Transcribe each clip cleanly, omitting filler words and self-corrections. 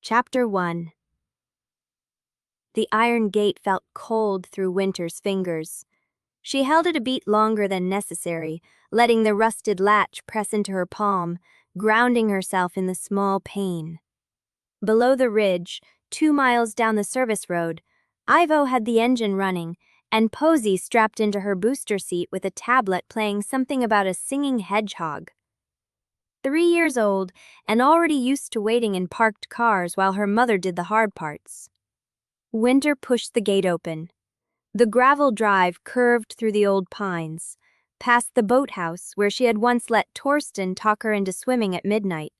Chapter 1. The iron gate felt cold through Wynter's fingers. She held it a beat longer than necessary, letting the rusted latch press into her palm, grounding herself in the small pane. Below the ridge, 2 miles down the service road, Ivo had the engine running, and Posy strapped into her booster seat with a tablet playing something about a singing hedgehog. 3 years old, and already used to waiting in parked cars while her mother did the hard parts. Wynter pushed the gate open. The gravel drive curved through the old pines, past the boathouse where she had once let Torsten talk her into swimming at midnight,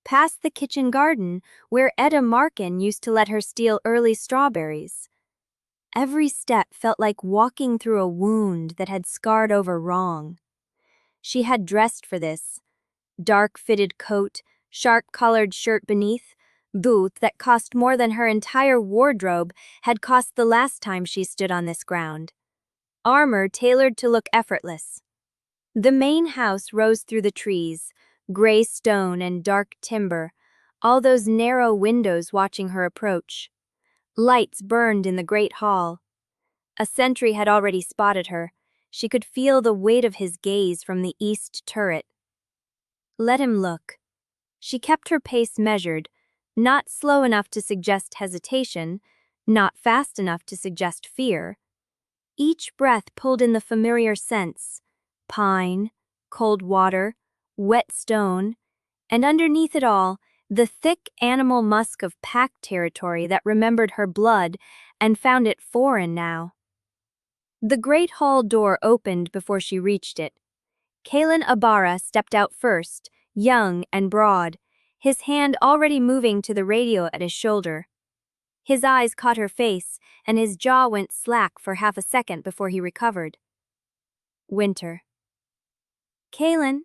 past the kitchen garden where Etta Markin used to let her steal early strawberries. Every step felt like walking through a wound that had scarred over wrong. She had dressed for this. Dark-fitted coat, sharp-collared shirt beneath, boots that cost more than her entire wardrobe had cost the last time she stood on this ground. Armor tailored to look effortless. The main house rose through the trees, gray stone and dark timber, all those narrow windows watching her approach. Lights burned in the great hall. A sentry had already spotted her. She could feel the weight of his gaze from the east turret. Let him look. She kept her pace measured, not slow enough to suggest hesitation, not fast enough to suggest fear. Each breath pulled in the familiar scents: pine, cold water, wet stone, and underneath it all, the thick animal musk of pack territory that remembered her blood and found it foreign now. The great hall door opened before she reached it. Kalen Ibarra stepped out first, young and broad, his hand already moving to the radio at his shoulder. His eyes caught her face, and his jaw went slack for half a second before he recovered. Wynter. Kalen.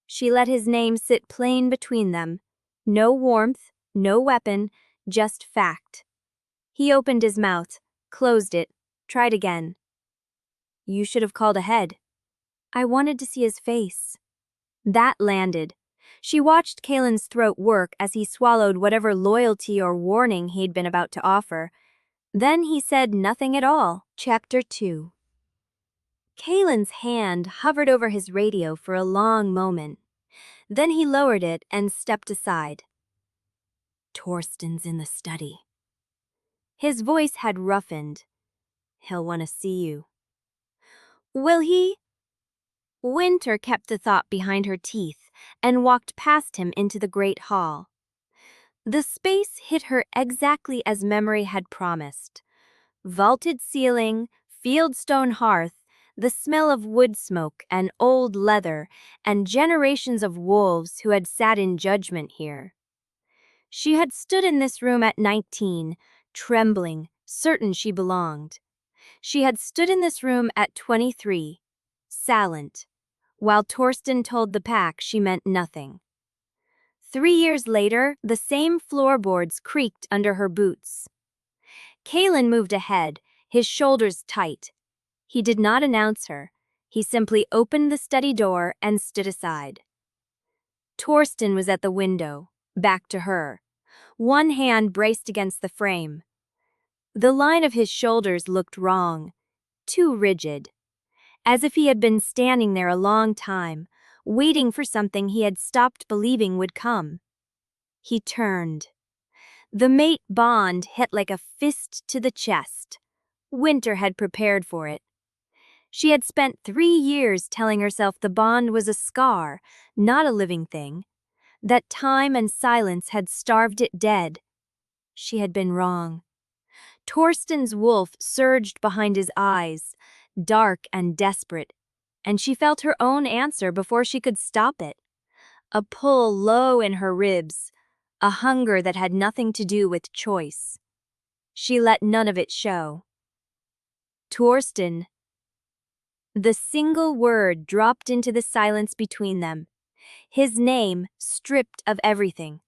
She let his name sit plain between them. No warmth, no weapon, just fact. He opened his mouth, closed it, tried again. You should have called ahead. I wanted to see his face. That landed. She watched Kalen's throat work as he swallowed whatever loyalty or warning he'd been about to offer. Then he said nothing at all. Chapter 2. Kalen's hand hovered over his radio for a long moment. Then he lowered it and stepped aside. Torsten's in the study. His voice had roughened. He'll want to see you. Will he? Wynter kept the thought behind her teeth and walked past him into the great hall. The space hit her exactly as memory had promised. Vaulted ceiling, fieldstone hearth, the smell of wood smoke and old leather, and generations of wolves who had sat in judgment here. She had stood in this room at 19, trembling, certain she belonged. She had stood in this room at 23, silent, while Torsten told the pack she meant nothing. 3 years later, the same floorboards creaked under her boots. Kalen moved ahead, his shoulders tight. He did not announce her. He simply opened the study door and stood aside. Torsten was at the window, back to her, one hand braced against the frame. The line of his shoulders looked wrong, too rigid, as if he had been standing there a long time, waiting for something he had stopped believing would come. He turned. The mate bond hit like a fist to the chest. Wynter had prepared for it. She had spent 3 years telling herself the bond was a scar, not a living thing, that time and silence had starved it dead. She had been wrong. Torsten's wolf surged behind his eyes, dark and desperate, and she felt her own answer before she could stop it. A pull low in her ribs, a hunger that had nothing to do with choice. She let none of it show. Torsten. The single word dropped into the silence between them. His name stripped of everything.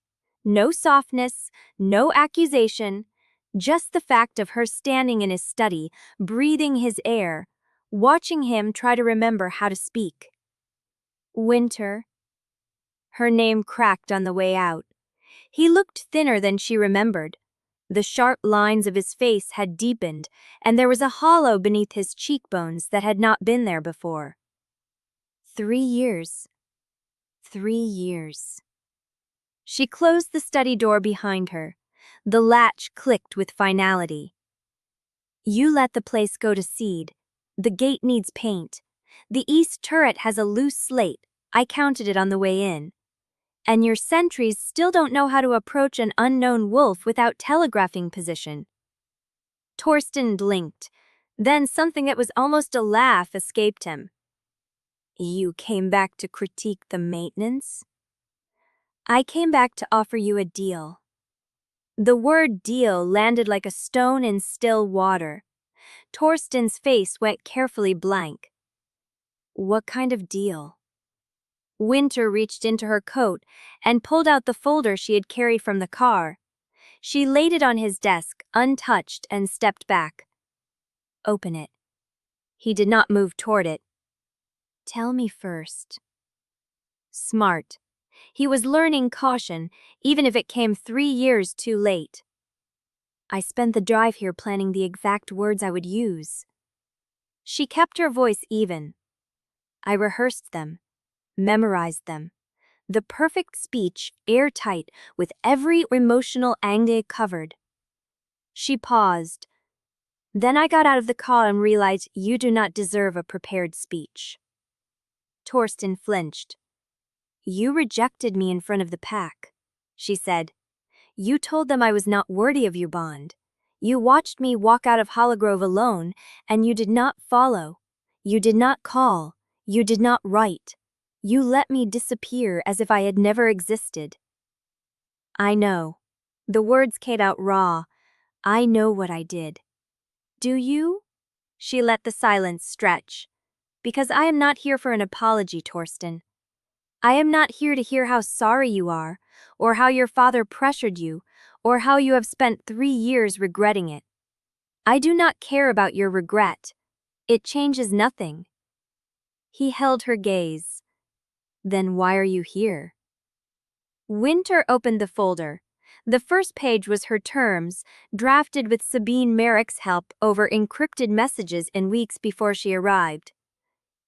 No softness, no accusation, just the fact of her standing in his study, breathing his air, watching him try to remember how to speak. Wynter. Her name cracked on the way out. He looked thinner than she remembered. The sharp lines of his face had deepened, and there was a hollow beneath his cheekbones that had not been there before. 3 years. 3 years. She closed the study door behind her. The latch clicked with finality. You let the place go to seed. The gate needs paint. The east turret has a loose slate. I counted it on the way in. And your sentries still don't know how to approach an unknown wolf without telegraphing position. Torsten blinked. Then something that was almost a laugh escaped him. You came back to critique the maintenance? I came back to offer you a deal. The word deal landed like a stone in still water. Torsten's face went carefully blank. What kind of deal? Wynter reached into her coat and pulled out the folder she had carried from the car. She laid it on his desk, untouched, and stepped back. Open it. He did not move toward it. Tell me first. Smart. He was learning caution, even if it came 3 years too late. I spent the drive here planning the exact words I would use. She kept her voice even. I rehearsed them, memorized them. The perfect speech, airtight, with every emotional angle covered. She paused. Then I got out of the car and realized you do not deserve a prepared speech. Torsten flinched. You rejected me in front of the pack, she said. You told them I was not worthy of your bond. You watched me walk out of Halligrove alone, and you did not follow. You did not call. You did not write. You let me disappear as if I had never existed. I know. The words came out raw. I know what I did. Do you? She let the silence stretch. Because I am not here for an apology, Torsten. I am not here to hear how sorry you are, or how your father pressured you, or how you have spent 3 years regretting it. I do not care about your regret. It changes nothing. He held her gaze. Then why are you here? Wynter opened the folder. The first page was her terms, drafted with Sabine Merrick's help over encrypted messages in weeks before she arrived.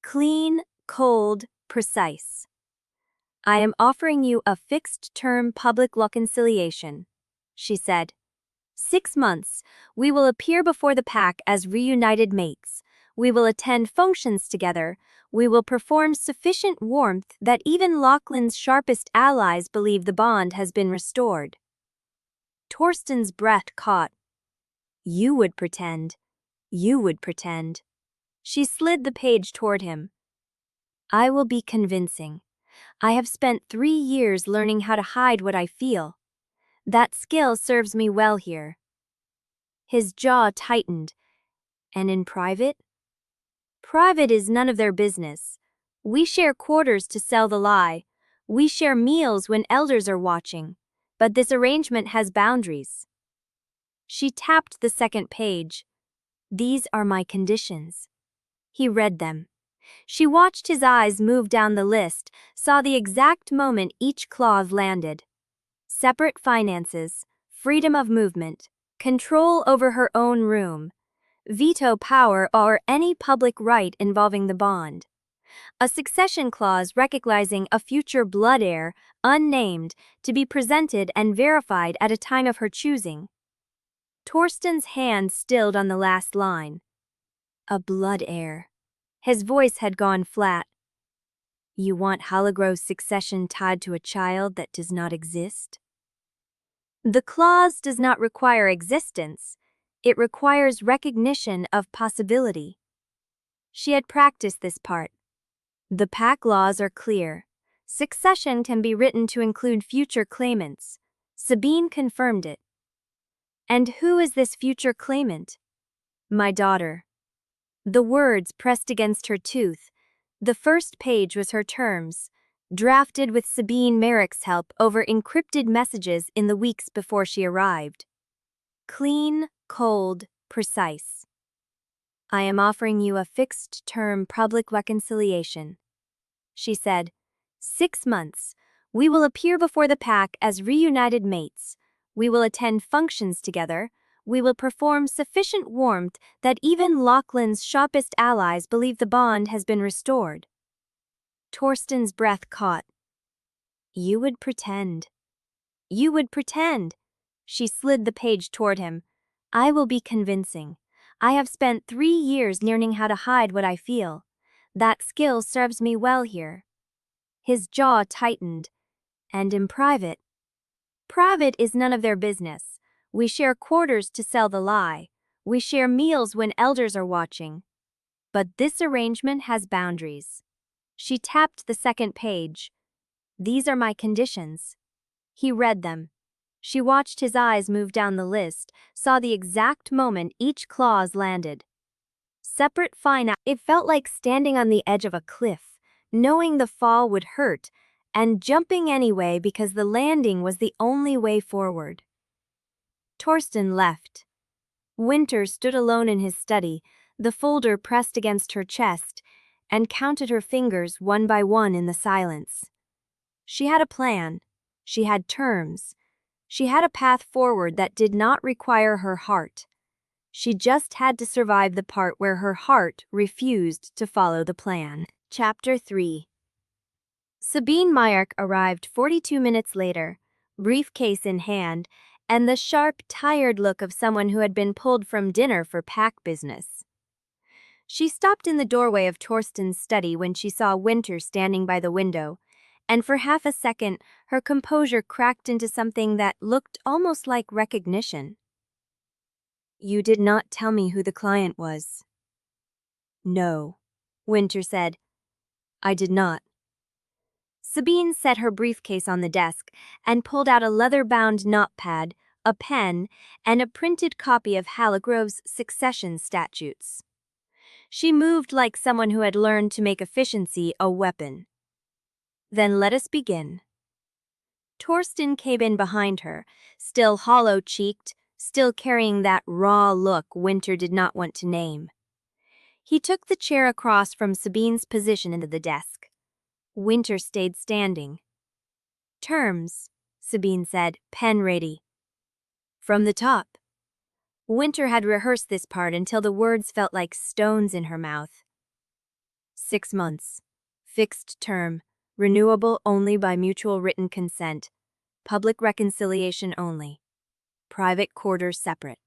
Clean, cold, precise. I am offering you a fixed-term public reconciliation, she said. 6 months, we will appear before the pack as reunited mates. We will attend functions together. We will perform sufficient warmth that even Lochlan's sharpest allies believe the bond has been restored. Torsten's breath caught. You would pretend. You would pretend. She slid the page toward him. I will be convincing. I have spent 3 years learning how to hide what I feel. That skill serves me well here. His jaw tightened. And in private? Private is none of their business. We share quarters to sell the lie. We share meals when elders are watching. But this arrangement has boundaries. She tapped the second page. These are my conditions. He read them. She watched his eyes move down the list, saw the exact moment each clause landed. Separate finances, freedom of movement, control over her own room, veto power or any public right involving the bond. A succession clause recognizing a future blood heir, unnamed, to be presented and verified at a time of her choosing. Torsten's hand stilled on the last line. A blood heir. His voice had gone flat. You want Halligrove's succession tied to a child that does not exist? The clause does not require existence. It requires recognition of possibility. She had practiced this part. The pack laws are clear. Succession can be written to include future claimants. Sabine confirmed it. And who is this future claimant? My daughter. The words pressed against her tooth. The first page was her terms, drafted with Sabine Merrick's help over encrypted messages in the weeks before she arrived. Clean, cold, precise. I am offering you a fixed-term public reconciliation, she said. 6 months. We will appear before the pack as reunited mates. We will attend functions together. We will perform sufficient warmth that even Lochlan's sharpest allies believe the bond has been restored. Torsten's breath caught. You would pretend. You would pretend. She slid the page toward him. I will be convincing. I have spent 3 years learning how to hide what I feel. That skill serves me well here. His jaw tightened. And in private? Private is none of their business. We share quarters to sell the lie. We share meals when elders are watching. But this arrangement has boundaries. She tapped the second page. These are my conditions. He read them. She watched his eyes move down the list, saw the exact moment each clause landed. Separate fine. It felt like standing on the edge of a cliff, knowing the fall would hurt, and jumping anyway because the landing was the only way forward. Torsten left. Wynter stood alone in his study, the folder pressed against her chest, and counted her fingers one by one in the silence. She had a plan. She had terms. She had a path forward that did not require her heart. She just had to survive the part where her heart refused to follow the plan. Chapter 3. Sabine Mayerk arrived 42 minutes later, briefcase in hand, and the sharp, tired look of someone who had been pulled from dinner for pack business. She stopped in the doorway of Torsten's study when she saw Wynter standing by the window, and for half a second her composure cracked into something that looked almost like recognition. You did not tell me who the client was. No, Wynter said. I did not. Sabine set her briefcase on the desk and pulled out a leather-bound notepad, a pen, and a printed copy of Halligrove's Succession Statutes. She moved like someone who had learned to make efficiency a weapon. Then let us begin. Torsten came in behind her, still hollow-cheeked, still carrying that raw look Wynter did not want to name. He took the chair across from Sabine's position into the desk. Wynter stayed standing. Terms, Sabine said, pen ready. From the top. Wynter had rehearsed this part until the words felt like stones in her mouth. 6 months. Fixed term. Renewable only by mutual written consent. Public reconciliation only. Private quarters separate.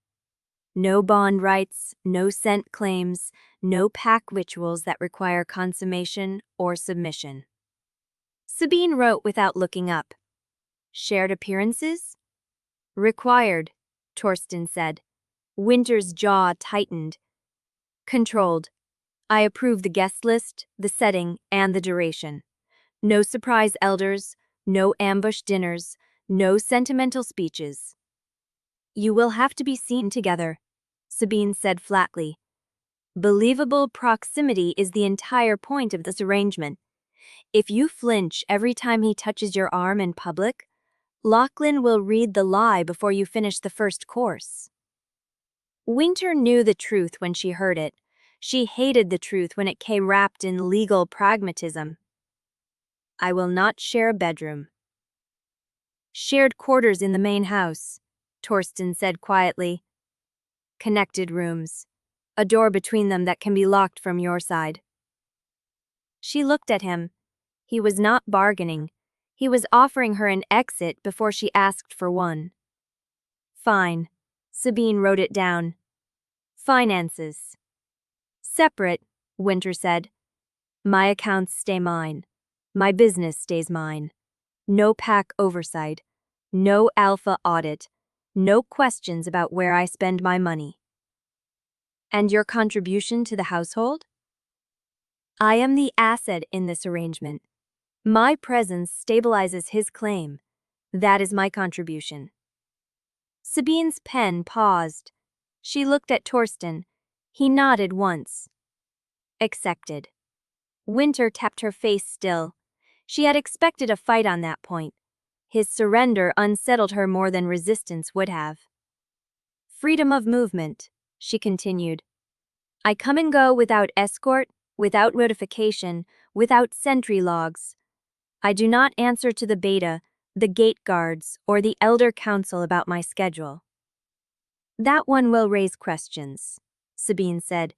No bond rights, no scent claims, no pack rituals that require consummation or submission. Sabine wrote without looking up. Shared appearances? Required, Torsten said. Wynter's jaw tightened. Controlled. I approve the guest list, the setting, and the duration. No surprise elders, no ambush dinners, no sentimental speeches. You will have to be seen together, Sabine said flatly. Believable proximity is the entire point of this arrangement. If you flinch every time he touches your arm in public, Lochlan will read the lie before you finish the first course. Wynter knew the truth when she heard it. She hated the truth when it came wrapped in legal pragmatism. I will not share a bedroom. Shared quarters in the main house, Torsten said quietly. Connected rooms. A door between them that can be locked from your side. She looked at him. He was not bargaining. He was offering her an exit before she asked for one. Fine. Sabine wrote it down. Finances. Separate, Wynter said. My accounts stay mine. My business stays mine. No pack oversight. No alpha audit. No questions about where I spend my money. And your contribution to the household? I am the asset in this arrangement. My presence stabilizes his claim. That is my contribution. Sabine's pen paused. She looked at Torsten. He nodded once. Accepted. Wynter kept her face still. She had expected a fight on that point. His surrender unsettled her more than resistance would have. Freedom of movement, she continued. I come and go without escort, without notification, without sentry logs. I do not answer to the beta, the gate guards, or the elder council about my schedule. That one will raise questions, Sabine said.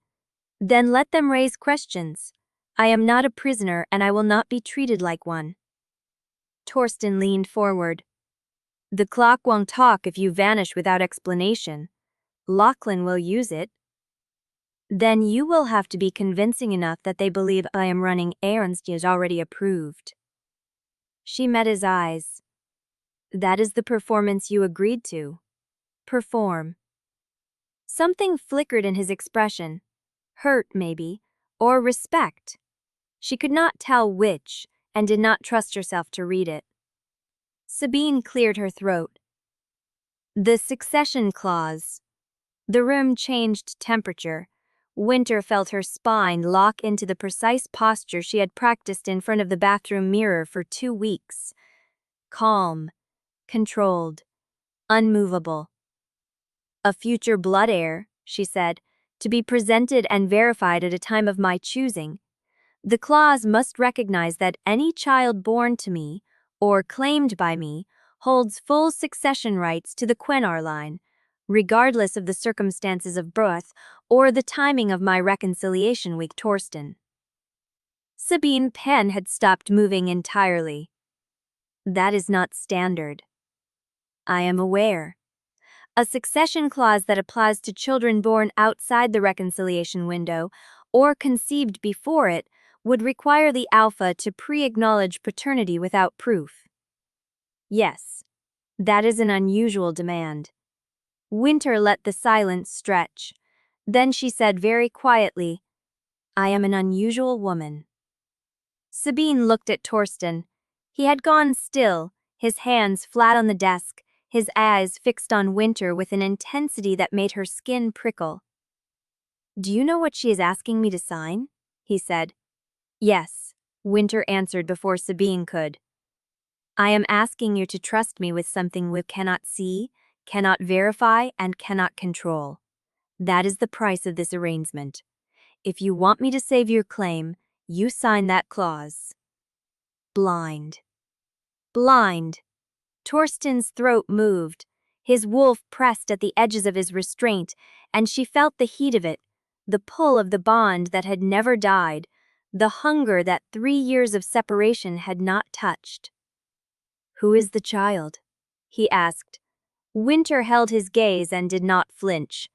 Then let them raise questions. I am not a prisoner and I will not be treated like one. Torsten leaned forward. The clock won't talk if you vanish without explanation. Lochlan will use it. Then you will have to be convincing enough that they believe I am running errands he has already approved. She met his eyes. That is the performance you agreed to. Perform. Something flickered in his expression. Hurt, maybe, or respect. She could not tell which, and did not trust herself to read it. Sabine cleared her throat. The succession clause. The room changed temperature. Wynter felt her spine lock into the precise posture she had practiced in front of the bathroom mirror for 2 weeks. Calm, controlled, unmovable. A future blood heir, she said, to be presented and verified at a time of my choosing. The clause must recognize that any child born to me, or claimed by me, holds full succession rights to the Quennar line, regardless of the circumstances of birth or the timing of my reconciliation with Torsten. Sabine's pen had stopped moving entirely. That is not standard. I am aware. A succession clause that applies to children born outside the reconciliation window or conceived before it would require the alpha to pre-acknowledge paternity without proof. Yes, that is an unusual demand. Wynter let the silence stretch. Then she said very quietly, I am an unusual woman. Sabine looked at Torsten. He had gone still, his hands flat on the desk, his eyes fixed on Wynter with an intensity that made her skin prickle. Do you know what she is asking me to sign? He said. Yes, Wynter answered before Sabine could. I am asking you to trust me with something we cannot see, cannot verify, and cannot control. That is the price of this arrangement. If you want me to save your claim, you sign that clause. Blind. Blind. Torsten's throat moved. His wolf pressed at the edges of his restraint, and she felt the heat of it, the pull of the bond that had never died, the hunger that 3 years of separation had not touched. Who is the child? He asked. Wynter held his gaze and did not flinch.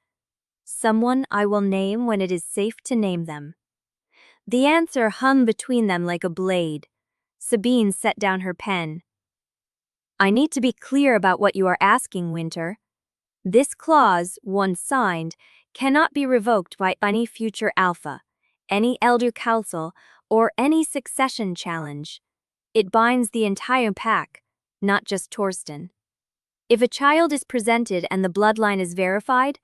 Someone I will name when it is safe to name them. The answer hung between them like a blade. Sabine set down her pen. I need to be clear about what you are asking, Wynter. This clause, once signed, cannot be revoked by any future alpha, any elder council, or any succession challenge. It binds the entire pack, not just Torsten. If a child is presented and the bloodline is verified,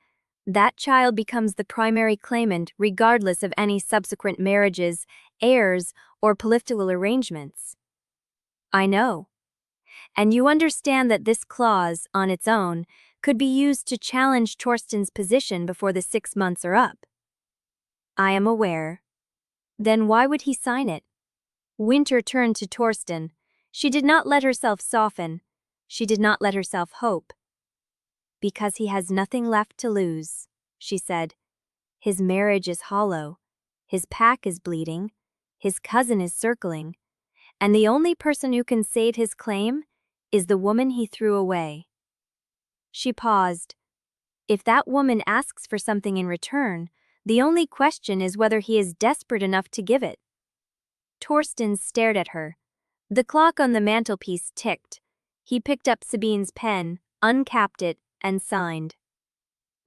that child becomes the primary claimant regardless of any subsequent marriages, heirs, or political arrangements. I know. And you understand that this clause, on its own, could be used to challenge Torsten's position before the 6 months are up. I am aware. Then why would he sign it? Wynter turned to Torsten. She did not let herself soften. She did not let herself hope. Because he has nothing left to lose, she said. His marriage is hollow. His pack is bleeding. His cousin is circling. And the only person who can save his claim is the woman he threw away. She paused. If that woman asks for something in return, the only question is whether he is desperate enough to give it. Torsten stared at her. The clock on the mantelpiece ticked. He picked up Sabine's pen, uncapped it, and signed.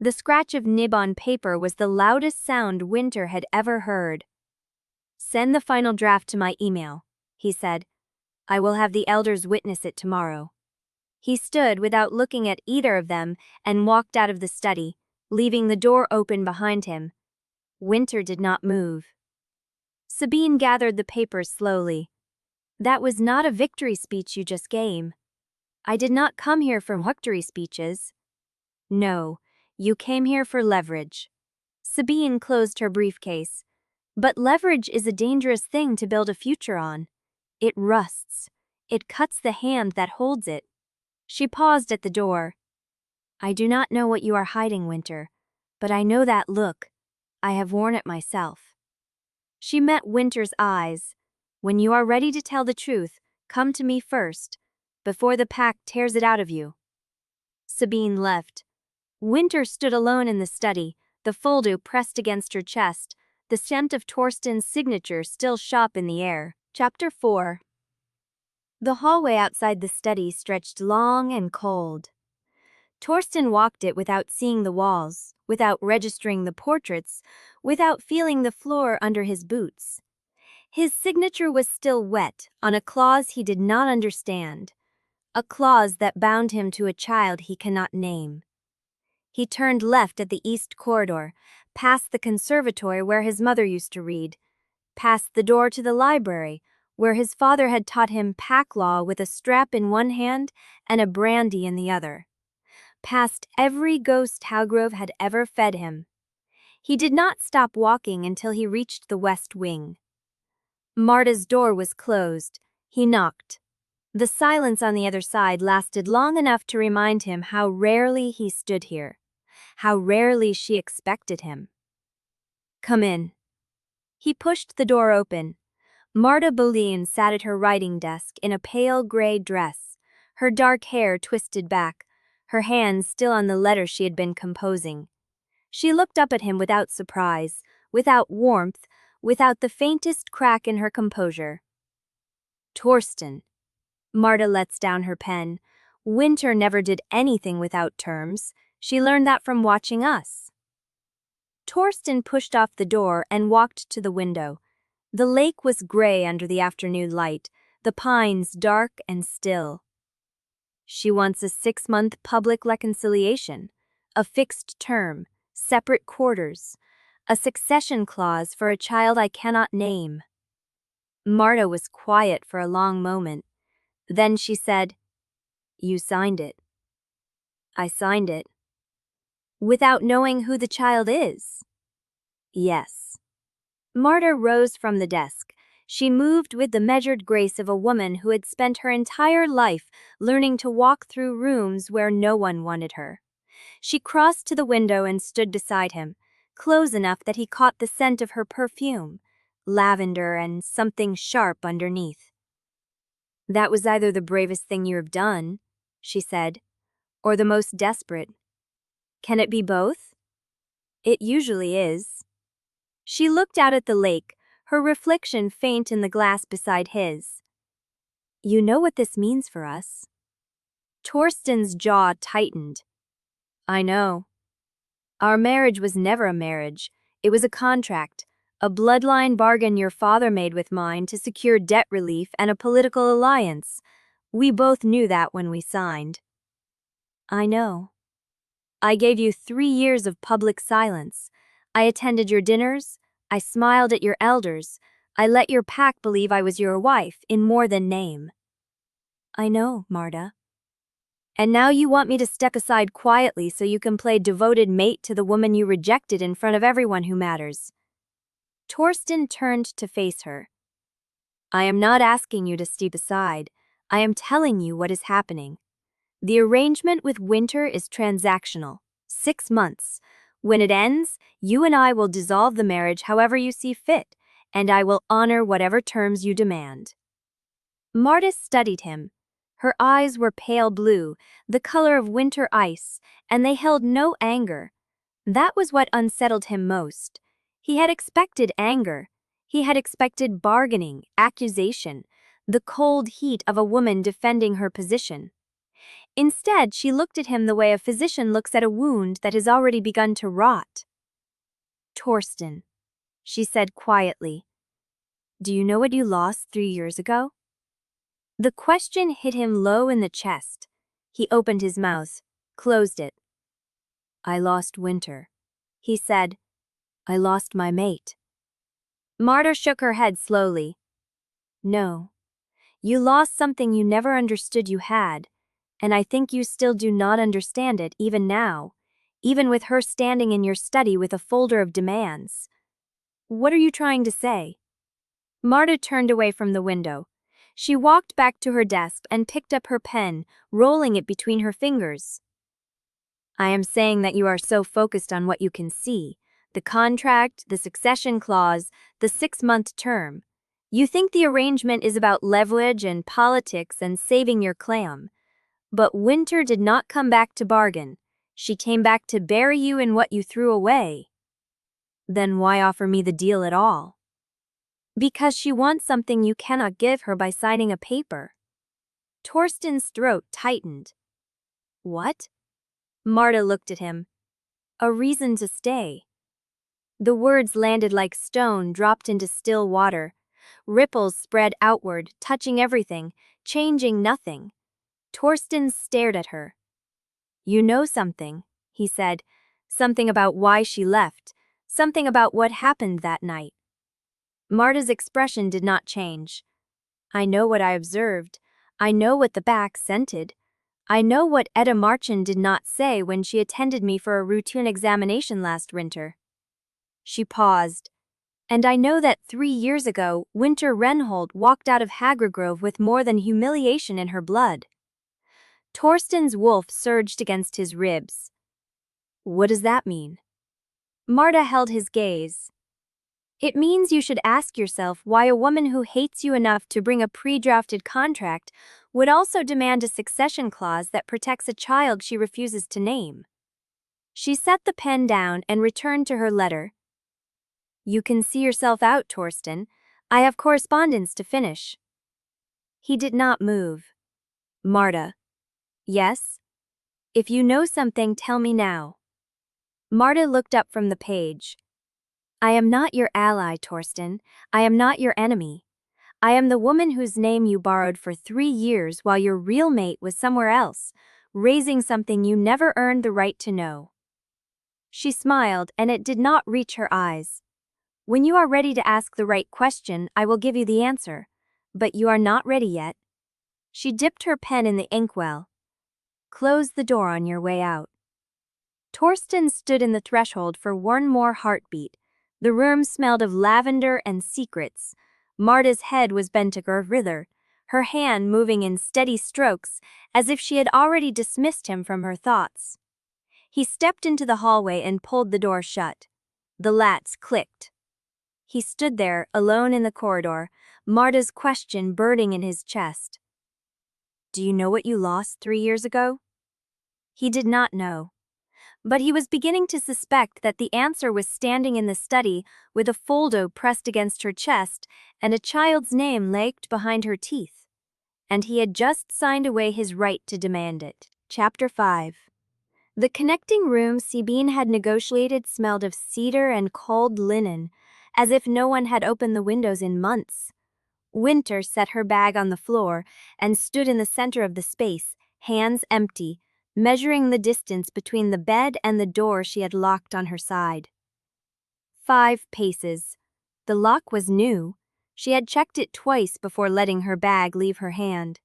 The scratch of nib on paper was the loudest sound Wynter had ever heard. Send the final draft to my email, he said. I will have the elders witness it tomorrow. He stood without looking at either of them and walked out of the study, leaving the door open behind him. Wynter did not move. Sabine gathered the papers slowly. That was not a victory speech you just gave. I did not come here for victory speeches. No, you came here for leverage. Sabine closed her briefcase. But leverage is a dangerous thing to build a future on. It rusts. it cuts the hand that holds it. She paused at the door. I do not know what you are hiding, Wynter, but I know that look. I have worn it myself. She met Wynter's eyes. When you are ready to tell the truth, come to me first, before the pack tears it out of you. Sabine left. Wynter stood alone in the study, the folder pressed against her chest, the scent of Torsten's signature still sharp in the air. Chapter 4. The hallway outside the study stretched long and cold. Torsten walked it without seeing the walls, without registering the portraits, without feeling the floor under his boots. His signature was still wet on a clause he did not understand, a clause that bound him to a child he cannot name. He turned left at the east corridor, past the conservatory where his mother used to read, past the door to the library, where his father had taught him pack law with a strap in one hand and a brandy in the other, past every ghost Halligrove had ever fed him. He did not stop walking until he reached the west wing. Marta's door was closed. He knocked. The silence on the other side lasted long enough to remind him how rarely he stood here, how rarely she expected him. Come in. He pushed the door open. Marta Boleyn sat at her writing desk in a pale gray dress, her dark hair twisted back, her hands still on the letter she had been composing. She looked up at him without surprise, without warmth, without the faintest crack in her composure. Torsten. Marta lets down her pen. Wynter never did anything without terms. She learned that from watching us. Torsten pushed off the door and walked to the window. The lake was gray under the afternoon light, the pines dark and still. She wants a 6-month public reconciliation, a fixed term, separate quarters, a succession clause for a child I cannot name. Marta was quiet for a long moment. Then she said, You signed it. I signed it. Without knowing who the child is? Yes. Marta rose from the desk. She moved with the measured grace of a woman who had spent her entire life learning to walk through rooms where no one wanted her. She crossed to the window and stood beside him, close enough that he caught the scent of her perfume, lavender and something sharp underneath. That was either the bravest thing you have done, she said, or the most desperate. Can it be both? It usually is. She looked out at the lake, her reflection faint in the glass beside his. You know what this means for us. Torsten's jaw tightened. I know. Our marriage was never a marriage. It was a contract, a bloodline bargain your father made with mine to secure debt relief and a political alliance. We both knew that when we signed. I know. I gave you 3 years of public silence. I attended your dinners. I smiled at your elders. I let your pack believe I was your wife in more than name. I know, Marta. And now you want me to step aside quietly so you can play devoted mate to the woman you rejected in front of everyone who matters. Torsten turned to face her. I am not asking you to step aside. I am telling you what is happening. The arrangement with Wynter is transactional. 6 months. When it ends, you and I will dissolve the marriage however you see fit, and I will honor whatever terms you demand. Marta studied him. Her eyes were pale blue, the color of winter ice, and they held no anger. That was what unsettled him most. He had expected anger. He had expected bargaining, accusation, the cold heat of a woman defending her position. Instead, she looked at him the way a physician looks at a wound that has already begun to rot. Torsten, she said quietly, do you know what you lost 3 years ago? The question hit him low in the chest. He opened his mouth, closed it. I lost Wynter. He said, I lost my mate. Marta shook her head slowly. No. You lost something you never understood you had, and I think you still do not understand it even now, even with her standing in your study with a folder of demands. What are you trying to say? Marta turned away from the window. She walked back to her desk and picked up her pen, rolling it between her fingers. I am saying that you are so focused on what you can see, the contract, the succession clause, the 6-month term. You think the arrangement is about leverage and politics and saving your clam. But Wynter did not come back to bargain. She came back to bury you in what you threw away. Then why offer me the deal at all? Because she wants something you cannot give her by signing a paper. Torsten's throat tightened. What? Marta looked at him. A reason to stay. The words landed like stone dropped into still water. Ripples spread outward, touching everything, changing nothing. Torsten stared at her. You know something, he said. Something about why she left. Something about what happened that night. Marta's expression did not change. I know what I observed. I know what the back scented. I know what Edda Marchen did not say when she attended me for a routine examination last winter. She paused. And I know that 3 years ago, Wynter Renholt walked out of Halligrove with more than humiliation in her blood. Torsten's wolf surged against his ribs. What does that mean? Marta held his gaze. It means you should ask yourself why a woman who hates you enough to bring a pre-drafted contract would also demand a succession clause that protects a child she refuses to name. She set the pen down and returned to her letter. You can see yourself out, Torsten. I have correspondence to finish. He did not move. Marta. Yes? If you know something, tell me now. Marta looked up from the page. I am not your ally, Torsten. I am not your enemy. I am the woman whose name you borrowed for 3 years while your real mate was somewhere else, raising something you never earned the right to know. She smiled, and it did not reach her eyes. When you are ready to ask the right question, I will give you the answer. But you are not ready yet. She dipped her pen in the inkwell. Close the door on your way out. Torsten stood in the threshold for one more heartbeat. The room smelled of lavender and secrets. Marta's head was bent thither, her hand moving in steady strokes, as if she had already dismissed him from her thoughts. He stepped into the hallway and pulled the door shut. The latch clicked. He stood there, alone in the corridor, Marta's question burning in his chest. Do you know what you lost 3 years ago? He did not know. But he was beginning to suspect that the answer was standing in the study with a foldo pressed against her chest and a child's name laked behind her teeth. And he had just signed away his right to demand it. Chapter 5. The connecting room Sabine had negotiated smelled of cedar and cold linen, as if no one had opened the windows in months. Wynter set her bag on the floor and stood in the center of the space, hands empty, measuring the distance between the bed and the door she had locked on her side. 5 paces. The lock was new. She had checked it twice before letting her bag leave her hand.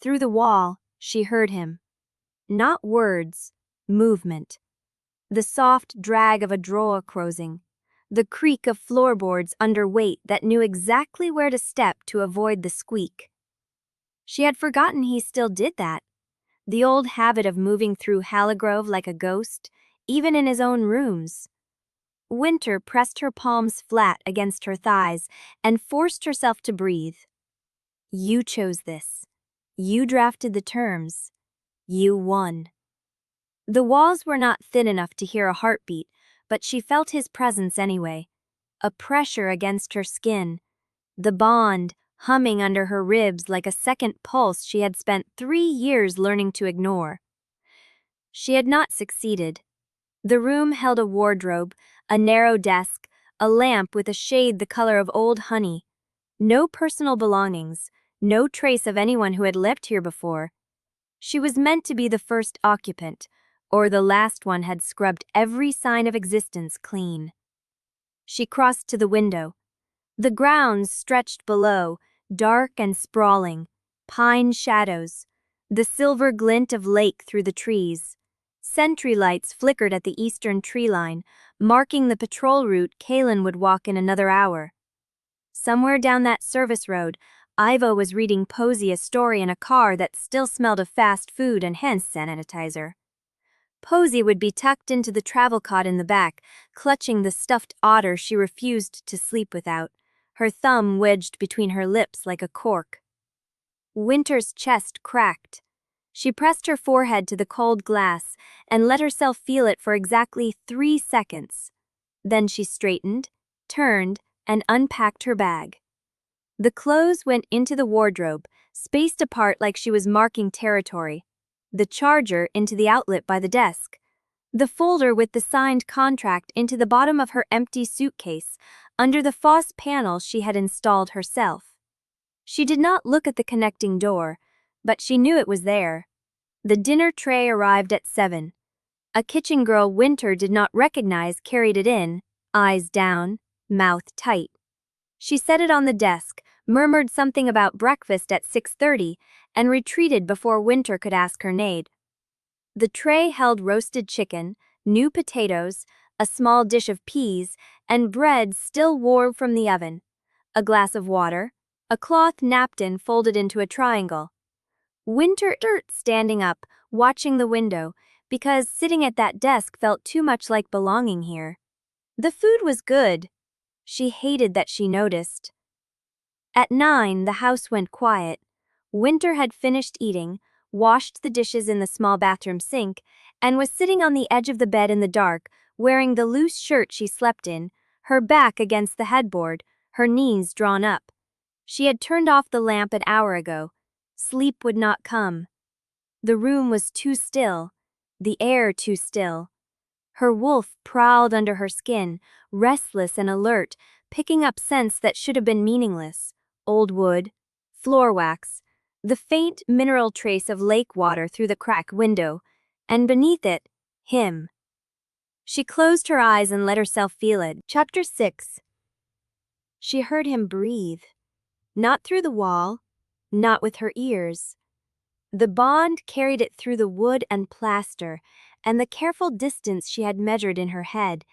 Through the wall, she heard him. Not words, movement. The soft drag of a drawer closing. The creak of floorboards under weight that knew exactly where to step to avoid the squeak. She had forgotten he still did that. The old habit of moving through Halligrove like a ghost, even in his own rooms. Wynter pressed her palms flat against her thighs and forced herself to breathe. You chose this. You drafted the terms. You won. The walls were not thin enough to hear a heartbeat, but she felt his presence anyway. A pressure against her skin. The bond humming under her ribs like a second pulse she had spent 3 years learning to ignore. She had not succeeded. The room held a wardrobe, a narrow desk, a lamp with a shade the color of old honey. No personal belongings, no trace of anyone who had lived here before. She was meant to be the first occupant, or the last one had scrubbed every sign of existence clean. She crossed to the window. The grounds stretched below, dark and sprawling, pine shadows, the silver glint of lake through the trees. Sentry lights flickered at the eastern tree line, marking the patrol route Kaelin would walk in another hour. Somewhere down that service road, Ivo was reading Posey a story in a car that still smelled of fast food and hand sanitizer. Posey would be tucked into the travel cot in the back, clutching the stuffed otter she refused to sleep without, her thumb wedged between her lips like a cork. Wynter's chest cracked. She pressed her forehead to the cold glass and let herself feel it for exactly 3 seconds. Then she straightened, turned, and unpacked her bag. The clothes went into the wardrobe, spaced apart like she was marking territory. The charger into the outlet by the desk. The folder with the signed contract into the bottom of her empty suitcase, under the FOSS panel she had installed herself. She did not look at the connecting door, but she knew it was there. The dinner tray arrived at 7. A kitchen girl Wynter did not recognize carried it in, eyes down, mouth tight. She set it on the desk, murmured something about breakfast at 6:30, and retreated before Wynter could ask her maid. The tray held roasted chicken, new potatoes, a small dish of peas, and bread still warm from the oven, a glass of water, a cloth napkin folded into a triangle. Wynter standing up, watching the window, because sitting at that desk felt too much like belonging here. The food was good. She hated that she noticed. At 9, the house went quiet. Wynter had finished eating, washed the dishes in the small bathroom sink, and was sitting on the edge of the bed in the dark, wearing the loose shirt she slept in, her back against the headboard, her knees drawn up. She had turned off the lamp an hour ago. Sleep would not come. The room was too still, the air too still. Her wolf prowled under her skin, restless and alert, picking up scents that should have been meaningless. Old wood, floor wax, the faint mineral trace of lake water through the crack window, and beneath it, him. She closed her eyes and let herself feel it. Chapter 6. She heard him breathe. Not through the wall, not with her ears. The bond carried it through the wood and plaster, and the careful distance she had measured in her head,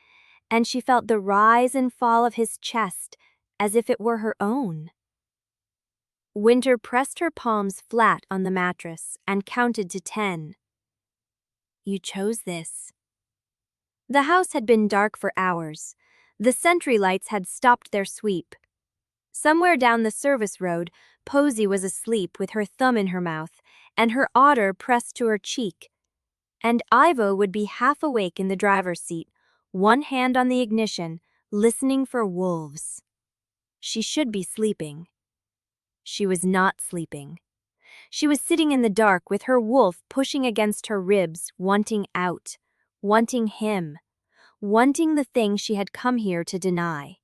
and she felt the rise and fall of his chest as if it were her own. Wynter pressed her palms flat on the mattress and counted to 10. You chose this. The house had been dark for hours. The sentry lights had stopped their sweep. Somewhere down the service road, Posey was asleep with her thumb in her mouth and her otter pressed to her cheek. And Ivo would be half awake in the driver's seat, one hand on the ignition, listening for wolves. She should be sleeping. She was not sleeping. She was sitting in the dark with her wolf pushing against her ribs, wanting out, wanting him, wanting the thing she had come here to deny.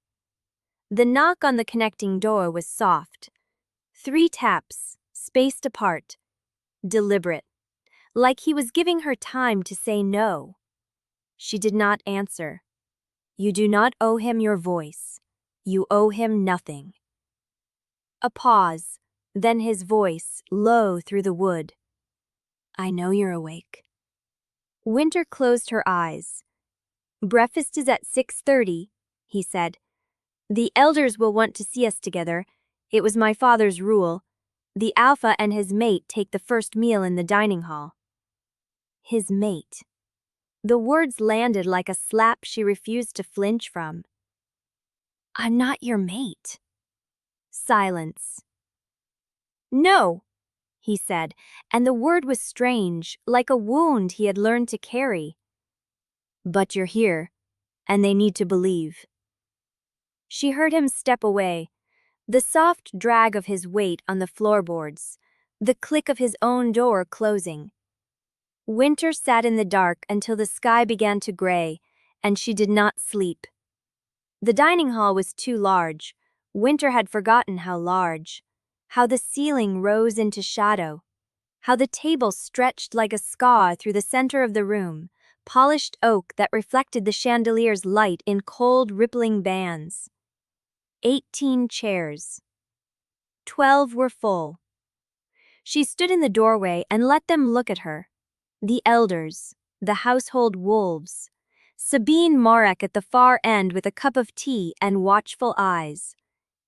The knock on the connecting door was soft. 3 taps, spaced apart, deliberate, like he was giving her time to say no. She did not answer. You do not owe him your voice. You owe him nothing. A pause, then his voice, low through the wood. I know you're awake. Wynter closed her eyes. Breakfast is at 6:30, he said. The elders will want to see us together. It was my father's rule. The alpha and his mate take the first meal in the dining hall. His mate. The words landed like a slap she refused to flinch from. I'm not your mate. Silence. No, he said, and the word was strange, like a wound he had learned to carry. But you're here, and they need to believe. She heard him step away, the soft drag of his weight on the floorboards, the click of his own door closing. Wynter sat in the dark until the sky began to gray, and she did not sleep. The dining hall was too large. Wynter had forgotten how large, how the ceiling rose into shadow, how the table stretched like a scar through the center of the room, polished oak that reflected the chandelier's light in cold, rippling bands. 18 chairs. 12 were full. She stood in the doorway and let them look at her. The elders, the household wolves. Sabine Marek at the far end with a cup of tea and watchful eyes.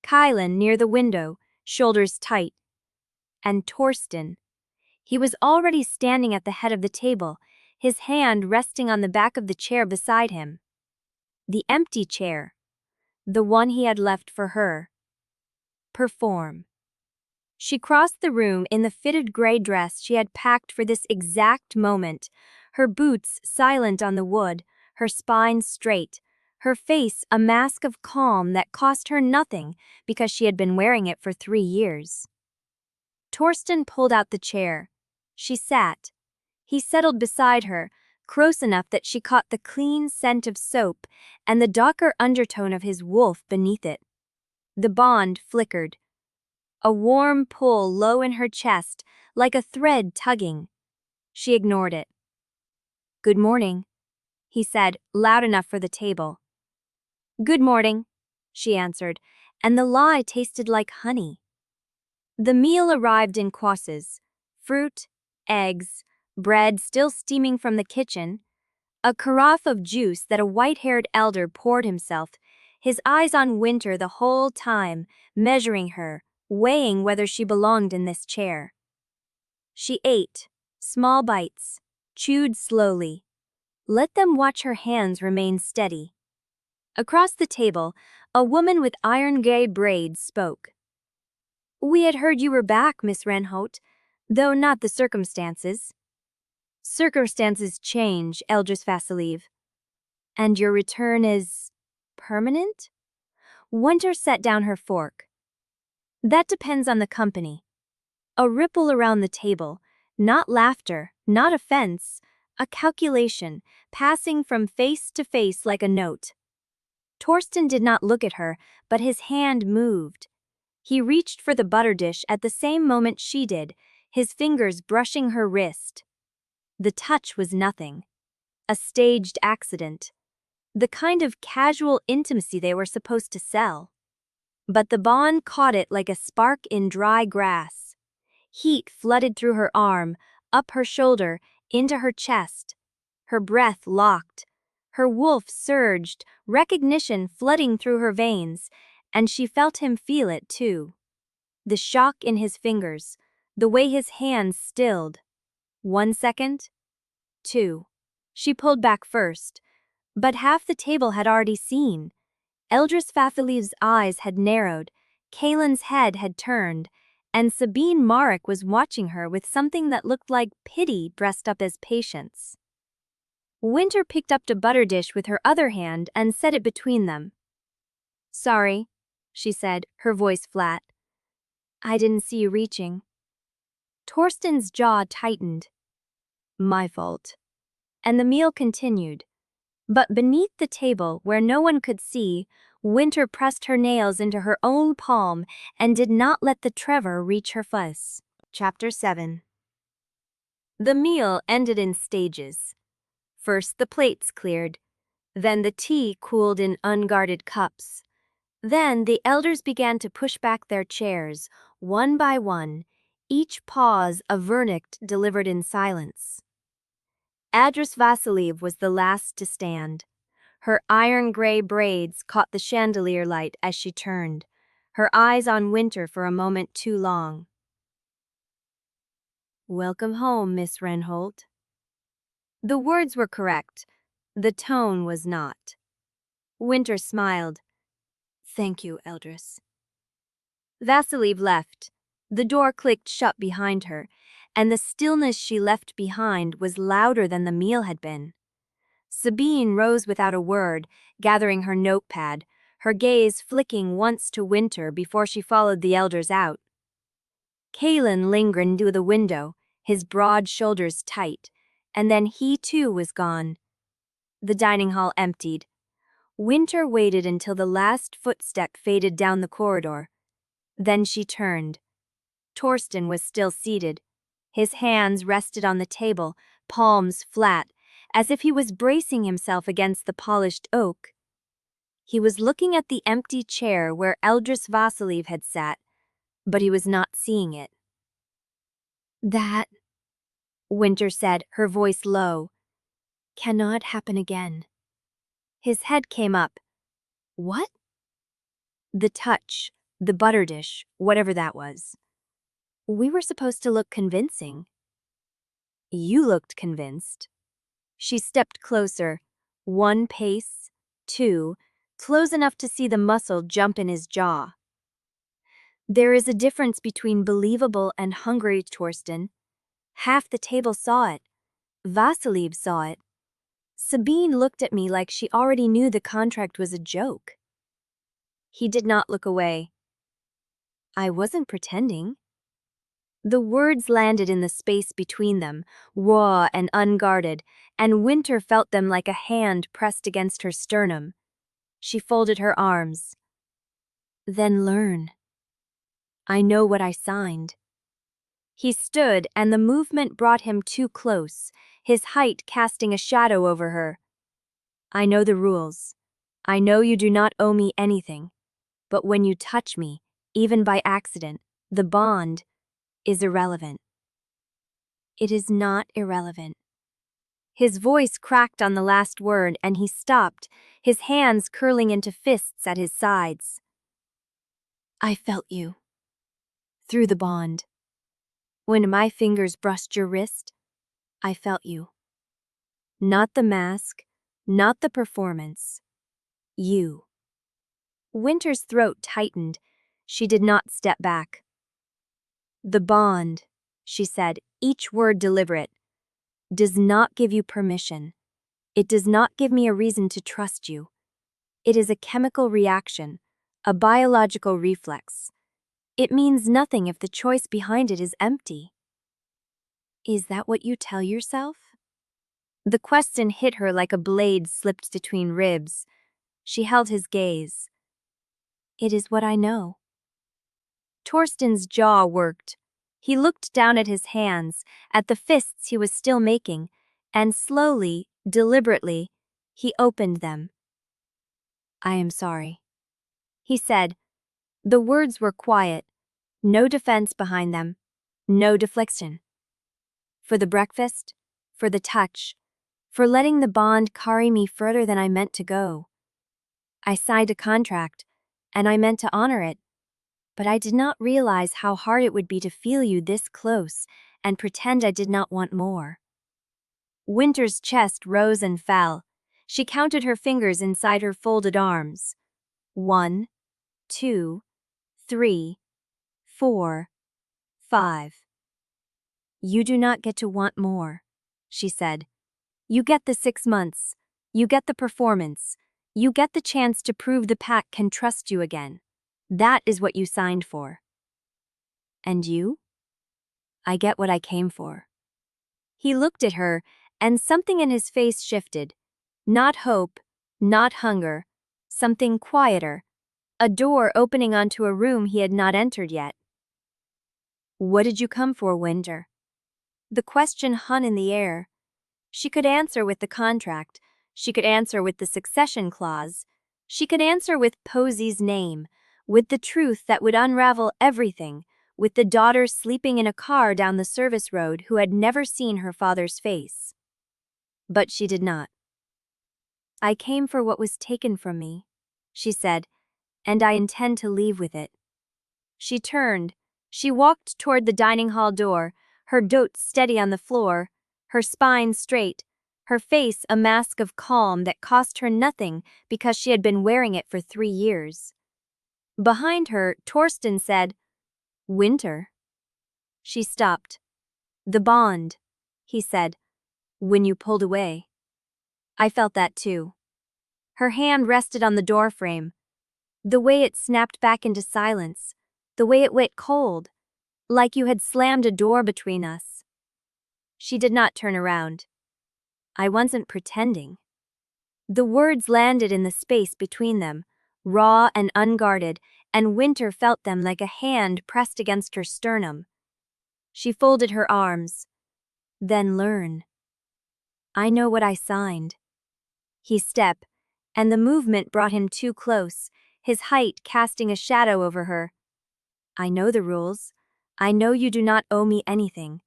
Kylan near the window, shoulders tight. And Torsten. He was already standing at the head of the table, his hand resting on the back of the chair beside him. The empty chair. The one he had left for her. Perform. She crossed the room in the fitted gray dress she had packed for this exact moment, her boots silent on the wood, her spine straight, her face a mask of calm that cost her nothing because she had been wearing it for 3 years. Torsten pulled out the chair. She sat. He settled beside her, close enough that she caught the clean scent of soap and the darker undertone of his wolf beneath it. The bond flickered. A warm pull low in her chest, like a thread tugging. She ignored it. "Good morning," he said, loud enough for the table. "Good morning," she answered, and the lie tasted like honey. The meal arrived in courses: fruit, eggs, bread still steaming from the kitchen, a carafe of juice that a white-haired elder poured himself, his eyes on Wynter the whole time, measuring her, weighing whether she belonged in this chair. She ate, small bites, chewed slowly. Let them watch her hands remain steady. Across the table, a woman with iron-gray braids spoke. "We had heard you were back, Miss Renholt, though not the circumstances." "Circumstances change, Eldris Vassiliev." "And your return is permanent?" Wynter set down her fork. "That depends on the company." A ripple around the table, not laughter, not offense, a calculation, passing from face to face like a note. Torsten did not look at her, but his hand moved. He reached for the butter dish at the same moment she did, his fingers brushing her wrist. The touch was nothing. A staged accident. The kind of casual intimacy they were supposed to sell. But the bond caught it like a spark in dry grass. Heat flooded through her arm, up her shoulder, into her chest. Her breath locked. Her wolf surged, recognition flooding through her veins, and she felt him feel it too. The shock in his fingers, the way his hands stilled. 1 second. 2. She pulled back first, but half the table had already seen. Eldris Vasiliev's eyes had narrowed, Kaelin's head had turned, and Sabine Marek was watching her with something that looked like pity dressed up as patience. Wynter picked up the butter dish with her other hand and set it between them. "Sorry," she said, her voice flat. "I didn't see you reaching." Torsten's jaw tightened. "My fault." And the meal continued. But beneath the table, where no one could see, Wynter pressed her nails into her own palm and did not let the Trevor reach her fuzz. Chapter 7. The meal ended in stages. First the plates cleared, then the tea cooled in unguarded cups. Then the elders began to push back their chairs, one by one, each pause a verdict delivered in silence. Eldris Vassiliev was the last to stand. Her iron-gray braids caught the chandelier light as she turned, her eyes on Wynter for a moment too long. "Welcome home, Miss Renholt." The words were correct. The tone was not. Wynter smiled. "Thank you, Eldris." Vassiliev left. The door clicked shut behind her, and the stillness she left behind was louder than the meal had been. Sabine rose without a word, gathering her notepad, her gaze flicking once to Wynter before she followed the elders out. Kaelin lingered near the window, his broad shoulders tight, and then he too was gone. The dining hall emptied. Wynter waited until the last footstep faded down the corridor. Then she turned. Torsten was still seated. His hands rested on the table, palms flat, as if he was bracing himself against the polished oak. He was looking at the empty chair where Eldris Vassiliev had sat, but he was not seeing it. "That," Wynter said, her voice low, "cannot happen again." His head came up. "What?" The touch, The butter dish, whatever that was. We were supposed to look convincing. You looked convinced. She stepped closer, 1 pace, 2, close enough to see the muscle jump in his jaw. There is a difference between believable and hungry, Torsten. Half the table saw it. Vasiliv saw it. Sabine looked at me like she already knew the contract was a joke. He did not look away. I wasn't pretending. The words landed in the space between them, raw and unguarded, and Wynter felt them like a hand pressed against her sternum. She folded her arms. Then learn. I know what I signed. He stood, and the movement brought him too close, his height casting a shadow over her. I know the rules. I know you do not owe me anything. But when you touch me, even by accident, the bond is irrelevant. It is not irrelevant. His voice cracked on the last word, and he stopped, his hands curling into fists at his sides. I felt you. Through the bond. When my fingers brushed your wrist, I felt you. Not the mask, not the performance. You. Wynter's throat tightened. She did not step back. The bond, she said, each word deliberate, does not give you permission. It does not give me a reason to trust you. It is a chemical reaction, a biological reflex. It means nothing if the choice behind it is empty. Is that what you tell yourself? The question hit her like a blade slipped between ribs. She held his gaze. It is what I know. Torsten's jaw worked. He looked down at his hands, at the fists he was still making, and slowly, deliberately, he opened them. I am sorry, he said. The words were quiet, no defense behind them, no deflection. For the breakfast, for the touch, for letting the bond carry me further than I meant to go. I signed a contract, and I meant to honor it, but I did not realize how hard it would be to feel you this close and pretend I did not want more. Wynter's chest rose and fell. She counted her fingers inside her folded arms. 1, 2, 3, 4, 5. You do not get to want more, she said. You get the 6 months. You get the performance. You get the chance to prove the pack can trust you again. That is what you signed for. And you? I get what I came for. He looked at her, and something in his face shifted. Not hope, not hunger, something quieter, a door opening onto a room he had not entered yet. What did you come for, Wynter? The question hung in the air. She could answer with the contract. She could answer with the succession clause. She could answer with Posy's name, with the truth that would unravel everything, with the daughter sleeping in a car down the service road who had never seen her father's face. But she did not. I came for what was taken from me, she said, and I intend to leave with it. She turned. She walked toward the dining hall door, her dote steady on the floor, her spine straight, her face a mask of calm that cost her nothing because she had been wearing it for 3 years. Behind her, Torsten said, Wynter. She stopped. The bond, he said, when you pulled away. I felt that too. Her hand rested on the doorframe. The way it snapped back into silence, the way it went cold, like you had slammed a door between us. She did not turn around. I wasn't pretending. The words landed in the space between them, raw and unguarded, and Wynter felt them like a hand pressed against her sternum. She folded her arms. Then learn. I know what I signed. He stepped, and the movement brought him too close, his height casting a shadow over her. I know the rules. I know you do not owe me anything.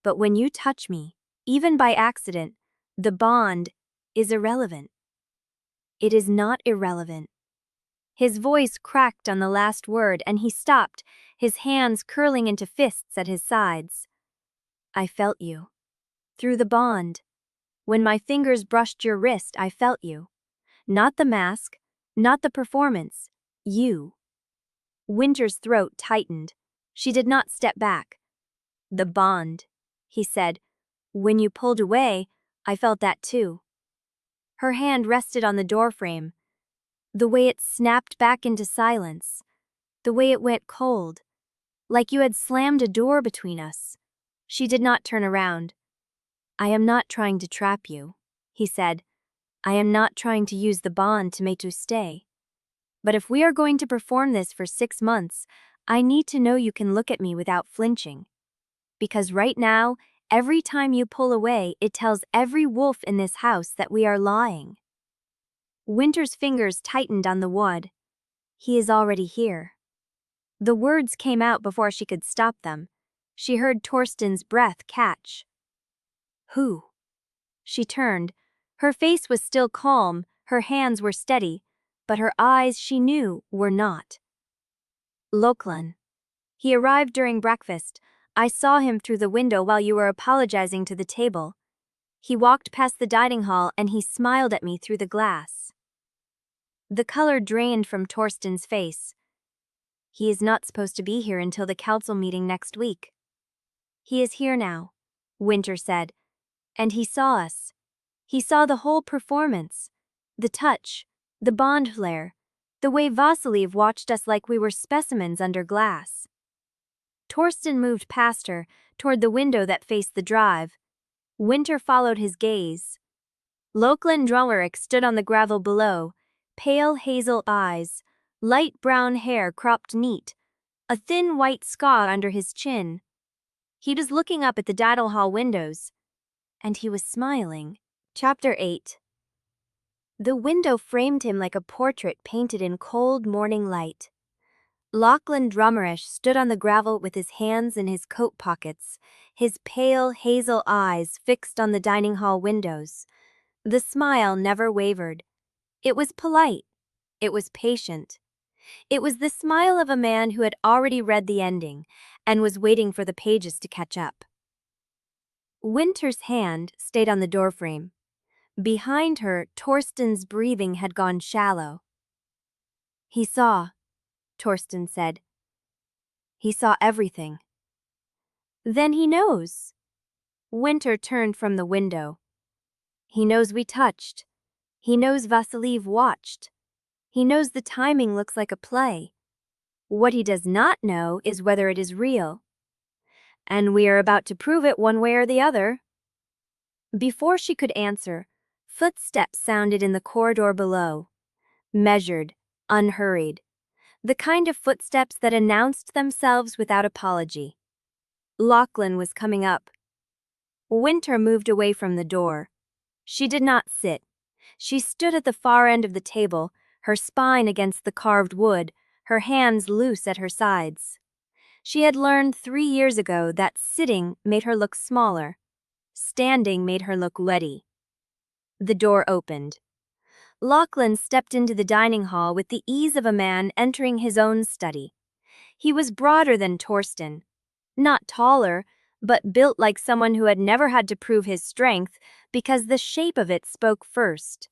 But when you touch me, even by accident, the bond is irrelevant. It is not irrelevant. His voice cracked on the last word and he stopped, his hands curling into fists at his sides. I felt you. Through the bond. When my fingers brushed your wrist, I felt you. Not the mask, not the performance. You. Wynter's throat tightened. She did not step back. The bond, he said. When you pulled away, I felt that too. Her hand rested on the doorframe. The way it snapped back into silence. The way it went cold. Like you had slammed a door between us. She did not turn around. I am not trying to trap you, he said. I am not trying to use the bond to make you stay. But if we are going to perform this for 6 months, I need to know you can look at me without flinching. Because right now, every time you pull away, it tells every wolf in this house that we are lying. Wynter's fingers tightened on the wood. He is already here. The words came out before she could stop them. She heard Torsten's breath catch. Who? She turned. Her face was still calm, her hands were steady, but her eyes, she knew, were not. Lochlan. He arrived during breakfast. I saw him through the window while you were apologizing to the table. He walked past the dining hall and he smiled at me through the glass. The color drained from Torsten's face. He is not supposed to be here until the council meeting next week. He is here now, Wynter said, and he saw us. He saw the whole performance, the touch, the bond flare, the way Vasiliv watched us like we were specimens under glass. Torsten moved past her, toward the window that faced the drive. Wynter followed his gaze. Lochlan Drummerick stood on the gravel below, pale hazel eyes, light brown hair cropped neat, a thin white scar under his chin. He was looking up at the dining hall windows, and he was smiling. Chapter 8. The window framed him like a portrait painted in cold morning light. Lochlan Drummerish stood on the gravel with his hands in his coat pockets, his pale hazel eyes fixed on the dining hall windows. The smile never wavered. It was polite. It was patient. It was the smile of a man who had already read the ending and was waiting for the pages to catch up. Wynter's hand stayed on the doorframe. Behind her, Torsten's breathing had gone shallow. He saw, Torsten said. He saw everything. Then he knows. Wynter turned from the window. He knows we touched. He knows Vasiliv watched. He knows the timing looks like a play. What he does not know is whether it is real. And we are about to prove it one way or the other. Before she could answer, footsteps sounded in the corridor below. Measured, unhurried. The kind of footsteps that announced themselves without apology. Lochlan was coming up. Wynter moved away from the door. She did not sit. She stood at the far end of the table, her spine against the carved wood, her hands loose at her sides. She had learned 3 years ago that sitting made her look smaller. Standing made her look ready. The door opened. Lochlan stepped into the dining hall with the ease of a man entering his own study. He was broader than Torsten. Not taller, but built like someone who had never had to prove his strength because the shape of it spoke first.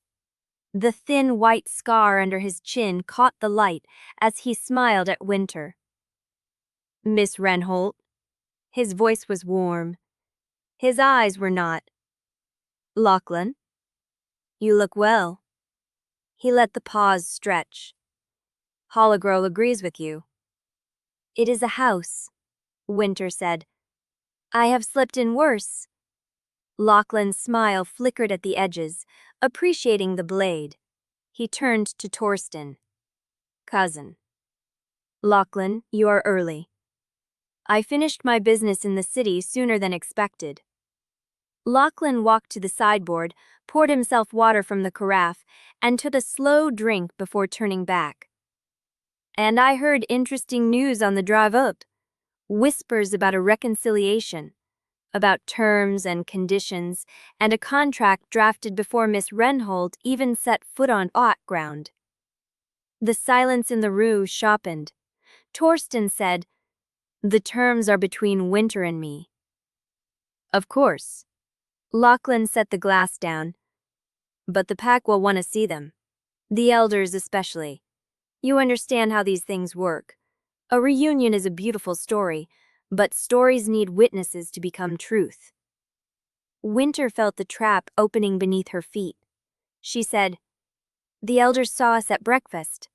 The thin white scar under his chin caught the light as he smiled at Wynter. Miss Renholt. His voice was warm. His eyes were not. Lochlan. You look well. He let the pause stretch. Halligrove agrees with you. It is a house, Wynter said. I have slipped in worse. Lochlan's smile flickered at the edges, appreciating the blade. He turned to Torsten. Cousin. Lochlan, you are early. I finished my business in the city sooner than expected. Lochlan walked to the sideboard, poured himself water from the carafe, and took a slow drink before turning back. And I heard interesting news on the drive up. Whispers about a reconciliation, about terms and conditions, and a contract drafted before Miss Renholt even set foot on ground. The silence in the room sharpened. Torsten said, "The terms are between Wynter and me." "Of course." Lochlan set the glass down. "But the pack will want to see them. The elders especially. You understand how these things work. A reunion is a beautiful story, but stories need witnesses to become truth." Wynter felt the trap opening beneath her feet. She said, "The elders saw us at breakfast."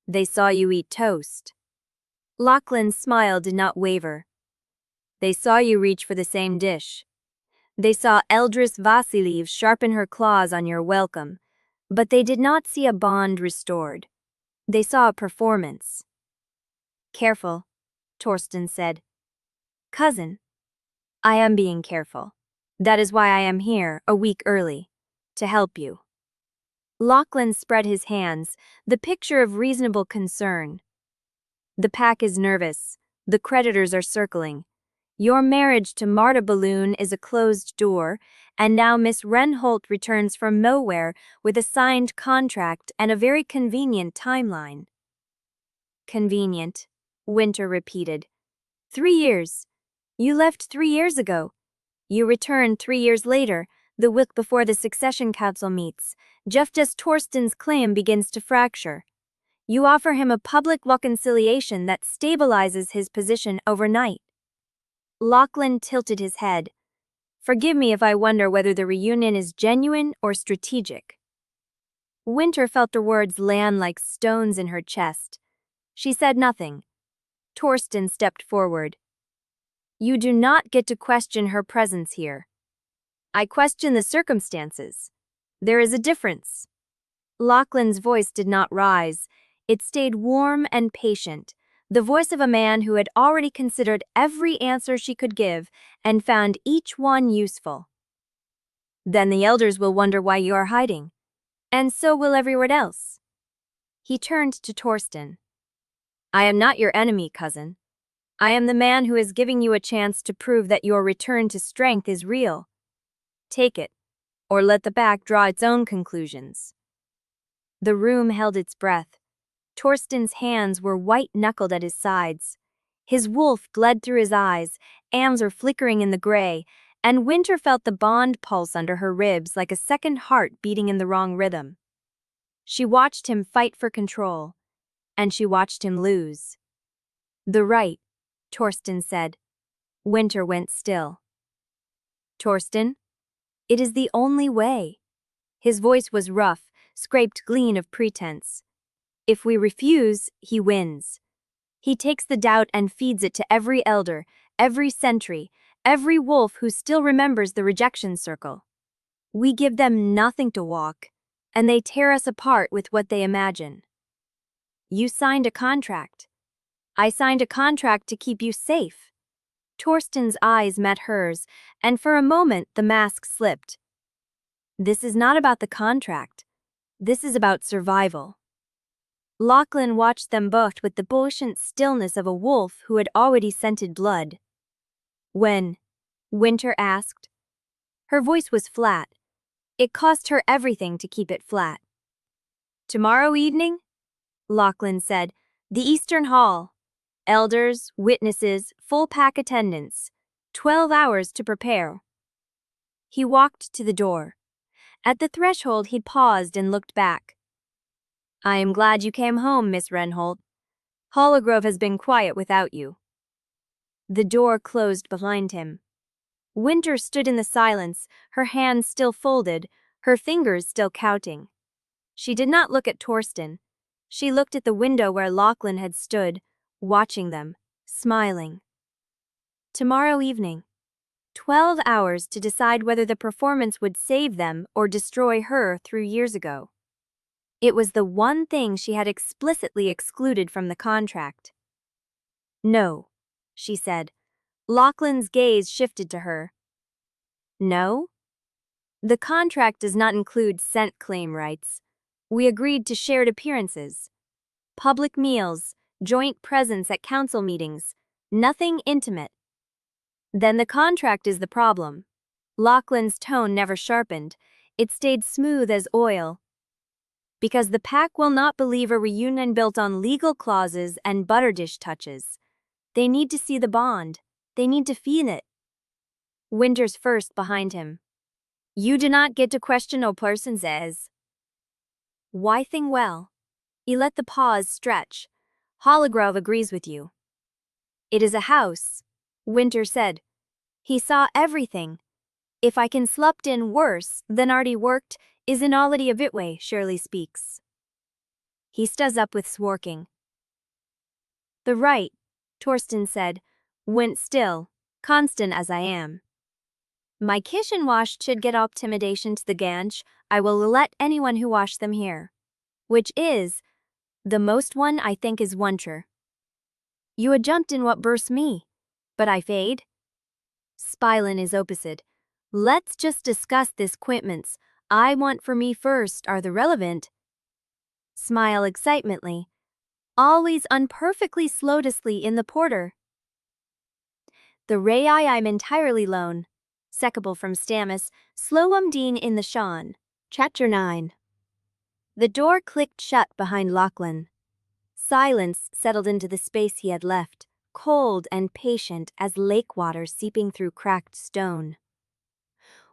"They saw you eat toast." Lochlan's smile did not waver. "They saw you reach for the same dish. They saw Eldris Vasiliev sharpen her claws on your welcome, but they did not see a bond restored. They saw a performance." "Careful," Torsten said. "Cousin, I am being careful. That is why I am here, a week early, to help you." Lochlan spread his hands, the picture of reasonable concern. "The pack is nervous. The creditors are circling. Your marriage to Marta Balloon is a closed door, and now Miss Renholt returns from nowhere with a signed contract and a very convenient timeline." "Convenient," Wynter repeated. 3 years. You left 3 years ago. You returned 3 years later, the week before the succession council meets, just as Torsten's claim begins to fracture. You offer him a public reconciliation that stabilizes his position overnight." Lochlan tilted his head. "Forgive me if I wonder whether the reunion is genuine or strategic." Wynter felt the words land like stones in her chest. She said nothing. Torsten stepped forward. "You do not get to question her presence here. I question the circumstances. There is a difference." Lochlan's voice did not rise. It stayed warm and patient, the voice of a man who had already considered every answer she could give and found each one useful. "Then the elders will wonder why you are hiding. And so will everyone else." He turned to Torsten. "I am not your enemy, cousin. I am the man who is giving you a chance to prove that your return to strength is real. Take it, or let the back draw its own conclusions." The room held its breath. Torsten's hands were white-knuckled at his sides. His wolf bled through his eyes, arms were flickering in the gray, and Wynter felt the bond pulse under her ribs like a second heart beating in the wrong rhythm. She watched him fight for control, and she watched him lose. "The right," Torsten said. Wynter went still. "Torsten, it is the only way." His voice was rough, scraped clean of pretense. "If we refuse, he wins. He takes the doubt and feeds it to every elder, every sentry, every wolf who still remembers the rejection circle. We give them nothing to walk, and they tear us apart with what they imagine. You signed a contract. I signed a contract to keep you safe." Torsten's eyes met hers, and for a moment the mask slipped. "This is not about the contract. This is about survival." Lochlan watched them both with the buoyant stillness of a wolf who had already scented blood. "When?" Wynter asked. Her voice was flat. It cost her everything to keep it flat. "Tomorrow evening?" Lochlan said. "The Eastern Hall. Elders, witnesses, full pack attendance. 12 hours to prepare." He walked to the door. At the threshold he paused and looked back. "I am glad you came home, Miss Renholt. Halligrove has been quiet without you." The door closed behind him. Wynter stood in the silence, her hands still folded, her fingers still counting. She did not look at Torsten. She looked at the window where Lochlan had stood, watching them, smiling. Tomorrow evening. 12 hours to decide whether the performance would save them or destroy her 3 years ago. It was the one thing she had explicitly excluded from the contract. "No," she said. Lochlan's gaze shifted to her. "No? The contract does not include scent claim rights. We agreed to shared appearances. Public meals, joint presence at council meetings, nothing intimate." "Then the contract is the problem." Lochlan's tone never sharpened. It stayed smooth as oil. Because the pack will not believe a reunion built on legal clauses and butterdish touches. They need to see the bond. They need to feel it. Wynter's first behind him. You do not get to question no person says. Why thing well? You let the pause stretch. Halligrove agrees with you. It is a house, Wynter said. He saw everything. If I can slept in worse than already worked, is in already a bit way, surely speaks. He studs up with swarking. The right, Torsten said, went still, constant as I am. My kitchen wash should get optimidation to the ganj, I will let anyone who wash them here. Which is, the most one I think is Wynter. You had jumped in what burst me, but I fade. Spilin is opposite. Let's just discuss this quitments. I want for me first are the relevant. Smile excitemently. Always unperfectly slowdessly in the porter. The ray I'm entirely lone. Seckable from Stammus, slow Dean in the Sean. Chapter 9. The door clicked shut behind Lochlan. Silence settled into the space he had left, cold and patient as lake water seeping through cracked stone.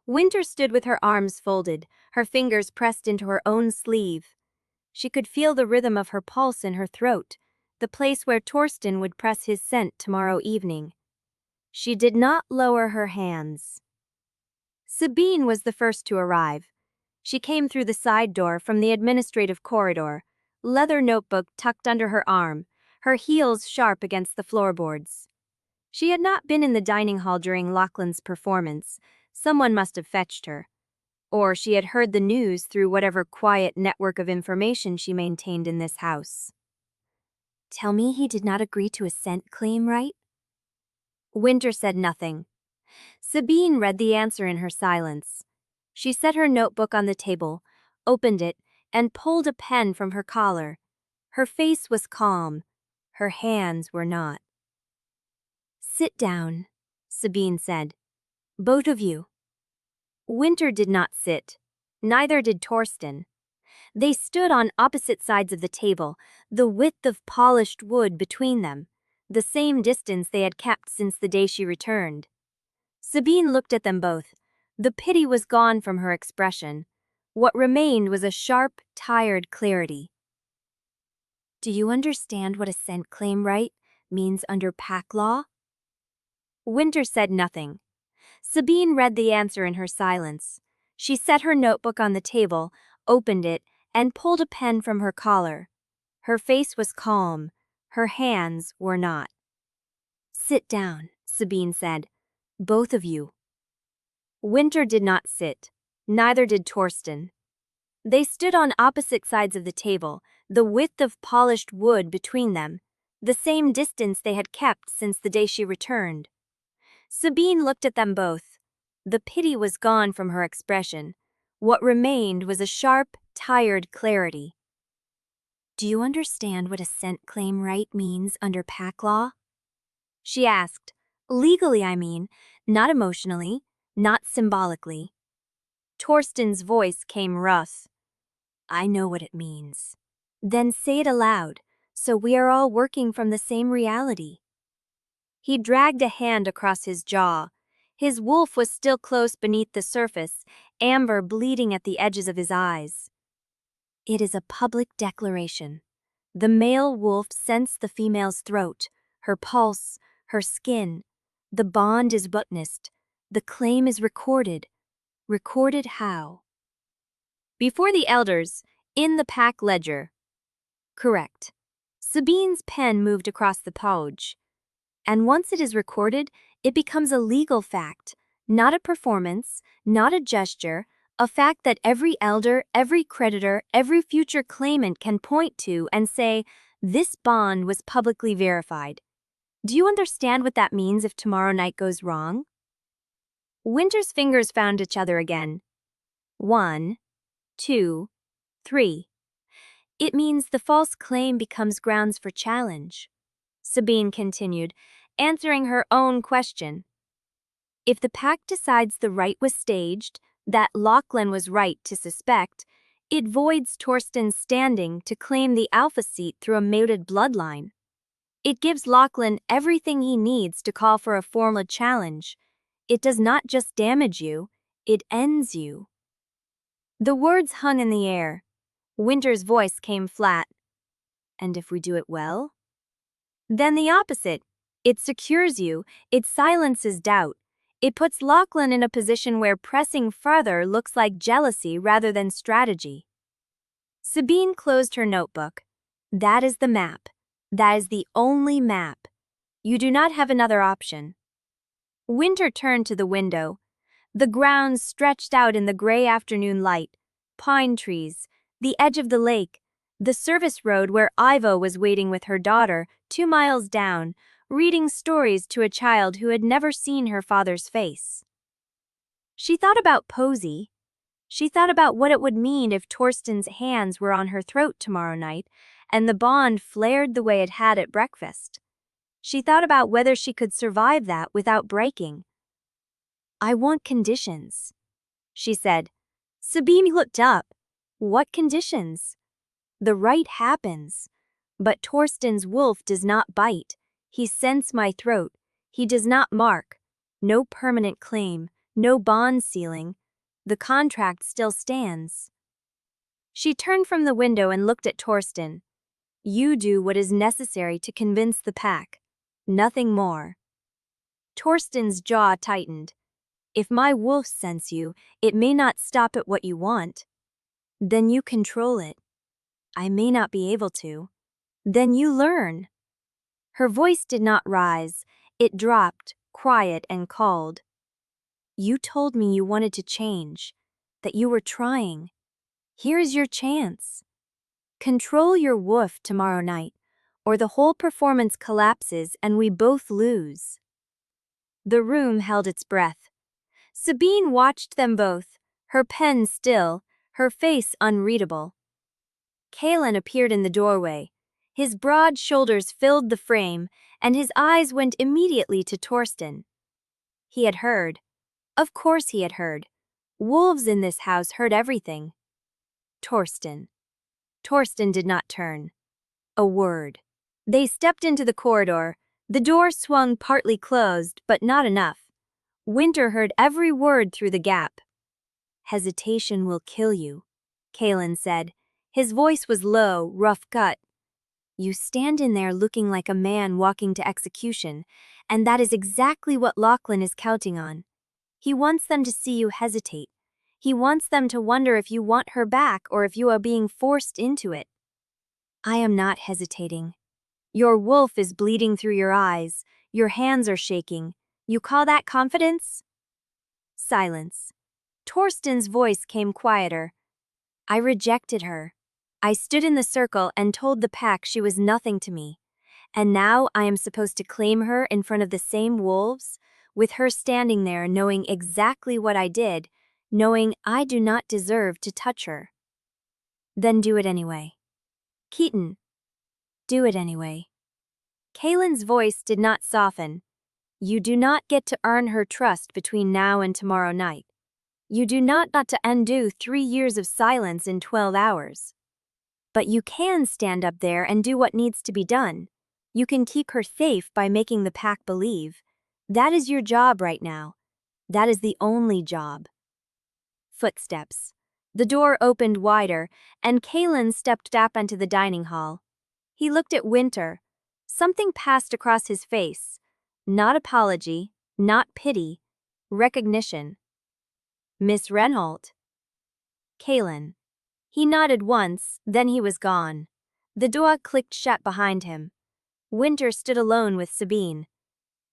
Wynter stood with her arms folded, her fingers pressed into her own sleeve. She could feel the rhythm of her pulse in her throat, the place where Torsten would press his scent tomorrow evening. She did not lower her hands. Sabine was the first to arrive. She came through the side door from the administrative corridor, leather notebook tucked under her arm, her heels sharp against the floorboards. She had not been in the dining hall during Lochlan's performance. Someone must have fetched her. Or she had heard the news through whatever quiet network of information she maintained in this house. Tell me he did not agree to a scent claim, right? Wynter said nothing. Sabine read the answer in her silence. She set her notebook on the table, opened it, and pulled a pen from her collar. Her face was calm. Her hands were not. Sit down, Sabine said. Both of you. Wynter did not sit. Neither did Torsten. They stood on opposite sides of the table, the width of polished wood between them, the same distance they had kept since the day she returned. Sabine looked at them both. The pity was gone from her expression. What remained was a sharp, tired clarity. Do you understand what a scent claim right means under pack law? Wynter said nothing. Sabine read the answer in her silence. She set her notebook on the table, opened it, and pulled a pen from her collar. Her face was calm. Her hands were not. Sit down, Sabine said. Both of you. Wynter did not sit. Neither did Torsten. They stood on opposite sides of the table, the width of polished wood between them, the same distance they had kept since the day she returned. Sabine looked at them both. The pity was gone from her expression. What remained was a sharp, tired clarity. Do you understand what a scent claim right means under pack law? She asked. Legally, I mean, not emotionally, not symbolically. Torsten's voice came rough. I know what it means. Then say it aloud, so we are all working from the same reality. He dragged a hand across his jaw. His wolf was still close beneath the surface, amber bleeding at the edges of his eyes. It is a public declaration. The male wolf scents the female's throat, her pulse, her skin. The bond is witnessed. The claim is recorded. Recorded how? Before the elders, in the pack ledger. Correct. Sabine's pen moved across the page. And once it is recorded, it becomes a legal fact, not a performance, not a gesture, a fact that every elder, every creditor, every future claimant can point to and say, this bond was publicly verified. Do you understand what that means if tomorrow night goes wrong? Wynter's fingers found each other again. 1, 2, 3. It means the false claim becomes grounds for challenge. Sabine continued, answering her own question. If the pack decides the rite was staged, that Lochlan was right to suspect, It voids Torsten's standing to claim the alpha seat through a mated bloodline. It gives Lochlan everything he needs to call for a formal challenge. It does not just damage you, it ends you. The words hung in the air. Wynter's voice came flat. And if we do it well? Then the opposite. It secures you, it silences doubt. It puts Lochlan in a position where pressing further looks like jealousy rather than strategy. Sabine closed her notebook. That is the map. That is the only map. You do not have another option. Wynter turned to the window. The grounds stretched out in the gray afternoon light. Pine trees, the edge of the lake, the service road where Ivo was waiting with her daughter 2 miles down, reading stories to a child who had never seen her father's face. She thought about Posey. She thought about what it would mean if Torsten's hands were on her throat tomorrow night and the bond flared the way it had at breakfast. She thought about whether she could survive that without breaking. I want conditions, she said. Sabine looked up. What conditions? The Rite happens. But Torsten's wolf does not bite. He scents my throat. He does not mark. No permanent claim, no bond sealing. The contract still stands. She turned from the window and looked at Torsten. You do what is necessary to convince the pack. Nothing more. Torsten's jaw tightened. If my wolf scents you, it may not stop at what you want. Then you control it. I may not be able to. Then you learn. Her voice did not rise. It dropped, quiet and cold. You told me you wanted to change, that you were trying. Here is your chance. Control your wolf tomorrow night, or the whole performance collapses and we both lose. The room held its breath. Sabine watched them both, her pen still, her face unreadable. Kalen appeared in the doorway. His broad shoulders filled the frame, and his eyes went immediately to Torsten. He had heard. Of course he had heard. Wolves in this house heard everything. Torsten. Torsten did not turn. A word. They stepped into the corridor. The door swung partly closed, but not enough. Wynter heard every word through the gap. Hesitation will kill you, Kalen said. His voice was low, rough cut. You stand in there looking like a man walking to execution, and that is exactly what Lochlan is counting on. He wants them to see you hesitate. He wants them to wonder if you want her back or if you are being forced into it. I am not hesitating. Your wolf is bleeding through your eyes. Your hands are shaking. You call that confidence? Silence. Torsten's voice came quieter. I rejected her. I stood in the circle and told the pack she was nothing to me. And now I am supposed to claim her in front of the same wolves, with her standing there knowing exactly what I did, knowing I do not deserve to touch her. Then do it anyway. Keaton. Do it anyway. Kalen's voice did not soften. You do not get to earn her trust between now and tomorrow night. You do not to undo 3 years of silence in 12 hours. But you can stand up there and do what needs to be done. You can keep her safe by making the pack believe. That is your job right now. That is the only job. Footsteps. The door opened wider, and Kalen stepped up into the dining hall. He looked at Wynter. Something passed across his face. Not apology, not pity, recognition. Miss Renholt. Kalen. He nodded once, then he was gone. The door clicked shut behind him. Wynter stood alone with Sabine.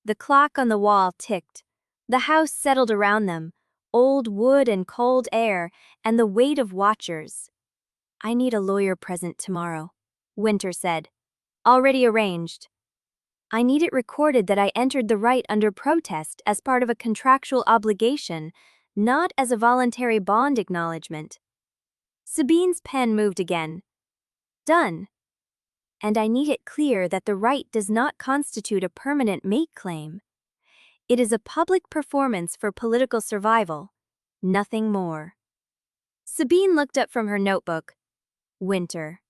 The clock on the wall ticked. The house settled around them, old wood and cold air, and the weight of watchers. I need a lawyer present tomorrow, Wynter said. Already arranged. I need it recorded that I entered the Rite under protest as part of a contractual obligation, not as a voluntary bond acknowledgement. Sabine's pen moved again. Done. And I need it clear that the Rite does not constitute a permanent mate claim. It is a public performance for political survival. Nothing more. Sabine looked up from her notebook. Wynter.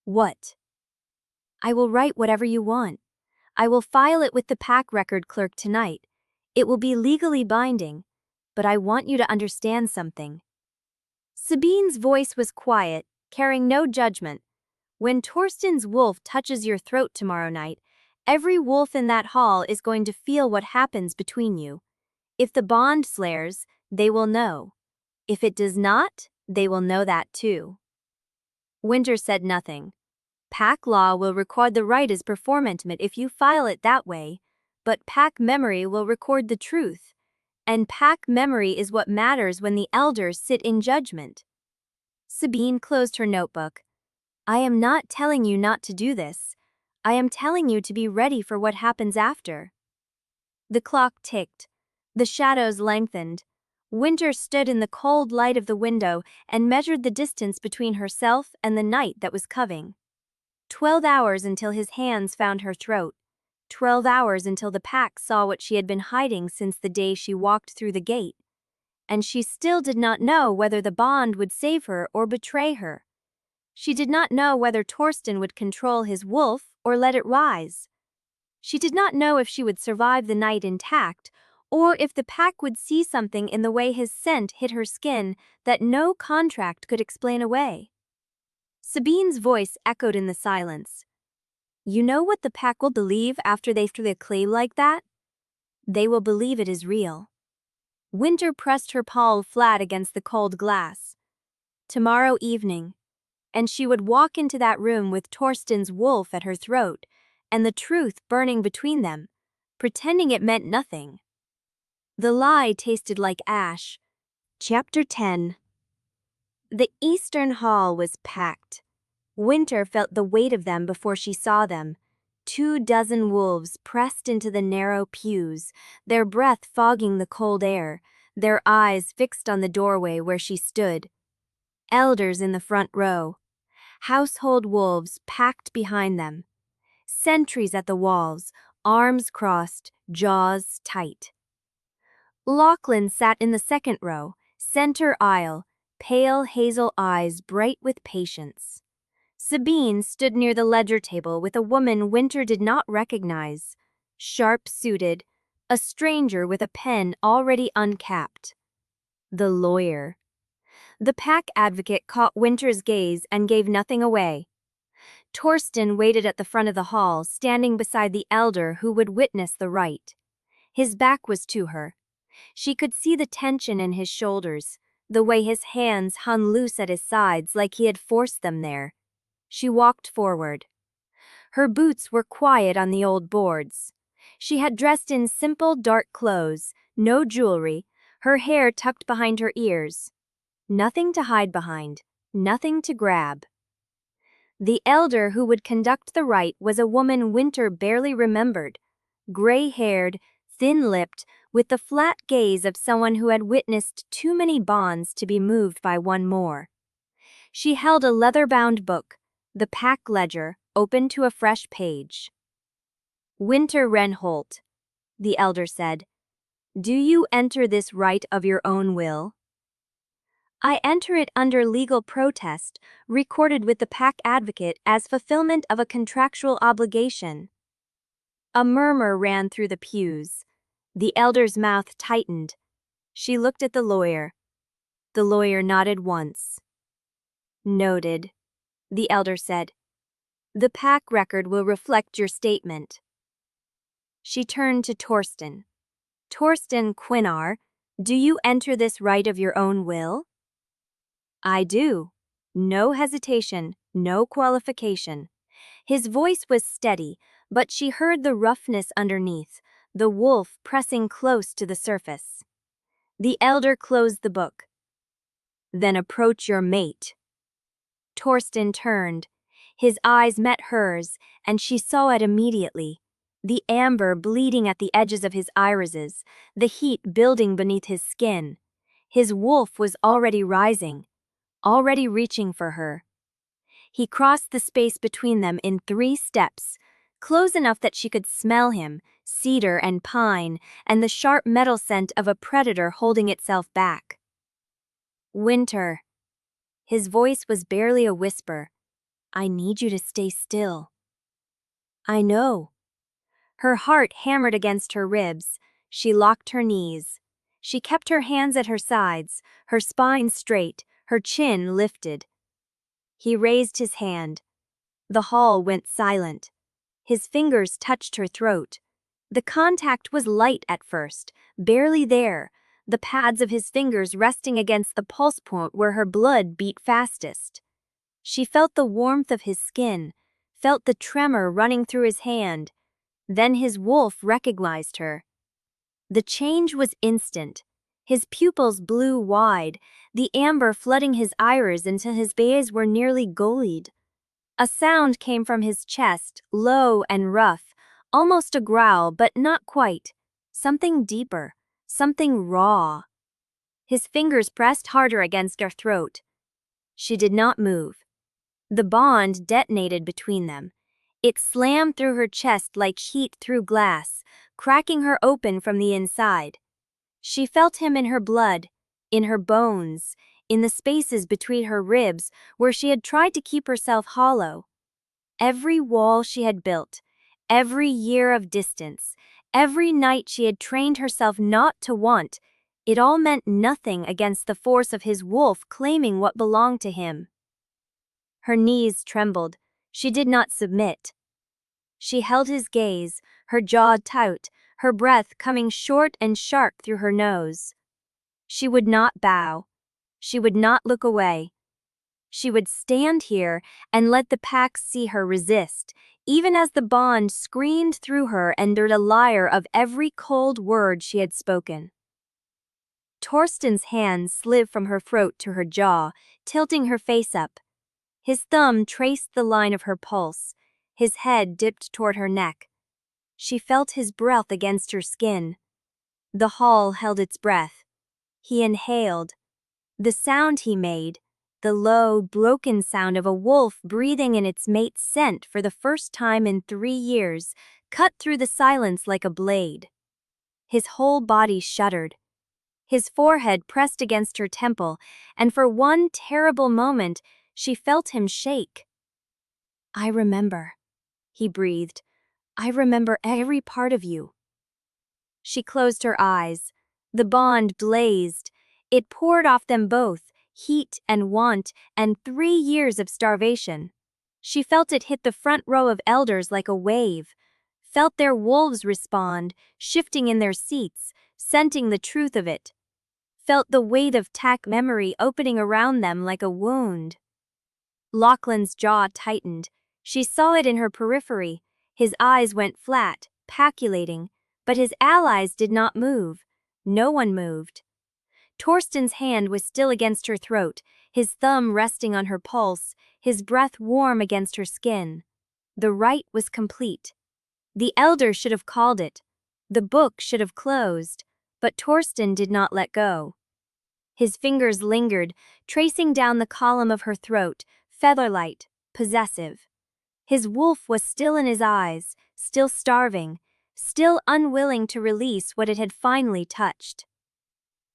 What? I will write whatever you want. I will file it with the pack record clerk tonight. It will be legally binding. But I want you to understand something. Sabine's voice was quiet, carrying no judgment. When Torsten's wolf touches your throat tomorrow night, every wolf in that hall is going to feel what happens between you. If the bond flares, they will know. If it does not, they will know that too. Wynter said nothing. Pack law will record the right as performantment if you file it that way, but pack memory will record the truth. And pack memory is what matters when the elders sit in judgment. Sabine closed her notebook. I am not telling you not to do this. I am telling you to be ready for what happens after. The clock ticked. The shadows lengthened. Wynter stood in the cold light of the window and measured the distance between herself and the night that was coming. 12 hours until his hands found her throat. 12 hours until the pack saw what she had been hiding since the day she walked through the gate. And she still did not know whether the bond would save her or betray her. She did not know whether Torsten would control his wolf or let it rise. She did not know if she would survive the night intact, or if the pack would see something in the way his scent hit her skin that no contract could explain away. Sabine's voice echoed in the silence. You know what the pack will believe after they threw a claim like that? They will believe it is real. Wynter pressed her palm flat against the cold glass. Tomorrow evening. And she would walk into that room with Torsten's wolf at her throat, and the truth burning between them, pretending it meant nothing. The lie tasted like ash. Chapter 10. The Eastern Hall was packed. Wynter felt the weight of them before she saw them. 24 wolves pressed into the narrow pews, their breath fogging the cold air, their eyes fixed on the doorway where she stood. Elders in the front row. Household wolves packed behind them. Sentries at the walls, arms crossed, jaws tight. Lochlan sat in the second row, center aisle, pale hazel eyes bright with patience. Sabine stood near the ledger table with a woman Wynter did not recognize, sharp-suited, a stranger with a pen already uncapped. The lawyer. The pack advocate caught Wynter's gaze and gave nothing away. Torsten waited at the front of the hall, standing beside the elder who would witness the rite. His back was to her. She could see the tension in his shoulders, the way his hands hung loose at his sides like he had forced them there. She walked forward. Her boots were quiet on the old boards. She had dressed in simple dark clothes, no jewelry, her hair tucked behind her ears. Nothing to hide behind, nothing to grab. The elder who would conduct the rite was a woman Wynter barely remembered, gray-haired, thin-lipped, with the flat gaze of someone who had witnessed too many bonds to be moved by one more. She held a leather-bound book, the pack ledger, open to a fresh page. Wynter Renholt, the elder said, do you enter this rite of your own will? I enter it under legal protest, recorded with the pack advocate as fulfillment of a contractual obligation. A murmur ran through the pews. The elder's mouth tightened. She looked at the lawyer. The lawyer nodded once. Noted, the elder said. The pack record will reflect your statement. She turned to Torsten. Torsten Quennar, do you enter this rite of your own will? I do. No hesitation, no qualification. His voice was steady, but she heard the roughness underneath, the wolf pressing close to the surface. The elder closed the book. Then approach your mate. Torsten turned. His eyes met hers, and she saw it immediately. The amber bleeding at the edges of his irises, the heat building beneath his skin. His wolf was already rising, already reaching for her. He crossed the space between them in 3 steps, close enough that she could smell him, cedar and pine, and the sharp metal scent of a predator holding itself back. Wynter, His voice was barely a whisper. "I need you to stay still." "I know." Her heart hammered against her ribs. She locked her knees. She kept her hands at her sides, her spine straight, her chin lifted. He raised his hand. The hall went silent. His fingers touched her throat. The contact was light at first, barely there, the pads of his fingers resting against the pulse point where her blood beat fastest. She felt the warmth of his skin, felt the tremor running through his hand. Then his wolf recognized her. The change was instant. His pupils blew wide, the amber flooding his iris until his bays were nearly gullied. A sound came from his chest, low and rough, almost a growl, but not quite. Something deeper, something raw. His fingers pressed harder against her throat. She did not move. The bond detonated between them. It slammed through her chest like heat through glass, cracking her open from the inside. She felt him in her blood, in her bones, in the spaces between her ribs where she had tried to keep herself hollow. Every wall she had built, every year of distance, every night she had trained herself not to want, it all meant nothing against the force of his wolf claiming what belonged to him. Her knees trembled. She did not submit. She held his gaze, her jaw taut, her breath coming short and sharp through her nose. She would not bow. She would not look away. She would stand here and let the pack see her resist, even as the bond screamed through her under the lyre of every cold word she had spoken. Torsten's hand slid from her throat to her jaw, tilting her face up. His thumb traced the line of her pulse. His head dipped toward her neck. She felt his breath against her skin. The hall held its breath. He inhaled. The sound he made, the low, broken sound of a wolf breathing in its mate's scent for the first time in 3 years, cut through the silence like a blade. His whole body shuddered. His forehead pressed against her temple, and for one terrible moment, she felt him shake. "I remember," he breathed. "I remember every part of you." She closed her eyes. The bond blazed. It poured off them both, heat and want, and 3 years of starvation. She felt it hit the front row of elders like a wave, felt their wolves respond, shifting in their seats, scenting the truth of it, felt the weight of tack memory opening around them like a wound. Lochlan's jaw tightened. She saw it in her periphery. His eyes went flat, paculating, but his allies did not move. No one moved. Torsten's hand was still against her throat, his thumb resting on her pulse, his breath warm against her skin. The rite was complete. The elder should have called it. The book should have closed, but Torsten did not let go. His fingers lingered, tracing down the column of her throat, featherlight, possessive. His wolf was still in his eyes, still starving, still unwilling to release what it had finally touched.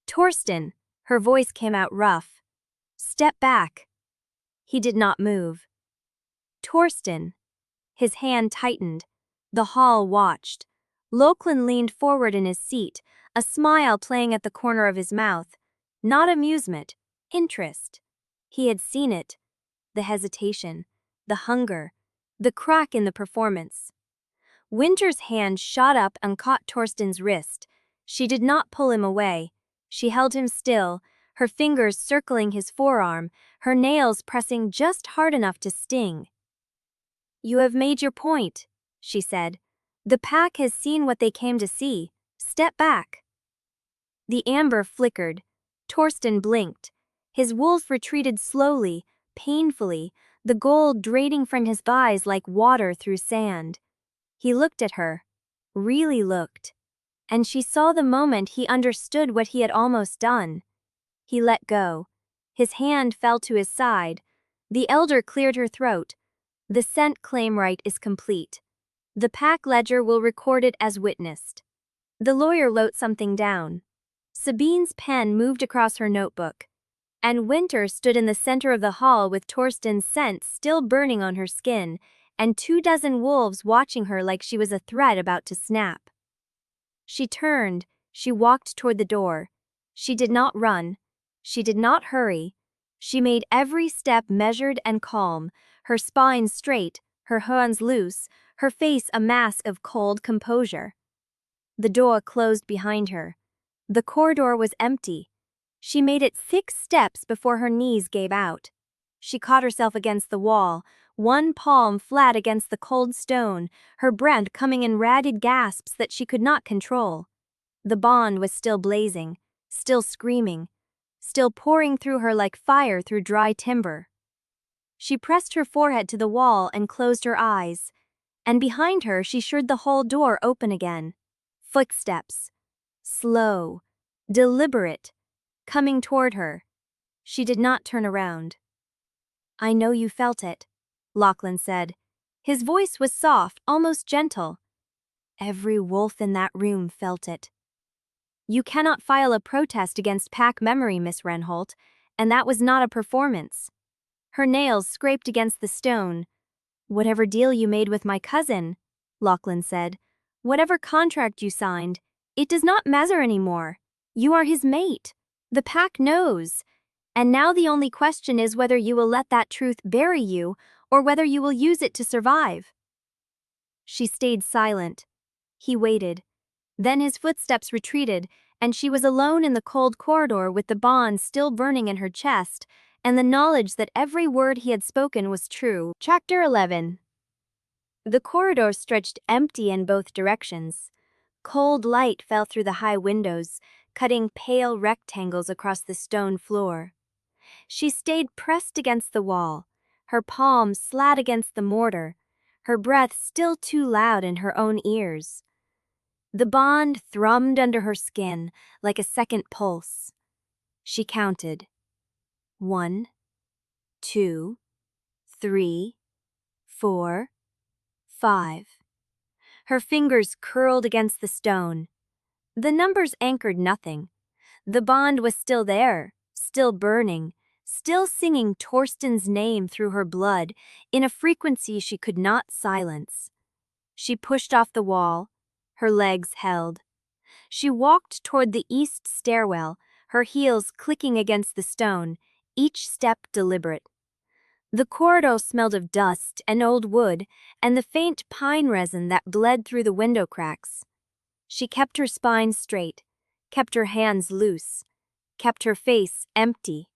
"Torsten," her voice came out rough. "Step back." He did not move. "Torsten." His hand tightened. The hall watched. Lochlan leaned forward in his seat, a smile playing at the corner of his mouth. Not amusement, interest. He had seen it. The hesitation, the hunger, the crack in the performance. Wynter's hand shot up and caught Torsten's wrist. She did not pull him away. She held him still, her fingers circling his forearm, her nails pressing just hard enough to sting. "You have made your point," she said. "The pack has seen what they came to see. Step back." The amber flickered. Torsten blinked. His wolf retreated slowly, painfully, the gold draining from his eyes like water through sand. He looked at her, really looked, and she saw the moment he understood what he had almost done. He let go. His hand fell to his side. The elder cleared her throat. "The scent claim right is complete. The pack ledger will record it as witnessed." The lawyer wrote something down. Sabine's pen moved across her notebook. and Wynter stood in the center of the hall with Torsten's scent still burning on her skin, and 24 wolves watching her like she was a thread about to snap. She turned, she walked toward the door. She did not run. She did not hurry. She made every step measured and calm, her spine straight, her hands loose, her face a mask of cold composure. The door closed behind her. The corridor was empty. She made it 6 steps before her knees gave out. She caught herself against the wall, one palm flat against the cold stone, her breath coming in ragged gasps that she could not control. The bond was still blazing, still screaming, still pouring through her like fire through dry timber. She pressed her forehead to the wall and closed her eyes, and behind her she heard the hall door open again. Footsteps. Slow, deliberate, coming toward her. She did not turn around. "I know you felt it," Lochlan said. His voice was soft, almost gentle. "Every wolf in that room felt it. You cannot file a protest against pack memory, Miss Renholt, and that was not a performance." Her nails scraped against the stone. "Whatever deal you made with my cousin," Lochlan said, "whatever contract you signed, it does not matter anymore. You are his mate. The pack knows. And now the only question is whether you will let that truth bury you or whether you will use it to survive." She stayed silent. He waited. Then his footsteps retreated, and she was alone in the cold corridor with the bond still burning in her chest and the knowledge that every word he had spoken was true. Chapter 11. The corridor stretched empty in both directions. Cold light fell through the high windows, cutting pale rectangles across the stone floor. She stayed pressed against the wall, her palms slat against the mortar, her breath still too loud in her own ears. The bond thrummed under her skin like a second pulse. She counted. 1, 2, 3, 4, 5. Her fingers curled against the stone. The numbers anchored nothing. The bond was still there, still burning, still singing Torsten's name through her blood in a frequency she could not silence. She pushed off the wall. Her legs held. She walked toward the east stairwell, her heels clicking against the stone, each step deliberate. The corridor smelled of dust and old wood and the faint pine resin that bled through the window cracks. She kept her spine straight, kept her hands loose, kept her face empty.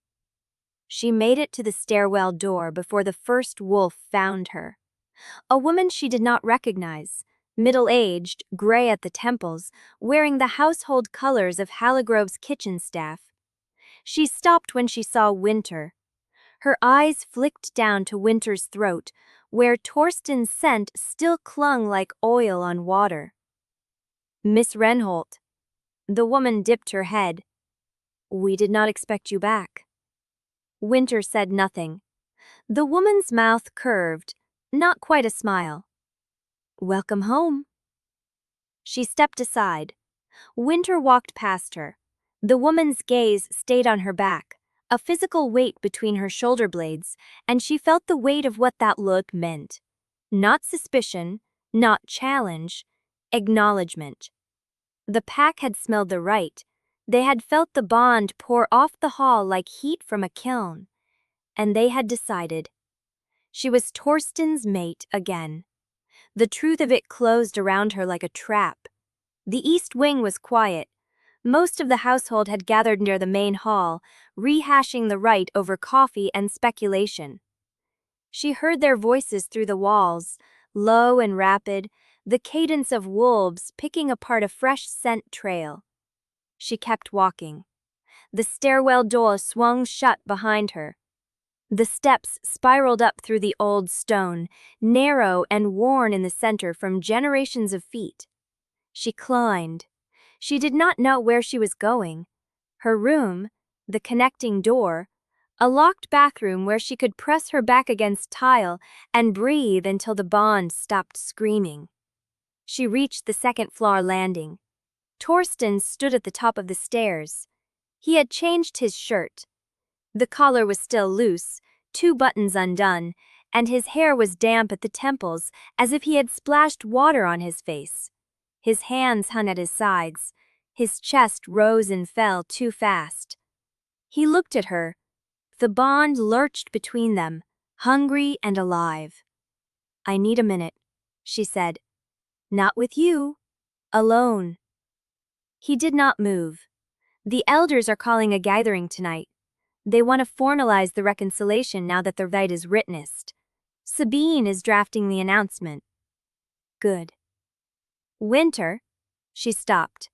She made it to the stairwell door before the first wolf found her. A woman she did not recognize, middle-aged, gray at the temples, wearing the household colors of Halligrove's kitchen staff. She stopped when she saw Wynter. Her eyes flicked down to Wynter's throat, where Torsten's scent still clung like oil on water. "Miss Renholt." The woman dipped her head. "We did not expect you back." Wynter said nothing. The woman's mouth curved, not quite a smile. "Welcome home." She stepped aside. Wynter walked past her. The woman's gaze stayed on her back, a physical weight between her shoulder blades, and she felt the weight of what that look meant. Not suspicion, not challenge, acknowledgement. The pack had smelled the Rite. They had felt the bond pour off the hall like heat from a kiln. And they had decided. She was Torsten's mate again. The truth of it closed around her like a trap. The east wing was quiet. Most of the household had gathered near the main hall, rehashing the Rite over coffee and speculation. She heard their voices through the walls, low and rapid, the cadence of wolves picking apart a fresh scent trail. She kept walking. The stairwell door swung shut behind her. The steps spiraled up through the old stone, narrow and worn in the center from generations of feet. She climbed. She did not know where she was going. Her room, the connecting door, a locked bathroom where she could press her back against tile and breathe until the bond stopped screaming. She reached the second-floor landing. Torsten stood at the top of the stairs. He had changed his shirt. The collar was still loose, 2 buttons undone, and his hair was damp at the temples, as if he had splashed water on his face. His hands hung at his sides. His chest rose and fell too fast. He looked at her. The bond lurched between them, hungry and alive. "I need a minute," she said. "Not with you. Alone." He did not move. "The elders are calling a gathering tonight. They want to formalize the reconciliation now that the rite is witnessed. Sabine is drafting the announcement." "Good." "Wynter." She stopped.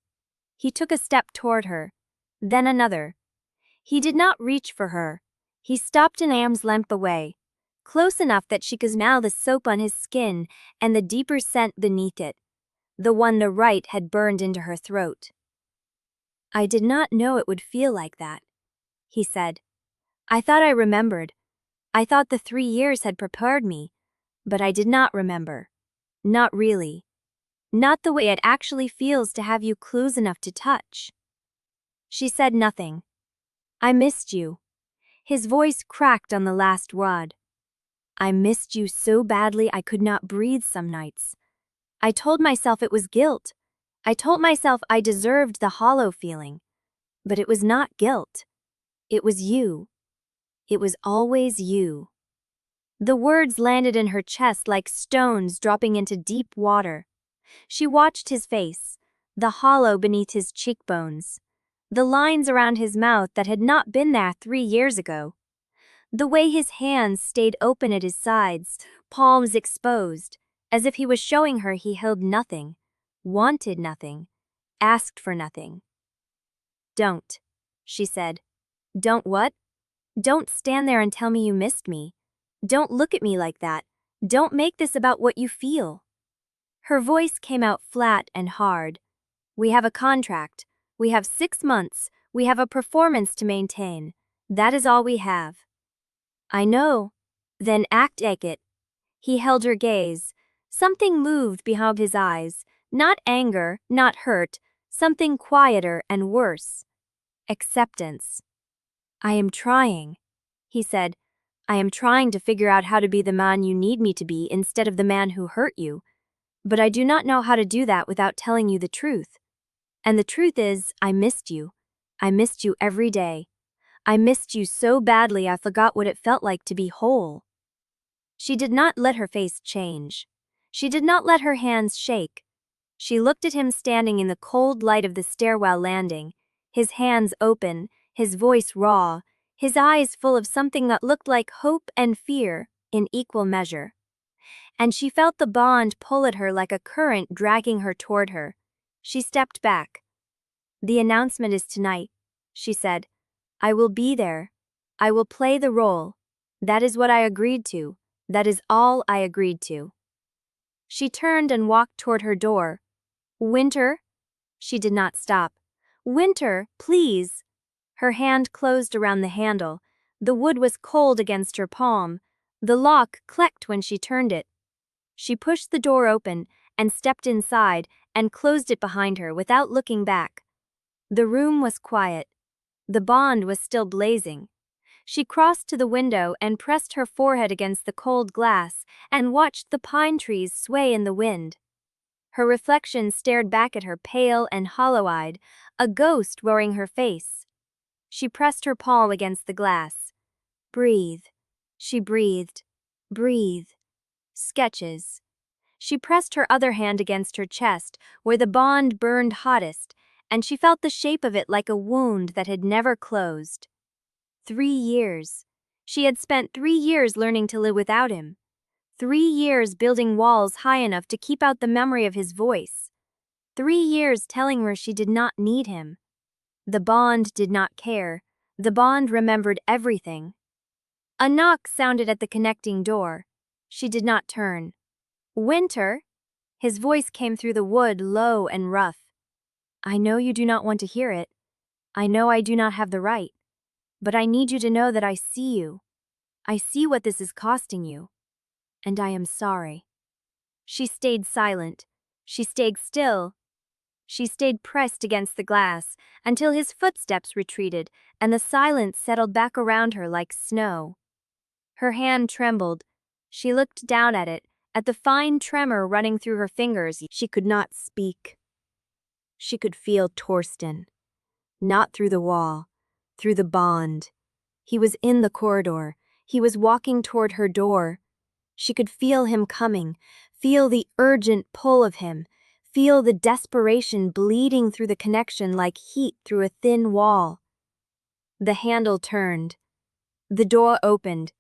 He took a step toward her, then another. He did not reach for her. He stopped an arm's length away, close enough that she could smell the soap on his skin and the deeper scent beneath it, the one the Rite had burned into her throat. "I did not know it would feel like that," he said. "I thought I remembered. I thought the 3 years had prepared me, but I did not remember. Not really. Not the way it actually feels to have you close enough to touch." She said nothing. "I missed you." His voice cracked on the last word. "I missed you so badly I could not breathe some nights. I told myself it was guilt. I told myself I deserved the hollow feeling. But it was not guilt. It was you. It was always you." The words landed in her chest like stones dropping into deep water. She watched his face, the hollow beneath his cheekbones, the lines around his mouth that had not been there 3 years ago. The way his hands stayed open at his sides, palms exposed, as if he was showing her he held nothing, wanted nothing, asked for nothing. "Don't," she said. "Don't what?" "Don't stand there and tell me you missed me. Don't look at me like that. Don't make this about what you feel." Her voice came out flat and hard. "We have a contract. We have 6 months. We have a performance to maintain. That is all we have." "I know." "Then act like it." He held her gaze. Something moved behind his eyes. Not anger, not hurt. Something quieter and worse. Acceptance. "I am trying," he said. "I am trying to figure out how to be the man you need me to be instead of the man who hurt you. But I do not know how to do that without telling you the truth. And the truth is, I missed you. I missed you every day. I missed you so badly I forgot what it felt like to be whole." She did not let her face change. She did not let her hands shake. She looked at him standing in the cold light of the stairwell landing, his hands open, his voice raw, his eyes full of something that looked like hope and fear in equal measure. And she felt the bond pull at her like a current dragging her toward her. She stepped back. "The announcement is tonight," she said. "I will be there. I will play the role. That is what I agreed to. That is all I agreed to." She turned and walked toward her door. "Wynter?" She did not stop. "Wynter, please." Her hand closed around the handle. The wood was cold against her palm. The lock clicked when she turned it. She pushed the door open and stepped inside and closed it behind her without looking back. The room was quiet. The bond was still blazing. She crossed to the window and pressed her forehead against the cold glass and watched the pine trees sway in the wind. Her reflection stared back at her pale and hollow-eyed, a ghost roaring her face. She pressed her palm against the glass. "Breathe," she breathed. "Breathe." Sketches. She pressed her other hand against her chest, where the bond burned hottest, and she felt the shape of it like a wound that had never closed. 3 years. She had spent 3 years learning to live without him. 3 years building walls high enough to keep out the memory of his voice. 3 years telling her she did not need him. The bond did not care. The bond remembered everything. A knock sounded at the connecting door. She did not turn. "Wynter?" His voice came through the wood, low and rough. "I know you do not want to hear it. I know I do not have the right. But I need you to know that I see you. I see what this is costing you. And I am sorry." She stayed silent. She stayed still. She stayed pressed against the glass until his footsteps retreated and the silence settled back around her like snow. Her hand trembled. She looked down at the fine tremor running through her fingers. She could not speak. She could feel Torsten. Not through the wall, through the bond. He was in the corridor. He was walking toward her door. She could feel him coming, feel the urgent pull of him, feel the desperation bleeding through the connection like heat through a thin wall. The handle turned. The door opened.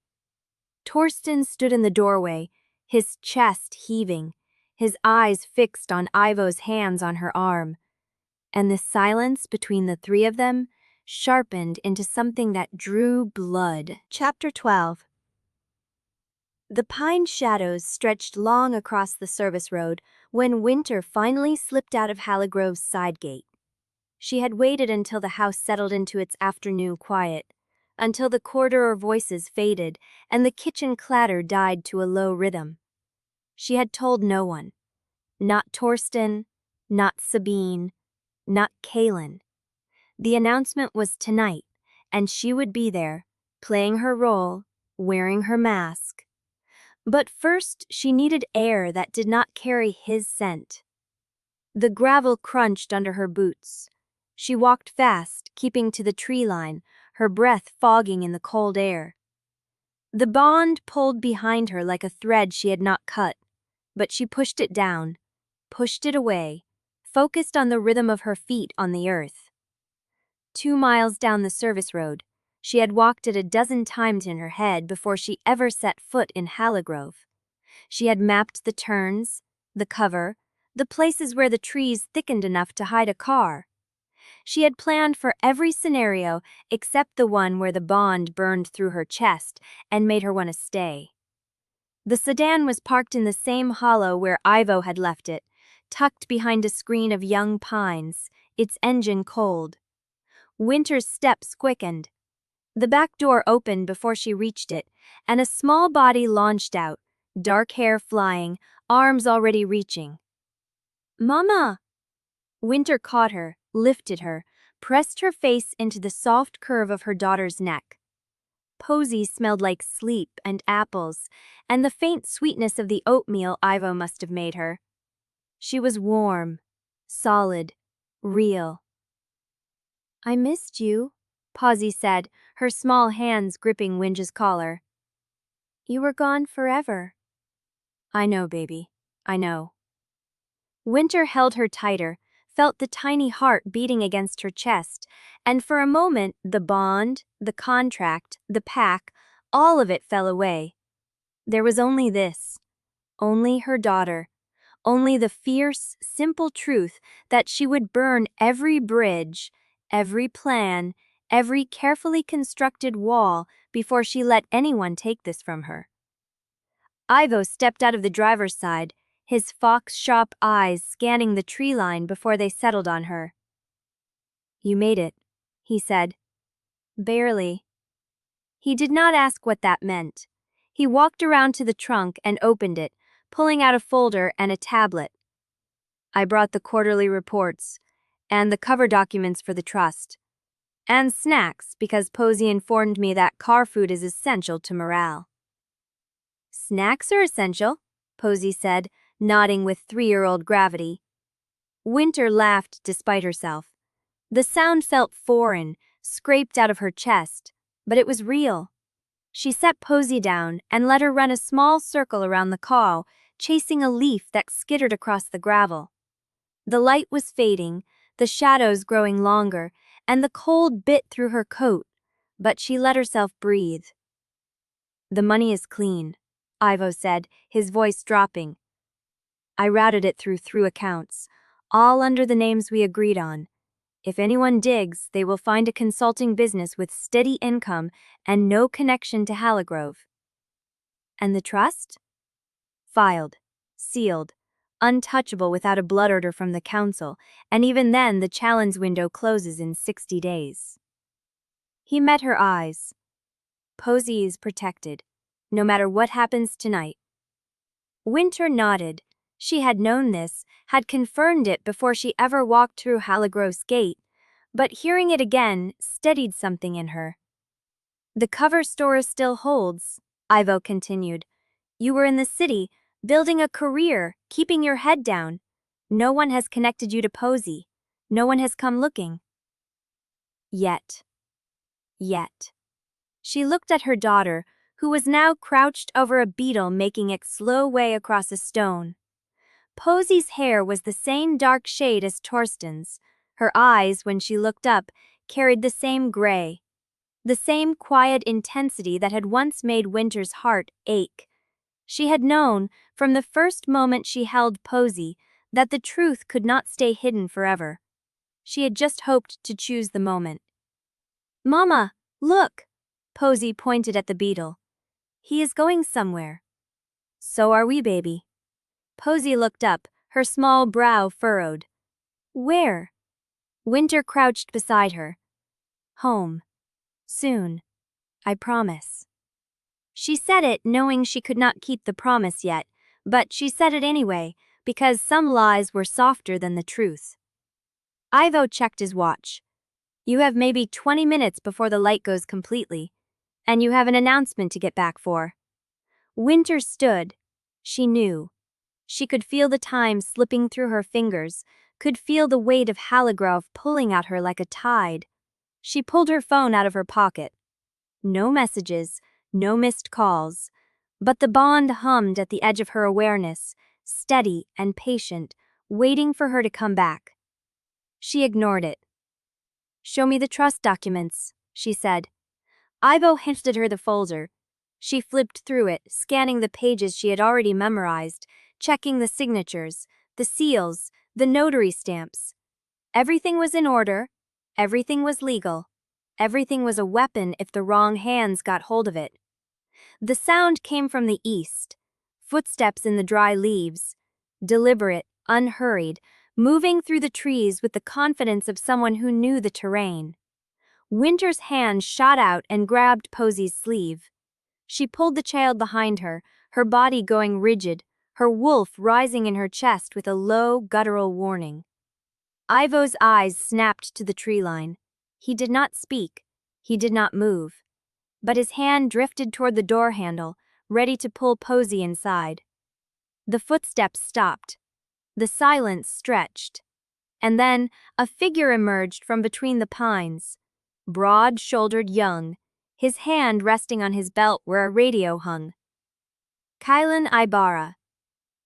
Torsten stood in the doorway, his chest heaving, his eyes fixed on Ivo's hands on her arm. And the silence between the three of them sharpened into something that drew blood. Chapter 12. The pine shadows stretched long across the service road when Wynter finally slipped out of Halligrove's side gate. She had waited until the house settled into its afternoon quiet, until the corridor voices faded and the kitchen clatter died to a low rhythm. She had told no one. Not Torsten, not Sabine, not Kaylin. The announcement was tonight, and she would be there, playing her role, wearing her mask. But first, she needed air that did not carry his scent. The gravel crunched under her boots. She walked fast, keeping to the tree line, her breath fogging in the cold air. The bond pulled behind her like a thread she had not cut, but she pushed it down, pushed it away, focused on the rhythm of her feet on the earth. 2 miles down the service road, she had walked it a dozen times in her head before she ever set foot in Halligrove. She had mapped the turns, the cover, the places where the trees thickened enough to hide a car. She had planned for every scenario except the one where the bond burned through her chest and made her want to stay. The sedan was parked in the same hollow where Ivo had left it, tucked behind a screen of young pines, its engine cold. Wynter's steps quickened. The back door opened before she reached it, and a small body launched out, dark hair flying, arms already reaching. "Mama!" Wynter caught her, lifted her, pressed her face into the soft curve of her daughter's neck. Posy smelled like sleep and apples, and the faint sweetness of the oatmeal Ivo must have made her. She was warm, solid, real. "I missed you," Posy said, her small hands gripping Wynter's collar. "You were gone forever." "I know, baby. I know." Wynter held her tighter, felt the tiny heart beating against her chest, and for a moment the bond, the contract, the pack, all of it fell away. There was only this, only her daughter, only the fierce, simple truth that she would burn every bridge, every plan, every carefully constructed wall before she let anyone take this from her. Ivo stepped out of the driver's side, his fox-sharp eyes scanning the tree line before they settled on her. "You made it," he said. "Barely." He did not ask what that meant. He walked around to the trunk and opened it, pulling out a folder and a tablet. "I brought the quarterly reports, and the cover documents for the trust. And snacks, because Posy informed me that car food is essential to morale." "Snacks are essential," Posy said, nodding with 3-year-old gravity. Wynter laughed despite herself. The sound felt foreign, scraped out of her chest, but it was real. She set Posy down and let her run a small circle around the car, chasing a leaf that skittered across the gravel. The light was fading, the shadows growing longer, and the cold bit through her coat, but she let herself breathe. "The money is clean," Ivo said, his voice dropping. "I routed it through accounts, all under the names we agreed on. If anyone digs, they will find a consulting business with steady income and no connection to Halligrove." "And the trust?" "Filed, sealed, untouchable without a blood order from the council, and even then the challenge window closes in 60 days. He met her eyes. "Posy is protected, no matter what happens tonight." Wynter nodded, She had known this, had confirmed it before she ever walked through Halligrove's gate, but hearing it again steadied something in her. The cover store still holds, Ivo continued. You were in the city, building a career, keeping your head down. No one has connected you to Posey. No one has come looking. Yet. She looked at her daughter, who was now crouched over a beetle making its slow way across a stone. Posey's hair was the same dark shade as Torsten's. Her eyes, when she looked up, carried the same gray. The same quiet intensity that had once made Wynter's heart ache. She had known, from the first moment she held Posey, that the truth could not stay hidden forever. She had just hoped to choose the moment. Mama, look! Posey pointed at the beetle. He is going somewhere. So are we, baby. Posey looked up, her small brow furrowed. Where? Wynter crouched beside her. Home. Soon. I promise. She said it knowing she could not keep the promise yet, but she said it anyway, because some lies were softer than the truth. Ivo checked his watch. You have maybe 20 minutes before the light goes completely, and you have an announcement to get back for. Wynter stood. She knew. She could feel the time slipping through her fingers, could feel the weight of Halligrove pulling at her like a tide. She pulled her phone out of her pocket. No messages, no missed calls. But the bond hummed at the edge of her awareness, steady and patient, waiting for her to come back. She ignored it. Show me the trust documents, she said. Ivo handed her the folder. She flipped through it, scanning the pages she had already memorized, checking the signatures, the seals, the notary stamps. Everything was in order. Everything was legal. Everything was a weapon if the wrong hands got hold of it. The sound came from the east. Footsteps in the dry leaves. Deliberate, unhurried, moving through the trees with the confidence of someone who knew the terrain. Wynter's hand shot out and grabbed Posey's sleeve. She pulled the child behind her, her body going rigid, her wolf rising in her chest with a low, guttural warning. Ivo's eyes snapped to the tree line. He did not speak. He did not move. But his hand drifted toward the door handle, ready to pull Posey inside. The footsteps stopped. The silence stretched. And then a figure emerged from between the pines. Broad-shouldered young, his hand resting on his belt where a radio hung. Kylan Ibarra.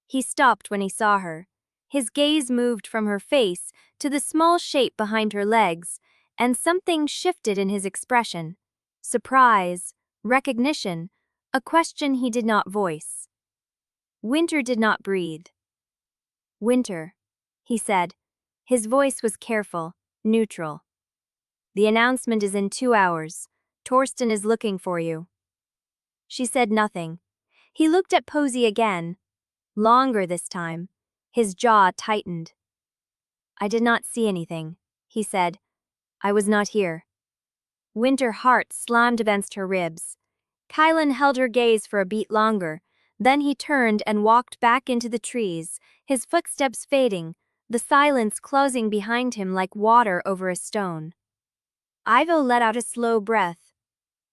He stopped when he saw her. His gaze moved from her face to the small shape behind her legs, and something shifted in his expression. Surprise, recognition, a question he did not voice. Wynter did not breathe. Wynter, he said. His voice was careful, neutral. The announcement is in 2 hours. Torsten is looking for you. She said nothing. He looked at Posey again. Longer this time. His jaw tightened. I did not see anything, he said. I was not here. Wynter's heart slammed against her ribs. Kylan held her gaze for a beat longer. Then he turned and walked back into the trees, his footsteps fading, the silence closing behind him like water over a stone. Ivo let out a slow breath.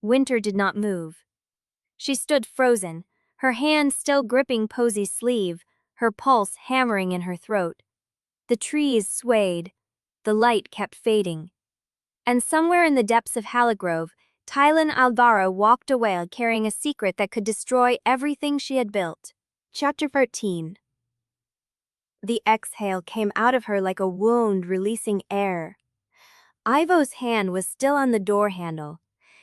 Wynter did not move. She stood frozen, her hand still gripping Posey's sleeve, her pulse hammering in her throat. The trees swayed. The light kept fading. And somewhere in the depths of Halligrove, Kylan Ibarra walked away carrying a secret that could destroy everything she had built. Chapter 13. The exhale came out of her like a wound releasing air. Ivo's hand was still on the door handle.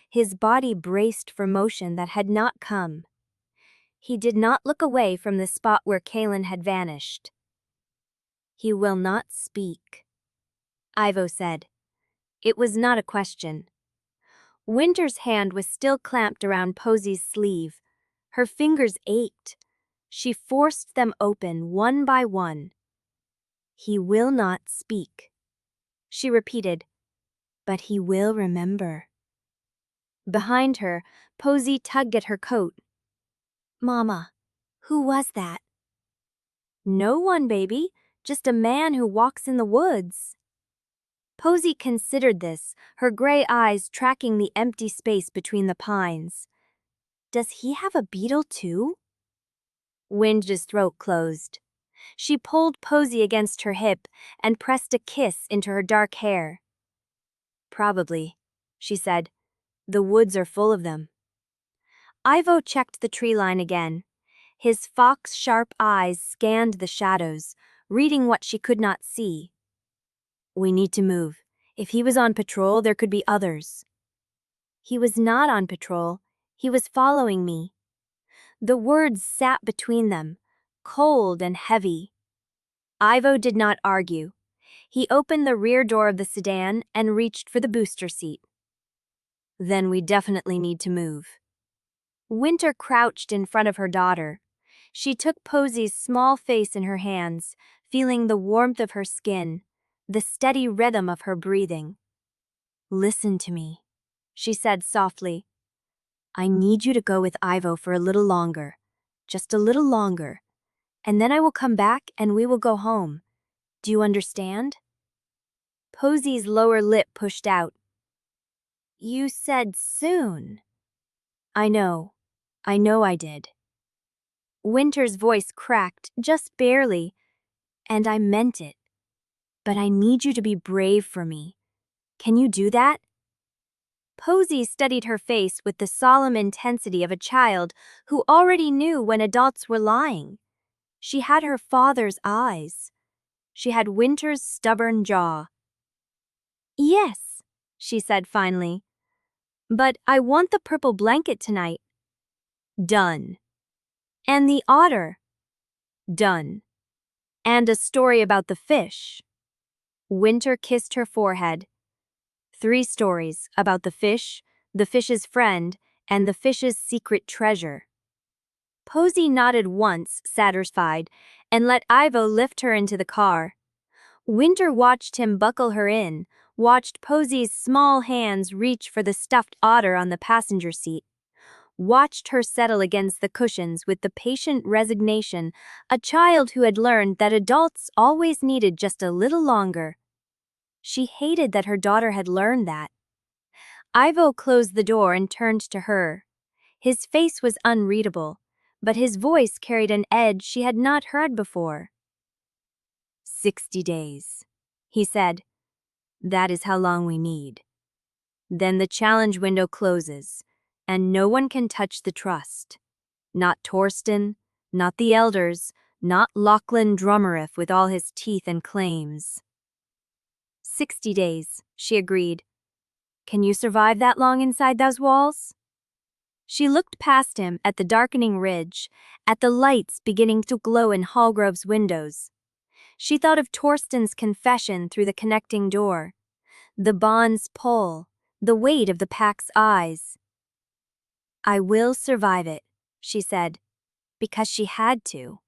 His body braced for motion that had not come. He did not look away from the spot where Kylan had vanished. He will not speak, Ivo said. It was not a question. Wynter's hand was still clamped around Posey's sleeve. Her fingers ached. She forced them open one by one. He will not speak, she repeated, but he will remember. Behind her, Posey tugged at her coat. Mama, who was that? No one, baby. Just a man who walks in the woods. Posy considered this, her gray eyes tracking the empty space between the pines. Does he have a beetle too? Wynter's throat closed. She pulled Posy against her hip and pressed a kiss into her dark hair. Probably, she said. The woods are full of them. Ivo checked the tree line again. His fox-sharp eyes scanned the shadows, reading what she could not see. We need to move. If he was on patrol, there could be others. He was not on patrol. He was following me. The words sat between them, cold and heavy. Ivo did not argue. He opened the rear door of the sedan and reached for the booster seat. Then we definitely need to move. Wynter crouched in front of her daughter. She took Posy's small face in her hands, feeling the warmth of her skin, the steady rhythm of her breathing. Listen to me, she said softly. I need you to go with Ivo for a little longer, just a little longer, and then I will come back and we will go home. Do you understand? Posy's lower lip pushed out. You said soon. I know I did. Wynter's voice cracked, just barely, and I meant it. But I need you to be brave for me. Can you do that? Posy studied her face with the solemn intensity of a child who already knew when adults were lying. She had her father's eyes. She had Wynter's stubborn jaw. Yes, she said finally. But I want the purple blanket tonight. Done. And the otter. Done. And a story about the fish. Wynter kissed her forehead. 3 stories about the fish's friend, and the fish's secret treasure. Posy nodded once, satisfied, and let Ivo lift her into the car. Wynter watched him buckle her in, watched Posy's small hands reach for the stuffed otter on the passenger seat, watched her settle against the cushions with the patient resignation a child who had learned that adults always needed just a little longer. She hated that her daughter had learned that. Ivo closed the door and turned to her. His face was unreadable, but his voice carried an edge she had not heard before. 60 days, he said. That is how long we need. Then the challenge window closes, and no one can touch the trust. Not Torsten, not the elders, not Lochlan Drummeriff with all his teeth and claims. 60 days, she agreed. Can you survive that long inside those walls? She looked past him at the darkening ridge, at the lights beginning to glow in Halligrove's windows. She thought of Torsten's confession through the connecting door, the bond's pull, the weight of the pack's eyes. I will survive it, she said, because she had to.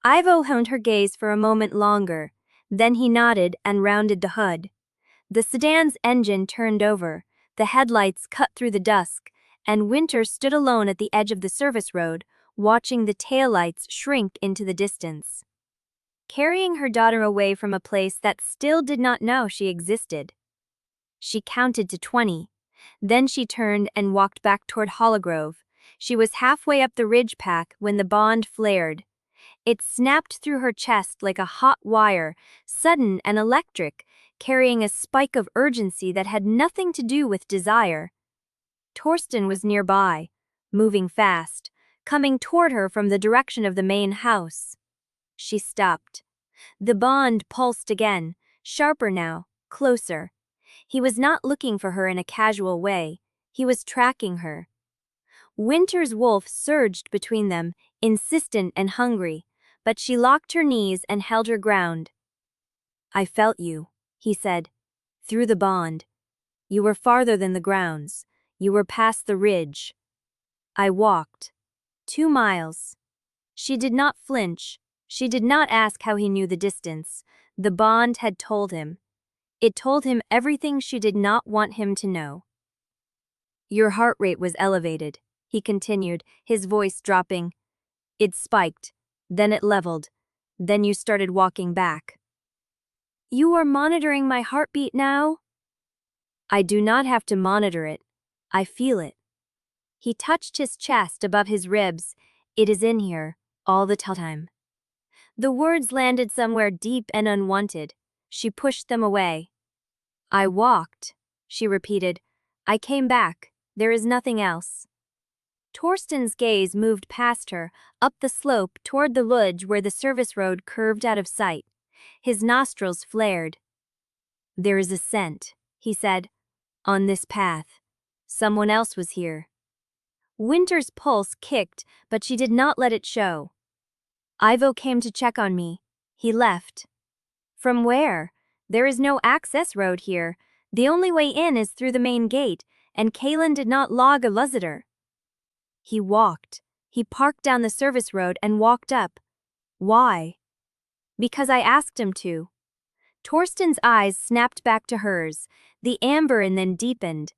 Ivo held her gaze for a moment longer, then he nodded and rounded the hood. The sedan's engine turned over, the headlights cut through the dusk, and Wynter stood alone at the edge of the service road, watching the taillights shrink into the distance. Carrying her daughter away from a place that still did not know she existed. She counted to 20. Then she turned and walked back toward Halligrove. She was halfway up the ridge pack when the bond flared. It snapped through her chest like a hot wire, sudden and electric, carrying a spike of urgency that had nothing to do with desire. Torsten was nearby, moving fast, coming toward her from the direction of the main house. She stopped. The bond pulsed again, sharper now, closer. He was not looking for her in a casual way. He was tracking her. Wynter's wolf surged between them, insistent and hungry, but she locked her knees and held her ground. I felt you, he said, through the bond. You were farther than the grounds. You were past the ridge. I walked. 2 miles. She did not flinch. She did not ask how he knew the distance. The bond had told him. It told him everything she did not want him to know. Your heart rate was elevated, he continued, his voice dropping. It spiked. Then it leveled. Then you started walking back. You are monitoring my heartbeat now? I do not have to monitor it. I feel it. He touched his chest above his ribs. It is in here, all the time. The words landed somewhere deep and unwanted. She pushed them away. I walked, she repeated. I came back. There is nothing else. Torsten's gaze moved past her, up the slope toward the lodge where the service road curved out of sight. His nostrils flared. There is a scent, he said. On this path. Someone else was here. Wynter's pulse kicked, but she did not let it show. Ivo came to check on me. He left. From where? There is no access road here. The only way in is through the main gate, and Kalen did not log a visitor. He walked. He parked down the service road and walked up. Why? Because I asked him to. Torsten's eyes snapped back to hers, the amber in them deepened.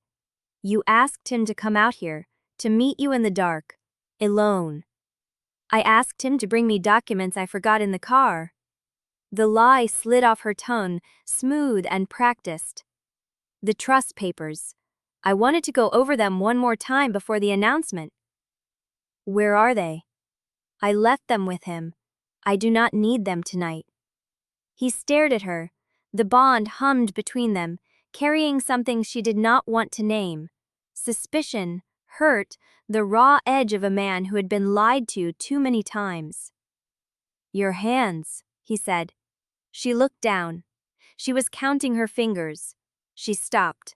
You asked him to come out here, to meet you in the dark, alone. I asked him to bring me documents I forgot in the car. The lie slid off her tongue, smooth and practiced. The trust papers. I wanted to go over them one more time before the announcement. Where are they? I left them with him. I do not need them tonight. He stared at her. The bond hummed between them, carrying something she did not want to name. Suspicion, hurt, the raw edge of a man who had been lied to too many times. Your hands, he said. She looked down. She was counting her fingers. She stopped.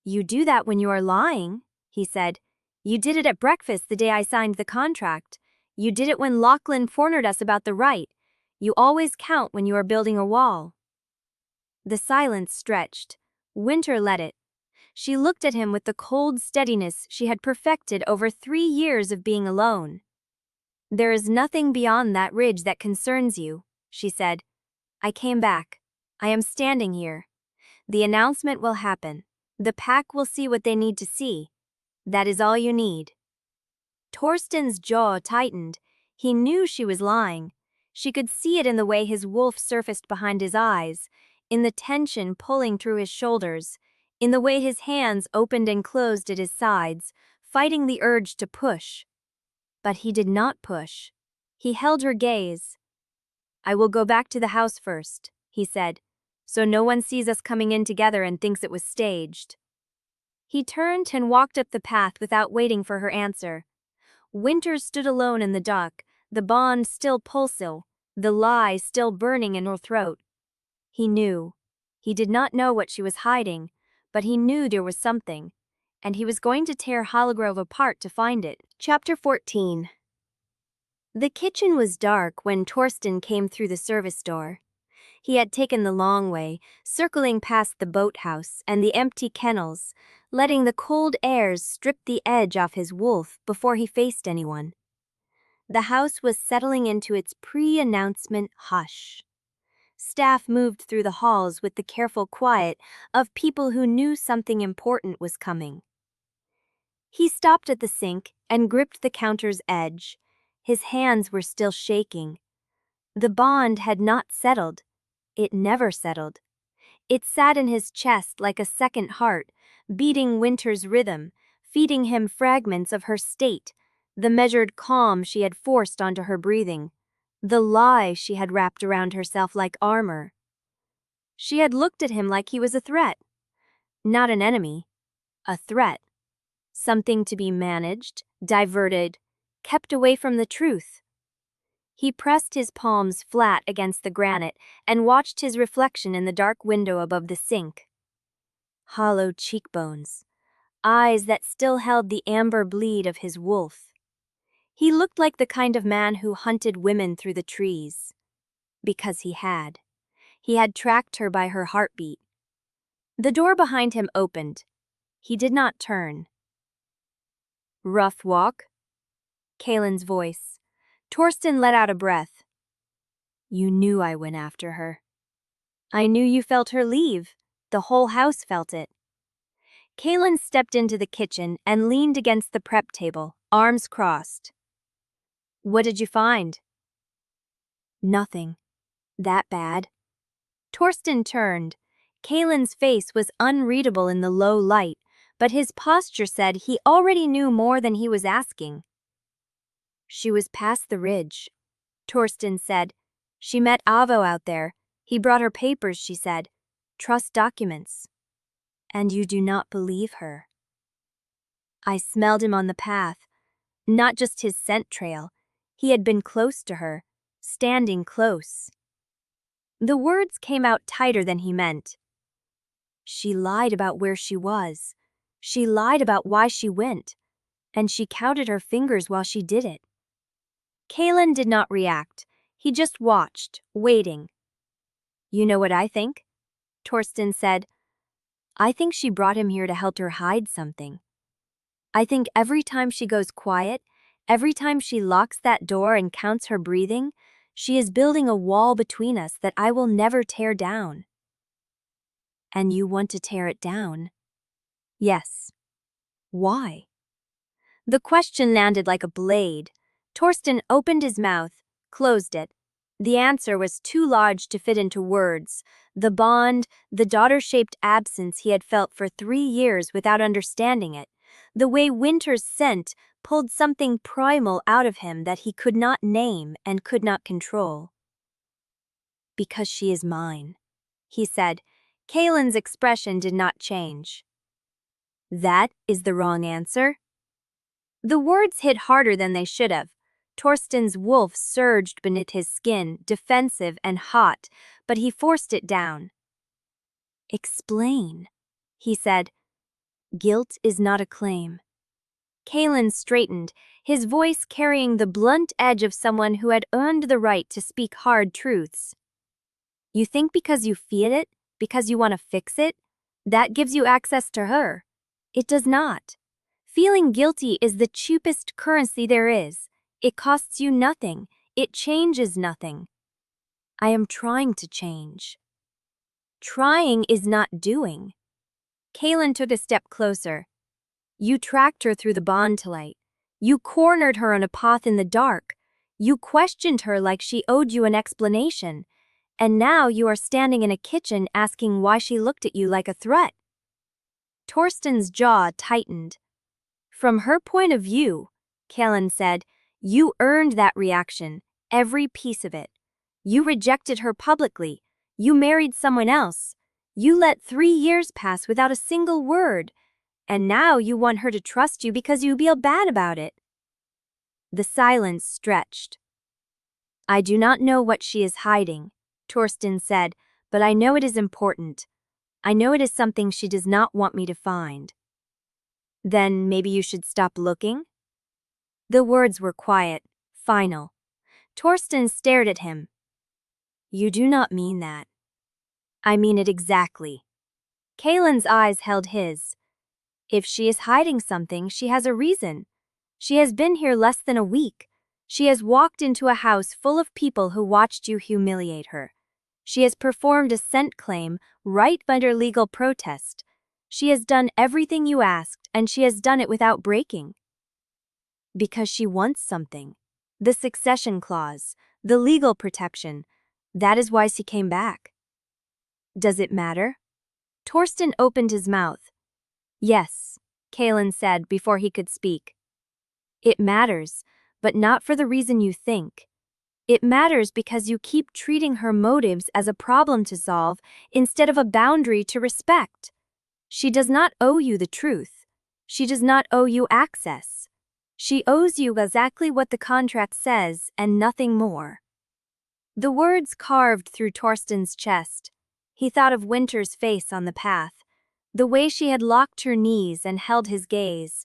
You do that when you are lying, he said. You did it at breakfast the day I signed the contract. You did it when Lochlan cornered us about the Rite. You always count when you are building a wall. The silence stretched. Wynter let it. She looked at him with the cold steadiness she had perfected over 3 years of being alone. There is nothing beyond that ridge that concerns you, she said. I came back. I am standing here. The announcement will happen. The pack will see what they need to see. That is all you need. Torsten's jaw tightened. He knew she was lying. She could see it in the way his wolf surfaced behind his eyes, in the tension pulling through his shoulders, in the way his hands opened and closed at his sides, fighting the urge to push. But he did not push. He held her gaze. I will go back to the house first, he said, so no one sees us coming in together and thinks it was staged. He turned and walked up the path without waiting for her answer. Wynter stood alone in the dark, the bond still pulsing, the lie still burning in her throat. He knew. He did not know what she was hiding, but he knew there was something, and he was going to tear Halligrove apart to find it. Chapter 14. The kitchen was dark when Torsten came through the service door. He had taken the long way, circling past the boathouse and the empty kennels, letting the cold airs strip the edge off his wolf before he faced anyone. The house was settling into its pre-announcement hush. Staff moved through the halls with the careful quiet of people who knew something important was coming. He stopped at the sink and gripped the counter's edge. His hands were still shaking. The bond had not settled. It never settled. It sat in his chest like a second heart, beating Wynter's rhythm, feeding him fragments of her state, the measured calm she had forced onto her breathing, the lie she had wrapped around herself like armor. She had looked at him like he was a threat. Not an enemy. A threat. Something to be managed, diverted, kept away from the truth. He pressed his palms flat against the granite and watched his reflection in the dark window above the sink. Hollow cheekbones, eyes that still held the amber bleed of his wolf. He looked like the kind of man who hunted women through the trees. Because he had. He had tracked her by her heartbeat. The door behind him opened. He did not turn. Rough walk? Kalen's voice. Torsten let out a breath. You knew I went after her. I knew you felt her leave. The whole house felt it. Kalen stepped into the kitchen and leaned against the prep table, arms crossed. What did you find? Nothing. That bad? Torsten turned. Kalen's face was unreadable in the low light, but his posture said he already knew more than he was asking. She was past the ridge, Torsten said. She met Avo out there. He brought her papers, she said. Trust documents. And you do not believe her. I smelled him on the path. Not just his scent trail. He had been close to her, standing close. The words came out tighter than he meant. She lied about where she was. She lied about why she went. And she counted her fingers while she did it. Kalen did not react. He just watched, waiting. You know what I think? Torsten said. I think she brought him here to help her hide something. I think every time she goes quiet, every time she locks that door and counts her breathing, she is building a wall between us that I will never tear down. And you want to tear it down? Yes. Why? The question landed like a blade. Torsten opened his mouth, closed it. The answer was too large to fit into words. The bond, the daughter-shaped absence he had felt for 3 years without understanding it. The way Wynter's scent pulled something primal out of him that he could not name and could not control. Because she is mine, he said. Kalen's expression did not change. That is the wrong answer? The words hit harder than they should have. Torsten's wolf surged beneath his skin, defensive and hot, but he forced it down. Explain, he said. Guilt is not a claim. Kalen straightened, his voice carrying the blunt edge of someone who had earned the right to speak hard truths. You think because you feel it, because you want to fix it, that gives you access to her. It does not. Feeling guilty is the cheapest currency there is. It costs you nothing. It changes nothing. I am trying to change. Trying is not doing. Kalen took a step closer. You tracked her through the bond to light. You cornered her on a path in the dark. You questioned her like she owed you an explanation. And now you are standing in a kitchen asking why she looked at you like a threat. Torsten's jaw tightened. From her point of view, Kalen said, you earned that reaction, every piece of it. You rejected her publicly. You married someone else. You let 3 years pass without a single word. And now you want her to trust you because you feel bad about it. The silence stretched. I do not know what she is hiding, Torsten said, but I know it is important. I know it is something she does not want me to find. Then maybe you should stop looking? The words were quiet, final. Torsten stared at him. You do not mean that. I mean it exactly. Kalen's eyes held his. If she is hiding something, she has a reason. She has been here less than a week. She has walked into a house full of people who watched you humiliate her. She has performed a scent claim right under legal protest. She has done everything you asked, and she has done it without breaking. Because she wants something. The succession clause, the legal protection. That is why she came back. Does it matter? Torsten opened his mouth. Yes, Kalen said before he could speak. It matters, but not for the reason you think. It matters because you keep treating her motives as a problem to solve instead of a boundary to respect. She does not owe you the truth. She does not owe you access. She owes you exactly what the contract says and nothing more. The words carved through Torsten's chest. He thought of Wynter's face on the path, the way she had locked her knees and held his gaze,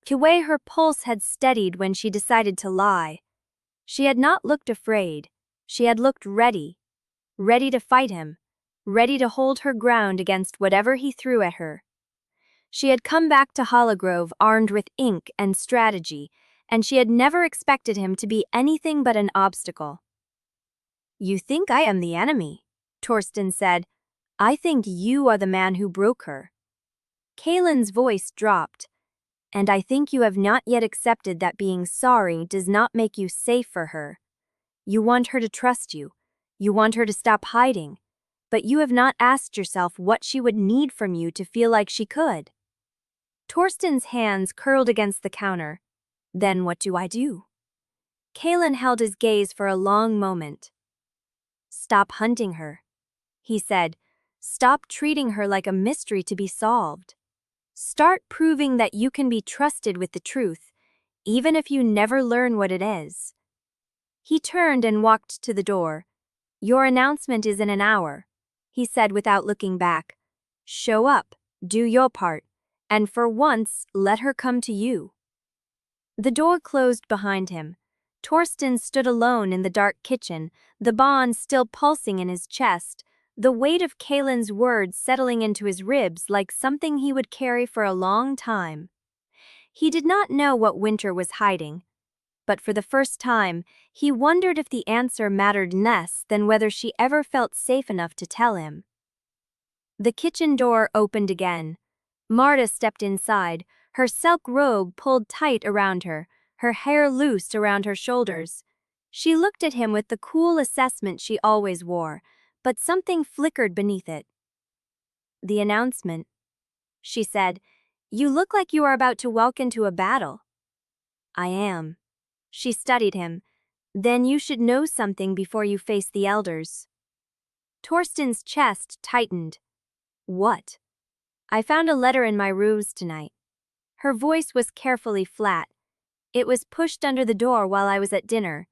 the way her pulse had steadied when she decided to lie. She had not looked afraid. She had looked ready. Ready to fight him. Ready to hold her ground against whatever he threw at her. She had come back to Halligrove armed with ink and strategy, and she had never expected him to be anything but an obstacle. You think I am the enemy, Torsten said. I think you are the man who broke her. Kalen's voice dropped. And I think you have not yet accepted that being sorry does not make you safe for her. You want her to trust you. You want her to stop hiding. But you have not asked yourself what she would need from you to feel like she could. Torsten's hands curled against the counter. Then what do I do? Kalen held his gaze for a long moment. Stop hunting her, he said. Stop treating her like a mystery to be solved. Start proving that you can be trusted with the truth, even if you never learn what it is. He turned and walked to the door. Your announcement is in an hour, he said without looking back. Show up, do your part, and for once, let her come to you. The door closed behind him. Torsten stood alone in the dark kitchen, the bond still pulsing in his chest, the weight of Kalen's words settling into his ribs like something he would carry for a long time. He did not know what Wynter was hiding, but for the first time, he wondered if the answer mattered less than whether she ever felt safe enough to tell him. The kitchen door opened again. Marta stepped inside, her silk robe pulled tight around her hair loose around her shoulders. She looked at him with the cool assessment she always wore, but something flickered beneath it. The announcement, she said. You look like you are about to walk into a battle. I am. She studied him. Then you should know something before you face the elders. Torsten's chest tightened. What? I found a letter in my rooms tonight. Her voice was carefully flat. It was pushed under the door while I was at dinner.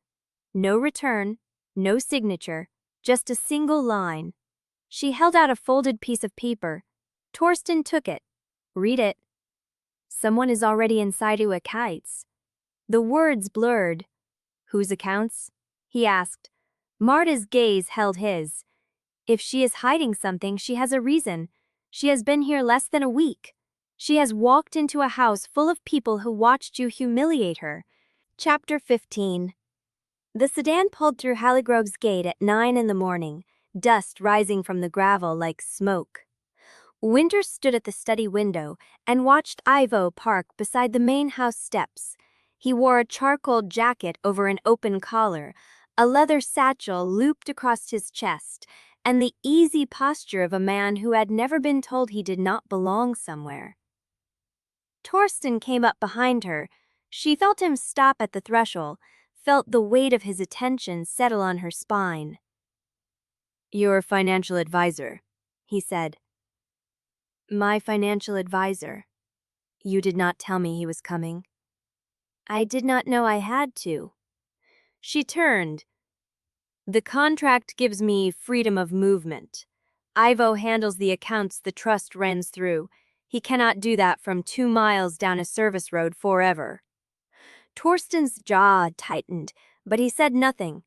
No return, no signature, just a single line. She held out a folded piece of paper. Torsten took it. Read it. Someone is already inside your accounts. The words blurred. Whose accounts? He asked. Marta's gaze held his. If she is hiding something, she has a reason. She has been here less than a week. She has walked into a house full of people who watched you humiliate her. Chapter 15. The sedan pulled through Halligrove's gate at 9 in the morning, dust rising from the gravel like smoke. Wynter stood at the study window and watched Ivo park beside the main house steps. He wore a charcoal jacket over an open collar, a leather satchel looped across his chest, and the easy posture of a man who had never been told he did not belong somewhere. Torsten came up behind her. She felt him stop at the threshold, felt the weight of his attention settle on her spine. Your financial advisor, he said. My financial advisor. You did not tell me he was coming. I did not know I had to. She turned. The contract gives me freedom of movement. Ivo handles the accounts the trust runs through. He cannot do that from 2 miles down a service road forever. Torsten's jaw tightened, but he said nothing.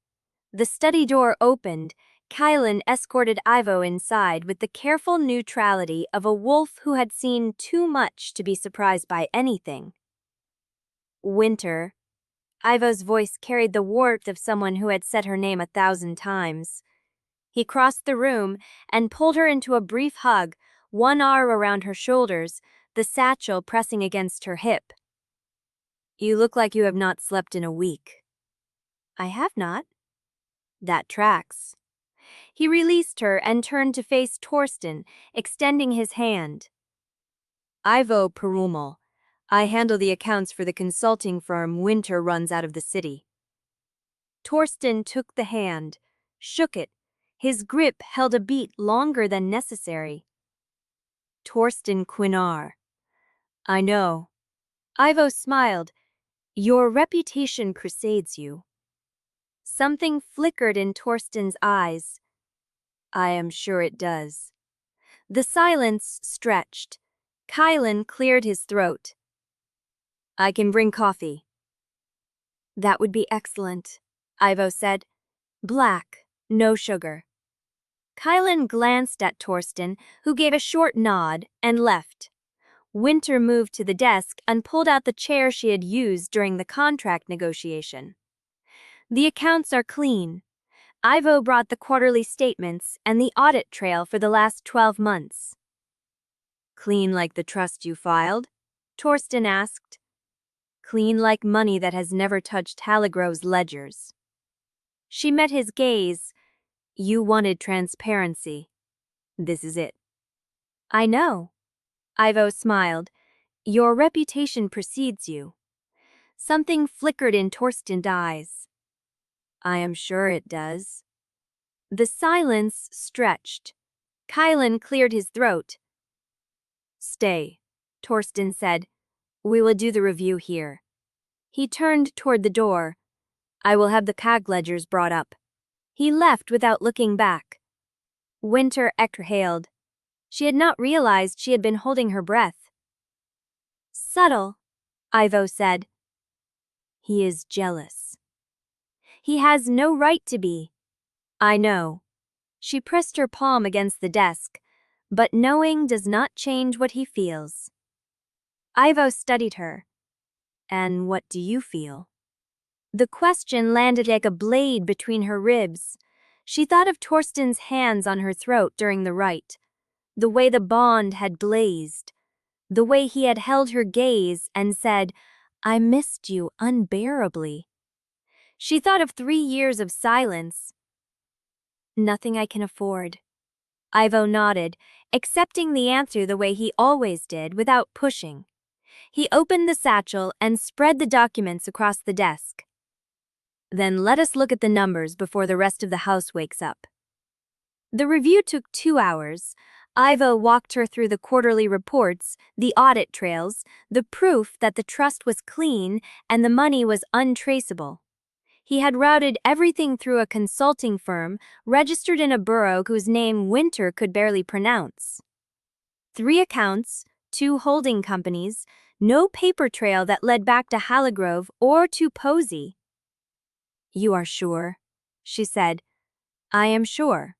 The study door opened. Kylan escorted Ivo inside with the careful neutrality of a wolf who had seen too much to be surprised by anything. Wynter. Ivo's voice carried the warmth of someone who had said her name 1,000 times. He crossed the room and pulled her into a brief hug, one arm around her shoulders, the satchel pressing against her hip. You look like you have not slept in a week. I have not. That tracks. He released her and turned to face Torsten, extending his hand. Ivo Perumal. I handle the accounts for the consulting firm Wynter runs out of the city. Torsten took the hand, shook it. His grip held a beat longer than necessary. Torsten Quennar. I know. Ivo smiled. Your reputation precedes you. Something flickered in Torsten's eyes. I am sure it does. The silence stretched. Kylan cleared his throat. I can bring coffee. That would be excellent, Ivo said. Black, no sugar. Kylan glanced at Torsten, who gave a short nod and left. Wynter moved to the desk and pulled out the chair she had used during the contract negotiation. The accounts are clean. Ivo brought the quarterly statements and the audit trail for the last 12 months. Clean like the trust you filed? Torsten asked. Clean like money that has never touched Halligrove's ledgers. She met his gaze. You wanted transparency. This is it. I know. Ivo smiled. Your reputation precedes you. Something flickered in Torsten's eyes. I am sure it does. The silence stretched. Kylan cleared his throat. Stay, Torsten said. We will do the review here. He turned toward the door. I will have the CAG ledgers brought up. He left without looking back. Wynter exhaled. She had not realized she had been holding her breath. Subtle, Ivo said. He is jealous. He has no right to be. I know. She pressed her palm against the desk, but knowing does not change what he feels. Ivo studied her. And what do you feel? The question landed like a blade between her ribs. She thought of Torsten's hands on her throat during the rite, the way the bond had blazed, the way he had held her gaze and said, I missed you unbearably. She thought of 3 years of silence. Nothing I can afford. Ivo nodded, accepting the answer the way he always did, without pushing. He opened the satchel and spread the documents across the desk. Then let us look at the numbers before the rest of the house wakes up. The review took 2 hours. Ivo walked her through the quarterly reports, the audit trails, the proof that the trust was clean and the money was untraceable. He had routed everything through a consulting firm registered in a borough whose name Wynter could barely pronounce. 3 accounts, 2 holding companies, no paper trail that led back to Halligrove or to Posey. You are sure? She said. I am sure.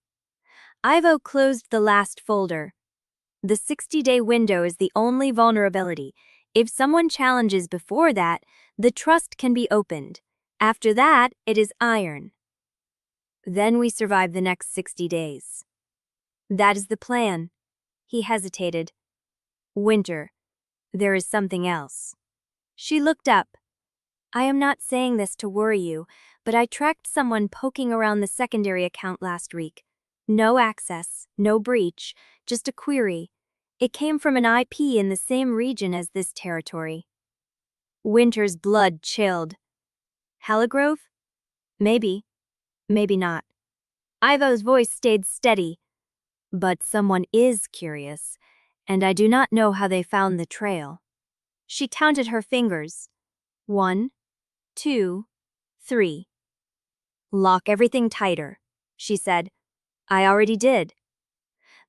Ivo closed the last folder. The 60-day window is the only vulnerability. If someone challenges before that, the trust can be opened. After that, it is iron. Then we survive the next 60 days. That is the plan. He hesitated. Wynter, there is something else. She looked up. I am not saying this to worry you, but I tracked someone poking around the secondary account last week. No access, no breach, just a query. It came from an IP in the same region as this territory. Wynter's blood chilled. Halligrove? Maybe. Maybe not. Ivo's voice stayed steady. But someone is curious, and I do not know how they found the trail. She counted her fingers. 1, 2, 3. Lock everything tighter, she said. I already did.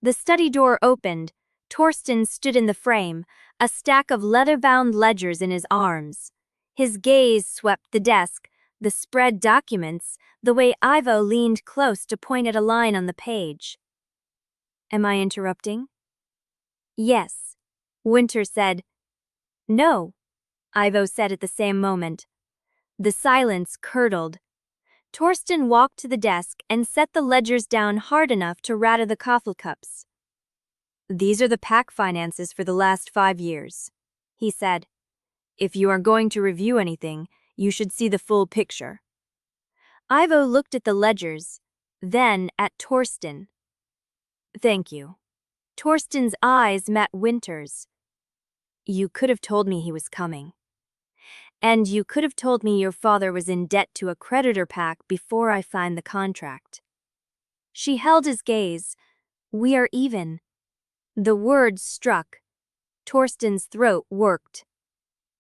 The study door opened. Torsten stood in the frame, a stack of leather-bound ledgers in his arms. His gaze swept the desk, the spread documents, the way Ivo leaned close to point at a line on the page. Am I interrupting? Yes, Wynter said. No, Ivo said at the same moment. The silence curdled. Torsten walked to the desk and set the ledgers down hard enough to rattle the coffee cups. These are the PAC finances for the last 5 years, he said. If you are going to review anything, you should see the full picture. Ivo looked at the ledgers, then at Torsten. Thank you. Torsten's eyes met Wynter's. You could have told me he was coming. And you could have told me your father was in debt to a creditor PAC before I signed the contract. She held his gaze. We are even. The words struck. Torsten's throat worked.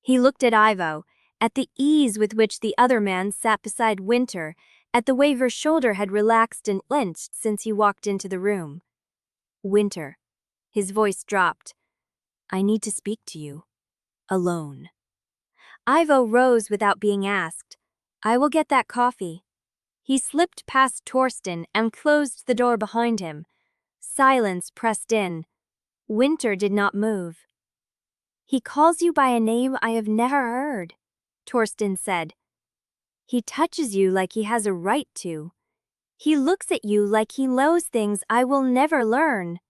He looked at Ivo, at the ease with which the other man sat beside Wynter, at the way her shoulder had relaxed and clenched since he walked into the room. Wynter. His voice dropped. I need to speak to you. Alone. Ivo rose without being asked. I will get that coffee. He slipped past Torsten and closed the door behind him. Silence pressed in. Wynter did not move. He calls you by a name I have never heard, Torsten said. He touches you like he has a right to. He looks at you like he knows things I will never learn.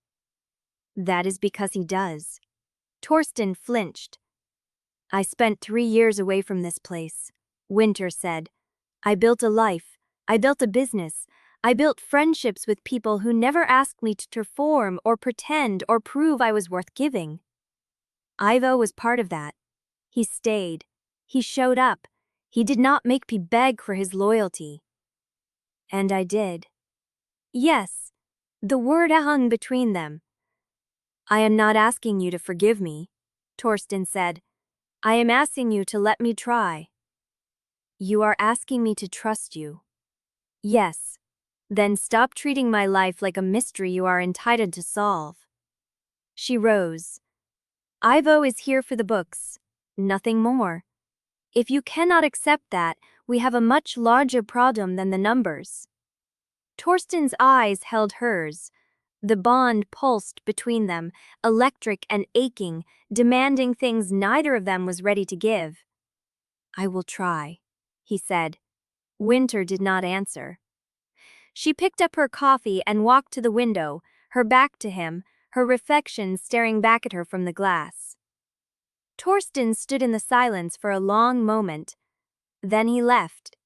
That is because he does. Torsten flinched. I spent 3 years away from this place, Wynter said. I built a life. I built a business. I built friendships with people who never asked me to perform or pretend or prove I was worth giving. Ivo was part of that. He stayed. He showed up. He did not make me beg for his loyalty. And I did. Yes, the word hung between them. I am not asking you to forgive me, Torsten said. I am asking you to let me try. You are asking me to trust you. Yes. Then stop treating my life like a mystery you are entitled to solve. She rose. Ivo is here for the books, nothing more. If you cannot accept that, we have a much larger problem than the numbers. Torsten's eyes held hers. The bond pulsed between them, electric and aching, demanding things neither of them was ready to give. I will try, he said. Wynter did not answer. She picked up her coffee and walked to the window, her back to him, her reflection staring back at her from the glass. Torsten stood in the silence for a long moment. Then he left.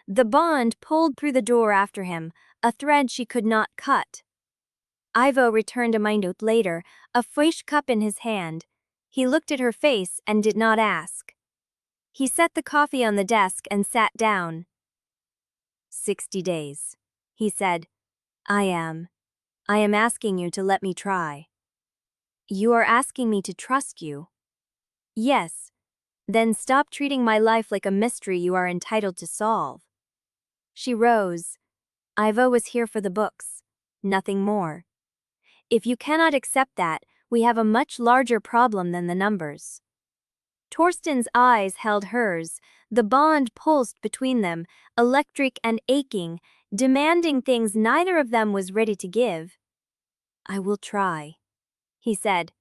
The bond pulled through the door after him, a thread she could not cut. Ivo returned a minute later, a fresh cup in his hand. He looked at her face and did not ask. He set the coffee on the desk and sat down. 60 days, he said. I am asking you to let me try. You are asking me to trust you. Yes. Then stop treating my life like a mystery you are entitled to solve. She rose. Ivo was here for the books, nothing more. If you cannot accept that, we have a much larger problem than the numbers. Torsten's eyes held hers. The bond pulsed between them, electric and aching, demanding things neither of them was ready to give. I will try, he said.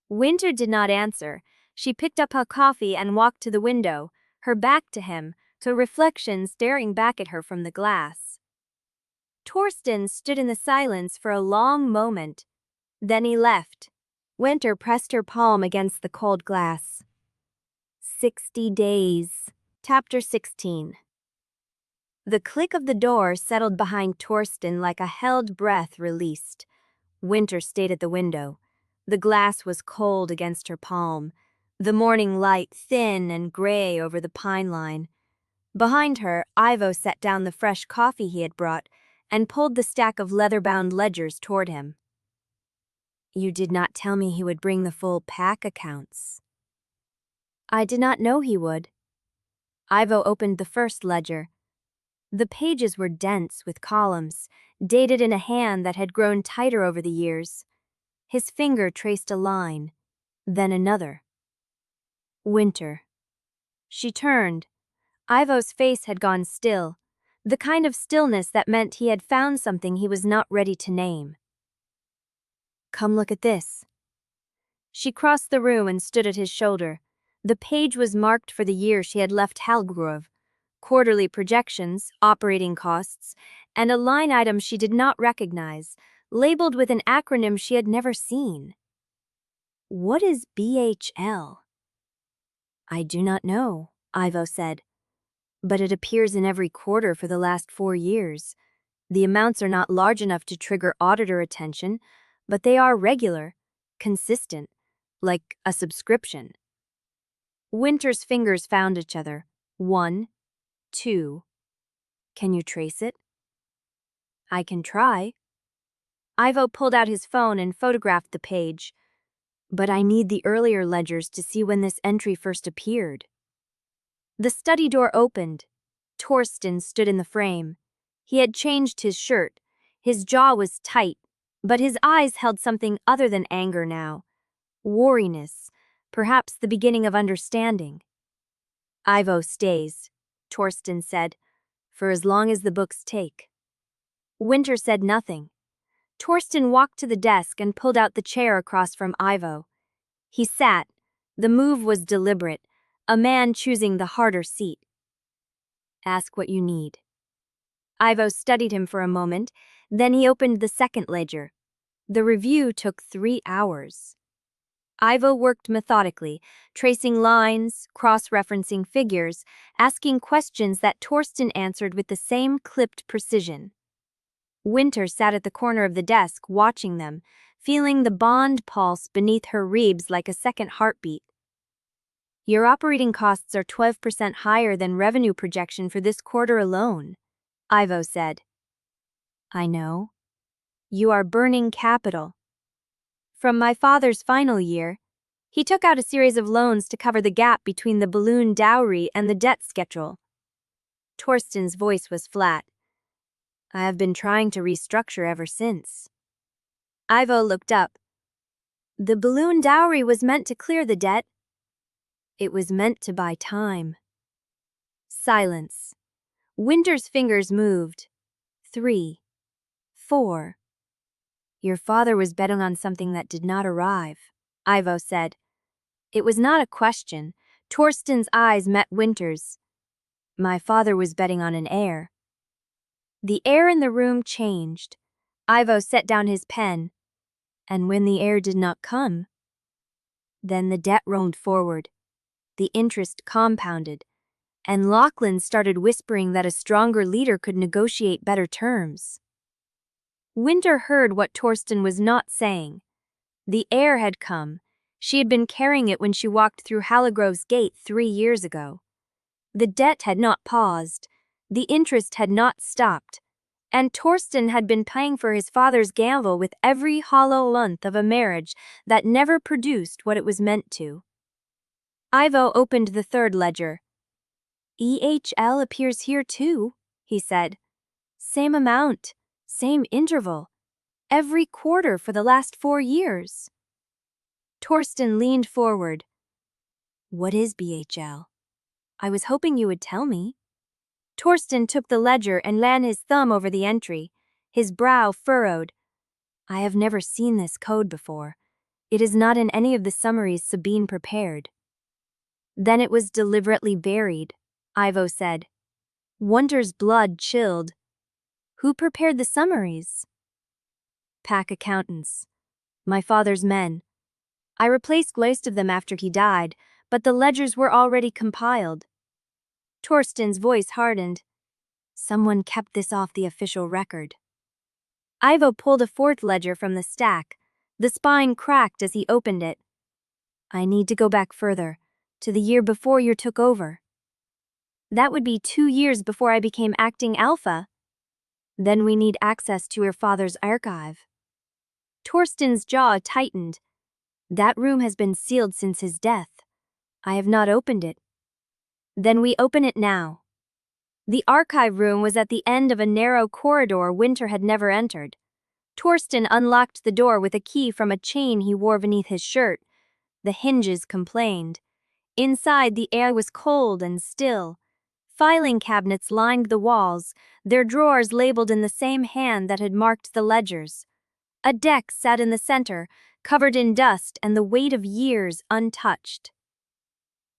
Wynter did not answer. She picked up her coffee and walked to the window, her back to him, her reflection staring back at her from the glass. Torsten stood in the silence for a long moment. Then he left. Wynter pressed her palm against the cold glass. 60 days. Chapter 16. The click of the door settled behind Torsten like a held breath released. Wynter stayed at the window. The glass was cold against her palm, the morning light thin and gray over the pine line. Behind her, Ivo set down the fresh coffee he had brought and pulled the stack of leather-bound ledgers toward him. You did not tell me he would bring the full pack accounts. I did not know he would. Ivo opened the first ledger. The pages were dense with columns, dated in a hand that had grown tighter over the years. His finger traced a line, then another. Wynter. She turned. Ivo's face had gone still, the kind of stillness that meant he had found something he was not ready to name. Come look at this. She crossed the room and stood at his shoulder. The page was marked for the year she had left Halligrove, quarterly projections, operating costs, and a line item she did not recognize, labeled with an acronym she had never seen. What is BHL? I do not know, Ivo said. But it appears in every quarter for the last 4 years. The amounts are not large enough to trigger auditor attention, but they are regular, consistent, like a subscription. Wynter's fingers found each other. 1, 2. Can you trace it? I can try. Ivo pulled out his phone and photographed the page. But I need the earlier ledgers to see when this entry first appeared. The study door opened. Torsten stood in the frame. He had changed his shirt. His jaw was tight, but his eyes held something other than anger now. Wariness, perhaps the beginning of understanding. Ivo stays, Torsten said, for as long as the books take. Wynter said nothing. Torsten walked to the desk and pulled out the chair across from Ivo. He sat. The move was deliberate, a man choosing the harder seat. Ask what you need. Ivo studied him for a moment, then he opened the second ledger. The review took 3 hours. Ivo worked methodically, tracing lines, cross-referencing figures, asking questions that Torsten answered with the same clipped precision. Wynter sat at the corner of the desk, watching them, feeling the bond pulse beneath her ribs like a second heartbeat. Your operating costs are 12% higher than revenue projection for this quarter alone, Ivo said. I know. You are burning capital. From my father's final year, he took out a series of loans to cover the gap between the balloon dowry and the debt schedule. Torsten's voice was flat. I have been trying to restructure ever since. Ivo looked up. The balloon dowry was meant to clear the debt. It was meant to buy time. Silence. Wynter's fingers moved. 3, 4. Your father was betting on something that did not arrive, Ivo said. It was not a question. Torsten's eyes met Wynter's. My father was betting on an heir. The air in the room changed. Ivo set down his pen. And when the heir did not come, then the debt rolled forward. The interest compounded. And Lochlan started whispering that a stronger leader could negotiate better terms. Wynter heard what Torsten was not saying. The heir had come. She had been carrying it when she walked through Halligrove's gate 3 years ago. The debt had not paused. The interest had not stopped. And Torsten had been paying for his father's gamble with every hollow month of a marriage that never produced what it was meant to. Ivo opened the third ledger. EHL appears here too, he said. Same amount, same interval, every quarter for the last 4 years. Torsten leaned forward. What is BHL? I was hoping you would tell me. Torsten took the ledger and ran his thumb over the entry, his brow furrowed. I have never seen this code before. It is not in any of the summaries Sabine prepared. Then it was deliberately buried, Ivo said. Wynter's blood chilled. Who prepared the summaries? Pack accountants. My father's men. I replaced most of them after he died, but the ledgers were already compiled. Torsten's voice hardened. Someone kept this off the official record. Ivo pulled a fourth ledger from the stack. The spine cracked as he opened it. I need to go back further, to the year before you took over. That would be 2 years before I became acting alpha. Then we need access to your father's archive. Torsten's jaw tightened. That room has been sealed since his death. I have not opened it. Then we open it now. The archive room was at the end of a narrow corridor Wynter had never entered. Torsten unlocked the door with a key from a chain he wore beneath his shirt. The hinges complained. Inside, the air was cold and still. Filing cabinets lined the walls, their drawers labeled in the same hand that had marked the ledgers. A deck sat in the center, covered in dust and the weight of years untouched.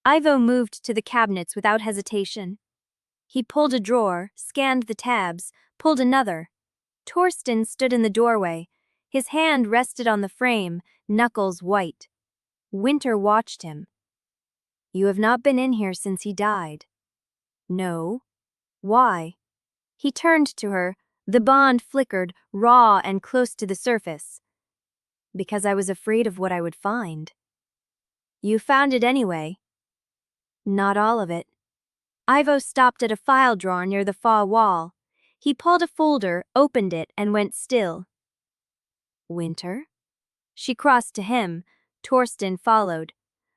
Ivo moved to the cabinets without hesitation. He pulled a drawer, scanned the tabs, pulled another. Torsten stood in the doorway. His hand rested on the frame, knuckles white. Wynter watched him. You have not been in here since he died. No. Why? He turned to her. The bond flickered, raw and close to the surface. Because I was afraid of what I would find. You found it anyway. Not all of it. Ivo stopped at a file drawer near the far wall. He pulled a folder, opened it, and went still. Wynter? She crossed to him. Torsten followed.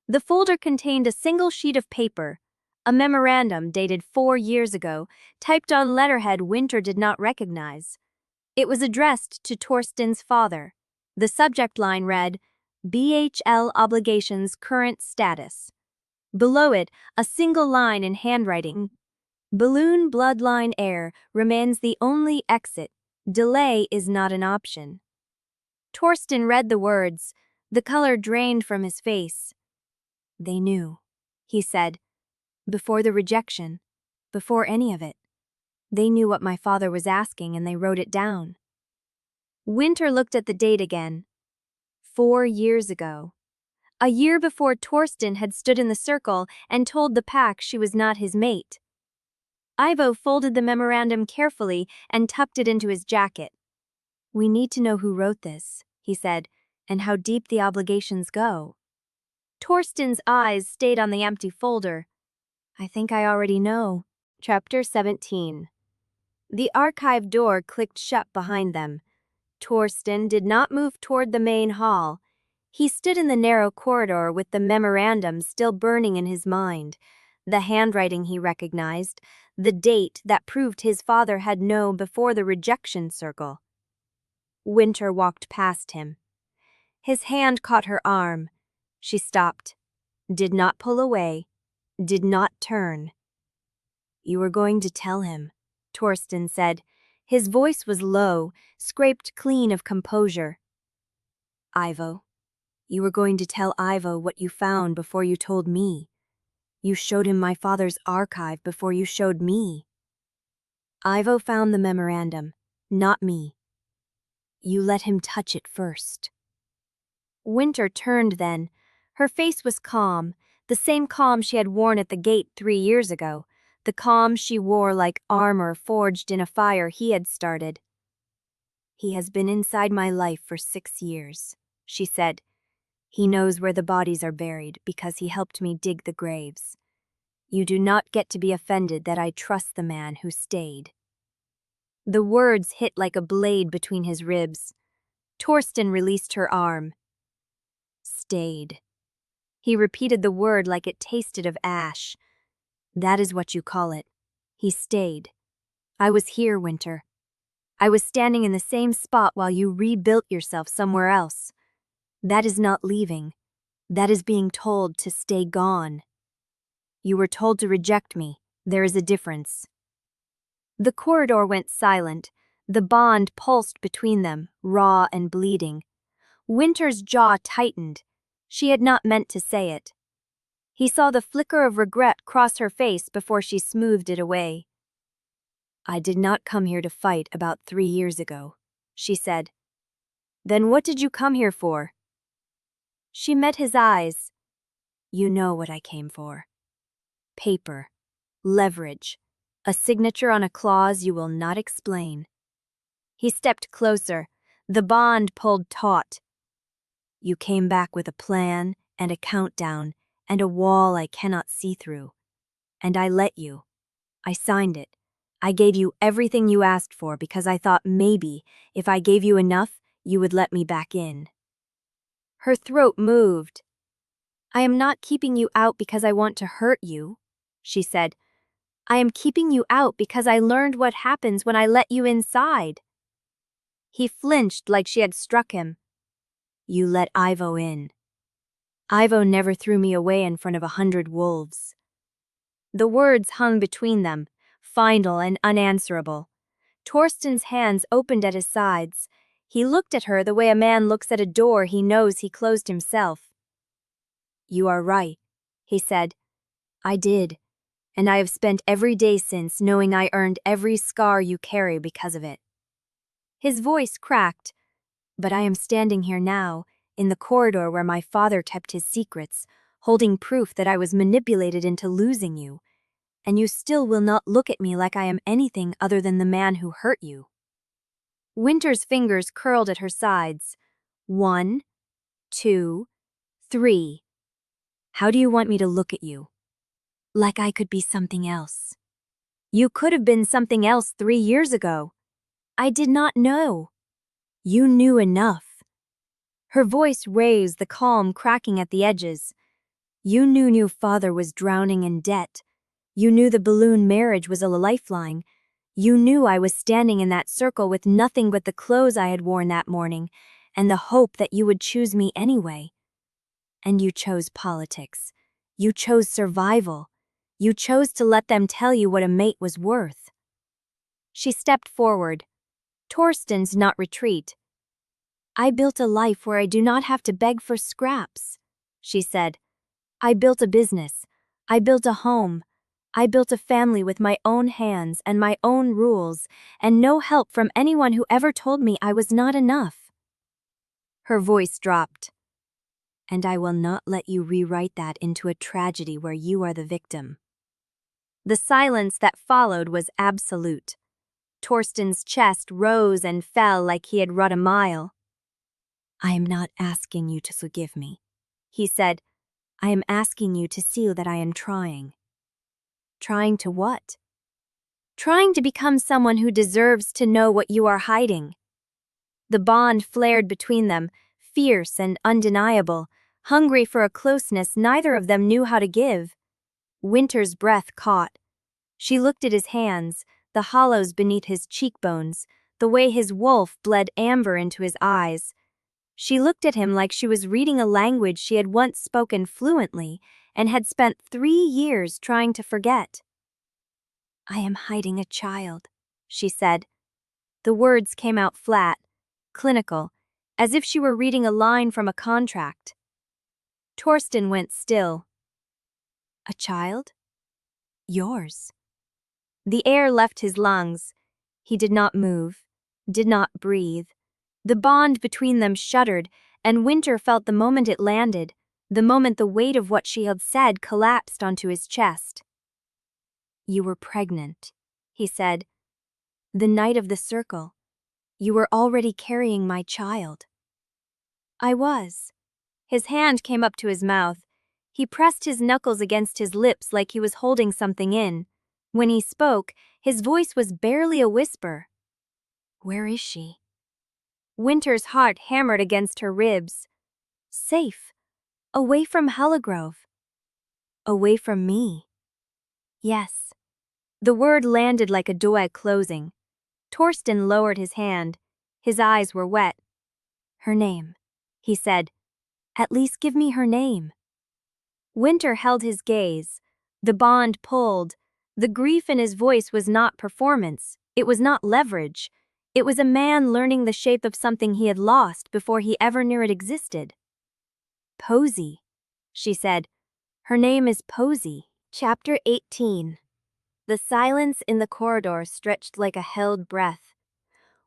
The folder contained a single sheet of paper, a memorandum dated 4 years ago, typed on letterhead Wynter did not recognize. It was addressed to Torsten's father. The subject line read, BHL Obligations Current Status. Below it, a single line in handwriting. Balloon bloodline heir remains the only exit. Delay is not an option. Torsten read the words. The color drained from his face. They knew, he said. Before the rejection, before any of it. They knew what my father was asking and they wrote it down. Wynter looked at the date again. 4 years ago. A year before, Torsten had stood in the circle and told the pack she was not his mate. Ivo folded the memorandum carefully and tucked it into his jacket. "We need to know who wrote this," he said, "and how deep the obligations go." Torsten's eyes stayed on the empty folder. "I think I already know." Chapter 17. The archive door clicked shut behind them. Torsten did not move toward the main hall. He stood in the narrow corridor with the memorandum still burning in his mind. The handwriting he recognized, the date that proved his father had known before the rejection circle. Wynter walked past him. His hand caught her arm. She stopped, did not pull away, did not turn. "You were going to tell him," Torsten said. His voice was low, scraped clean of composure. "Ivo, you were going to tell Ivo what you found before you told me. You showed him my father's archive before you showed me. Ivo found the memorandum, not me. You let him touch it first." Wynter turned then. Her face was calm, the same calm she had worn at the gate 3 years ago, the calm she wore like armor forged in a fire he had started. "He has been inside my life for 6 years, she said. "He knows where the bodies are buried because he helped me dig the graves. You do not get to be offended that I trust the man who stayed." The words hit like a blade between his ribs. Torsten released her arm. "Stayed." He repeated the word like it tasted of ash. "That is what you call it. He stayed. I was here, Wynter. I was standing in the same spot while you rebuilt yourself somewhere else. That is not leaving. That is being told to stay gone. You were told to reject me. There is a difference." The corridor went silent. The bond pulsed between them, raw and bleeding. Wynter's jaw tightened. She had not meant to say it. He saw the flicker of regret cross her face before she smoothed it away. "I did not come here to fight about 3 years ago," she said. "Then what did you come here for?" She met his eyes. "You know what I came for. Paper, leverage, a signature on a clause you will not explain." He stepped closer. The bond pulled taut. "You came back with a plan and a countdown and a wall I cannot see through. And I let you. I signed it. I gave you everything you asked for because I thought maybe, if I gave you enough, you would let me back in." Her throat moved. "I am not keeping you out because I want to hurt you," she said. "I am keeping you out because I learned what happens when I let you inside." He flinched like she had struck him. "You let Ivo in. Ivo never threw me away in front of 100 wolves." The words hung between them, final and unanswerable. Torsten's hands opened at his sides. He looked at her the way a man looks at a door he knows he closed himself. "You are right," he said. "I did, and I have spent every day since knowing I earned every scar you carry because of it." His voice cracked. "But I am standing here now, in the corridor where my father kept his secrets, holding proof that I was manipulated into losing you, and you still will not look at me like I am anything other than the man who hurt you." Wynter's fingers curled at her sides. 1, 2, 3. "How do you want me to look at you?" "Like I could be something else." "You could have been something else 3 years ago." "I did not know." "You knew enough." Her voice raised, the calm cracking at the edges. "You knew father was drowning in debt. You knew the balloon marriage was a lifeline. You knew I was standing in that circle with nothing but the clothes I had worn that morning, and the hope that you would choose me anyway. And you chose politics. You chose survival. You chose to let them tell you what a mate was worth." She stepped forward. Torsten's not retreat. "I built a life where I do not have to beg for scraps," she said. "I built a business. I built a home. I built a family with my own hands and my own rules, and no help from anyone who ever told me I was not enough." Her voice dropped. And I will not let you rewrite that into a tragedy where you are the victim. The silence that followed was absolute. Torsten's chest rose and fell like he had run a mile. I am not asking you to forgive me, he said. I am asking you to see that I am trying. Trying to what? Trying to become someone who deserves to know what you are hiding. The bond flared between them, fierce and undeniable, hungry for a closeness neither of them knew how to give. Wynter's breath caught. She looked at his hands, the hollows beneath his cheekbones, the way his wolf bled amber into his eyes. She looked at him like she was reading a language she had once spoken fluently and had spent 3 years trying to forget. I am hiding a child, she said. The words came out flat, clinical, as if she were reading a line from a contract. Torsten went still. A child? Yours. The air left his lungs. He did not move, did not breathe. The bond between them shuddered, and Wynter felt the moment it landed, the moment the weight of what she had said collapsed onto his chest. You were pregnant, he said. The night of the circle. You were already carrying my child. I was. His hand came up to his mouth. He pressed his knuckles against his lips like he was holding something in. When he spoke, his voice was barely a whisper. Where is she? Wynter's heart hammered against her ribs. Safe. Away from Halligrove. Away from me. Yes. The word landed like a door closing. Torsten lowered his hand. His eyes were wet. Her name, he said. At least give me her name. Wynter held his gaze. The bond pulled. The grief in his voice was not performance. It was not leverage. It was a man learning the shape of something he had lost before he ever knew it existed. Posy, she said. Her name is Posy. Chapter 18. The silence in the corridor stretched like a held breath.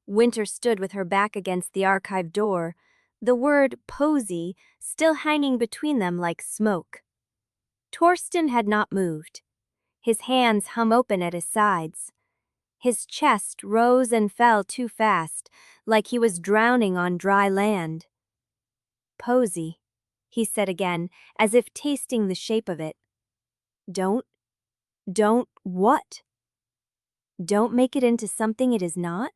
Wynter stood with her back against the archive door, the word Posy still hanging between them like smoke. Torsten had not moved. His hands hung open at his sides. His chest rose and fell too fast, like he was drowning on dry land. Posy, he said again, as if tasting the shape of it. Don't what? Don't make it into something it is not?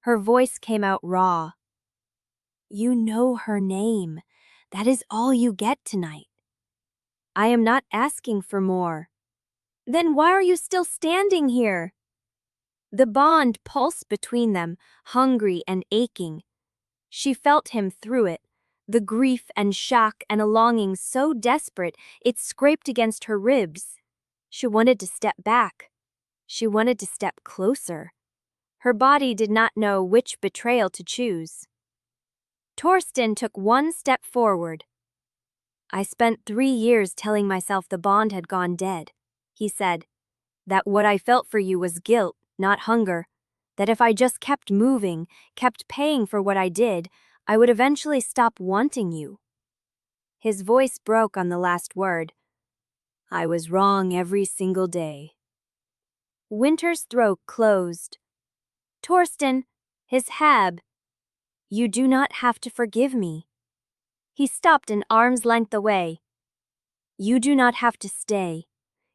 Her voice came out raw. You know her name. That is all you get tonight. I am not asking for more. Then why are you still standing here? The bond pulsed between them, hungry and aching. She felt him through it, the grief and shock and a longing so desperate it scraped against her ribs. She wanted to step back. She wanted to step closer. Her body did not know which betrayal to choose. Torsten took one step forward. I spent 3 years telling myself the bond had gone dead, he said. That what I felt for you was guilt, not hunger. That if I just kept moving, kept paying for what I did, I would eventually stop wanting you. His voice broke on the last word. I was wrong every single day. Wynter's throat closed. Torsten, his Hab. You do not have to forgive me. He stopped an arm's length away. You do not have to stay.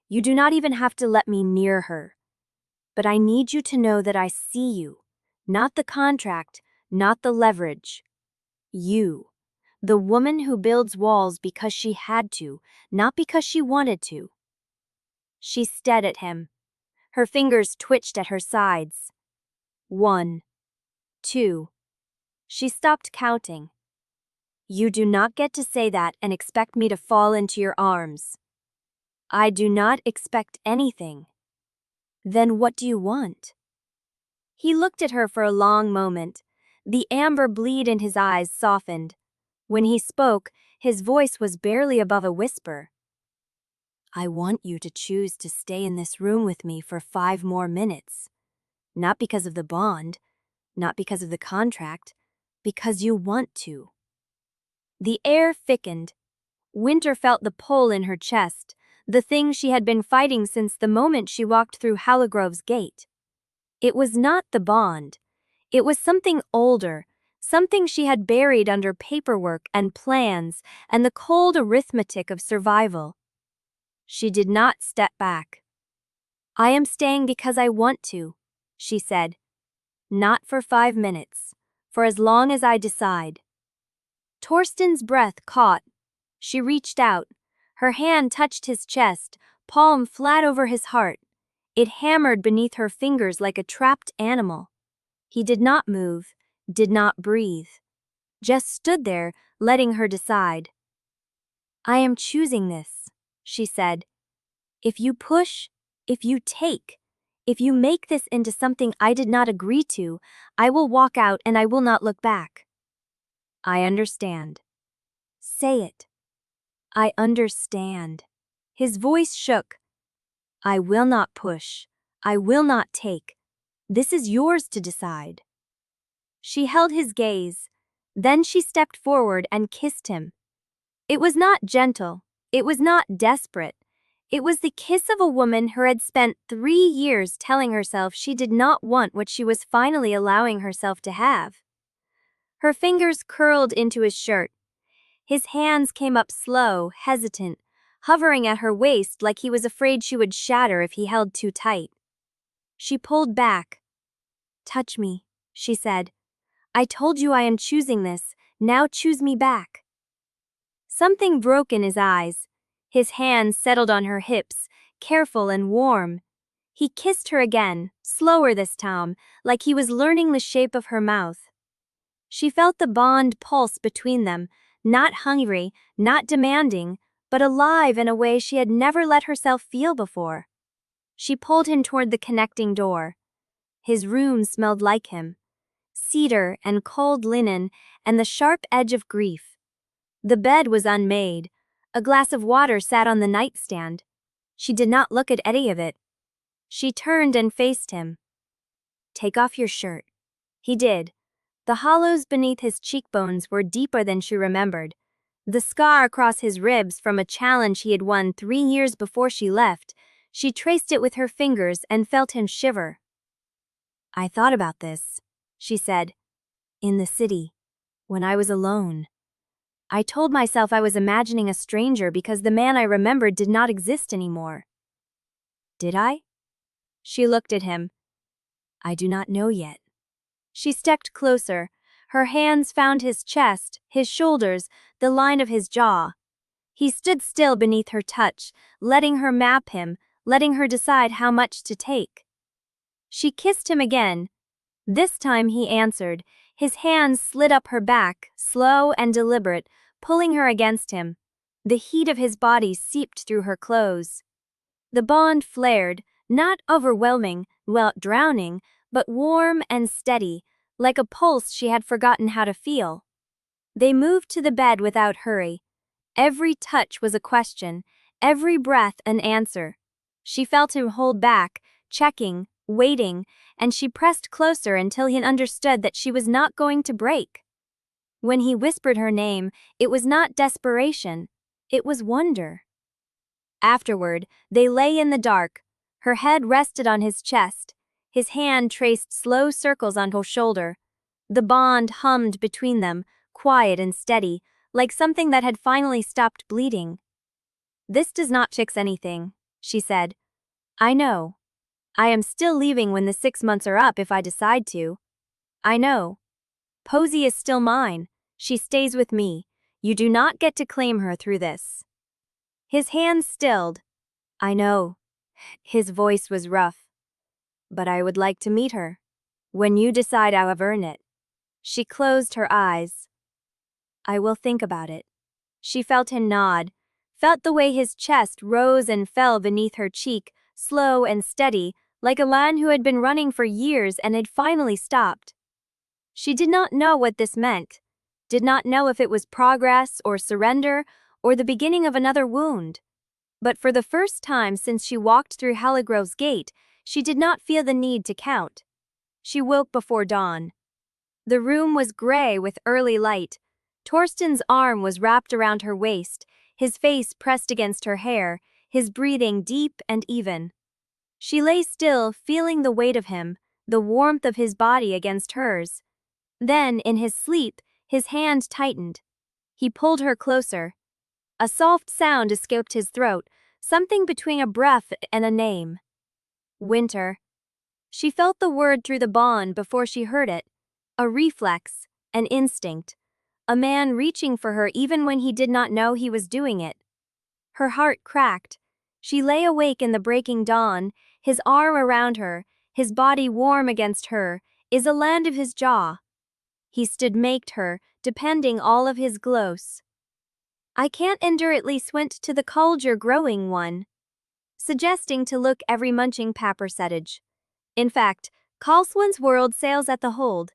You do not even have to let me near her. But I need you to know that I see you, not the contract, not the leverage. You, the woman who builds walls because she had to, not because she wanted to. She stared at him. Her fingers twitched at her sides. 1, 2. She stopped counting. You do not get to say that and expect me to fall into your arms. I do not expect anything. Then what do you want? He looked at her for a long moment. The amber bleed in his eyes softened. When he spoke, his voice was barely above a whisper. I want you to choose to stay in this room with me for 5 more minutes. Not because of the bond, not because of the contract, because you want to. The air thickened. Wynter felt the pull in her chest, the thing she had been fighting since the moment she walked through Halligrove's gate. It was not the bond. It was something older, something she had buried under paperwork and plans and the cold arithmetic of survival. She did not step back. "I am staying because I want to," she said. "Not for 5 minutes, for as long as I decide." Torsten's breath caught. She reached out. Her hand touched his chest, palm flat over his heart. It hammered beneath her fingers like a trapped animal. He did not move, did not breathe. Just stood there, letting her decide. "I am choosing this," she said. "If you push, if you take, if you make this into something I did not agree to, I will walk out and I will not look back." "I understand." "Say it." "I understand." His voice shook. "I will not push. I will not take. This is yours to decide." She held his gaze. Then she stepped forward and kissed him. It was not gentle. It was not desperate. It was the kiss of a woman who had spent 3 years telling herself she did not want what she was finally allowing herself to have. Her fingers curled into his shirt. His hands came up slow, hesitant, hovering at her waist like he was afraid she would shatter if he held too tight. She pulled back. "Touch me," she said. "I told you I am choosing this. Now choose me back." Something broke in his eyes. His hands settled on her hips, careful and warm. He kissed her again, slower this time, like he was learning the shape of her mouth. She felt the bond pulse between them, not hungry, not demanding, but alive in a way she had never let herself feel before. She pulled him toward the connecting door. His room smelled like him. Cedar and cold linen and the sharp edge of grief. The bed was unmade. A glass of water sat on the nightstand. She did not look at any of it. She turned and faced him. "Take off your shirt." He did. The hollows beneath his cheekbones were deeper than she remembered. The scar across his ribs from a challenge he had won 3 years before she left. She traced it with her fingers and felt him shiver. "I thought about this," she said. "In the city, when I was alone. I told myself I was imagining a stranger because the man I remembered did not exist anymore." "Did I?" She looked at him. "I do not know yet." She stepped closer. Her hands found his chest, his shoulders, the line of his jaw. He stood still beneath her touch, letting her map him, letting her decide how much to take. She kissed him again. This time he answered. His hands slid up her back, slow and deliberate, pulling her against him. The heat of his body seeped through her clothes. The bond flared, not overwhelming, well, drowning, but warm and steady, like a pulse she had forgotten how to feel. They moved to the bed without hurry. Every touch was a question, every breath an answer. She felt him hold back, checking, waiting, and she pressed closer until he understood that she was not going to break. When he whispered her name, it was not desperation, it was wonder. Afterward, they lay in the dark. Her head rested on his chest. His hand traced slow circles on her shoulder. The bond hummed between them, quiet and steady, like something that had finally stopped bleeding. "This does not fix anything," she said. "I know. I am still leaving when the 6 months are up if I decide to. I know. Posey is still mine. She stays with me. You do not get to claim her through this." His hands stilled. "I know." His voice was rough. "But I would like to meet her. When you decide I have earned it." She closed her eyes. "I will think about it." She felt him nod, felt the way his chest rose and fell beneath her cheek, slow and steady, like a man who had been running for years and had finally stopped. She did not know what this meant, did not know if it was progress or surrender or the beginning of another wound. But for the first time since she walked through Halligrove's gate, she did not feel the need to count. She woke before dawn. The room was gray with early light. Torsten's arm was wrapped around her waist, his face pressed against her hair, his breathing deep and even. She lay still, feeling the weight of him, the warmth of his body against hers. Then, in his sleep, his hand tightened. He pulled her closer. A soft sound escaped his throat, something between a breath and a name. Wynter. She felt the word through the bond before she heard it. A reflex, an instinct. A man reaching for her even when he did not know he was doing it. Her heart cracked. She lay awake in the breaking dawn, his arm around her, his body warm against her, is a land of his jaw. He stood maked her, depending all of his gloss. I can't endure at least went to the culture growing one. Suggesting to look every munching papper settage. In fact, Karlswin's world sails at the hold.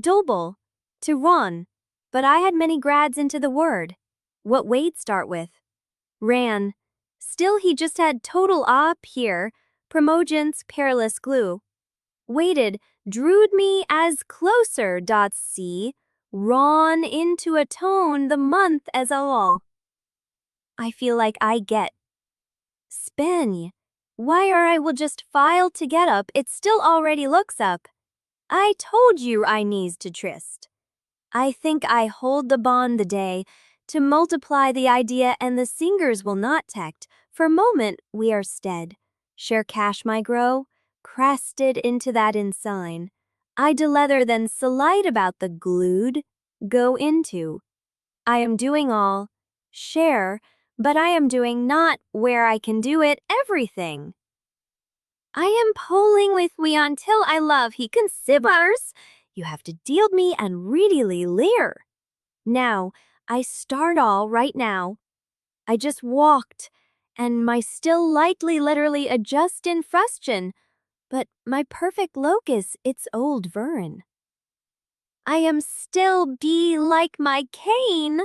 Dobel. To run. But I had many grads into the word. What Wade start with? Ran. Still he just had total up here, promogens perilous glue. Waited, drewed me as closer. C. Ron into a tone the month as all. I feel like I get. Spin. Why are I will just file to get up, it still already looks up. I told you I needs to tryst. I think I hold the bond the day, to multiply the idea and the singers will not tect, for moment we are stead. Share cash my grow, crested into that ensign. I de leather then slide about the glued, go into. I am doing all, share, but I am doing not where I can do it everything. I am polling with we until I love he considers. You have to deal me and really leer. Now, I start all right now. I just walked, and my still lightly literally adjust in frustion, but my perfect locus it's old Vern. I am still be like my cane.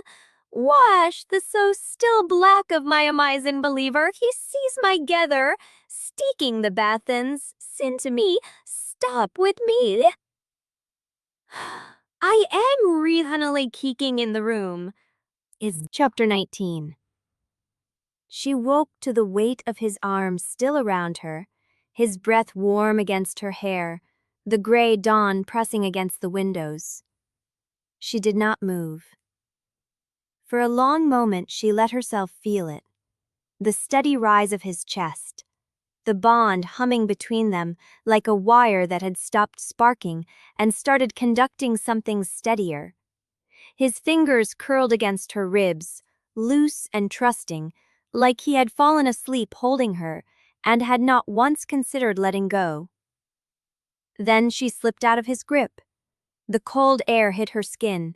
Wash the so still black of my amazing believer, he sees my gether, steeking the bathins, sin to me, stop with me. I am reasonably keeking in the room. Is Chapter 19. She woke to the weight of his arms still around her, his breath warm against her hair, the gray dawn pressing against the windows. She did not move. For a long moment she let herself feel it, the steady rise of his chest, the bond humming between them like a wire that had stopped sparking and started conducting something steadier. His fingers curled against her ribs, loose and trusting, like he had fallen asleep holding her and had not once considered letting go. Then she slipped out of his grip. The cold air hit her skin.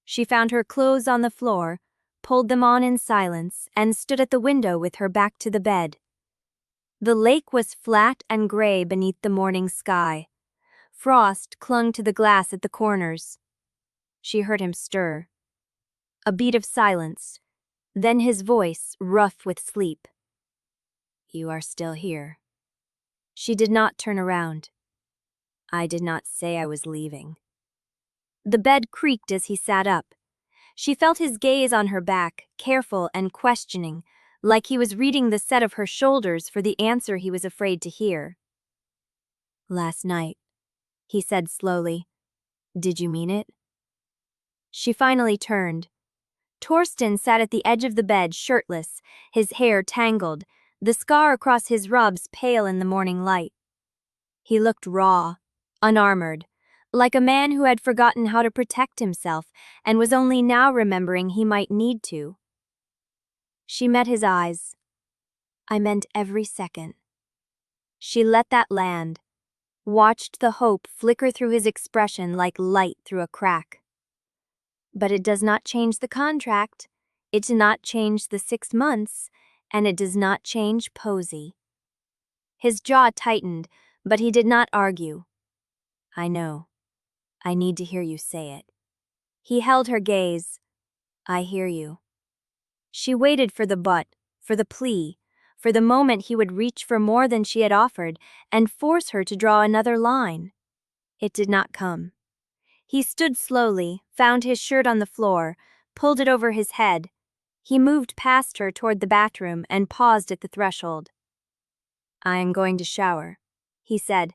She found her clothes on the floor, pulled them on in silence, and stood at the window with her back to the bed. The lake was flat and gray beneath the morning sky. Frost clung to the glass at the corners. She heard him stir. A beat of silence, then his voice rough with sleep. You are still here. She did not turn around. I did not say I was leaving. The bed creaked as he sat up. She felt his gaze on her back, careful and questioning, like he was reading the set of her shoulders for the answer he was afraid to hear. Last night, he said slowly. Did you mean it? She finally turned. Torsten sat at the edge of the bed shirtless, his hair tangled, the scar across his rubs pale in the morning light. He looked raw, unarmored, like a man who had forgotten how to protect himself and was only now remembering he might need to. She met his eyes. I meant every second. She let that land, watched the hope flicker through his expression like light through a crack. But it does not change the contract, it does not change the 6 months, and it does not change Posey. His jaw tightened, but he did not argue. I know. I need to hear you say it. He held her gaze. I hear you. She waited for the but, for the plea, for the moment he would reach for more than she had offered and force her to draw another line. It did not come. He stood slowly, found his shirt on the floor, pulled it over his head. He moved past her toward the bathroom and paused at the threshold. "I am going to shower," he said.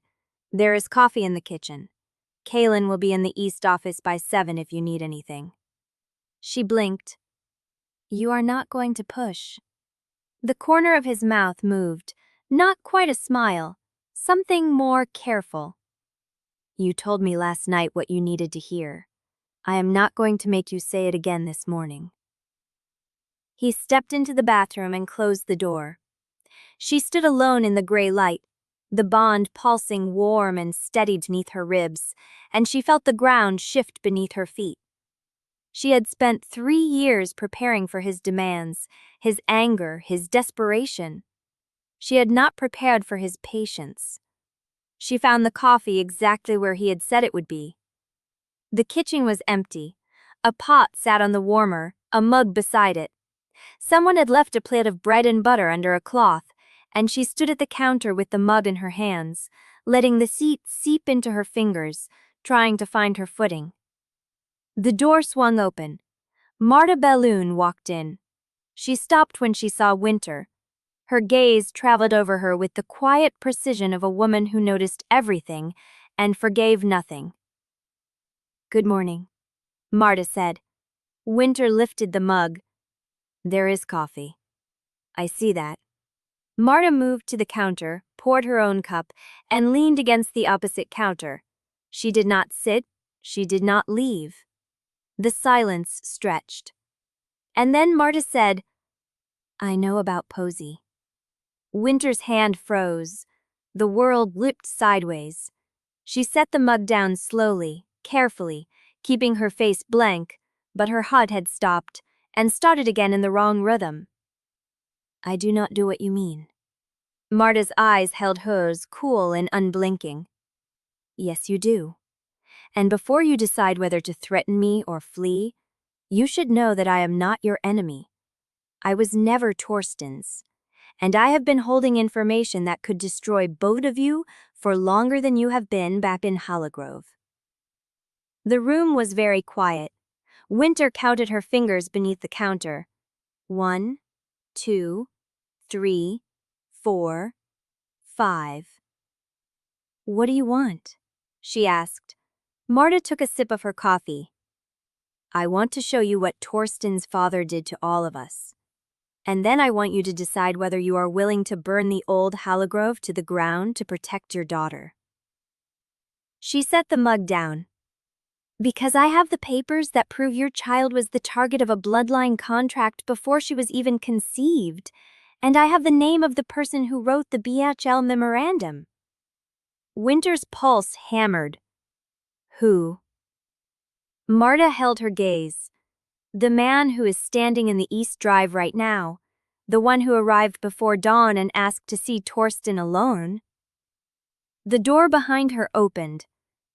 "There is coffee in the kitchen. Kaylin will be in the East office by 7 if you need anything." She blinked. "You are not going to push." The corner of his mouth moved, not quite a smile, something more careful. "You told me last night what you needed to hear. I am not going to make you say it again this morning." He stepped into the bathroom and closed the door. She stood alone in the gray light, the bond pulsing warm and steady beneath her ribs, and she felt the ground shift beneath her feet. She had spent 3 years preparing for his demands, his anger, his desperation. She had not prepared for his patience. She found the coffee exactly where he had said it would be. The kitchen was empty. A pot sat on the warmer, a mug beside it. Someone had left a plate of bread and butter under a cloth, and she stood at the counter with the mug in her hands, letting the heat seep into her fingers, trying to find her footing. The door swung open. Marta Belloon walked in. She stopped when she saw Wynter. Her gaze traveled over her with the quiet precision of a woman who noticed everything and forgave nothing. "Good morning," Marta said. Wynter lifted the mug. "There is coffee." "I see that." Marta moved to the counter, poured her own cup, and leaned against the opposite counter. She did not sit, she did not leave. The silence stretched. And then Marta said, "I know about Posey." Wynter's hand froze. The world looped sideways. She set the mug down slowly, carefully, keeping her face blank, but her heart had stopped, and started again in the wrong rhythm. "I do not do what you mean." Marta's eyes held hers, cool and unblinking. "Yes, you do. And before you decide whether to threaten me or flee, you should know that I am not your enemy. I was never Torsten's, and I have been holding information that could destroy both of you for longer than you have been back in Halligrove." The room was very quiet. Wynter counted her fingers beneath the counter. 1, 2, 3, 4, 5. "What do you want?" she asked. Marta took a sip of her coffee. "I want to show you what Torsten's father did to all of us. And then I want you to decide whether you are willing to burn the old Halligrove to the ground to protect your daughter." She set the mug down. "Because I have the papers that prove your child was the target of a bloodline contract before she was even conceived, and I have the name of the person who wrote the BHL memorandum." Wynter's pulse hammered. "Who?" Marta held her gaze. "The man who is standing in the East Drive right now. The one who arrived before dawn and asked to see Torsten alone." The door behind her opened.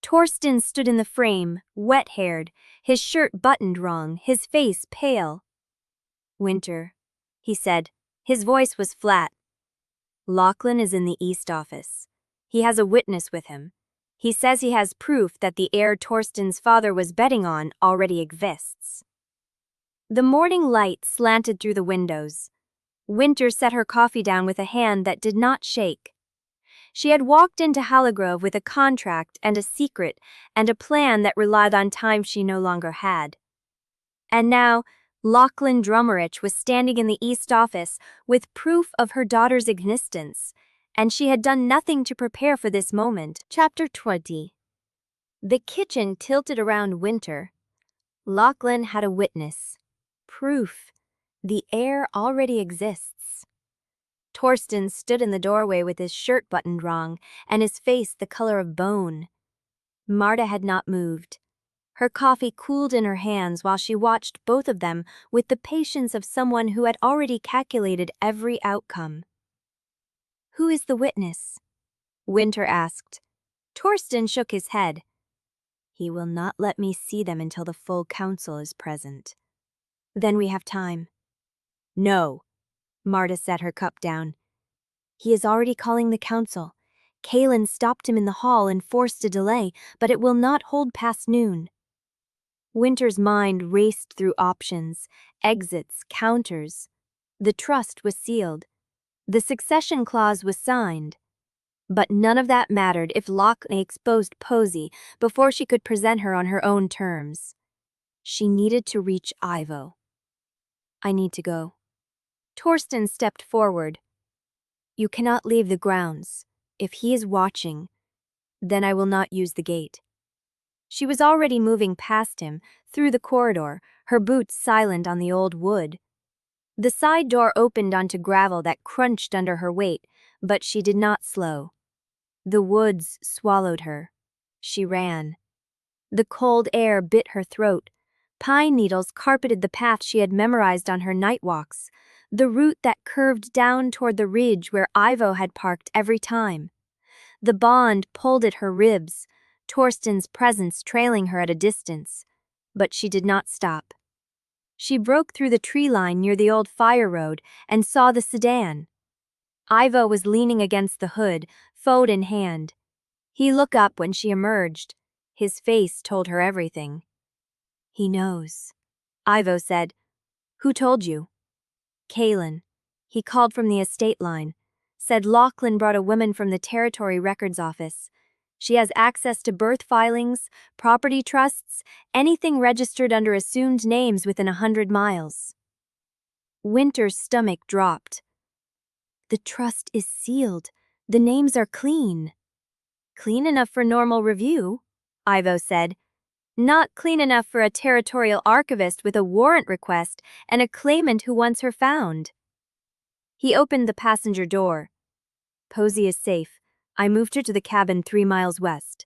Torsten stood in the frame, wet-haired, his shirt buttoned wrong, his face pale. "Wynter," he said. His voice was flat. "Lochlan is in the East office. He has a witness with him. He says he has proof that the heir Torsten's father was betting on already exists." The morning light slanted through the windows. Wynter set her coffee down with a hand that did not shake. She had walked into Halligrove with a contract and a secret and a plan that relied on time she no longer had. And now, Lochlan Drummerich was standing in the East office with proof of her daughter's existence, and she had done nothing to prepare for this moment. Chapter 20. The kitchen tilted around Wynter. Lochlan had a witness. Proof. The heir already exists. Torsten stood in the doorway with his shirt buttoned wrong and his face the color of bone. Marta had not moved. Her coffee cooled in her hands while she watched both of them with the patience of someone who had already calculated every outcome. "Who is the witness?" Wynter asked. Torsten shook his head. "He will not let me see them until the full council is present. Then we have time." "No." Marta set her cup down. "He is already calling the council. Kaelin stopped him in the hall and forced a delay, but it will not hold past noon. Wynter's mind raced through options, exits, counters. The trust was sealed. The succession clause was signed. But none of that mattered if Lochlan exposed Posey before she could present her on her own terms. She needed to reach Ivo. I need to go. Torsten stepped forward. You cannot leave the grounds. If he is watching, then I will not use the gate. She was already moving past him, through the corridor, her boots silent on the old wood. The side door opened onto gravel that crunched under her weight, but she did not slow. The woods swallowed her. She ran. The cold air bit her throat. Pine needles carpeted the path she had memorized on her night walks, the route that curved down toward the ridge where Ivo had parked every time. The bond pulled at her ribs, Torsten's presence trailing her at a distance. But she did not stop. She broke through the tree line near the old fire road and saw the sedan. Ivo was leaning against the hood, phone in hand. He looked up when she emerged. His face told her everything. He knows. Ivo said. Who told you? Kaelin. He called from the estate line. Said Lochlan brought a woman from the territory records office. She has access to birth filings, property trusts, anything registered under assumed names within 100 miles. Wynter's stomach dropped. The trust is sealed. The names are clean. Clean enough for normal review, Ivo said. Not clean enough for a territorial archivist with a warrant request and a claimant who wants her found. He opened the passenger door. Posey is safe. I moved her to the cabin 3 miles west.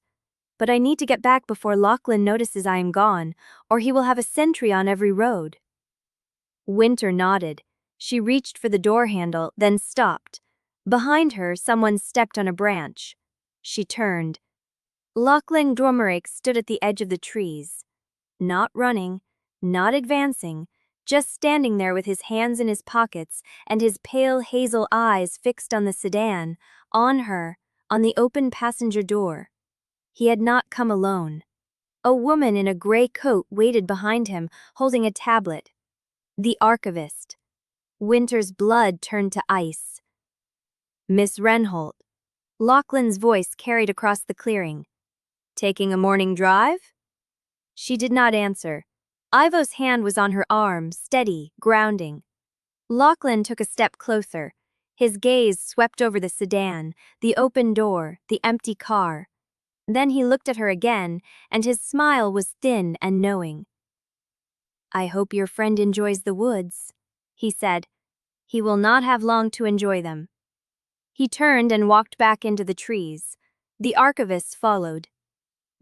But I need to get back before Lochlan notices I am gone, or he will have a sentry on every road. Wynter nodded. She reached for the door handle, then stopped. Behind her, someone stepped on a branch. She turned. Lochlan Dromerake stood at the edge of the trees. Not running, not advancing, just standing there with his hands in his pockets and his pale hazel eyes fixed on the sedan, on her, on the open passenger door. He had not come alone. A woman in a gray coat waited behind him, holding a tablet. The archivist. Wynter's blood turned to ice. Miss Renholt. Lochlan's voice carried across the clearing. Taking a morning drive? She did not answer. Ivo's hand was on her arm, steady, grounding. Lochlan took a step closer. His gaze swept over the sedan, the open door, the empty car. Then he looked at her again, and his smile was thin and knowing. I hope your friend enjoys the woods, he said. He will not have long to enjoy them. He turned and walked back into the trees. The archivist followed.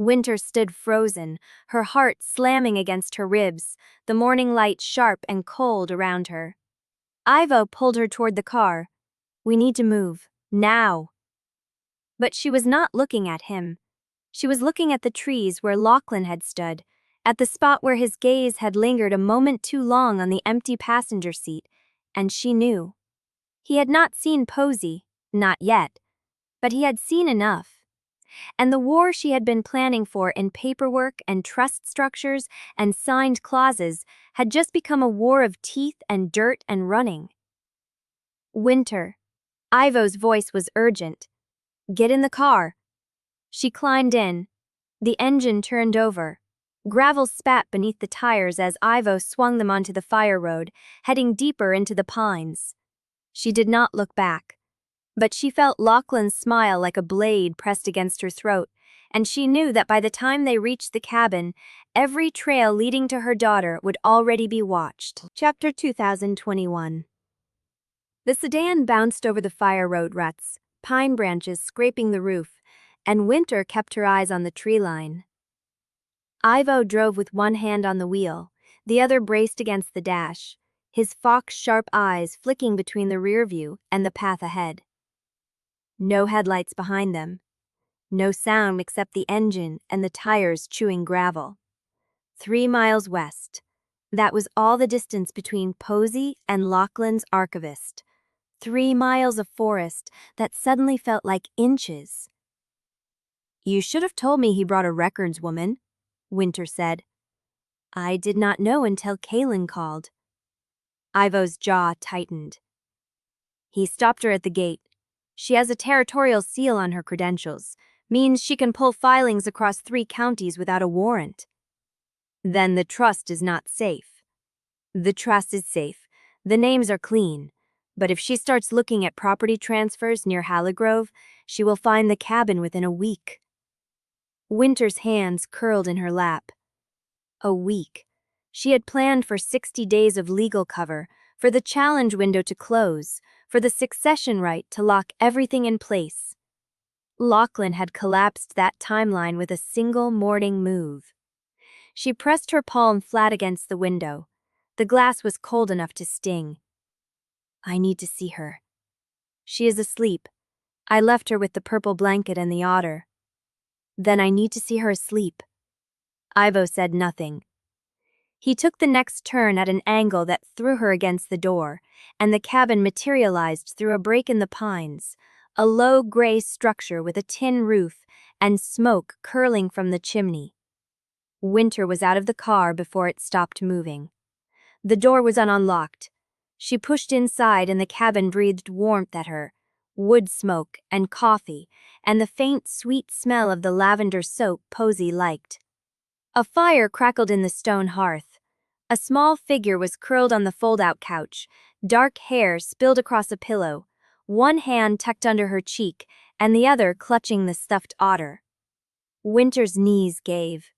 Wynter stood frozen, her heart slamming against her ribs, the morning light sharp and cold around her. Ivo pulled her toward the car. We need to move, now. But she was not looking at him. She was looking at the trees where Lochlan had stood, at the spot where his gaze had lingered a moment too long on the empty passenger seat, and she knew. He had not seen Posey, not yet, but he had seen enough. And the war she had been planning for in paperwork and trust structures and signed clauses had just become a war of teeth and dirt and running. Wynter. Ivo's voice was urgent. Get in the car. She climbed in. The engine turned over. Gravel spat beneath the tires as Ivo swung them onto the fire road, heading deeper into the pines. She did not look back. But she felt Lochlan's smile like a blade pressed against her throat, and she knew that by the time they reached the cabin, every trail leading to her daughter would already be watched. Chapter 2021. The sedan bounced over the fire road ruts, pine branches scraping the roof, and Wynter kept her eyes on the tree line. Ivo drove with one hand on the wheel, the other braced against the dash, his fox-sharp eyes flicking between the rear view and the path ahead. No headlights behind them. No sound except the engine and the tires chewing gravel. 3 miles west. That was all the distance between Posey and Lochlan's archivist. 3 miles of forest that suddenly felt like inches. You should have told me he brought a records woman, Wynter said. I did not know until Kaelin called. Ivo's jaw tightened. He stopped her at the gate. She has a territorial seal on her credentials, means she can pull filings across 3 counties without a warrant. Then the trust is not safe. The trust is safe. The names are clean. But if she starts looking at property transfers near Halligrove, she will find the cabin within a week. Wynter's hands curled in her lap. A week. She had planned for 60 days of legal cover, for the challenge window to close, for the succession right to lock everything in place. Lochlan had collapsed that timeline with a single morning move. She pressed her palm flat against the window. The glass was cold enough to sting. I need to see her. She is asleep. I left her with the purple blanket and the otter. Then I need to see her asleep. Ivo said nothing. He took the next turn at an angle that threw her against the door, and the cabin materialized through a break in the pines, a low gray structure with a tin roof and smoke curling from the chimney. Wynter was out of the car before it stopped moving. The door was unlocked. She pushed inside and the cabin breathed warmth at her, wood smoke and coffee, and the faint, sweet smell of the lavender soap Posey liked. A fire crackled in the stone hearth. A small figure was curled on the fold-out couch, dark hair spilled across a pillow, one hand tucked under her cheek and the other clutching the stuffed otter. Wynter's knees gave.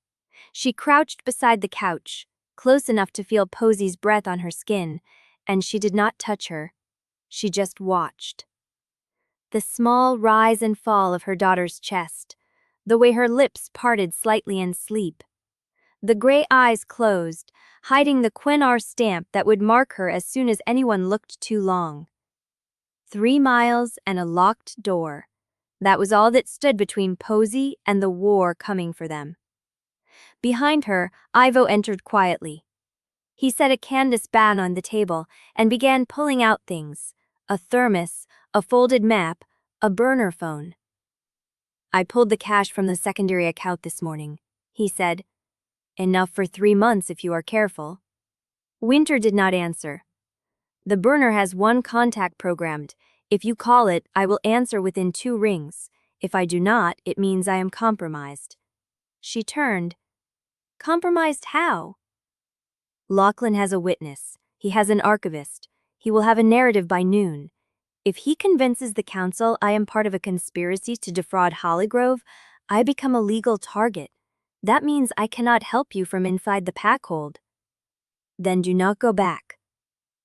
She crouched beside the couch, close enough to feel Posey's breath on her skin, and she did not touch her. She just watched. The small rise and fall of her daughter's chest, the way her lips parted slightly in sleep. The gray eyes closed, hiding the Quennar stamp that would mark her as soon as anyone looked too long. 3 miles and a locked door. That was all that stood between Posey and the war coming for them. Behind her, Ivo entered quietly. He set a canvas bag on the table and began pulling out things: a thermos, a folded map, a burner phone. I pulled the cash from the secondary account this morning, he said. Enough for 3 months if you are careful. Wynter did not answer. The burner has 1 contact programmed. If you call it, I will answer within 2 rings. If I do not, it means I am compromised. She turned. Compromised how? Lochlan has a witness. He has an archivist. He will have a narrative by noon. If he convinces the council I am part of a conspiracy to defraud Halligrove, I become a legal target. That means I cannot help you from inside the packhold. Then do not go back.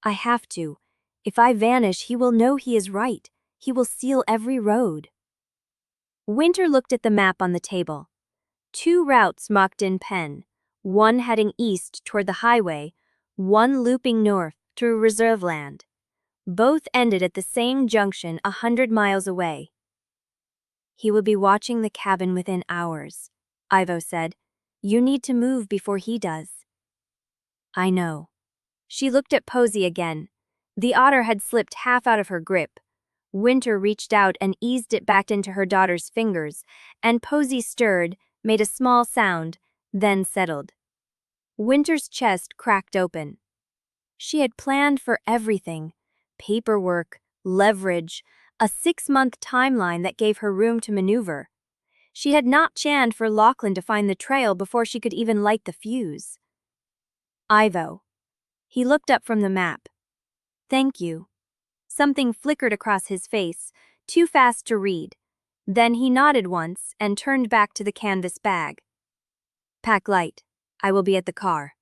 I have to. If I vanish, he will know he is right. He will seal every road. Wynter looked at the map on the table. 2 routes marked in pen, one heading east toward the highway, one looping north through reserve land. Both ended at the same junction 100 miles away. He will be watching the cabin within hours, Ivo said. You need to move before he does. I know. She looked at Posey again. The otter had slipped half out of her grip. Wynter reached out and eased it back into her daughter's fingers, and Posey stirred, made a small sound, then settled. Wynter's chest cracked open. She had planned for everything: paperwork, leverage, a 6-month timeline that gave her room to maneuver. She had not planned for Lochlan to find the trail before she could even light the fuse. Ivo. He looked up from the map. Thank you. Something flickered across his face, too fast to read. Then he nodded once and turned back to the canvas bag. Pack light. I will be at the car.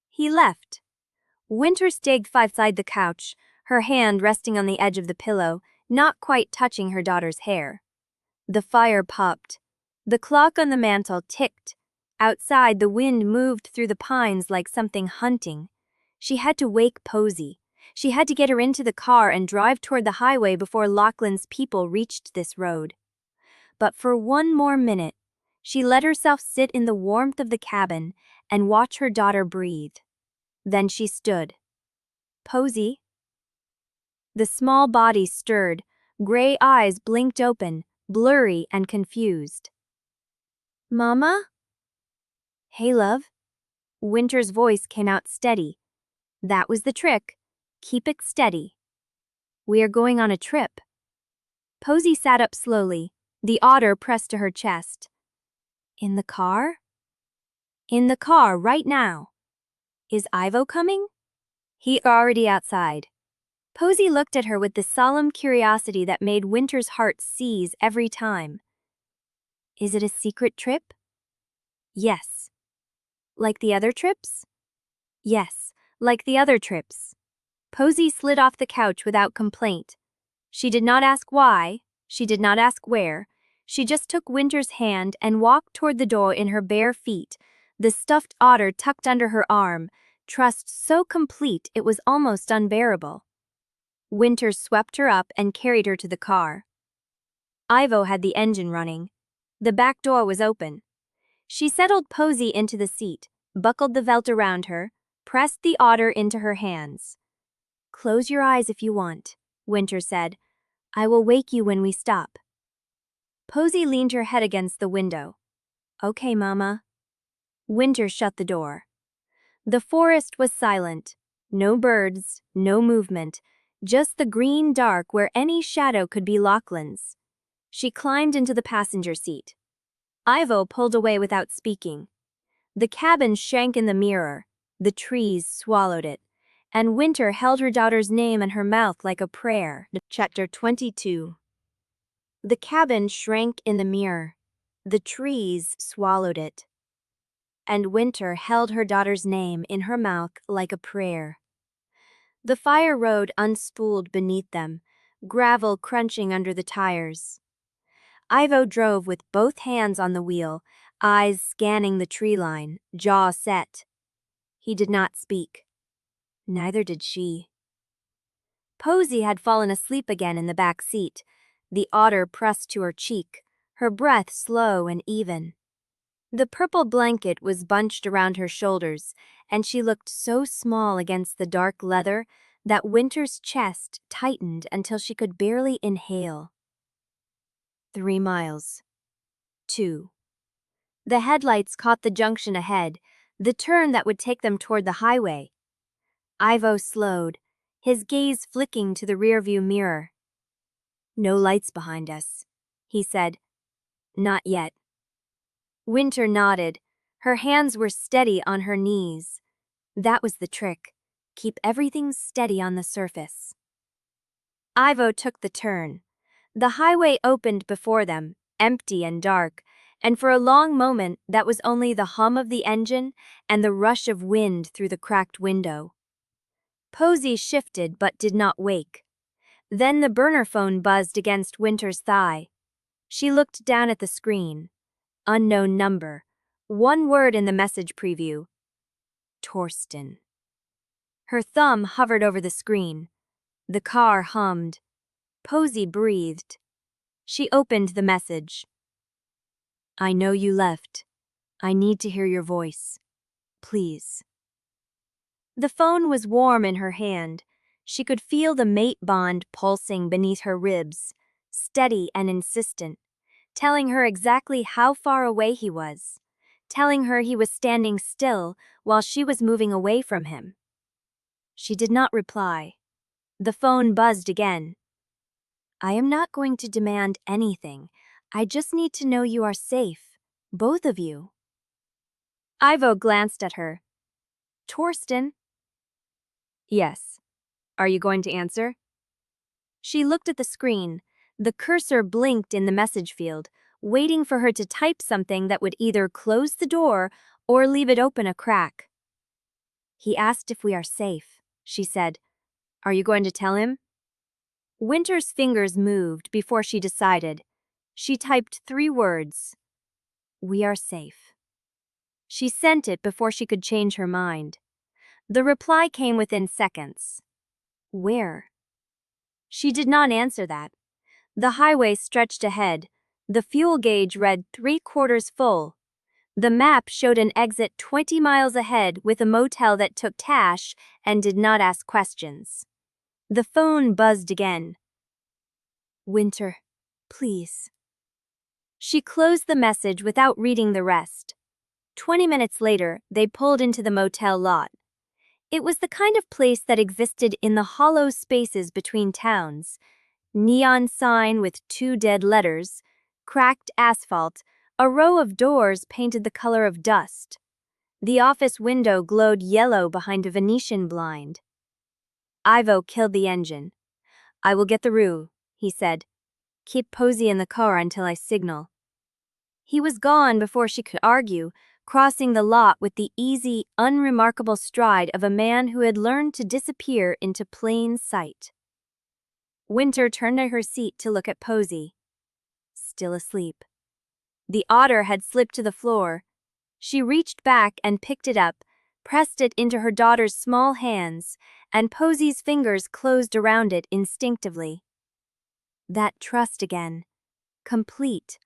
He left. Wynter stayed beside the couch, her hand resting on the edge of the pillow, not quite touching her daughter's hair. The fire popped. The clock on the mantel ticked. Outside, the wind moved through the pines like something hunting. She had to wake Posey. She had to get her into the car and drive toward the highway before Lochlan's people reached this road. But for 1 more minute, she let herself sit in the warmth of the cabin and watch her daughter breathe. Then she stood. Posey? The small body stirred, gray eyes blinked open, blurry and confused. Mama? Hey, love. Wynter's voice came out steady. That was the trick. Keep it steady. We are going on a trip. Posy sat up slowly, the otter pressed to her chest. In the car? In the car right now. Is Ivo coming? He already outside. Posy looked at her with the solemn curiosity that made Wynter's heart seize every time. Is it a secret trip? Yes. Like the other trips? Yes, like the other trips. Posy slid off the couch without complaint. She did not ask why, she did not ask where. She just took Wynter's hand and walked toward the door in her bare feet, the stuffed otter tucked under her arm, trust so complete it was almost unbearable. Wynter swept her up and carried her to the car. Ivo had the engine running. The back door was open. She settled Posy into the seat, buckled the belt around her, pressed the otter into her hands. Close your eyes if you want, Wynter said. I will wake you when we stop. Posy leaned her head against the window. Okay, Mama. Wynter shut the door. The forest was silent. No birds, no movement, just the green dark where any shadow could be Lochlan's. She climbed into the passenger seat. Ivo pulled away without speaking. The cabin shrank in the mirror. The trees swallowed it. And Wynter held her daughter's name in her mouth like a prayer. Chapter 22. The cabin shrank in the mirror. The trees swallowed it. And Wynter held her daughter's name in her mouth like a prayer. The fire road unspooled beneath them, gravel crunching under the tires. Ivo drove with both hands on the wheel, eyes scanning the tree line, jaw set. He did not speak. Neither did she. Posy had fallen asleep again in the back seat, the otter pressed to her cheek, her breath slow and even. The purple blanket was bunched around her shoulders, and she looked so small against the dark leather that Wynter's chest tightened until she could barely inhale. 3 miles. 2. The headlights caught the junction ahead, the turn that would take them toward the highway. Ivo slowed, his gaze flicking to the rearview mirror. No lights behind us, he said. Not yet. Wynter nodded. Her hands were steady on her knees. That was the trick. Keep everything steady on the surface. Ivo took the turn. The highway opened before them, empty and dark, and for a long moment that was only the hum of the engine and the rush of wind through the cracked window. Posy shifted but did not wake. Then the burner phone buzzed against Wynter's thigh. She looked down at the screen. Unknown number. One word in the message preview. Torsten. Her thumb hovered over the screen. The car hummed. Posy breathed. She opened the message. I know you left. I need to hear your voice. Please. The phone was warm in her hand. She could feel the mate bond pulsing beneath her ribs, steady and insistent, telling her exactly how far away he was, telling her he was standing still while she was moving away from him. She did not reply. The phone buzzed again. I am not going to demand anything. I just need to know you are safe, both of you. Ivo glanced at her. Torsten? Yes. Are you going to answer? She looked at the screen. The cursor blinked in the message field, waiting for her to type something that would either close the door or leave it open a crack. He asked if we are safe, she said. Are you going to tell him? Wynter's fingers moved before she decided. She typed 3 words. We are safe. She sent it before she could change her mind. The reply came within seconds. Where? She did not answer that. The highway stretched ahead. The fuel gauge read 3/4 full. The map showed an exit 20 miles ahead with a motel that took cash and did not ask questions. The phone buzzed again. Wynter, please. She closed the message without reading the rest. 20 minutes later, they pulled into the motel lot. It was the kind of place that existed in the hollow spaces between towns. Neon sign with 2 dead letters, cracked asphalt, a row of doors painted the color of dust. The office window glowed yellow behind a Venetian blind. Ivo killed the engine. "I will get the roux," he said. "Keep Posey in the car until I signal." He was gone before she could argue, crossing the lot with the easy, unremarkable stride of a man who had learned to disappear into plain sight. Wynter turned to her seat to look at Posey. Still asleep. The otter had slipped to the floor. She reached back and picked it up, pressed it into her daughter's small hands, and Posey's fingers closed around it instinctively. That trust again. Complete,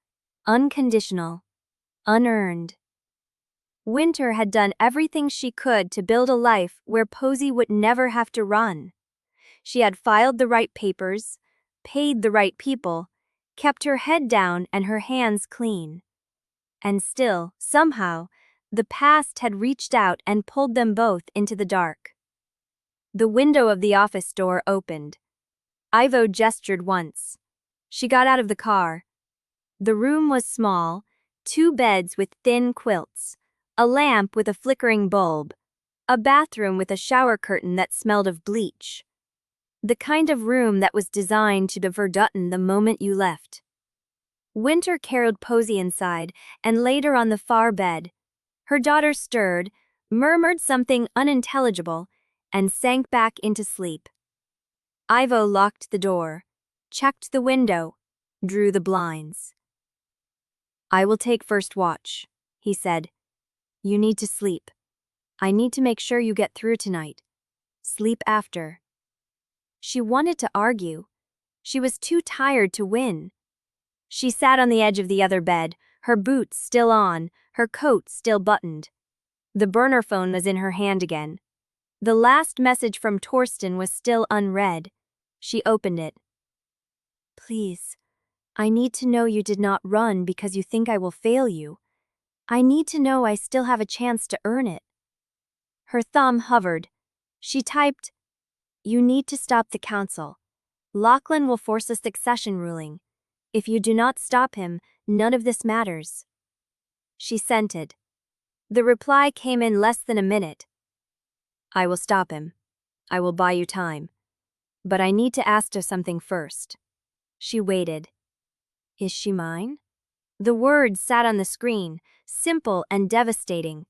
unconditional, unearned. Wynter had done everything she could to build a life where Posey would never have to run. She had filed the right papers, paid the right people, kept her head down and her hands clean. And still, somehow, the past had reached out and pulled them both into the dark. The window of the office door opened. Ivo gestured once. She got out of the car. The room was small, 2 beds with thin quilts, a lamp with a flickering bulb, a bathroom with a shower curtain that smelled of bleach. The kind of room that was designed to be forgotten the moment you left. Wynter carried Posey inside and laid her on the far bed. Her daughter stirred, murmured something unintelligible, and sank back into sleep. Ivo locked the door, checked the window, drew the blinds. "I will take first watch," he said. "You need to sleep. I need to make sure you get through tonight. Sleep after." She wanted to argue. She was too tired to win. She sat on the edge of the other bed, her boots still on, her coat still buttoned. The burner phone was in her hand again. The last message from Torsten was still unread. She opened it. "Please, I need to know you did not run because you think I will fail you. I need to know I still have a chance to earn it." Her thumb hovered. She typed, "You need to stop the council. Lochlan will force a succession ruling. If you do not stop him, none of this matters." She sent it. The reply came in less than a minute. "I will stop him. I will buy you time. But I need to ask her something first." She waited. "Is she mine?" The words sat on the screen, simple and devastating.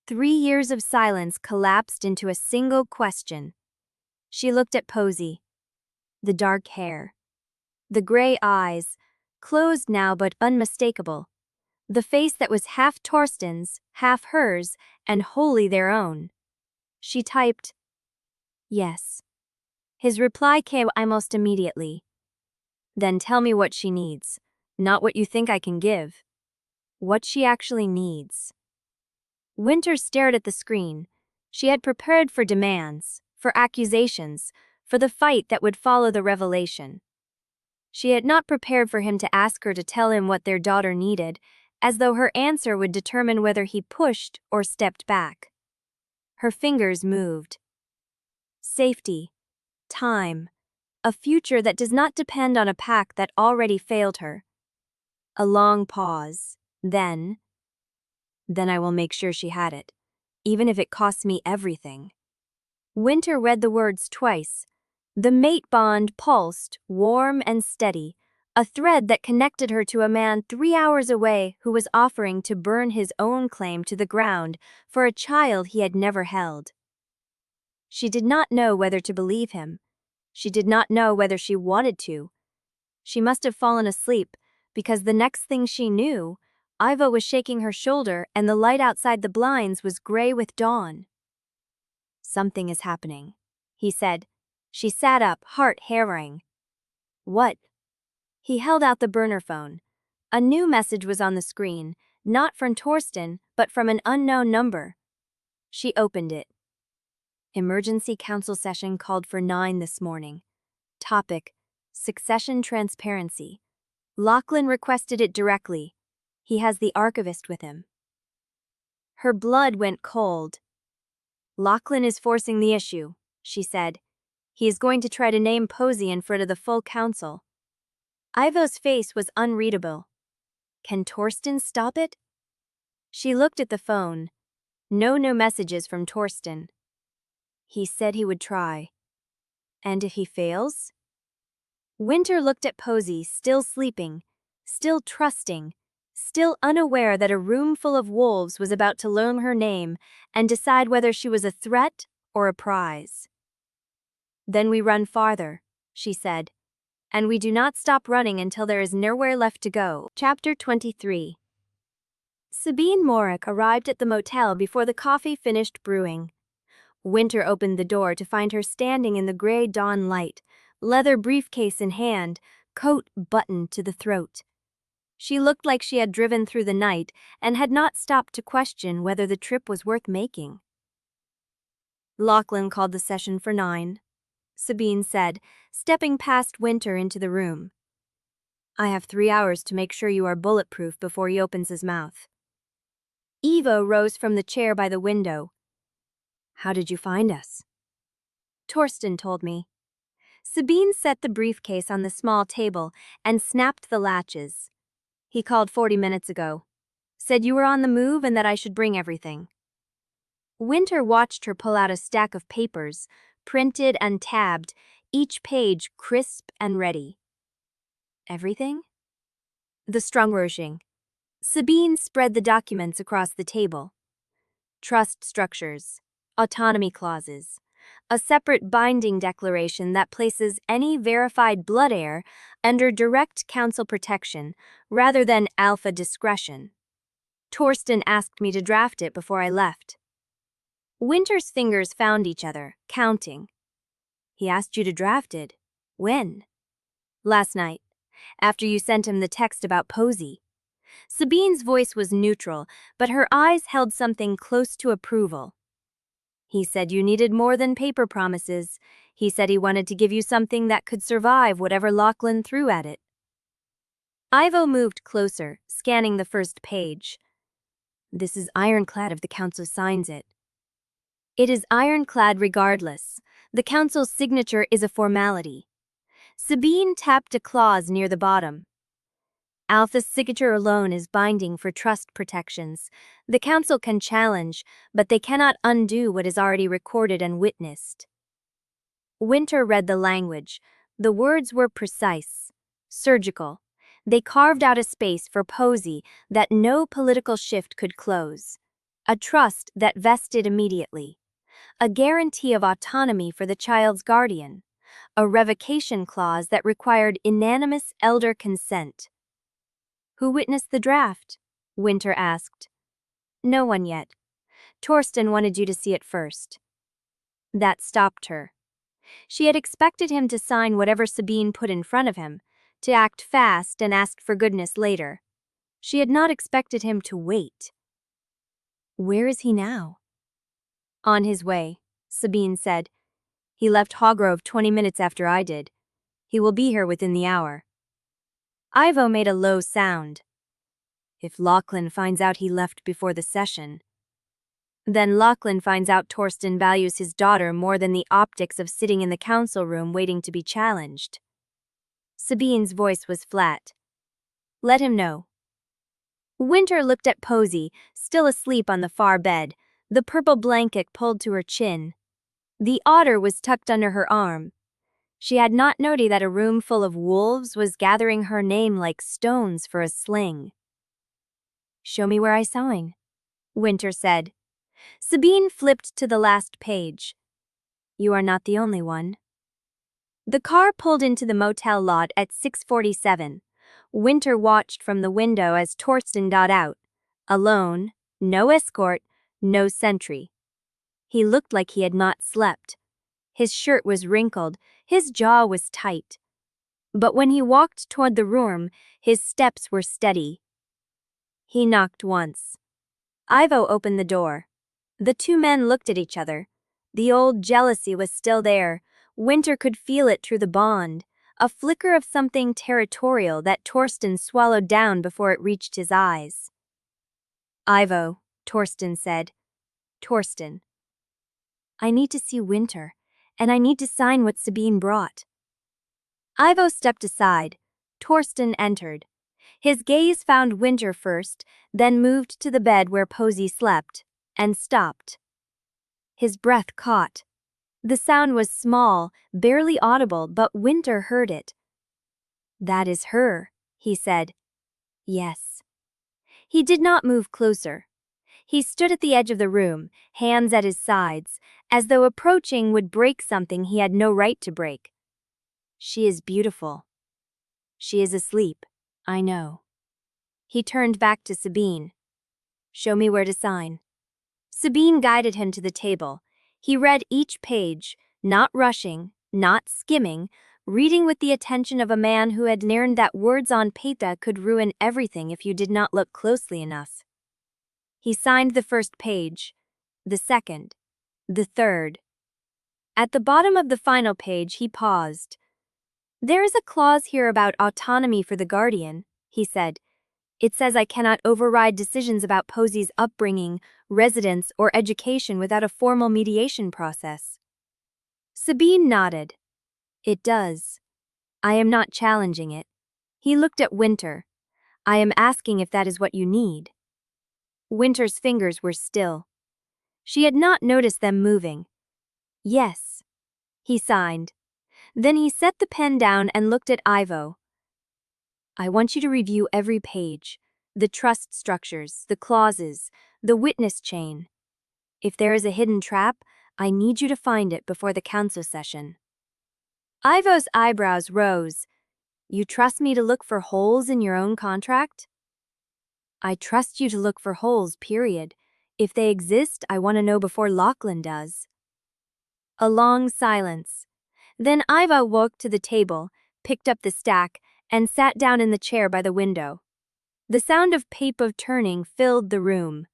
3 years of silence collapsed into a single question. She looked at Posey. The dark hair. The gray eyes, closed now but unmistakable. The face that was half Torsten's, half hers, and wholly their own. She typed, "Yes." His reply came almost immediately. "Then tell me what she needs, not what you think I can give. What she actually needs." Wynter stared at the screen. She had prepared for demands, for accusations, for the fight that would follow the revelation. She had not prepared for him to ask her to tell him what their daughter needed, as though her answer would determine whether he pushed or stepped back. Her fingers moved. Safety, time, a future that does not depend on a pack that already failed her. A long pause, then I will make sure she had it, even if it costs me everything." Wynter read the words twice. The mate bond pulsed, warm and steady, a thread that connected her to a man 3 hours away who was offering to burn his own claim to the ground for a child he had never held. She did not know whether to believe him. She did not know whether she wanted to. She must have fallen asleep, because the next thing she knew, Ivo was shaking her shoulder and the light outside the blinds was gray with dawn. "Something is happening," he said. She sat up, heart harrowing. "What?" He held out the burner phone. A new message was on the screen, not from Torsten, but from an unknown number. She opened it. Emergency council session called for 9 this morning. Topic: Succession transparency. Lochlan requested it directly. He has the archivist with him. Her blood went cold. Lochlan is forcing the issue, she said. He is going to try to name Posey in front of the full council. Ivo's face was unreadable. Can Torsten stop it? She looked at the phone. No messages from Torsten. He said he would try. And if he fails? Wynter looked at Posey, still sleeping, still trusting, still unaware that a room full of wolves was about to learn her name and decide whether she was a threat or a prize. Then we run farther, she said, and we do not stop running until there is nowhere left to go. Chapter 23. Sabine Morick arrived at the motel before the coffee finished brewing. Wynter opened the door to find her standing in the gray dawn light, leather briefcase in hand, coat buttoned to the throat. She looked like she had driven through the night and had not stopped to question whether the trip was worth making. Lochlan called the session for 9. Sabine said, stepping past Wynter into the room. I have 3 hours to make sure you are bulletproof before he opens his mouth. Ivo rose from the chair by the window. How did you find us? Torsten told me. Sabine set the briefcase on the small table and snapped the latches. He called 40 minutes ago. Said you were on the move and that I should bring everything. Wynter watched her pull out a stack of papers, printed and tabbed, each page crisp and ready. Everything? The Strungrosching. Sabine spread the documents across the table. Trust structures, autonomy clauses, a separate binding declaration that places any verified blood heir under direct council protection rather than alpha discretion. Torsten asked me to draft it before I left. Wynter's fingers found each other, counting. He asked you to draft it. When? Last night, after you sent him the text about Posey. Sabine's voice was neutral, but her eyes held something close to approval. He said you needed more than paper promises. He said he wanted to give you something that could survive whatever Lochlan threw at it. Ivo moved closer, scanning the first page. This is ironclad if the council signs it. It is ironclad regardless. The council's signature is a formality. Sabine tapped a clause near the bottom. Alpha's signature alone is binding for trust protections. The council can challenge, but they cannot undo what is already recorded and witnessed. Wynter read the language. The words were precise, surgical. They carved out a space for Posey that no political shift could close. A trust that vested immediately. A guarantee of autonomy for the child's guardian. A revocation clause that required unanimous elder consent. Who witnessed the draft? Wynter asked. No one yet. Torsten wanted you to see it first. That stopped her. She had expected him to sign whatever Sabine put in front of him, to act fast and ask forgiveness later. She had not expected him to wait. Where is he now? On his way, Sabine said. He left Halligrove 20 minutes after I did. He will be here within the hour. Ivo made a low sound. If Lochlan finds out he left before the session. Then Lochlan finds out Torsten values his daughter more than the optics of sitting in the council room waiting to be challenged. Sabine's voice was flat. Let him know. Wynter looked at Posey, still asleep on the far bed, the purple blanket pulled to her chin. The otter was tucked under her arm. She had not noted that a room full of wolves was gathering her name like stones for a sling. Show me where I sign, Wynter said. Sabine flipped to the last page. You are not the only one. The car pulled into the motel lot at 6:47. Wynter watched from the window as Torsten got out. Alone, no escort, no sentry. He looked like he had not slept. His shirt was wrinkled, his jaw was tight. But when he walked toward the room, his steps were steady. He knocked once. Ivo opened the door. The two men looked at each other. The old jealousy was still there. Wynter could feel it through the bond, a flicker of something territorial that Torsten swallowed down before it reached his eyes. "Ivo," Torsten said. "Torsten. I need to see Wynter, and I need to sign what Sabine brought." Ivo stepped aside. Torsten entered. His gaze found Wynter first, then moved to the bed where Posey slept, and stopped. His breath caught. The sound was small, barely audible, but Wynter heard it. "That is her," he said. "Yes." He did not move closer. He stood at the edge of the room, hands at his sides, as though approaching would break something he had no right to break. "She is beautiful. She is asleep, I know." He turned back to Sabine. "Show me where to sign." Sabine guided him to the table. He read each page, not rushing, not skimming, reading with the attention of a man who had learned that words on paper could ruin everything if you did not look closely enough. He signed the first page, the second, the third. At the bottom of the final page, he paused. "There is a clause here about autonomy for the guardian," he said. "It says I cannot override decisions about Posey's upbringing, residence, or education without a formal mediation process." Sabine nodded. "It does. I am not challenging it." He looked at Wynter. "I am asking if that is what you need." Wynter's fingers were still. She had not noticed them moving. "Yes," he signed. Then he set the pen down and looked at Ivo. "I want you to review every page, the trust structures, the clauses, the witness chain. If there is a hidden trap, I need you to find it before the council session." Ivo's eyebrows rose. "You trust me to look for holes in your own contract?" "I trust you to look for holes, period. If they exist, I want to know before Lochlan does." A long silence. Then Ivo walked to the table, picked up the stack, and sat down in the chair by the window. The sound of paper turning filled the room.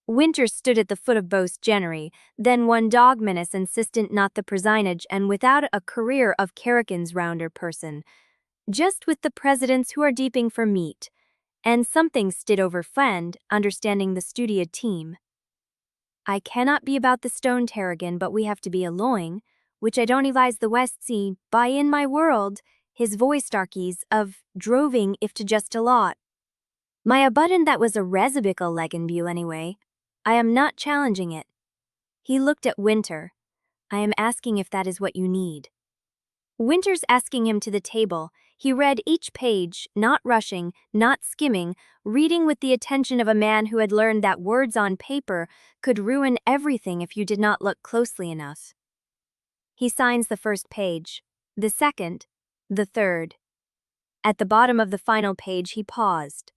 Wynter stood at the foot of both Jennery, then one dogmanous insistent not the personage and without a career of Carrickins rounder person, just with the presidents who are deeping for meat, and something stood over friend, understanding the studio team. "I cannot be about the stone Tarragon, but we have to be a loin, which I don't advise the West Sea, by in my world," his voice darkies, "of droving if to just a lot. My a button that was a resibical leggin view anyway. I am not challenging it." He looked at Wynter. "I am asking if that is what you need." Wynter's asking him to the table. He read each page, not rushing, not skimming, reading with the attention of a man who had learned that words on paper could ruin everything if you did not look closely enough. He signs the first page, the second, the third. At the bottom of the final page, he paused.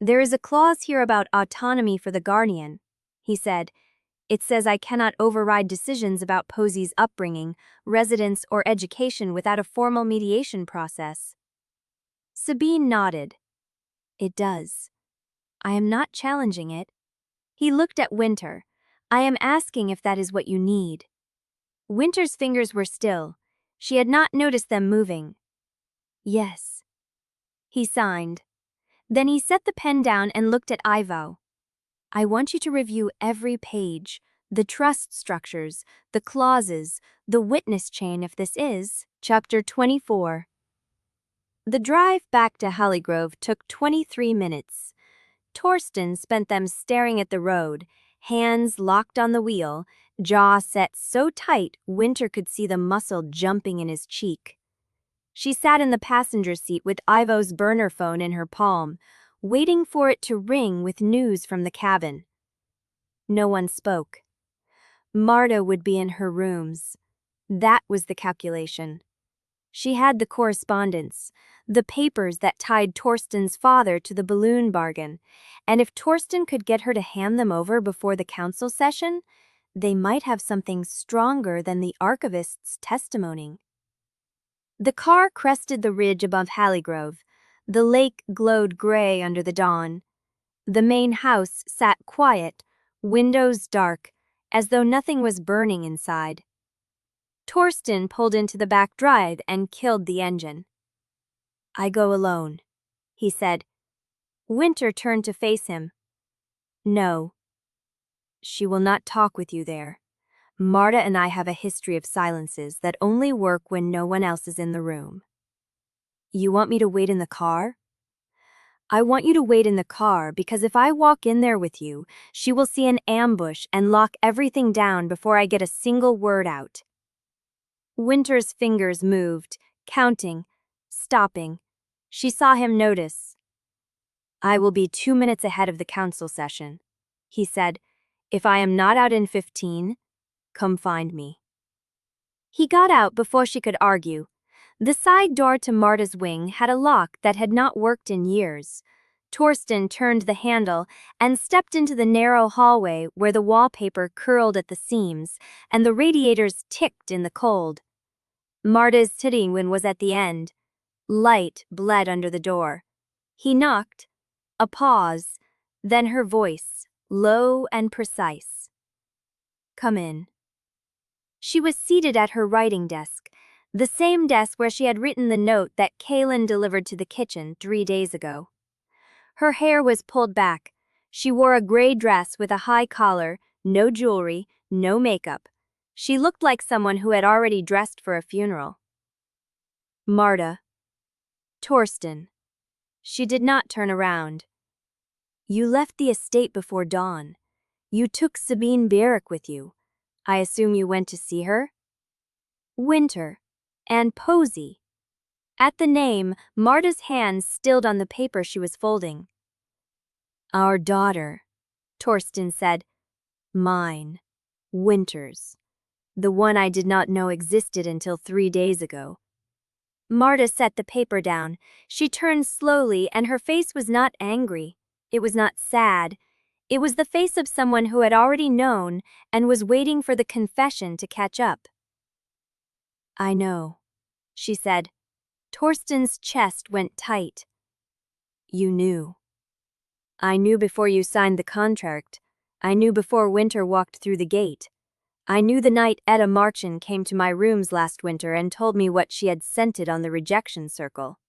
"There is a clause here about autonomy for the guardian," he said. "It says I cannot override decisions about Posey's upbringing, residence, or education without a formal mediation process." Sabine nodded. "It does. I am not challenging it." He looked at Wynter. "I am asking if that is what you need." Wynter's fingers were still. She had not noticed them moving. "Yes." He signed. Then he set the pen down and looked at Ivo. "I want you to review every page, the trust structures, the clauses, the witness chain if this is." Chapter 24. The drive back to Halligrove took 23 minutes. Torsten spent them staring at the road, hands locked on the wheel, jaw set so tight Wynter could see the muscle jumping in his cheek. She sat in the passenger seat with Ivo's burner phone in her palm, waiting for it to ring with news from the cabin. No one spoke. Marta would be in her rooms. That was the calculation. She had the correspondence, the papers that tied Torsten's father to the balloon bargain, and if Torsten could get her to hand them over before the council session, they might have something stronger than the archivist's testimony. The car crested the ridge above Halligrove. The lake glowed gray under the dawn. The main house sat quiet, windows dark, as though nothing was burning inside. Torsten pulled into the back drive and killed the engine. "I go alone," he said. Wynter turned to face him. "No. She will not talk with you there. Marta and I have a history of silences that only work when no one else is in the room." "You want me to wait in the car?" "I want you to wait in the car because if I walk in there with you, she will see an ambush and lock everything down before I get a single word out." Wynter's fingers moved, counting, stopping. She saw him notice. "I will be 2 minutes ahead of the council session," he said. "If I am not out in 15, come find me." He got out before she could argue. The side door to Marta's wing had a lock that had not worked in years. Torsten turned the handle and stepped into the narrow hallway where the wallpaper curled at the seams and the radiators ticked in the cold. Marta's sitting room was at the end. Light bled under the door. He knocked. A pause, then her voice, low and precise. "Come in." She was seated at her writing desk, the same desk where she had written the note that Kaelin delivered to the kitchen 3 days ago. Her hair was pulled back. She wore a gray dress with a high collar, no jewelry, no makeup. She looked like someone who had already dressed for a funeral. "Marta." "Torsten." She did not turn around. "You left the estate before dawn. You took Sabine Barrick with you. I assume you went to see her?" "Wynter. And Posey." At the name, Marta's hands stilled on the paper she was folding. "Our daughter," Torsten said. "Mine. Wynter's. The one I did not know existed until 3 days ago." Marta set the paper down. She turned slowly and her face was not angry. It was not sad. It was the face of someone who had already known and was waiting for the confession to catch up. "I know," she said. Torsten's chest went tight. "You knew." "I knew before you signed the contract. I knew before Wynter walked through the gate. I knew the night Etta Marchand came to my rooms last winter and told me what she had scented on the rejection circle."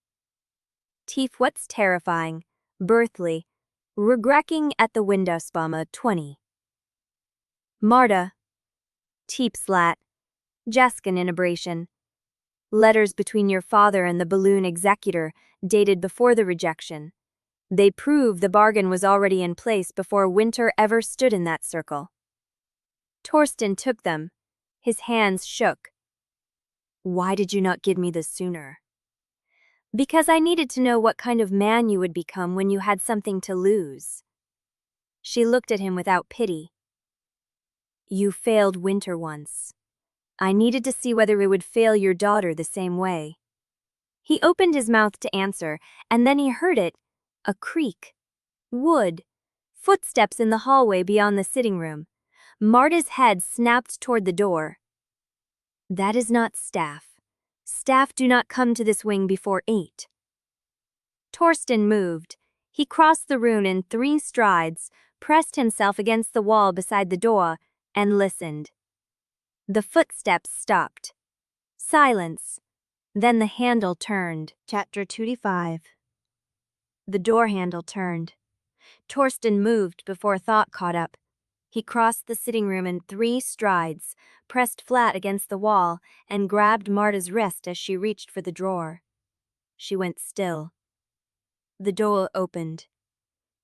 "Tief, what's terrifying? Birthly. Regrecking at the Windowspama 20. Marta. Teep slat. Jaskin inabration. Letters between your father and the balloon executor, dated before the rejection. They prove the bargain was already in place before Wynter ever stood in that circle." Torsten took them. His hands shook. "Why did you not give me this sooner?" "Because I needed to know what kind of man you would become when you had something to lose." She looked at him without pity. "You failed Wynter once. I needed to see whether it would fail your daughter the same way." He opened his mouth to answer, and then he heard it. A creak. Wood. Footsteps in the hallway beyond the sitting room. Marta's head snapped toward the door. "That is not staff. Staff do not come to this wing before 8. Torsten moved. He crossed the room in 3 strides, pressed himself against the wall beside the door, and listened. The footsteps stopped. Silence. Then the handle turned. Chapter 25. The door handle turned. Torsten moved before thought caught up. He crossed the sitting room in 3 strides, pressed flat against the wall, and grabbed Marta's wrist as she reached for the drawer. She went still. The door opened.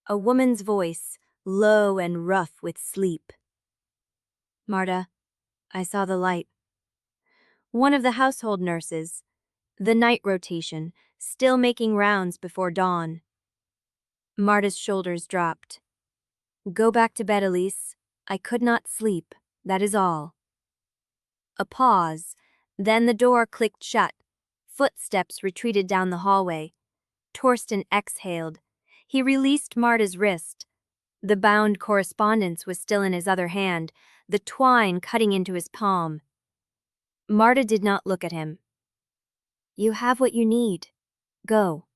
A woman's voice, low and rough with sleep. "Marta, I saw the light." One of the household nurses. The night rotation, still making rounds before dawn. Marta's shoulders dropped. "Go back to bed, Elise. I could not sleep, that is all." A pause, then the door clicked shut. Footsteps retreated down the hallway. Torsten exhaled. He released Marta's wrist. The bound correspondence was still in his other hand, the twine cutting into his palm. Marta did not look at him. "You have what you need. Go."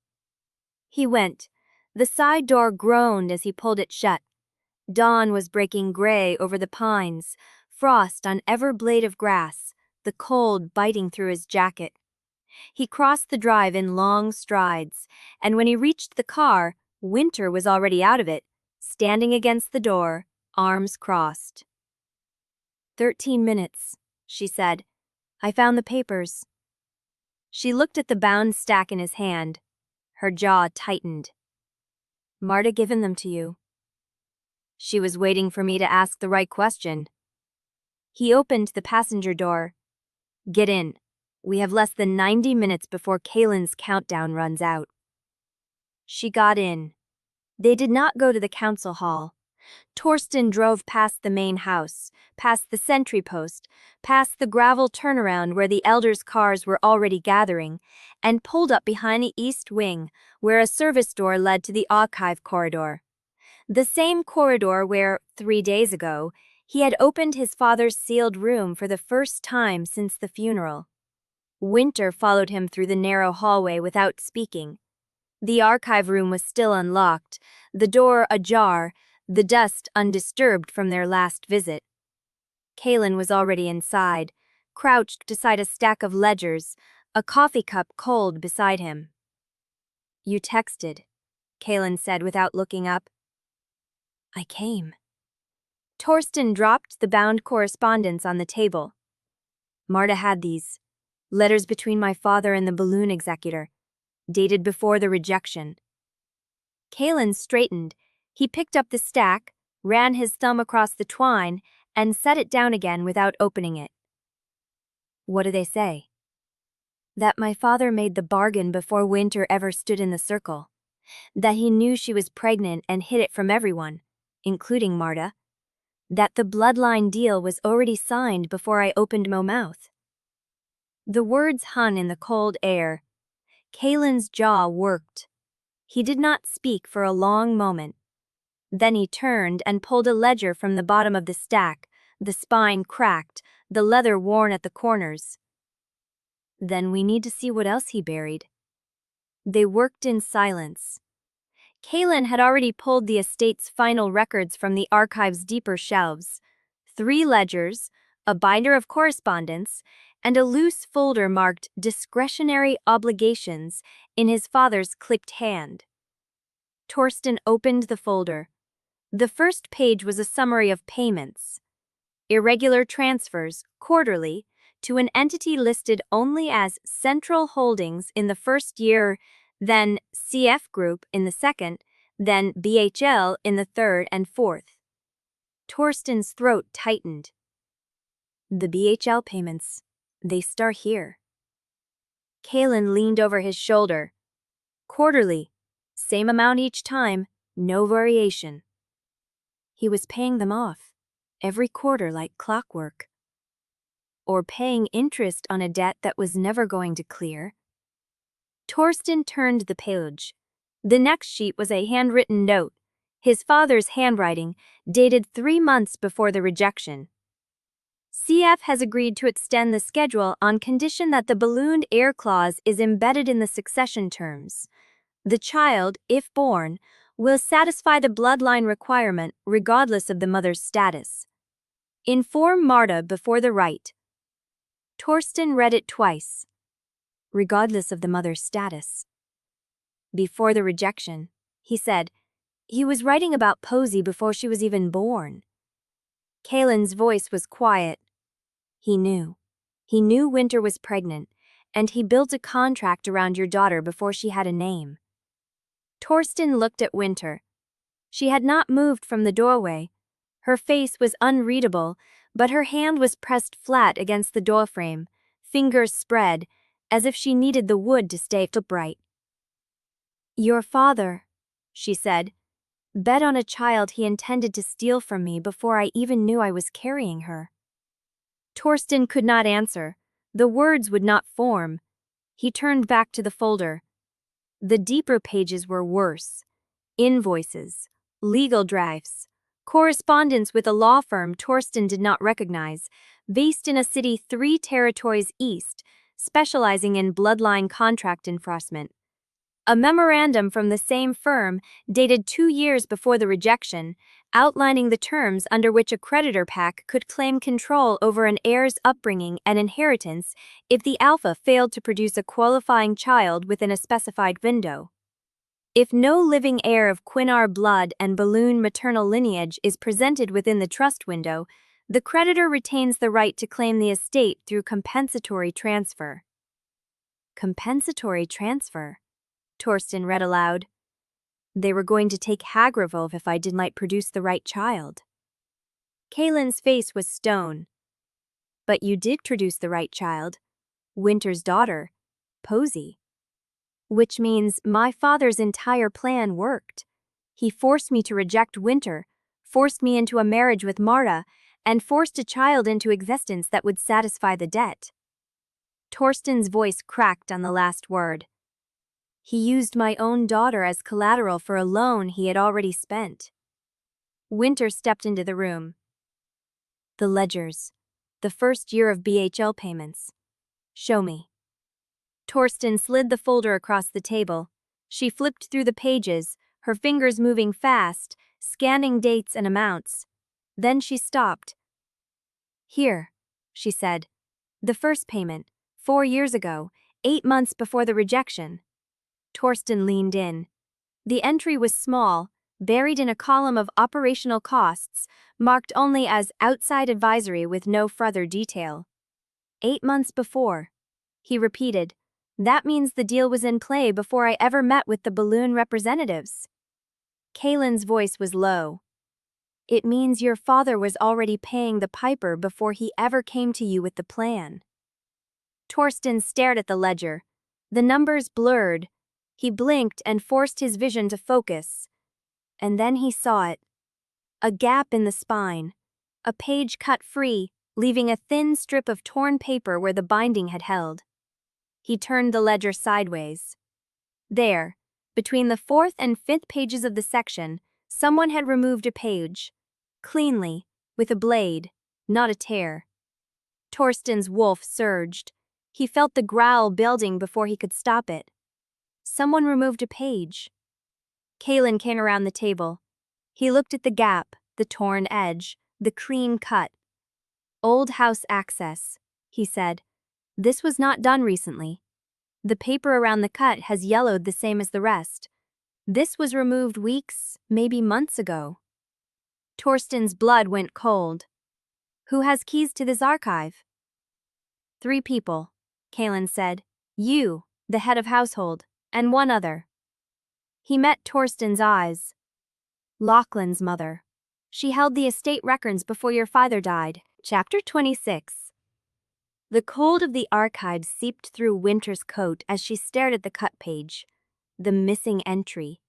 He went. The side door groaned as he pulled it shut. Dawn was breaking gray over the pines, frost on every blade of grass, the cold biting through his jacket. He crossed the drive in long strides, and when he reached the car, Wynter was already out of it, standing against the door, arms crossed. 13 minutes, she said. I found the papers. She looked at the bound stack in his hand. Her jaw tightened. Marta given them to you. She was waiting for me to ask the right question. He opened the passenger door. Get in. We have less than 90 minutes before Kaylin's countdown runs out. She got in. They did not go to the council hall. Torsten drove past the main house, past the sentry post, past the gravel turnaround where the elders' cars were already gathering, and pulled up behind the east wing, where a service door led to the archive corridor. The same corridor where, 3 days ago, he had opened his father's sealed room for the first time since the funeral. Wynter followed him through the narrow hallway without speaking. The archive room was still unlocked, the door ajar, the dust undisturbed from their last visit. Kaylin was already inside, crouched beside a stack of ledgers, a coffee cup cold beside him. You texted, Kaylin said without looking up. I came. Torsten dropped the bound correspondence on the table. Marta had these. Letters between my father and the balloon executor, dated before the rejection. Kaylin straightened. He picked up the stack, ran his thumb across the twine, and set it down again without opening it. What do they say? That my father made the bargain before Wynter ever stood in the circle. That he knew she was pregnant and hid it from everyone, including Marta. That the bloodline deal was already signed before I opened my mouth. The words hung in the cold air. Kaylin's jaw worked. He did not speak for a long moment. Then he turned and pulled a ledger from the bottom of the stack, the spine cracked, the leather worn at the corners. Then we need to see what else he buried. They worked in silence. Kaylin had already pulled the estate's final records from the archive's deeper shelves. 3 ledgers, a binder of correspondence, and a loose folder marked discretionary obligations in his father's clipped hand. Torsten opened the folder. The first page was a summary of payments. Irregular transfers, quarterly, to an entity listed only as Central Holdings in the first year, then CF Group in the second, then BHL in the third and fourth. Torsten's throat tightened. The BHL payments, they start here. Kaylin leaned over his shoulder. Quarterly, same amount each time, no variation. He was paying them off, every quarter like clockwork. Or paying interest on a debt that was never going to clear. Torsten turned the page. The next sheet was a handwritten note, his father's handwriting, dated 3 months before the rejection. CF has agreed to extend the schedule on condition that the ballooned heir clause is embedded in the succession terms. The child, if born, will satisfy the bloodline requirement regardless of the mother's status. Inform Marta before the rite. Torsten read it twice. Regardless of the mother's status. Before the rejection, he said. He was writing about Posey before she was even born. Kaylin's voice was quiet. He knew. He knew Wynter was pregnant, and he built a contract around your daughter before she had a name. Torsten looked at Wynter. She had not moved from the doorway. Her face was unreadable, but her hand was pressed flat against the doorframe, fingers spread, as if she needed the wood to stay upright. Your father, she said, bet on a child he intended to steal from me before I even knew I was carrying her. Torsten could not answer. The words would not form. He turned back to the folder. The deeper pages were worse. Invoices, legal drafts, correspondence with a law firm Torsten did not recognize, based in a city 3 territories east, specializing in bloodline contract enforcement. A memorandum from the same firm, dated 2 years before the rejection, outlining the terms under which a creditor pack could claim control over an heir's upbringing and inheritance if the alpha failed to produce a qualifying child within a specified window. If no living heir of Quennar blood and balloon maternal lineage is presented within the trust window, the creditor retains the right to claim the estate through compensatory transfer. Compensatory transfer? Torsten read aloud. They were going to take Halligrove if I didn't produce the right child. Kaylin's face was stone. But you did produce the right child. Wynter's daughter, Posey. Which means my father's entire plan worked. He forced me to reject Wynter, forced me into a marriage with Marta, and forced a child into existence that would satisfy the debt. Torsten's voice cracked on the last word. He used my own daughter as collateral for a loan he had already spent. Wynter stepped into the room. The ledgers. The first year of BHL payments. Show me. Torsten slid the folder across the table. She flipped through the pages, her fingers moving fast, scanning dates and amounts. Then she stopped. Here, she said. The first payment, 4 years ago, 8 months before the rejection. Torsten leaned in. The entry was small, buried in a column of operational costs, marked only as outside advisory with no further detail. 8 months before, he repeated. That means the deal was in play before I ever met with the balloon representatives. Kaylin's voice was low. It means your father was already paying the piper before he ever came to you with the plan. Torsten stared at the ledger. The numbers blurred. He blinked and forced his vision to focus. And then he saw it. A gap in the spine. A page cut free, leaving a thin strip of torn paper where the binding had held. He turned the ledger sideways. There, between the 4th and 5th pages of the section, someone had removed a page. Cleanly, with a blade, not a tear. Torsten's wolf surged. He felt the growl building before he could stop it. Someone removed a page. Kaylin came around the table. He looked at the gap, the torn edge, the clean cut. Old house access, he said. This was not done recently. The paper around the cut has yellowed the same as the rest. This was removed weeks, maybe months ago. Torsten's blood went cold. Who has keys to this archive? 3 people, Kaylin said. You, the head of household, and 1 other. He met Torsten's eyes. Lochlan's mother. She held the estate records before your father died. Chapter 26. The cold of the archives seeped through Wynter's coat as she stared at the cut page. The missing entry.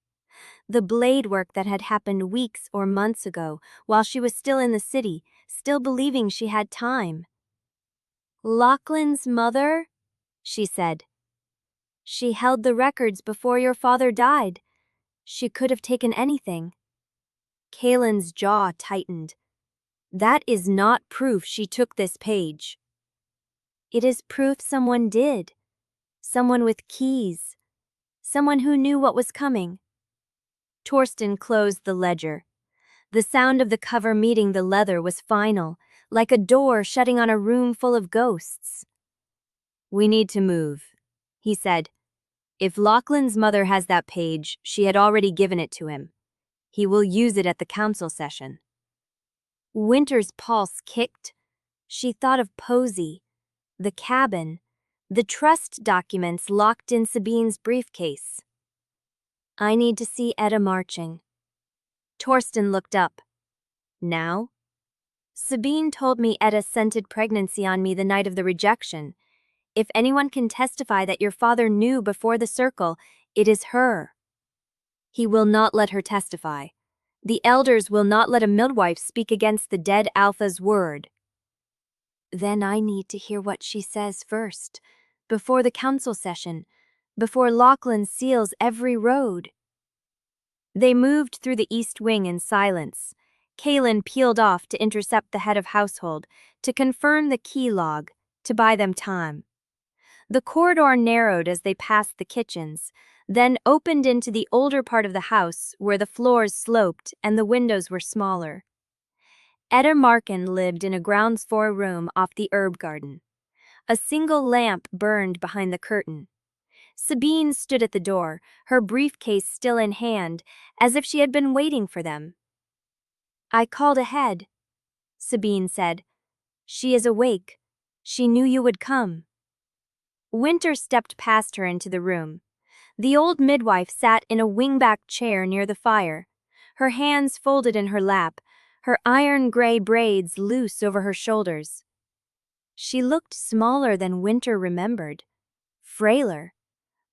The blade work that had happened weeks or months ago while she was still in the city, still believing she had time. Lochlan's mother? She said. She held the records before your father died. She could have taken anything. Kaylin's jaw tightened. That is not proof she took this page. It is proof someone did. Someone with keys. Someone who knew what was coming. Torsten closed the ledger. The sound of the cover meeting the leather was final, like a door shutting on a room full of ghosts. We need to move, he said. If Lochlan's mother has that page, she had already given it to him. He will use it at the council session. Wynter's pulse kicked. She thought of Posey, the cabin, the trust documents locked in Sabine's briefcase. I need to see Etta marching. Torsten looked up. Now? Sabine told me Etta scented pregnancy on me the night of the rejection. If anyone can testify that your father knew before the circle, it is her. He will not let her testify. The elders will not let a midwife speak against the dead Alpha's word. Then I need to hear what she says first, before the council session, before Lochlan seals every road. They moved through the east wing in silence. Kaylin peeled off to intercept the head of household, to confirm the key log, to buy them time. The corridor narrowed as they passed the kitchens. then opened into the older part of the house where the floors sloped and the windows were smaller. Etta Markin lived in a ground floor room off the herb garden. A single lamp burned behind the curtain. Sabine stood at the door, her briefcase still in hand, as if she had been waiting for them. "I called ahead," Sabine said. "She is awake. She knew you would come." Wynter stepped past her into the room. The old midwife sat in a wingback chair near the fire, her hands folded in her lap, her iron-gray braids loose over her shoulders. She looked smaller than Wynter remembered, frailer,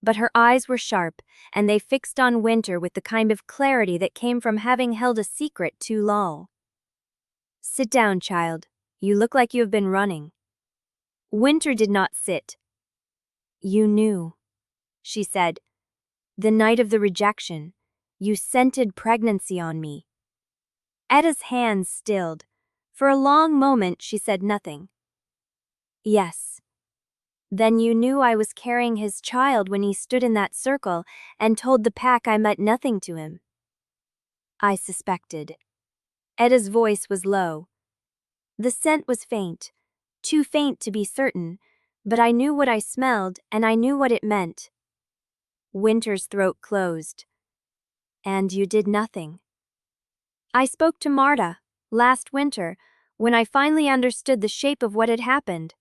but her eyes were sharp, and they fixed on Wynter with the kind of clarity that came from having held a secret too long. "Sit down, child. You look like you have been running." Wynter did not sit. "You knew," she said. "The night of the rejection, you scented pregnancy on me." Etta's hands stilled. For a long moment she said nothing. "Yes. Then you knew I was carrying his child when he stood in that circle and told the pack I meant nothing to him." "I suspected." Etta's voice was low. "The scent was faint, too faint to be certain, but I knew what I smelled and I knew what it meant." Wynter's throat closed. "And you did nothing." "I spoke to Marta, last winter, when I finally understood the shape of what had happened."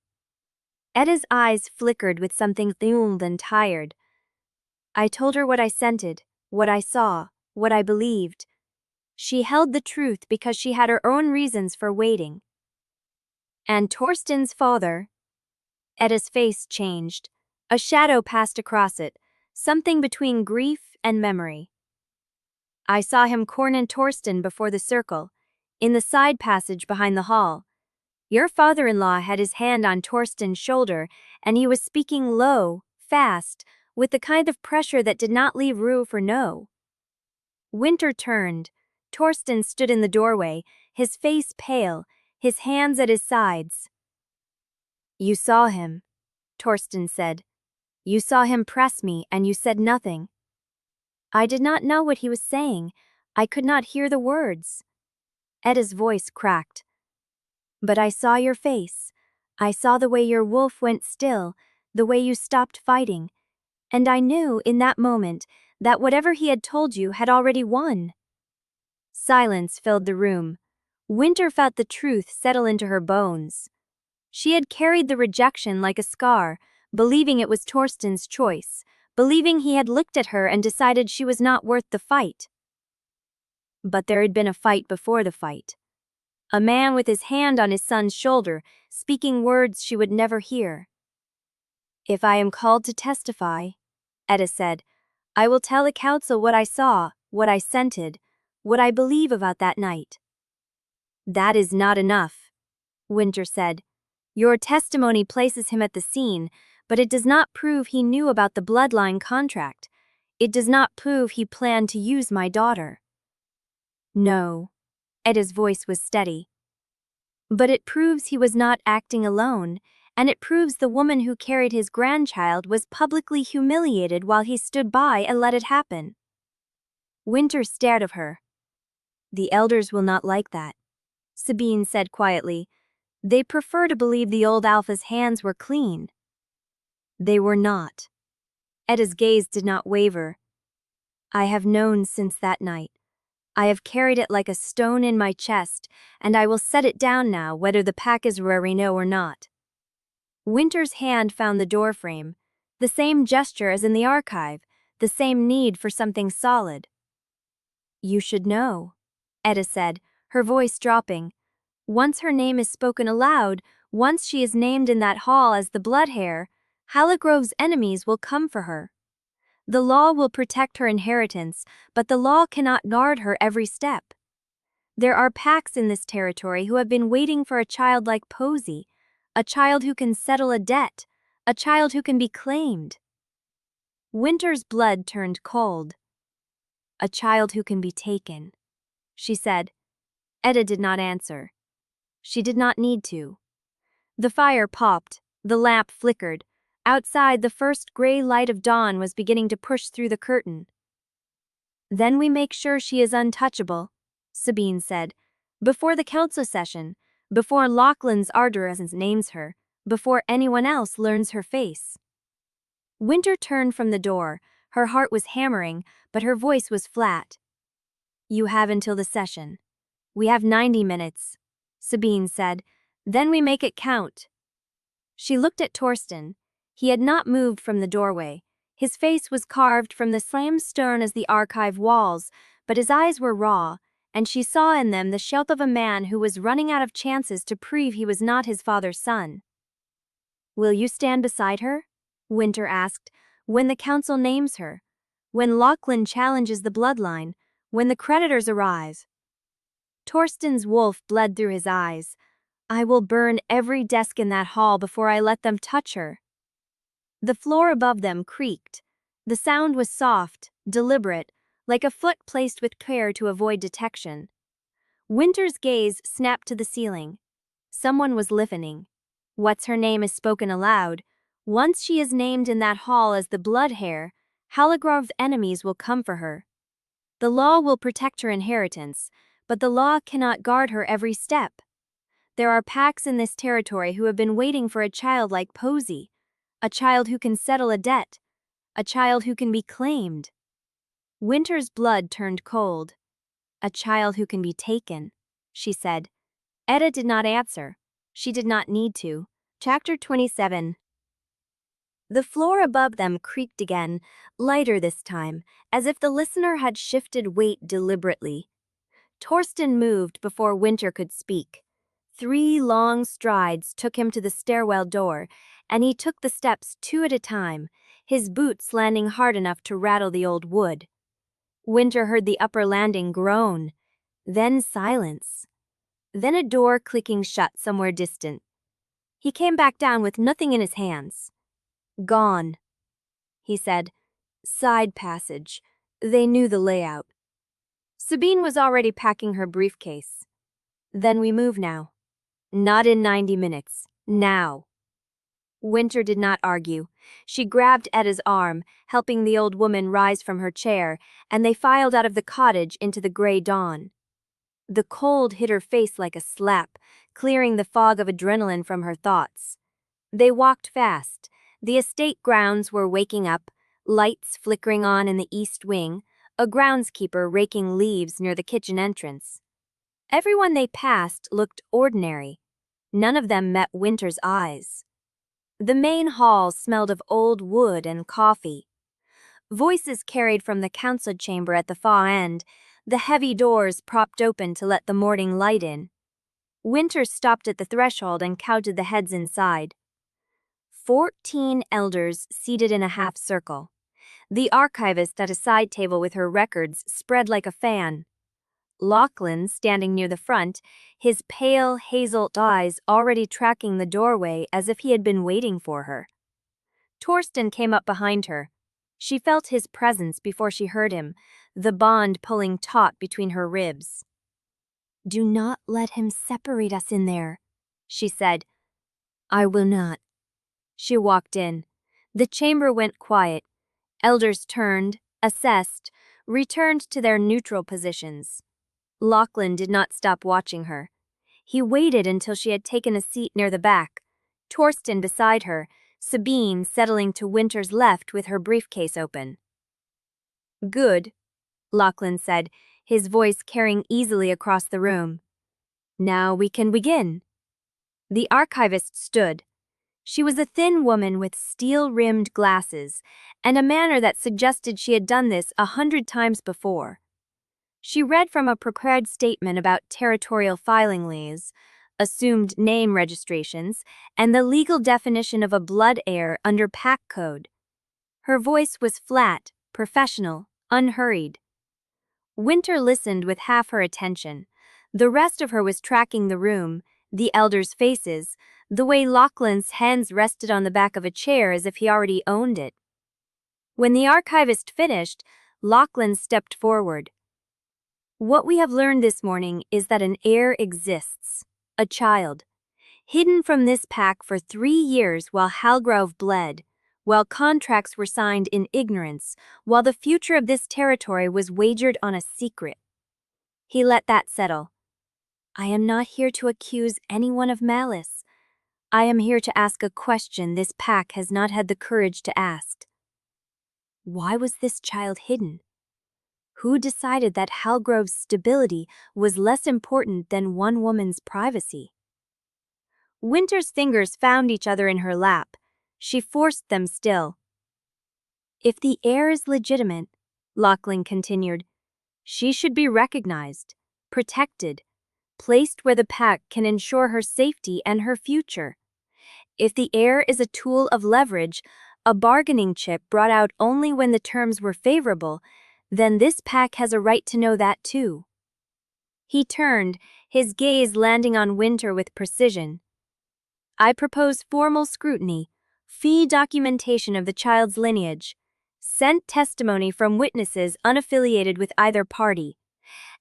Etta's eyes flickered with something thulled and tired. "I told her what I scented, what I saw, what I believed. She held the truth because she had her own reasons for waiting." "And Torsten's father?" Etta's face changed. A shadow passed across it, something between grief and memory. "I saw him corner Torsten before the circle, in the side passage behind the hall. Your father-in-law had his hand on Torsten's shoulder, and he was speaking low, fast, with the kind of pressure that did not leave room for no." Wynter turned. Torsten stood in the doorway, his face pale, his hands at his sides. "You saw him," Torsten said. "You saw him press me and you said nothing." "I did not know what he was saying. I could not hear the words." Etta's voice cracked. "But I saw your face. I saw the way your wolf went still, the way you stopped fighting. And I knew in that moment that whatever he had told you had already won." Silence filled the room. Wynter felt the truth settle into her bones. She had carried the rejection like a scar, believing it was Torsten's choice, believing he had looked at her and decided she was not worth the fight. But there had been a fight before the fight. A man with his hand on his son's shoulder, speaking words she would never hear. "If I am called to testify," Etta said, "I will tell the council what I saw, what I scented, what I believe about that night." "That is not enough," Wynter said. "Your testimony places him at the scene, but it does not prove he knew about the bloodline contract. It does not prove he planned to use my daughter." "No." Etta's voice was steady. "But it proves he was not acting alone, and it proves the woman who carried his grandchild was publicly humiliated while he stood by and let it happen." Wynter stared at her. "The elders will not like that," Sabine said quietly. "They prefer to believe the old alpha's hands were clean." "They were not." Etta's gaze did not waver. "I have known since that night. I have carried it like a stone in my chest, and I will set it down now whether the pack is Rarino or not." Wynter's hand found the doorframe, the same gesture as in the archive, the same need for something solid. "You should know," Etta said, her voice dropping. "Once her name is spoken aloud, once she is named in that hall as the blood heir, Halligrove's enemies will come for her. The law will protect her inheritance, but the law cannot guard her every step. There are packs in this territory who have been waiting for a child like Posey, a child who can settle a debt, a child who can be claimed." Wynter's blood turned cold. "A child who can be taken," she said. Etta did not answer. She did not need to. The fire popped, the lamp flickered. Outside, the first gray light of dawn was beginning to push through the curtain. "Then we make sure she is untouchable," Sabine said. "Before the council session, before Lochlan's Ardorans names her, before anyone else learns her face." Wynter turned from the door. Her heart was hammering, but her voice was flat. "You have until the session. We have 90 minutes, Sabine said. "Then we make it count." She looked at Torsten. He had not moved from the doorway. His face was carved from the same stone as the archive walls, but his eyes were raw, and she saw in them the shout of a man who was running out of chances to prove he was not his father's son. "Will you stand beside her?" Wynter asked. "When the council names her, when Lochlan challenges the bloodline, when the creditors arrive." Torsten's wolf bled through his eyes. "I will burn every desk in that hall before I let them touch her." The floor above them creaked. The sound was soft, deliberate, like a foot placed with care to avoid detection. Wynter's gaze snapped to the ceiling. Someone was listening. "What's her name is spoken aloud. Once she is named in that hall as the blood Heir, Halligrove's enemies will come for her. The law will protect her inheritance, but the law cannot guard her every step. There are packs in this territory who have been waiting for a child like Posey, a child who can settle a debt, a child who can be claimed." Wynter's blood turned cold. "A child who can be taken," she said. Etta did not answer. She did not need to. Chapter 27. The floor above them creaked again, lighter this time, as if the listener had shifted weight deliberately. Torsten moved before Wynter could speak. 3 long strides took him to the stairwell door, and he took the steps 2 at a time, his boots landing hard enough to rattle the old wood. Wynter heard the upper landing groan, then silence, then a door clicking shut somewhere distant. He came back down with nothing in his hands. "Gone," he said. "Side passage. They knew the layout." Sabine was already packing her briefcase. "Then we move now." "Not in 90 minutes. Now." Wynter did not argue. She grabbed Etta's arm, helping the old woman rise from her chair, and they filed out of the cottage into the gray dawn. The cold hit her face like a slap, clearing the fog of adrenaline from her thoughts. They walked fast. The estate grounds were waking up, lights flickering on in the east wing, a groundskeeper raking leaves near the kitchen entrance. Everyone they passed looked ordinary. None of them met Wynter's eyes. The main hall smelled of old wood and coffee. Voices carried from the council chamber at the far end, the heavy doors propped open to let the morning light in. Wynter stopped at the threshold and counted the heads inside. 14 elders seated in a half circle. The archivist at a side table with her records spread like a fan. Lochlan standing near the front, his pale hazel eyes already tracking the doorway as if he had been waiting for her. Torsten came up behind her. She felt his presence before she heard him, the bond pulling taut between her ribs. "Do not let him separate us in there," she said. "I will not." She walked in. The chamber went quiet. Elders turned, assessed, returned to their neutral positions. Lochlan did not stop watching her. He waited until she had taken a seat near the back, Torsten beside her, Sabine settling to Wynter's left with her briefcase open. "Good," Lochlan said, his voice carrying easily across the room. "Now we can begin." The archivist stood. She was a thin woman with steel-rimmed glasses and a manner that suggested she had done this 100 times before. She read from a prepared statement about territorial filing laws, assumed name registrations, and the legal definition of a blood heir under pack code. Her voice was flat, professional, unhurried. Wynter listened with half her attention. The rest of her was tracking the room, the elders' faces, the way Lochlan's hands rested on the back of a chair as if he already owned it. When the archivist finished, Lochlan stepped forward. "What we have learned this morning is that an heir exists, a child, hidden from this pack for 3 years while Halligrove bled, while contracts were signed in ignorance, while the future of this territory was wagered on a secret. He let that settle. I am not here to accuse anyone of malice. I am here to ask a question this pack has not had the courage to ask. Why was this child hidden? Who decided that Halligrove's stability was less important than one woman's privacy? Wynter's fingers found each other in her lap. She forced them still. If the heir is legitimate, Lochlan continued, she should be recognized, protected, placed where the pack can ensure her safety and her future. If the heir is a tool of leverage, a bargaining chip brought out only when the terms were favorable, then this pack has a right to know that too. He turned, his gaze landing on Wynter with precision. I propose formal scrutiny, fee documentation of the child's lineage, sent testimony from witnesses unaffiliated with either party,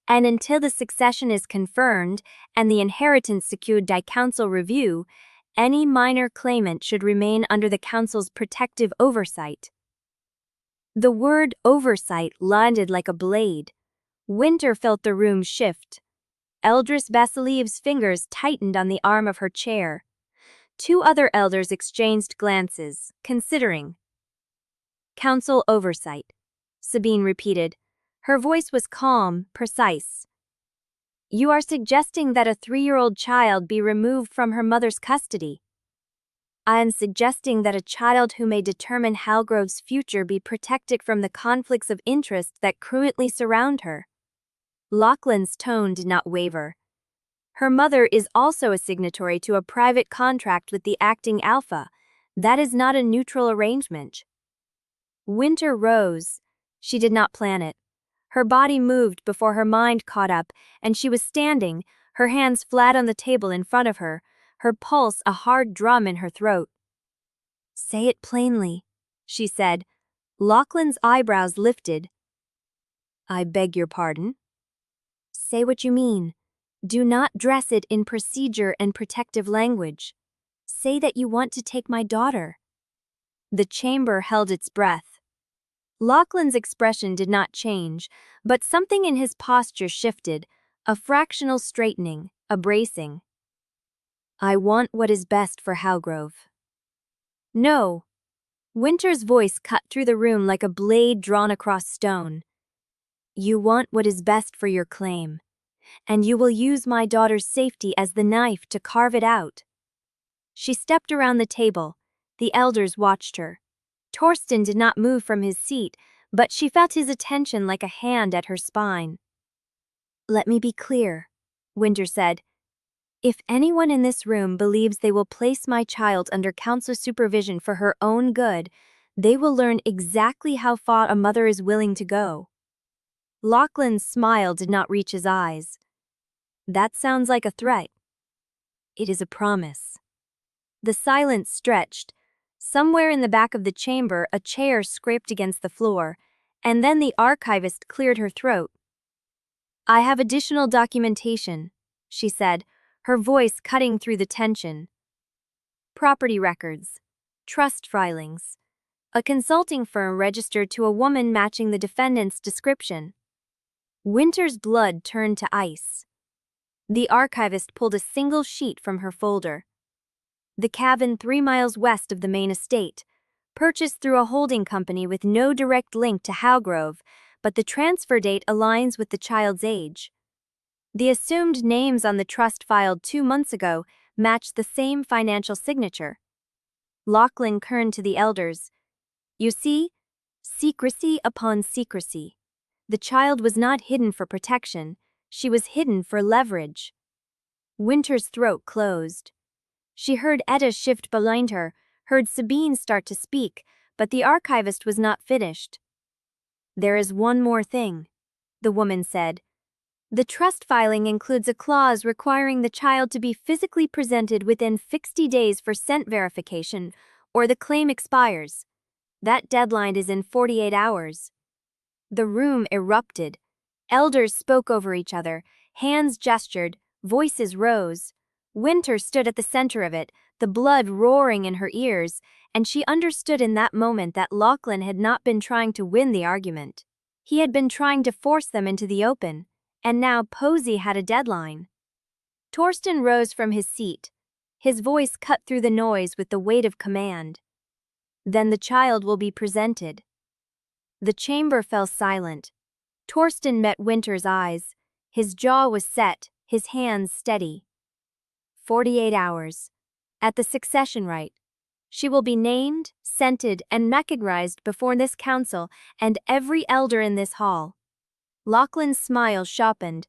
and until the succession is confirmed and the inheritance secured by council review, any minor claimant should remain under the council's protective oversight. The word oversight landed like a blade. Wynter felt the room shift. Eldris Vasilyev's fingers tightened on the arm of her chair. Two other elders exchanged glances, considering. Council oversight, Sabine repeated. Her voice was calm, precise. You are suggesting that a 3-year-old child be removed from her mother's custody. I am suggesting that a child who may determine Halligrove's future be protected from the conflicts of interest that currently surround her. Lochlan's tone did not waver. Her mother is also a signatory to a private contract with the acting alpha. That is not a neutral arrangement. Wynter rose. She did not plan it. Her body moved before her mind caught up, and she was standing, her hands flat on the table in front of her, her pulse a hard drum in her throat. Say it plainly, she said. Lochlan's eyebrows lifted. I beg your pardon? Say what you mean. Do not dress it in procedure and protective language. Say that you want to take my daughter. The chamber held its breath. Lochlan's expression did not change, but something in his posture shifted, a fractional straightening, a bracing. I want what is best for Halligrove. No. Wynter's voice cut through the room like a blade drawn across stone. You want what is best for your claim, and you will use my daughter's safety as the knife to carve it out. She stepped around the table. The elders watched her. Torsten did not move from his seat, but she felt his attention like a hand at her spine. Let me be clear, Wynter said. If anyone in this room believes they will place my child under council supervision for her own good, they will learn exactly how far a mother is willing to go. Lochlan's smile did not reach his eyes. That sounds like a threat. It is a promise. The silence stretched. Somewhere in the back of the chamber, a chair scraped against the floor, and then the archivist cleared her throat. I have additional documentation, she said, her voice cutting through the tension. Property records, trust filings, a consulting firm registered to a woman matching the defendant's description. Wynter's blood turned to ice. The archivist pulled a single sheet from her folder. The cabin 3 miles west of the main estate, purchased through a holding company with no direct link to Halligrove, but the transfer date aligns with the child's age. The assumed names on the trust filed 2 months ago matched the same financial signature. Lochlan turned to the elders. You see, secrecy upon secrecy. The child was not hidden for protection, she was hidden for leverage. Wynter's throat closed. She heard Etta shift behind her, heard Sabine start to speak, but the archivist was not finished. There is one more thing, the woman said. The trust filing includes a clause requiring the child to be physically presented within 60 days for scent verification, or the claim expires. That deadline is in 48 hours. The room erupted. Elders spoke over each other, hands gestured, voices rose. Wynter stood at the center of it, the blood roaring in her ears, and she understood in that moment that Lochlan had not been trying to win the argument. He had been trying to force them into the open, and now Posey had a deadline. Torsten rose from his seat. His voice cut through the noise with the weight of command. Then the child will be presented. The chamber fell silent. Torsten met Wynter's eyes. His jaw was set, his hands steady. 48 hours. At the succession rite. She will be named, scented, and recognized before this council and every elder in this hall. Lochlan's smile sharpened.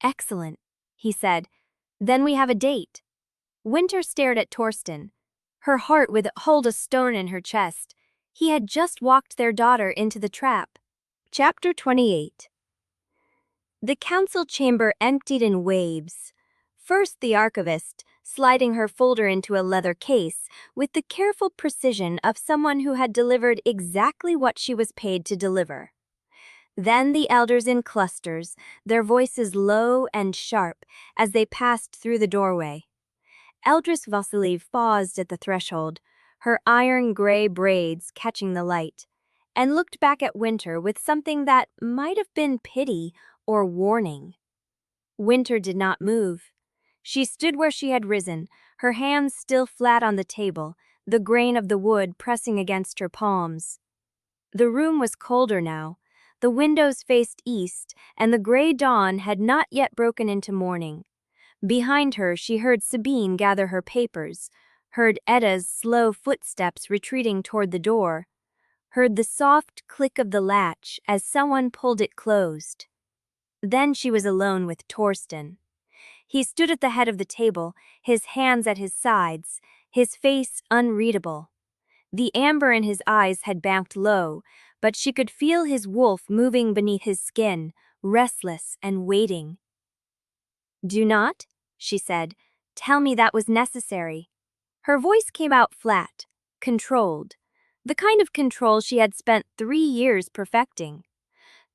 Excellent, he said. Then we have a date. Wynter stared at Torsten. Her heart would hold a stone in her chest. He had just walked their daughter into the trap. Chapter 28. The council chamber emptied in waves. First the archivist, sliding her folder into a leather case, with the careful precision of someone who had delivered exactly what she was paid to deliver. Then the elders in clusters, their voices low and sharp, as they passed through the doorway. Eldris Vasiliev paused at the threshold, her iron-gray braids catching the light, and looked back at Wynter with something that might have been pity or warning. Wynter did not move. She stood where she had risen, her hands still flat on the table, the grain of the wood pressing against her palms. The room was colder now. The windows faced east, and the gray dawn had not yet broken into morning. Behind her, she heard Sabine gather her papers, heard Edda's slow footsteps retreating toward the door, heard the soft click of the latch as someone pulled it closed. Then she was alone with Torsten. He stood at the head of the table, his hands at his sides, his face unreadable. The amber in his eyes had banked low, but she could feel his wolf moving beneath his skin, restless and waiting. "Do not," she said, "tell me that was necessary." Her voice came out flat, controlled, the kind of control she had spent 3 years perfecting.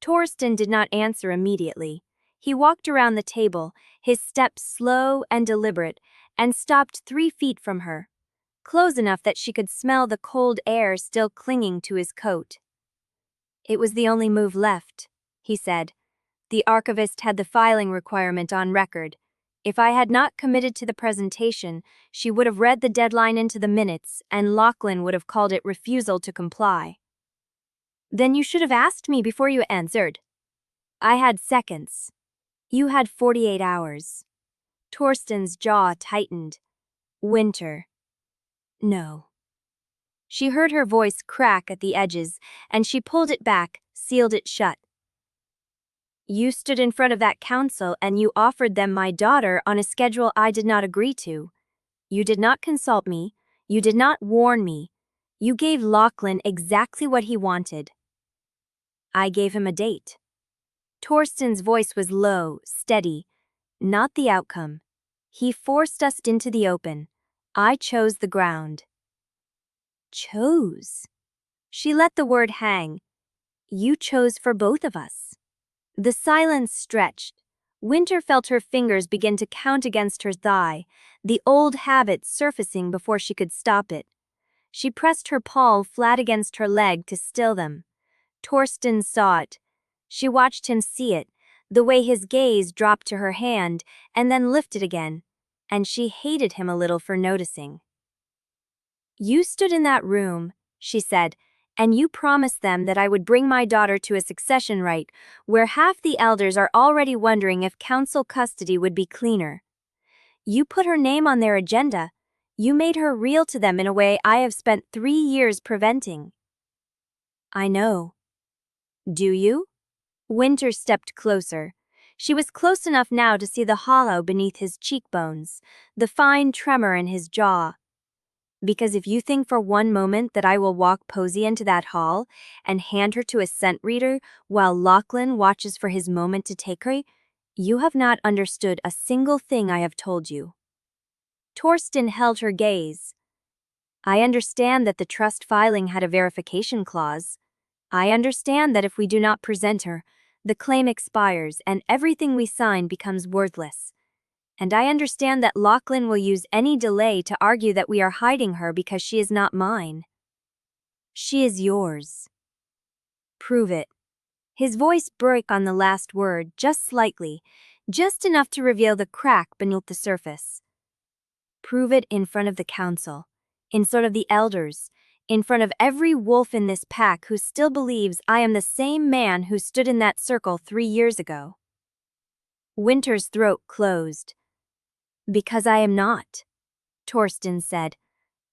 Torsten did not answer immediately. He walked around the table, his steps slow and deliberate, and stopped 3 feet from her, close enough that she could smell the cold air still clinging to his coat. "It was the only move left," he said. "The archivist had the filing requirement on record. If I had not committed to the presentation, she would have read the deadline into the minutes, and Lochlan would have called it refusal to comply." "Then you should have asked me before you answered." "I had seconds. You had 48 hours. Torsten's jaw tightened. "Wynter." "No." She heard her voice crack at the edges, and she pulled it back, sealed it shut. "You stood in front of that council and you offered them my daughter on a schedule I did not agree to. You did not consult me. You did not warn me. You gave Lochlan exactly what he wanted." "I gave him a date." Torsten's voice was low, steady. "Not the outcome. He forced us into the open. I chose the ground." "Chose?" She let the word hang. "You chose for both of us." The silence stretched. Wynter felt her fingers begin to count against her thigh, the old habit surfacing before she could stop it. She pressed her palm flat against her leg to still them. Torsten saw it. She watched him see it, the way his gaze dropped to her hand and then lifted again, and she hated him a little for noticing. "You stood in that room," she said, "and you promised them that I would bring my daughter to a succession rite where half the elders are already wondering if council custody would be cleaner. You put her name on their agenda. You made her real to them in a way I have spent 3 years preventing." "I know." "Do you?" Wynter stepped closer. She was close enough now to see the hollow beneath his cheekbones, the fine tremor in his jaw. "Because if you think for one moment that I will walk Posey into that hall and hand her to a scent reader while Lochlan watches for his moment to take her, you have not understood a single thing I have told you." Torsten held her gaze. "I understand that the trust filing had a verification clause. I understand that if we do not present her, the claim expires and everything we sign becomes worthless. And I understand that Lochlan will use any delay to argue that we are hiding her because she is not mine. She is yours. Prove it. His voice broke on the last word, just slightly, just enough to reveal the crack beneath the surface. Prove it in front of the council, in front of the elders, in front of every wolf in this pack who still believes I am the same man who stood in that circle 3 years ago. Wynter's throat closed. Because I am not, Torsten said.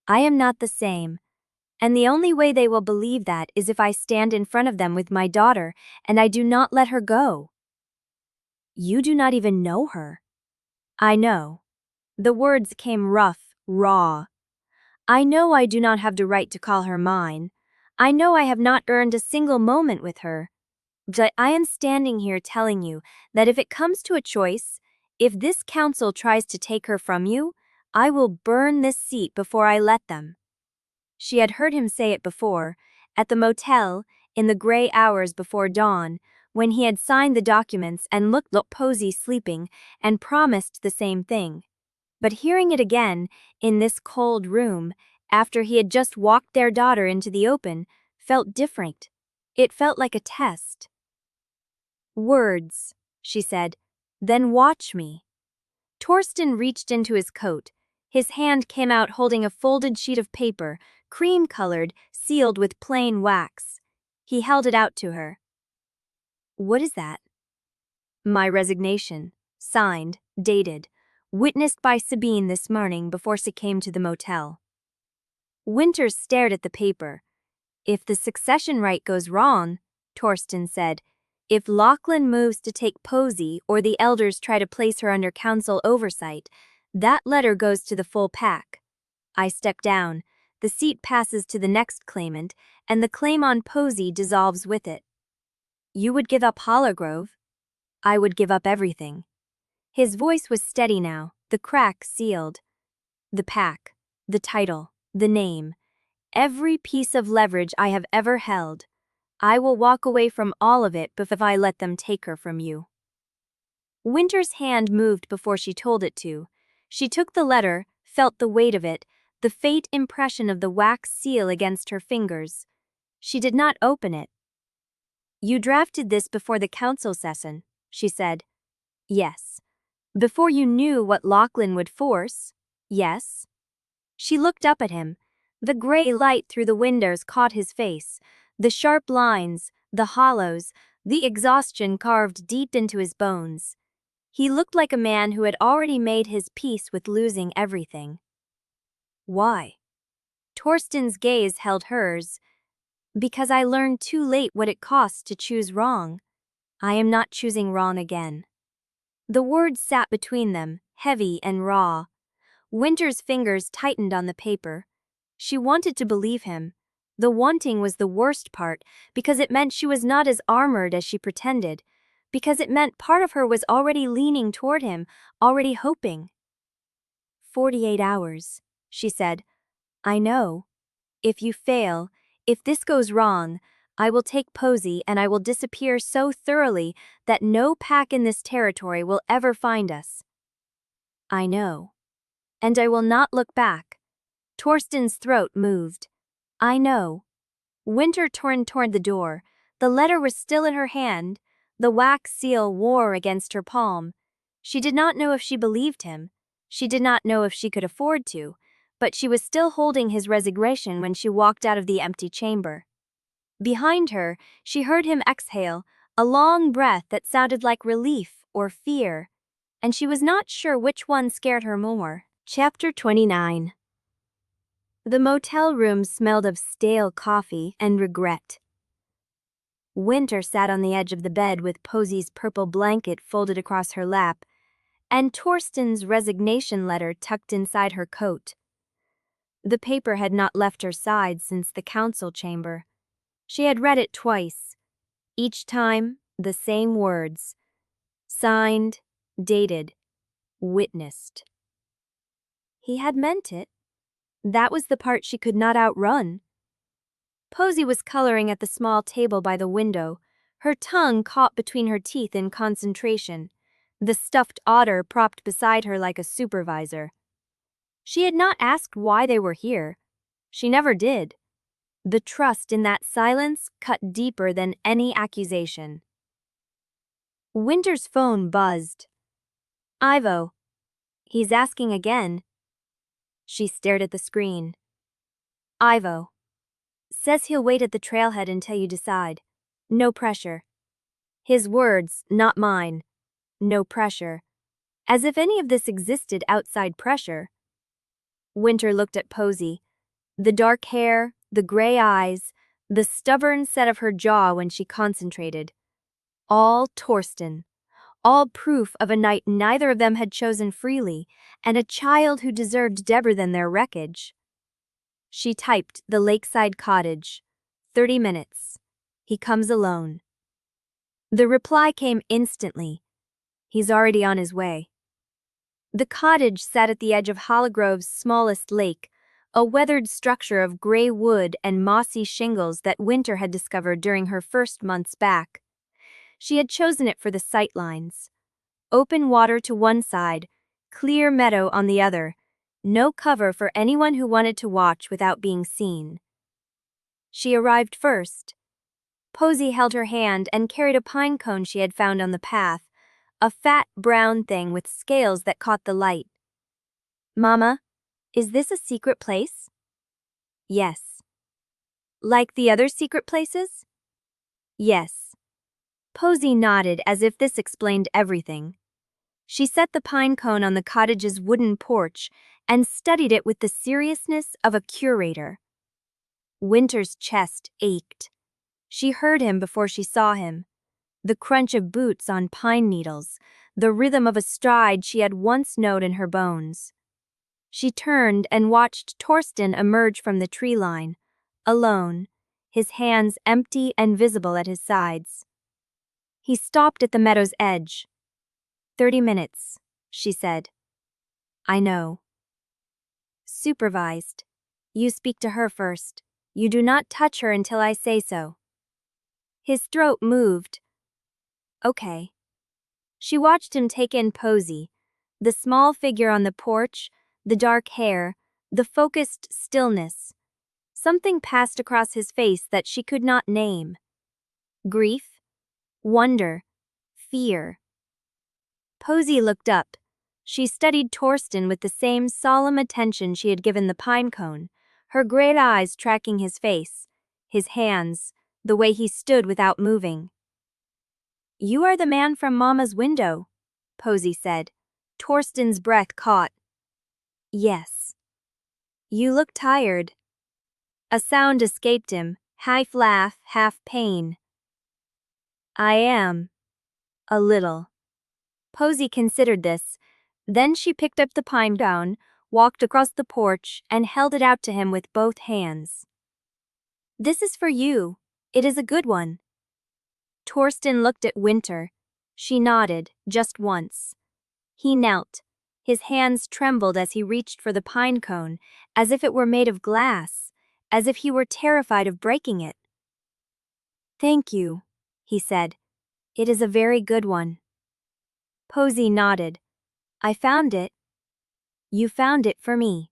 I am not the same. And the only way they will believe that is if I stand in front of them with my daughter and I do not let her go. You do not even know her. I know. The words came rough, raw. I know I do not have the right to call her mine. I know I have not earned a single moment with her. But I am standing here telling you that if it comes to a choice, if this council tries to take her from you, I will burn this seat before I let them. She had heard him say it before, at the motel, in the gray hours before dawn, when he had signed the documents and looked at Posey sleeping and promised the same thing. But hearing it again, in this cold room, after he had just walked their daughter into the open, felt different. It felt like a test. Words, she said. Then watch me. Torsten reached into his coat. His hand came out holding a folded sheet of paper, cream-colored, sealed with plain wax. He held it out to her. What is that? My resignation. Signed, dated. Witnessed by Sabine this morning before she came to the motel. Wynter stared at the paper. If the succession right goes wrong, Torsten said, if Lochlan moves to take Posey or the elders try to place her under council oversight, that letter goes to the full pack. I step down, the seat passes to the next claimant, and the claim on Posey dissolves with it. You would give up Halligrove? I would give up everything. His voice was steady now, the crack sealed. The pack, the title, the name, every piece of leverage I have ever held. I will walk away from all of it if I let them take her from you. Wynter's hand moved before she told it to. She took the letter, felt the weight of it, the faint impression of the wax seal against her fingers. She did not open it. You drafted this before the council session, she said. Yes. Before you knew what Lochlan would force? Yes. She looked up at him. The gray light through the windows caught his face, the sharp lines, the hollows, the exhaustion carved deep into his bones. He looked like a man who had already made his peace with losing everything. Why? Torsten's gaze held hers. Because I learned too late what it costs to choose wrong. I am not choosing wrong again. The words sat between them, heavy and raw. Wynter's fingers tightened on the paper. She wanted to believe him. The wanting was the worst part, because it meant she was not as armored as she pretended, because it meant part of her was already leaning toward him, already hoping. 48 hours, she said. I know. If you fail, if this goes wrong, I will take Posey and I will disappear so thoroughly that no pack in this territory will ever find us. I know. And I will not look back. Torsten's throat moved. I know. Wynter turned toward the door. The letter was still in her hand. The wax seal wore against her palm. She did not know if she believed him. She did not know if she could afford to, but she was still holding his resignation when she walked out of the empty chamber. Behind her, she heard him exhale, a long breath that sounded like relief or fear, and she was not sure which one scared her more. Chapter 29. The motel room smelled of stale coffee and regret. Wynter sat on the edge of the bed with Posey's purple blanket folded across her lap, and Torsten's resignation letter tucked inside her coat. The paper had not left her side since the council chamber. She had read it twice. Each time, the same words. Signed, dated, witnessed. He had meant it. That was the part she could not outrun. Posey was coloring at the small table by the window, her tongue caught between her teeth in concentration. the stuffed otter propped beside her like a supervisor. She had not asked why they were here. She never did. The trust in that silence cut deeper than any accusation. Wynter's phone buzzed. Ivo. He's asking again. She stared at the screen. Ivo. Says he'll wait at the trailhead until you decide. No pressure. His words, not mine. No pressure. As if any of this existed outside pressure. Wynter looked at Posey. The dark hair, the gray eyes, the stubborn set of her jaw when she concentrated. All Torsten. All proof of a night neither of them had chosen freely, and a child who deserved better than their wreckage. She typed the lakeside cottage. 30 minutes. He comes alone. The reply came instantly. He's already on his way. The cottage sat at the edge of Halligrove's smallest lake, a weathered structure of gray wood and mossy shingles that Wynter had discovered during her first months back. She had chosen it for the sightlines. Open water to one side, clear meadow on the other, no cover for anyone who wanted to watch without being seen. She arrived first. Posey held her hand and carried a pine cone she had found on the path, a fat brown thing with scales that caught the light. Mama, is this a secret place? Yes. Like the other secret places? Yes. Posey nodded as if this explained everything. She set the pine cone on the cottage's wooden porch and studied it with the seriousness of a curator. Wynter's chest ached. She heard him before she saw him. The crunch of boots on pine needles, the rhythm of a stride she had once known in her bones. She turned and watched Torsten emerge from the tree line, alone, his hands empty and visible at his sides. He stopped at the meadow's edge. 30 minutes, she said. I know. Supervised. You speak to her first. You do not touch her until I say so. His throat moved. Okay. She watched him take in Posey, the small figure on the porch, the dark hair, the focused stillness. Something passed across his face that she could not name. Grief, wonder, fear. Posey looked up. She studied Torsten with the same solemn attention she had given the pine cone, her great eyes tracking his face, his hands, the way he stood without moving. You are the man from Mama's window, Posey said. Torsten's breath caught. Yes. You look tired. A sound escaped him, half laugh, half pain. I am. A little. Posey considered this. Then she picked up the pine cone, walked across the porch, and held it out to him with both hands. This is for you. It is a good one. Torsten looked at Wynter. She nodded, just once. He knelt. His hands trembled as he reached for the pine cone, as if it were made of glass, as if he were terrified of breaking it. Thank you, he said. It is a very good one. Posey nodded. I found it. You found it for me.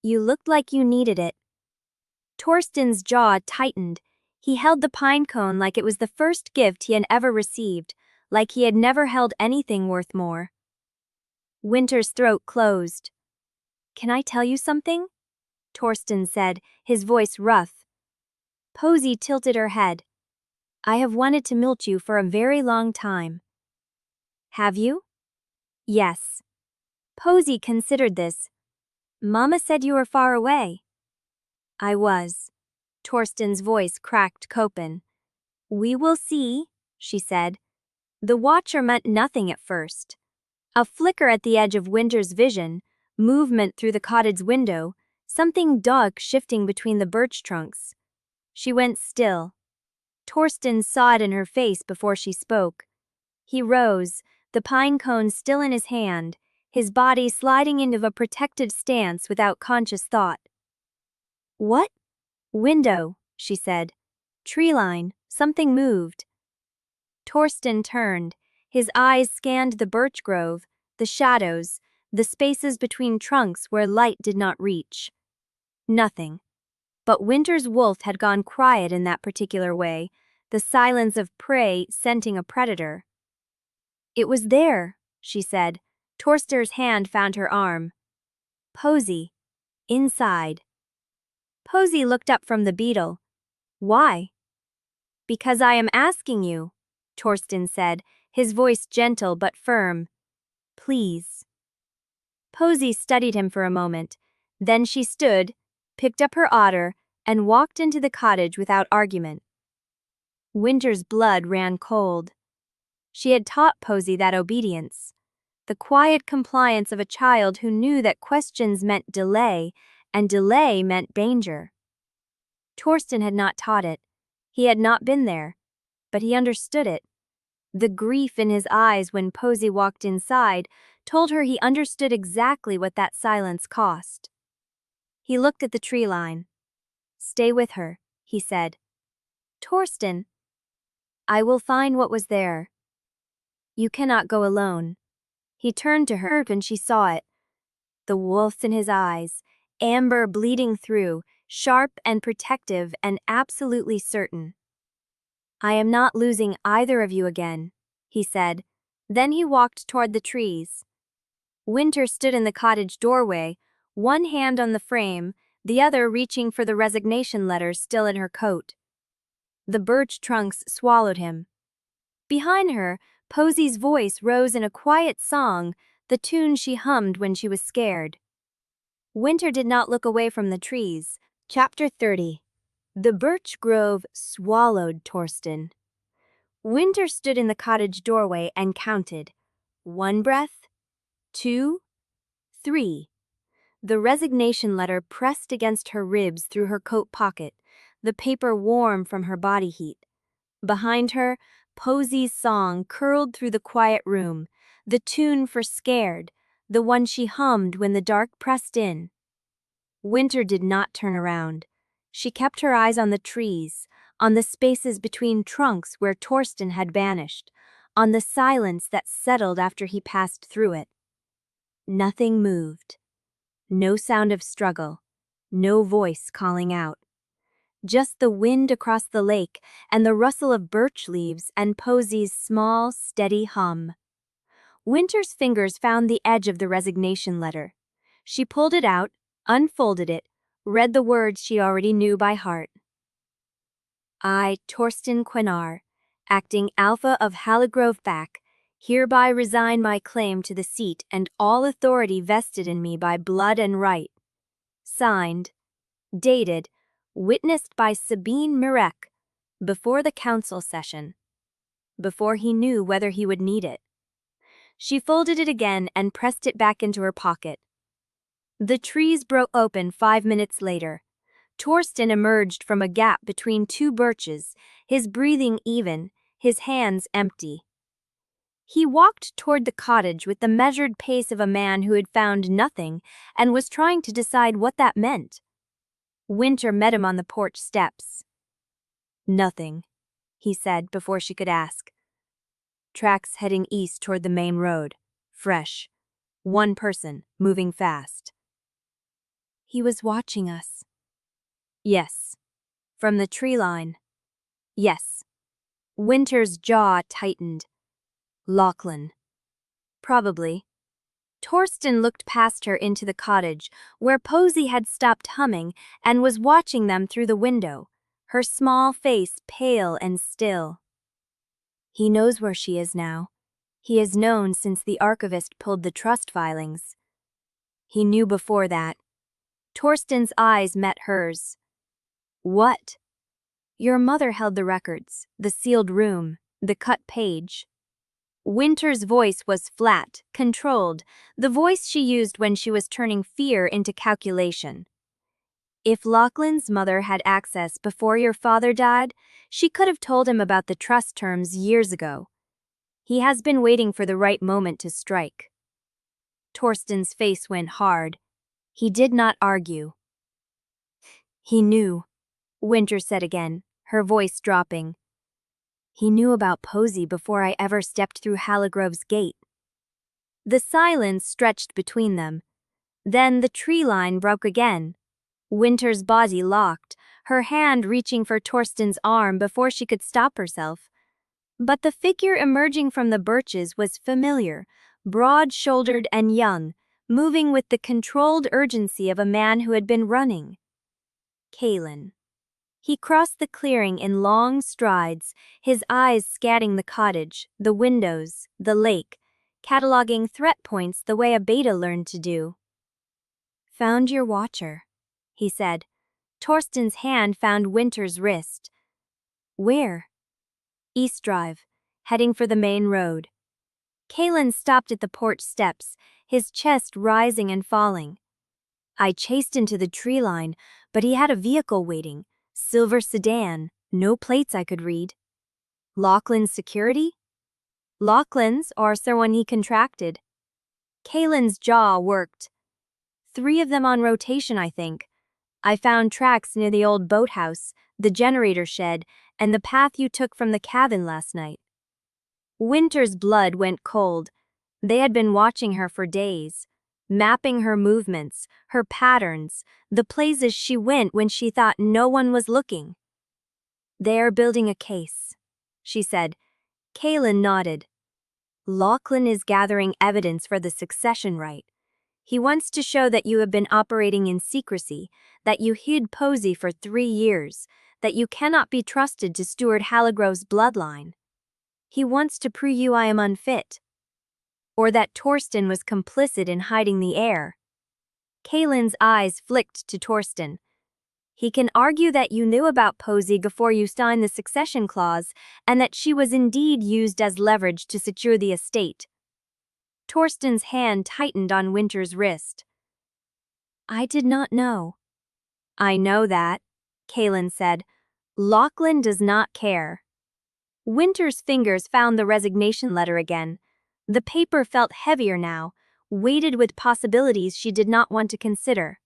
You looked like you needed it. Torsten's jaw tightened. He held the pine cone like it was the first gift he had ever received, like he had never held anything worth more. Wynter's throat closed. Can I tell you something? Torsten said, his voice rough. Posey tilted her head. I have wanted to milk you for a very long time. Have you? Yes. Posey considered this. Mama said you were far away. I was. Torsten's voice cracked Copen. We will see, she said. The watcher meant nothing at first. A flicker at the edge of Wynter's vision, movement through the cottage window, something dark shifting between the birch trunks. She went still. Torsten saw it in her face before she spoke. He rose, the pine cone still in his hand, his body sliding into a protected stance without conscious thought. What? Window, she said. Tree line, something moved. Torsten turned, His eyes scanned the birch grove, the shadows, the spaces between trunks where light did not reach. Nothing. But Wynter's wolf had gone quiet in that particular way, the silence of prey scenting a predator. "It was there," she said. Torster's hand found her arm. "Posy. Inside." Posy looked up from the beetle. "Why?" "Because I am asking you," Torsten said, his voice gentle but firm. "Please." Posy studied him for a moment. Then she stood, picked up her otter, and walked into the cottage without argument. Wynter's blood ran cold. She had taught Posy that obedience, the quiet compliance of a child who knew that questions meant delay, and delay meant danger. Torsten had not taught it. He had not been there, but he understood it. The grief in his eyes when Posy walked inside told her he understood exactly what that silence cost. He looked at the tree line. "Stay with her," he said. "Torsten." "I will find what was there." "You cannot go alone." He turned to her and she saw it. The wolf in his eyes, amber bleeding through, sharp and protective and absolutely certain. "I am not losing either of you again," he said. Then he walked toward the trees. Wynter stood in the cottage doorway, one hand on the frame, the other reaching for the resignation letter still in her coat. The birch trunks swallowed him. Behind her, Posy's voice rose in a quiet song, the tune she hummed when she was scared. Wynter did not look away from the trees. Chapter 30. The birch grove swallowed Torsten. Wynter stood in the cottage doorway and counted. 1 breath, 2, 3. The resignation letter pressed against her ribs through her coat pocket, the paper warm from her body heat. Behind her, Posy's song curled through the quiet room, the tune for Scared, the one she hummed when the dark pressed in. Wynter did not turn around. She kept her eyes on the trees, on the spaces between trunks where Torsten had vanished, on the silence that settled after he passed through it. Nothing moved. No sound of struggle, no voice calling out. Just the wind across the lake and the rustle of birch leaves and Posy's small, steady hum. Wynter's fingers found the edge of the resignation letter. She pulled it out, unfolded it, read the words she already knew by heart. "I, Torsten Quennar, acting Alpha of Halligrove back, hereby resign my claim to the seat and all authority vested in me by blood and right. Signed, dated, witnessed by Sabine Mirek, before the council session, before he knew whether he would need it." She folded it again and pressed it back into her pocket. The trees broke open 5 minutes later. Torsten emerged from a gap between 2 birches, his breathing even, his hands empty. He walked toward the cottage with the measured pace of a man who had found nothing and was trying to decide what that meant. Wynter met him on the porch steps. "Nothing," he said before she could ask. "Tracks heading east toward the main road. Fresh. 1 person, moving fast." "He was watching us." "Yes." "From the tree line." "Yes." Wynter's jaw tightened. "Lochlan." "Probably." Torsten looked past her into the cottage, where Posy had stopped humming and was watching them through the window, her small face pale and still. "He knows where she is now. He has known since the archivist pulled the trust filings. He knew before that." Torsten's eyes met hers. "What?" "Your mother held the records, the sealed room, the cut page." Wynter's voice was flat, controlled, the voice she used when she was turning fear into calculation. "If Lochlan's mother had access before your father died, she could have told him about the trust terms years ago. He has been waiting for the right moment to strike." Torsten's face went hard. He did not argue. "He knew," Wynter said again, her voice dropping. He knew about Posey before I ever stepped through Halligrove's gate. The silence stretched between them. Then the tree line broke again. Wynter's body locked, her hand reaching for Torsten's arm before she could stop herself. But the figure emerging from the birches was familiar, broad-shouldered and young, moving with the controlled urgency of a man who had been running. Kalen. He crossed the clearing in long strides, his eyes scanning the cottage, the windows, the lake, cataloging threat points the way a beta learned to do. "Found your watcher," he said. Torsten's hand found Wynter's wrist. "Where?" "East Drive, heading for the main road." Kalen stopped at the porch steps, his chest rising and falling. "I chased into the tree line, but he had a vehicle waiting. Silver sedan, no plates I could read." "Lochlan's security?" "Lochlan's, or someone he contracted." Kalen's jaw worked. "3 of them on rotation, I think. I found tracks near the old boathouse, the generator shed, and the path you took from the cabin last night." Wynter's blood went cold. They had been watching her for days, mapping her movements, her patterns, the places she went when she thought no one was looking. "They are building a case," she said. Kalen nodded. "Lochlan is gathering evidence for the succession right. He wants to show that you have been operating in secrecy, that you hid Posey for 3 years, that you cannot be trusted to steward Halligrove's bloodline. He wants to prove you I am unfit. Or that Torsten was complicit in hiding the heir." Kalen's eyes flicked to Torsten. "He can argue that you knew about Posey before you signed the succession clause, and that she was indeed used as leverage to secure the estate." Torsten's hand tightened on Wynter's wrist. "I did not know." "I know that," Kalen said. "Lochlan does not care." Wynter's fingers found the resignation letter again. The paper felt heavier now, weighted with possibilities she did not want to consider.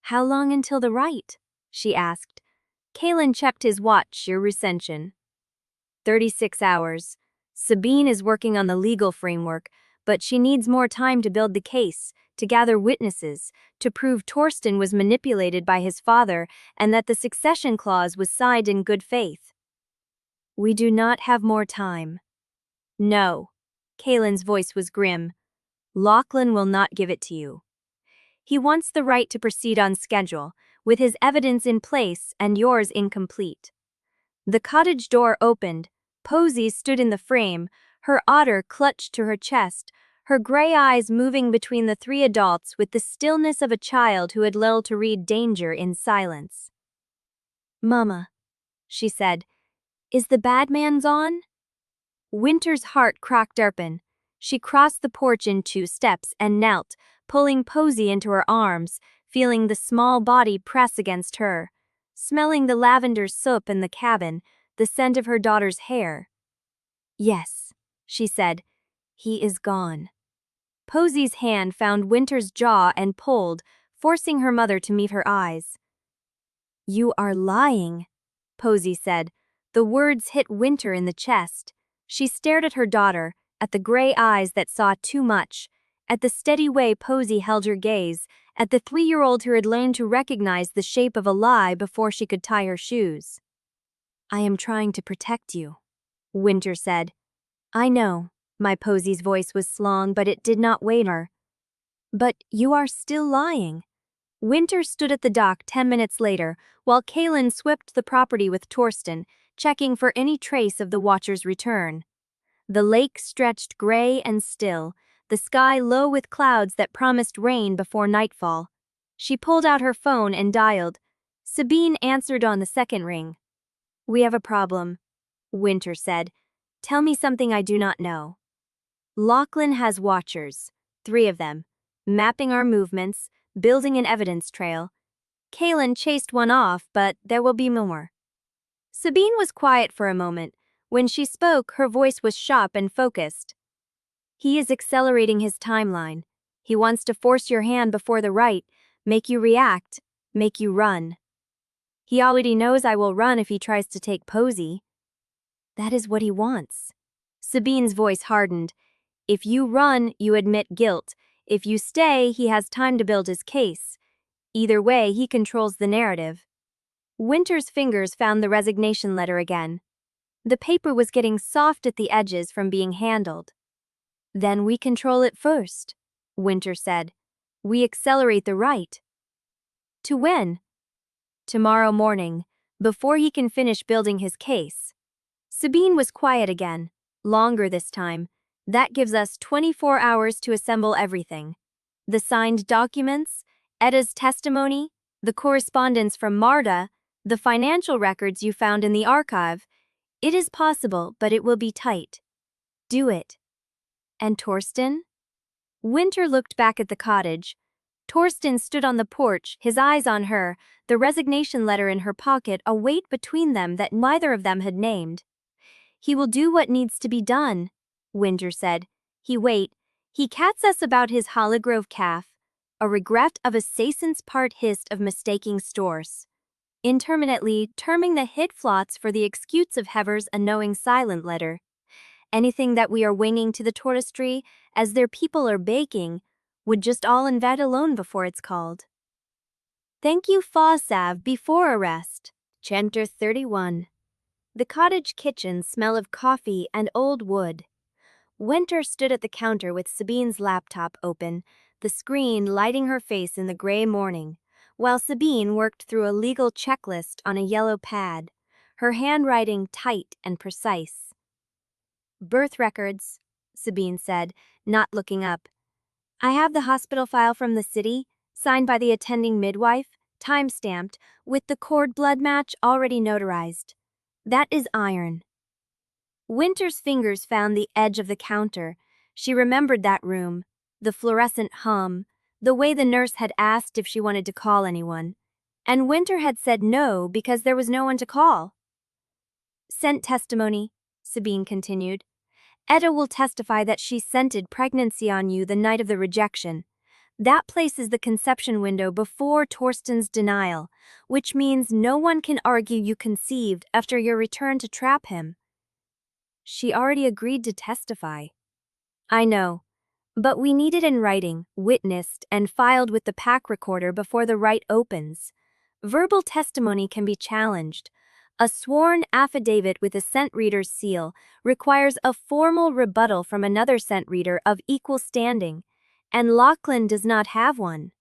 "How long until the Rite?" she asked. Kalen checked his watch. Your recension. 36 hours. Sabine is working on the legal framework, but she needs more time to build the case, to gather witnesses, to prove Torsten was manipulated by his father and that the succession clause was signed in good faith. "We do not have more time." "No." Kalen's voice was grim. "Lochlan will not give it to you. He wants the right to proceed on schedule, with his evidence in place and yours incomplete." The cottage door opened. Posey stood in the frame, her otter clutched to her chest, her gray eyes moving between the 3 adults with the stillness of a child who had learned to read danger in silence. "Mama," she said, "is the bad man's on?" Wynter's heart cracked open. She crossed the porch in 2 steps and knelt, pulling Posey into her arms, feeling the small body press against her, smelling the lavender soap in the cabin, the scent of her daughter's hair. "Yes," she said, "he is gone." Posey's hand found Wynter's jaw and pulled, forcing her mother to meet her eyes. "You are lying," Posey said. The words hit Wynter in the chest. She stared at her daughter, at the gray eyes that saw too much, at the steady way Posey held her gaze, at the 3-year-old who had learned to recognize the shape of a lie before she could tie her shoes. "I am trying to protect you," Wynter said. "I know." My Posey's voice was slong, but it did not waver. "But you are still lying." Wynter stood at the dock 10 minutes later, while Kalen swept the property with Torsten, checking for any trace of the Watcher's return. The lake stretched gray and still, the sky low with clouds that promised rain before nightfall. She pulled out her phone and dialed. Sabine answered on the second ring. "We have a problem," Wynter said. "Tell me something I do not know." "Lochlan has watchers, 3 of them, mapping our movements, building an evidence trail. Kalen chased one off, but there will be more." Sabine was quiet for a moment. When she spoke, her voice was sharp and focused. "He is accelerating his timeline. He wants to force your hand before the Rite, make you react, make you run. He already knows I will run if he tries to take Posey." That is what he wants. Sabine's voice hardened. If you run, you admit guilt. If you stay, he has time to build his case. Either way, he controls the narrative. Wynter's fingers found the resignation letter again. The paper was getting soft at the edges from being handled. Then we control it first, Wynter said. We accelerate the Rite. To when? Tomorrow morning, before he can finish building his case. Sabine was quiet again, longer this time. That gives us 24 hours to assemble everything. The signed documents, Edda's testimony, the correspondence from Marta, the financial records you found in the archive. It is possible, but it will be tight. Do it. And Torsten? Wynter looked back at the cottage. Torsten stood on the porch, his eyes on her, the resignation letter in her pocket, a weight between them that neither of them had named. He will do what needs to be done, Wynter said. He cats us about his Halligrove calf, a regret of a Saison's part hist of mistaking stores. Interminably terming the hit flots for the excuse of Hever's a knowing silent letter. Anything that we are winging to the tortoisery, as their people are baking, would just all invade alone before it's called. Thank you, Fawsav, before arrest. Chapter 31. The cottage kitchen smell of coffee and old wood. Wynter stood at the counter with Sabine's laptop open, the screen lighting her face in the gray morning, while Sabine worked through a legal checklist on a yellow pad, her handwriting tight and precise. Birth records, Sabine said, not looking up. I have the hospital file from the city, signed by the attending midwife, time-stamped, with the cord blood match already notarized. That is iron. Wynter's fingers found the edge of the counter. She remembered that room, the fluorescent hum, the way the nurse had asked if she wanted to call anyone. And Wynter had said no because there was no one to call. Sent testimony, Sabine continued. Edda will testify that she scented pregnancy on you the night of the rejection. That places the conception window before Torsten's denial, which means no one can argue you conceived after your return to trap him. She already agreed to testify. I know, but we need it in writing, witnessed, and filed with the pack recorder before the Rite opens. Verbal testimony can be challenged. A sworn affidavit with a scent reader's seal requires a formal rebuttal from another scent reader of equal standing, and Lochlan does not have one.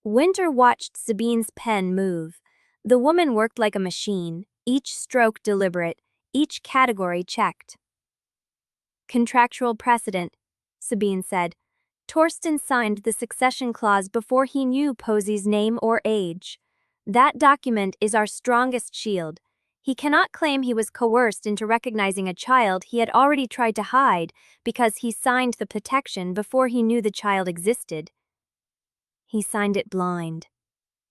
Wynter watched Sabine's pen move. The woman worked like a machine, each stroke deliberate, each category checked. Contractual precedent, Sabine said. Torsten signed the succession clause before he knew Posey's name or age. That document is our strongest shield. He cannot claim he was coerced into recognizing a child he had already tried to hide because he signed the protection before he knew the child existed. He signed it blind.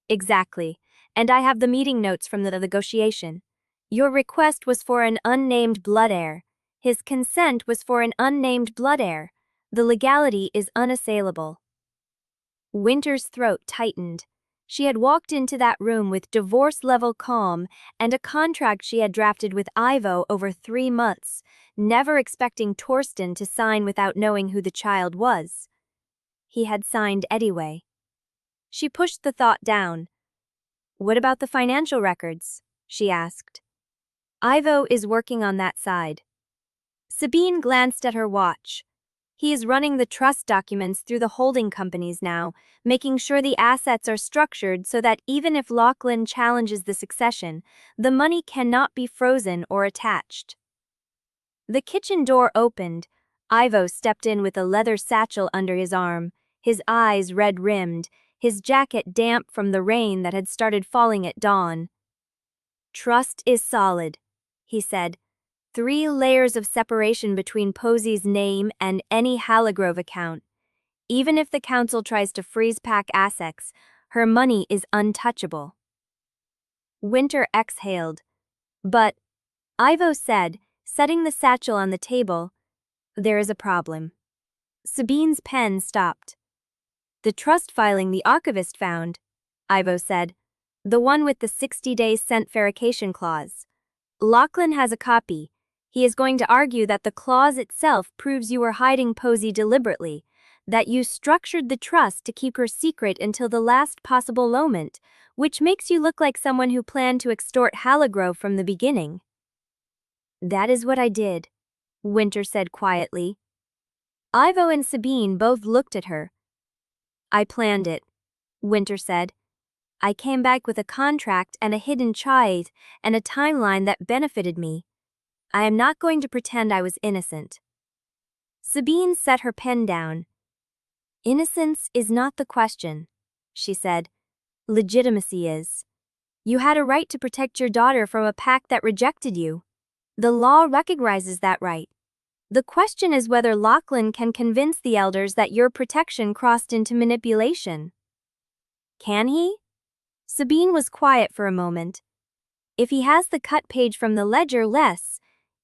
Exactly, and I have the meeting notes from the negotiation. Your request was for an unnamed blood heir. His consent was for an unnamed blood heir. The legality is unassailable. Wynter's throat tightened. She had walked into that room with divorce-level calm and a contract she had drafted with Ivo over 3 months, never expecting Torsten to sign without knowing who the child was. He had signed anyway. She pushed the thought down. What about the financial records? She asked. Ivo is working on that side. Sabine glanced at her watch. He is running the trust documents through the holding companies now, making sure the assets are structured so that even if Lochlan challenges the succession, the money cannot be frozen or attached. The kitchen door opened. Ivo stepped in with a leather satchel under his arm, his eyes red-rimmed, his jacket damp from the rain that had started falling at dawn. Trust is solid, he said. 3 layers of separation between Posey's name and any Halligrove account. Even if the council tries to freeze pack assets, her money is untouchable. Wynter exhaled. But, Ivo said, setting the satchel on the table, there is a problem. Sabine's pen stopped. The trust filing the archivist found, Ivo said. The one with the 60-day scent verification clause. Lochlan has a copy. He is going to argue that the clause itself proves you were hiding Posey deliberately, that you structured the trust to keep her secret until the last possible moment, which makes you look like someone who planned to extort Halligrove from the beginning. That is what I did, Wynter said quietly. Ivo and Sabine both looked at her. I planned it, Wynter said. I came back with a contract and a hidden child and a timeline that benefited me. I am not going to pretend I was innocent. Sabine set her pen down. Innocence is not the question, she said. Legitimacy is. You had a right to protect your daughter from a pack that rejected you. The law recognizes that right. The question is whether Lochlan can convince the elders that your protection crossed into manipulation. Can he? Sabine was quiet for a moment. If he has the cut page from the ledger, less.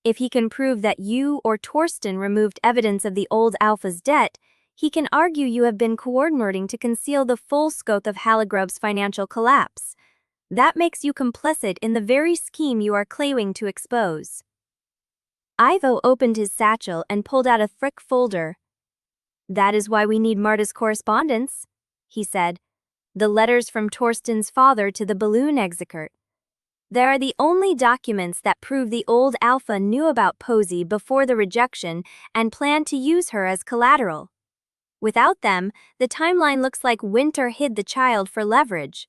If he can prove that you or Torsten removed evidence of the old Alpha's debt, he can argue you have been coordinating to conceal the full scope of Halligrove's financial collapse. That makes you complicit in the very scheme you are claiming to expose. Ivo opened his satchel and pulled out a thick folder. That is why we need Marta's correspondence, he said. The letters from Torsten's father to the balloon executor. They are the only documents that prove the old Alpha knew about Posey before the rejection and planned to use her as collateral. Without them, the timeline looks like Wynter hid the child for leverage.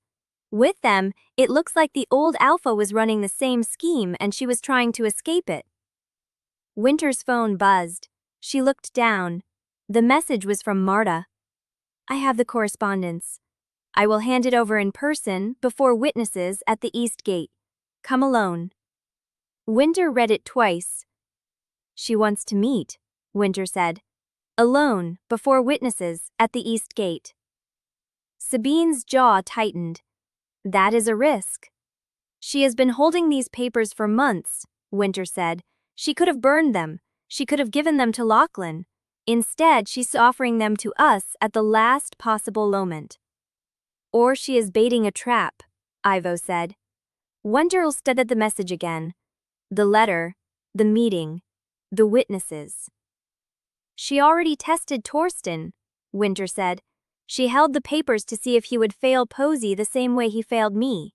With them, it looks like the old Alpha was running the same scheme and she was trying to escape it. Wynter's phone buzzed. She looked down. The message was from Marta. I have the correspondence. I will hand it over in person before witnesses at the East Gate. Come alone. Wynter read it twice. She wants to meet, Wynter said. Alone, before witnesses, at the East Gate. Sabine's jaw tightened. That is a risk. She has been holding these papers for months, Wynter said. She could have burned them. She could have given them to Lochlan. Instead, she's offering them to us at the last possible moment. Or she is baiting a trap, Ivo said. Wynter studied the message again. The letter, the meeting, the witnesses. She already tested Torsten, Wynter said. She held the papers to see if he would fail Posey the same way he failed me.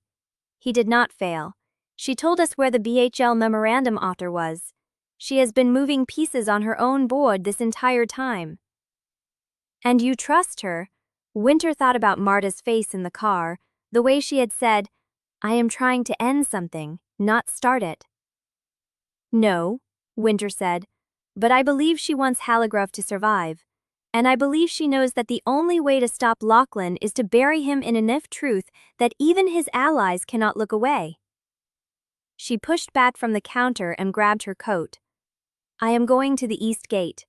He did not fail. She told us where the BHL memorandum author was. She has been moving pieces on her own board this entire time. And you trust her? Wynter thought about Marta's face in the car, the way she had said, I am trying to end something, not start it. No, Wynter said, but I believe she wants Halligrove to survive. And I believe she knows that the only way to stop Lochlan is to bury him in enough truth that even his allies cannot look away. She pushed back from the counter and grabbed her coat. I am going to the East Gate.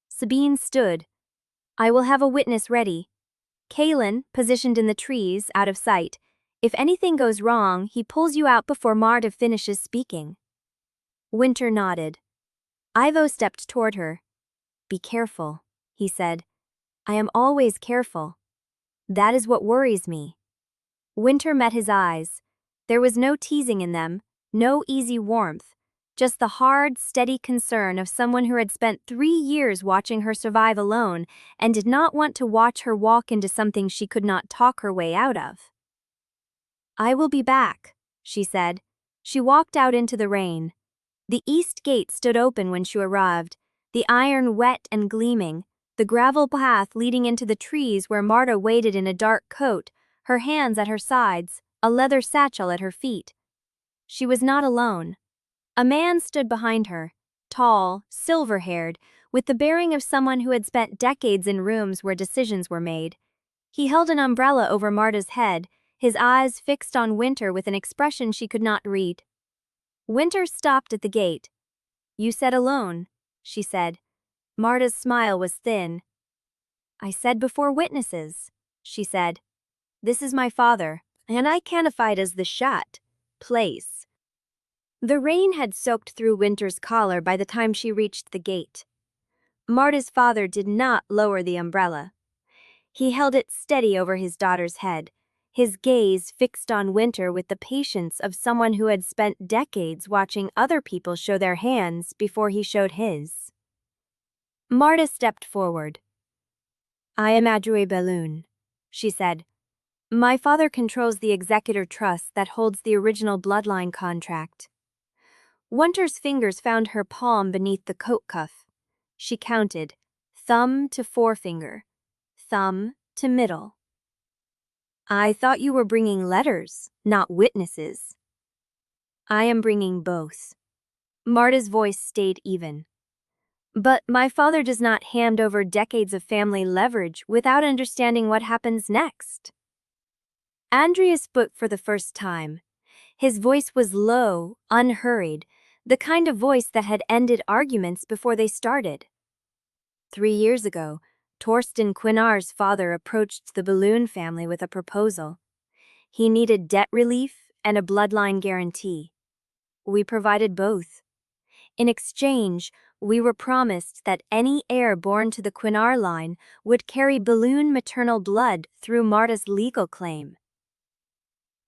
Sabine stood. I will have a witness ready. Kalen, positioned in the trees, out of sight. If anything goes wrong, he pulls you out before Marta finishes speaking. Wynter nodded. Ivo stepped toward her. Be careful, he said. I am always careful. That is what worries me. Wynter met his eyes. There was no teasing in them, no easy warmth. Just the hard, steady concern of someone who had spent 3 years watching her survive alone and did not want to watch her walk into something she could not talk her way out of. I will be back, she said. She walked out into the rain. The East Gate stood open when she arrived, the iron wet and gleaming, the gravel path leading into the trees where Marta waited in a dark coat, her hands at her sides, a leather satchel at her feet. She was not alone. A man stood behind her, tall, silver-haired, with the bearing of someone who had spent decades in rooms where decisions were made. He held an umbrella over Marta's head, his eyes fixed on Wynter with an expression she could not read. Wynter stopped at the gate. You said alone, she said. Marta's smile was thin. I said before witnesses, she said. This is my father, and I canified as the shot place. The rain had soaked through Wynter's collar by the time she reached the gate. Marta's father did not lower the umbrella. He held it steady over his daughter's head, his gaze fixed on Wynter with the patience of someone who had spent decades watching other people show their hands before he showed his. Marta stepped forward. "I am Adrue Balloon," she said. "My father controls the executor trust that holds the original bloodline contract." Wynter's fingers found her palm beneath the coat cuff. She counted, thumb to forefinger, thumb to middle. "I thought you were bringing letters, not witnesses." "I am bringing both." Marta's voice stayed even. "But my father does not hand over decades of family leverage without understanding what happens next." Andrea spoke for the first time. His voice was low, unhurried, the kind of voice that had ended arguments before they started. 3 years ago, Torsten Quennar's father approached the Balloon family with a proposal. He needed debt relief and a bloodline guarantee. We provided both. In exchange, we were promised that any heir born to the Quennar line would carry Balloon maternal blood through Marta's legal claim.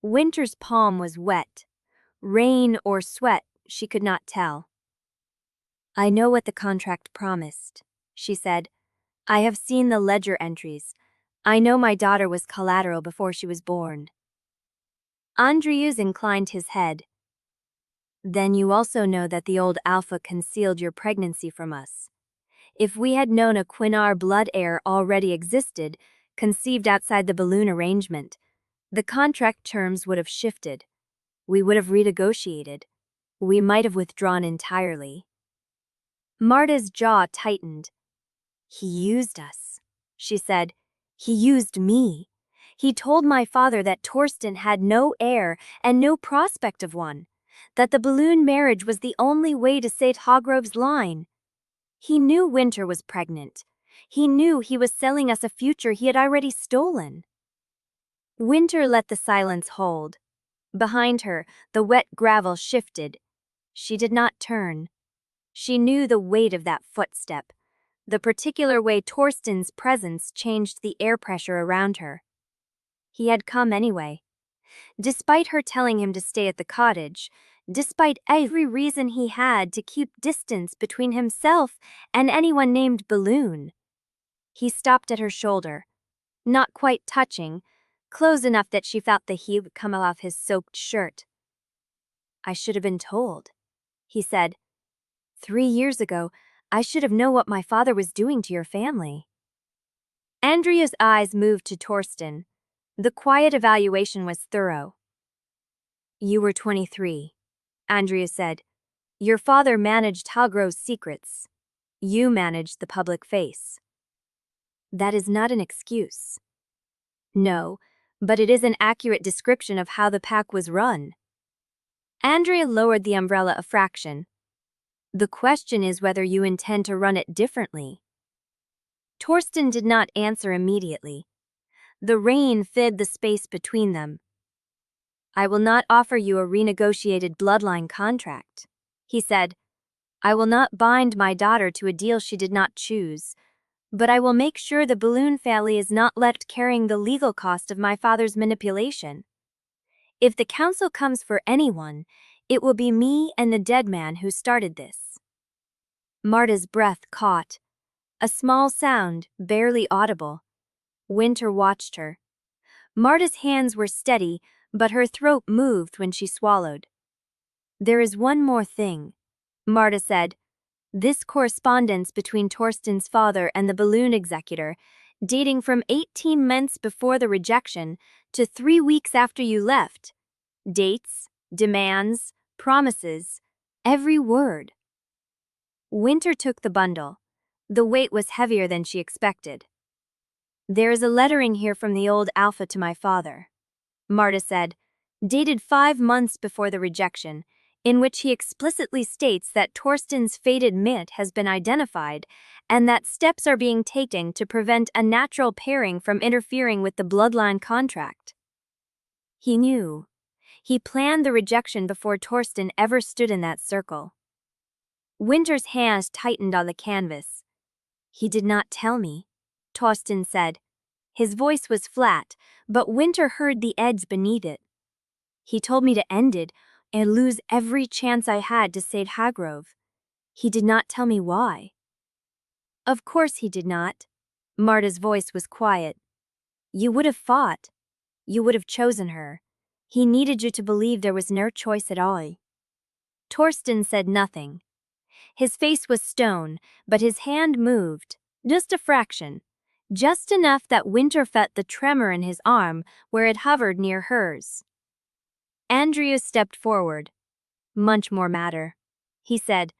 Wynter's palm was wet. Rain or sweat, she could not tell. "I know what the contract promised," she said. "I have seen the ledger entries. I know my daughter was collateral before she was born." Andreas inclined his head. "Then you also know that the old Alpha concealed your pregnancy from us. If we had known a Quennar blood heir already existed, conceived outside the Balloon arrangement, the contract terms would have shifted. We would have renegotiated. We might have withdrawn entirely." Marta's jaw tightened. "He used us," she said. "He used me. He told my father that Torsten had no heir and no prospect of one, that the Balloon marriage was the only way to save Halligrove's line. He knew Wynter was pregnant. He knew he was selling us a future he had already stolen." Wynter let the silence hold. Behind her, the wet gravel shifted. She did not turn. She knew the weight of that footstep, the particular way Torsten's presence changed the air pressure around her. He had come anyway. Despite her telling him to stay at the cottage, despite every reason he had to keep distance between himself and anyone named Balloon. He stopped at her shoulder, not quite touching, close enough that she felt the heat would come off his soaked shirt. "I should have been told," he said. 3 years ago, I should have known what my father was doing to your family." Andrea's eyes moved to Torsten. The quiet evaluation was thorough. "You were 23, Andrea said. "Your father managed Halligrove's secrets. You managed the public face." "That is not an excuse." "No, but it is an accurate description of how the pack was run." Andrea lowered the umbrella a fraction. "The question is whether you intend to run it differently." Torsten did not answer immediately. The rain filled the space between them. "I will not offer you a renegotiated bloodline contract," he said. "I will not bind my daughter to a deal she did not choose, but I will make sure the Balloon family is not left carrying the legal cost of my father's manipulation. If the council comes for anyone, it will be me and the dead man who started this." Marta's breath caught. A small sound, barely audible. Wynter watched her. Marta's hands were steady, but her throat moved when she swallowed. "There is one more thing," Marta said. "This correspondence between Torsten's father and the Balloon executor, dating from 18 months before the rejection to 3 weeks after you left. Dates, demands, promises, every word." Wynter took the bundle. The weight was heavier than she expected. "There is a lettering here from the old Alpha to my father," Marta said, "dated 5 months before the rejection, in which he explicitly states that Torsten's fated mate has been identified and that steps are being taken to prevent a natural pairing from interfering with the bloodline contract." He knew. He planned the rejection before Torsten ever stood in that circle. Wynter's hands tightened on the canvas. "He did not tell me," Torsten said. His voice was flat, but Wynter heard the edge beneath it. He told me to end it and lose every chance I had to save Halligrove. He did not tell me why. Of course he did not. Marta's voice was quiet. You would have fought. You would have chosen her. He needed you to believe there was no choice at all. Torsten said nothing. His face was stone, but his hand moved, just a fraction, just enough that Wynter felt the tremor in his arm where it hovered near hers. Andrew stepped forward. Much more matter, he said.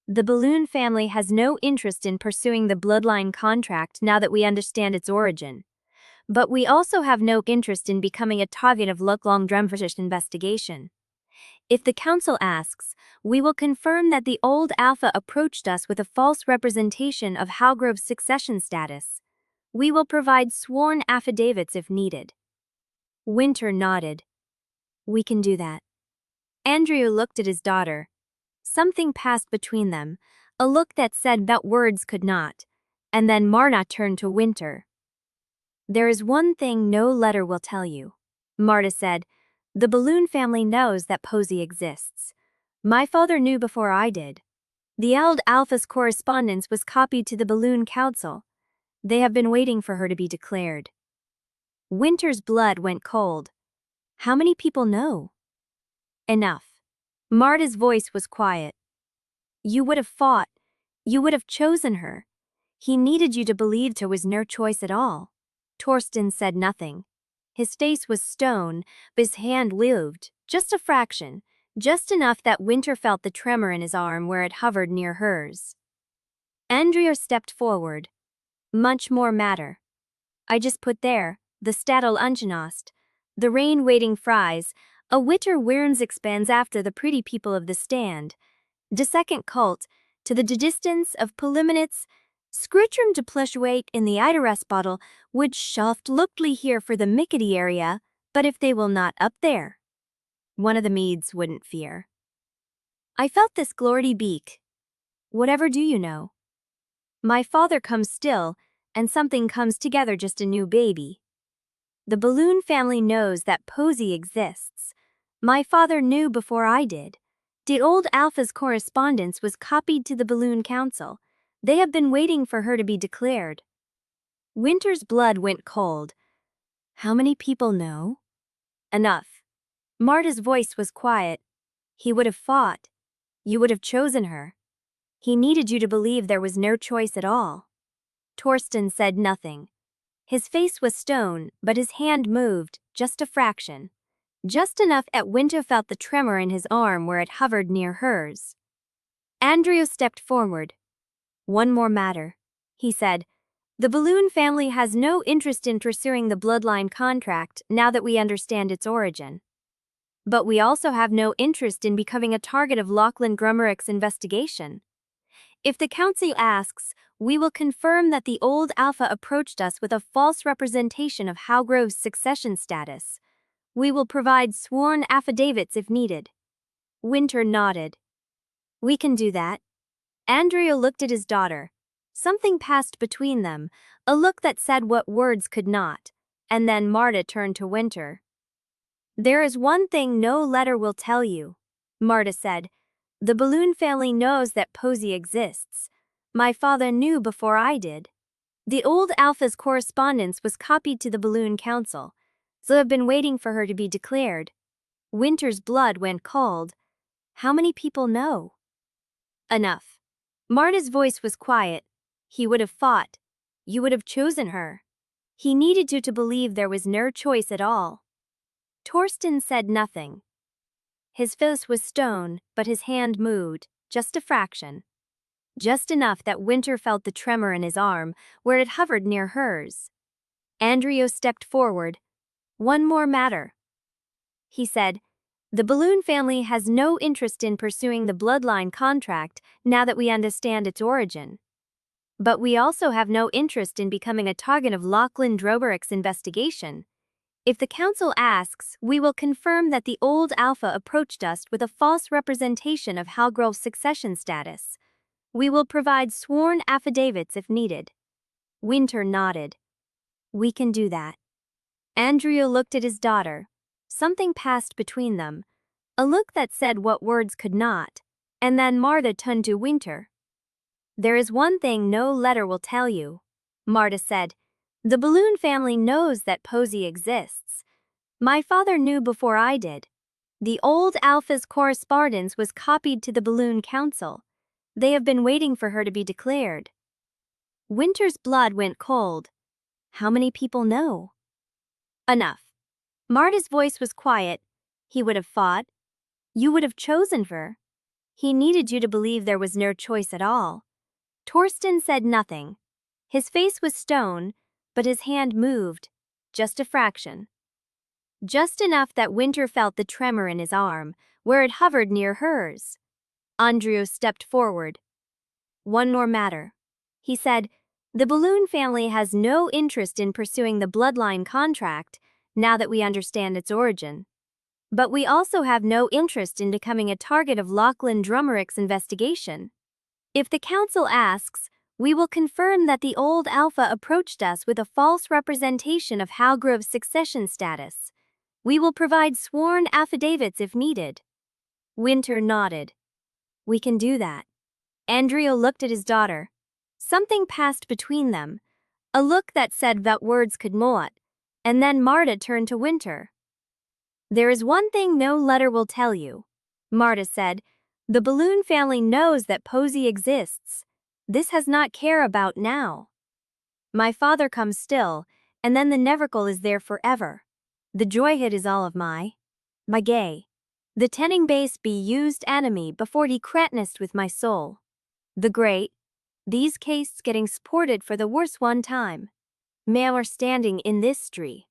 The Balloon family has no interest in pursuing the bloodline contract now that we understand its origin. But we also have no interest in becoming a target of Lochlan investigation. If the council asks, we will confirm that the old Alpha approached us with a false representation of Halligrove's succession status. We will provide sworn affidavits if needed. Wynter nodded. We can do that. Andrew looked at his daughter. Something passed between them, a look that said that words could not, and then Marta turned to Wynter. There is one thing no letter will tell you, Marta said. The Balloon family knows that Posey exists. My father knew before I did. The old Alpha's correspondence was copied to the Balloon Council. They have been waiting for her to be declared. Wynter's blood went cold. How many people know? Enough. Marta's voice was quiet. You would have fought. You would have chosen her. He needed you to believe there was no choice at all. Torsten said nothing. His face was stone, but his hand moved, just a fraction, just enough that Wynter felt the tremor in his arm where it hovered near hers. Andrea stepped forward. Much more matter. I just put there, the Stadel Ungenost, the rain-waiting fries, a Witter Wyrms expands after the pretty people of the stand, de second cult, to the distance of Poliminits, Scrutrum de Pleshuate in the Idares bottle, would shaft lookly here for the Mickety area, but if they will not up there. One of the meads wouldn't fear. I felt this glorty beak. Whatever do you know? My father comes still, and something comes together just a new baby. The Balloon family knows that Posey exists. My father knew before I did. The old Alpha's correspondence was copied to the Balloon Council. They have been waiting for her to be declared. Wynter's blood went cold. How many people know? Enough. Marta's voice was quiet. He would have fought. You would have chosen her. He needed you to believe there was no choice at all. Torsten said nothing. His face was stone, but his hand moved, just a fraction. Just enough that Wynter felt the tremor in his arm where it hovered near hers. Andrew stepped forward. One more matter, he said. The Balloon family has no interest in pursuing the bloodline contract now that we understand its origin. But we also have no interest in becoming a target of Lochlan Grummerich's investigation. If the council asks, we will confirm that the old Alpha approached us with a false representation of Halligrove's succession status. We will provide sworn affidavits if needed. Wynter nodded. We can do that. Andrew looked at his daughter. Something passed between them, a look that said what words could not, and then Marta turned to Wynter. There is one thing no letter will tell you, Marta said. The Balloon family knows that Posey exists. My father knew before I did. The old Alpha's correspondence was copied to the Balloon Council, so I've been waiting for her to be declared. Wynter's blood went cold. How many people know? Enough. Marta's voice was quiet. He would have fought. You would have chosen her. He needed you to believe there was no choice at all. Torsten said nothing. His face was stone, but his hand moved, just a fraction. Just enough that Wynter felt the tremor in his arm, where it hovered near hers. Andrew stepped forward. One more matter. He said, the Balloon family has no interest in pursuing the bloodline contract now that we understand its origin. But we also have no interest in becoming a target of Lochlan Grummerich's investigation. If the council asks, we will confirm that the old Alpha approached us with a false representation of Halligrove's succession status. We will provide sworn affidavits if needed. Wynter nodded. We can do that. Andrew looked at his daughter. Something passed between them, a look that said what words could not, and then Marta turned to Wynter. There is one thing no letter will tell you, Marta said. The balloon family knows that Posey exists. My father knew before I did. The old Alpha's correspondence was copied to the Balloon Council. They have been waiting for her to be declared. Wynter's blood went cold. How many people know? Enough. Marta's voice was quiet. He would have fought. You would have chosen her. He needed you to believe there was no choice at all. Torsten said nothing. His face was stone, but his hand moved, just a fraction. Just enough that Wynter felt the tremor in his arm, where it hovered near hers. Andrew stepped forward. One more matter. He said, the balloon family has no interest in pursuing the bloodline contract, now that we understand its origin. But we also have no interest in becoming a target of Lochlan Drummerick's investigation. If the council asks, we will confirm that the old Alpha approached us with a false representation of Halligrove's succession status. We will provide sworn affidavits if needed. Wynter nodded. We can do that. Andrew looked at his daughter. Something passed between them, a look that said that words could not, and then Marta turned to Wynter. There is one thing no letter will tell you, Marta said. The balloon family knows that Posey exists. This has not care about now. My father comes still, and then the Nevercle is there forever. The joyhead is all of my gay. The tending base be used enemy before he cretnest with my soul. The great, these cases getting sported for the worst one time. May are standing in this street.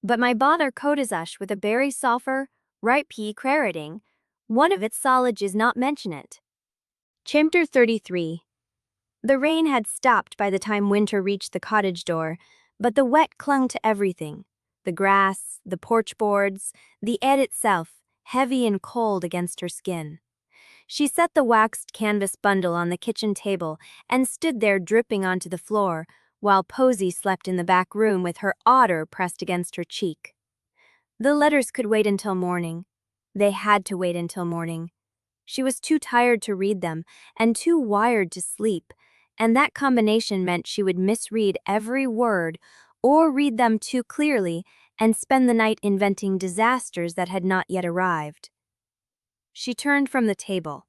But my bother codazush with a berry sulfur, Rite p crediting, one of its solage is not mention it. Chapter 33. The rain had stopped by the time Wynter reached the cottage door, but the wet clung to everything. The grass, the porch boards, the ed itself, heavy and cold against her skin. She set the waxed canvas bundle on the kitchen table and stood there dripping onto the floor, while Posey slept in the back room with her otter pressed against her cheek. The letters could wait until morning. They had to wait until morning. She was too tired to read them and too wired to sleep, and that combination meant she would misread every word or read them too clearly and spend the night inventing disasters that had not yet arrived. She turned from the table.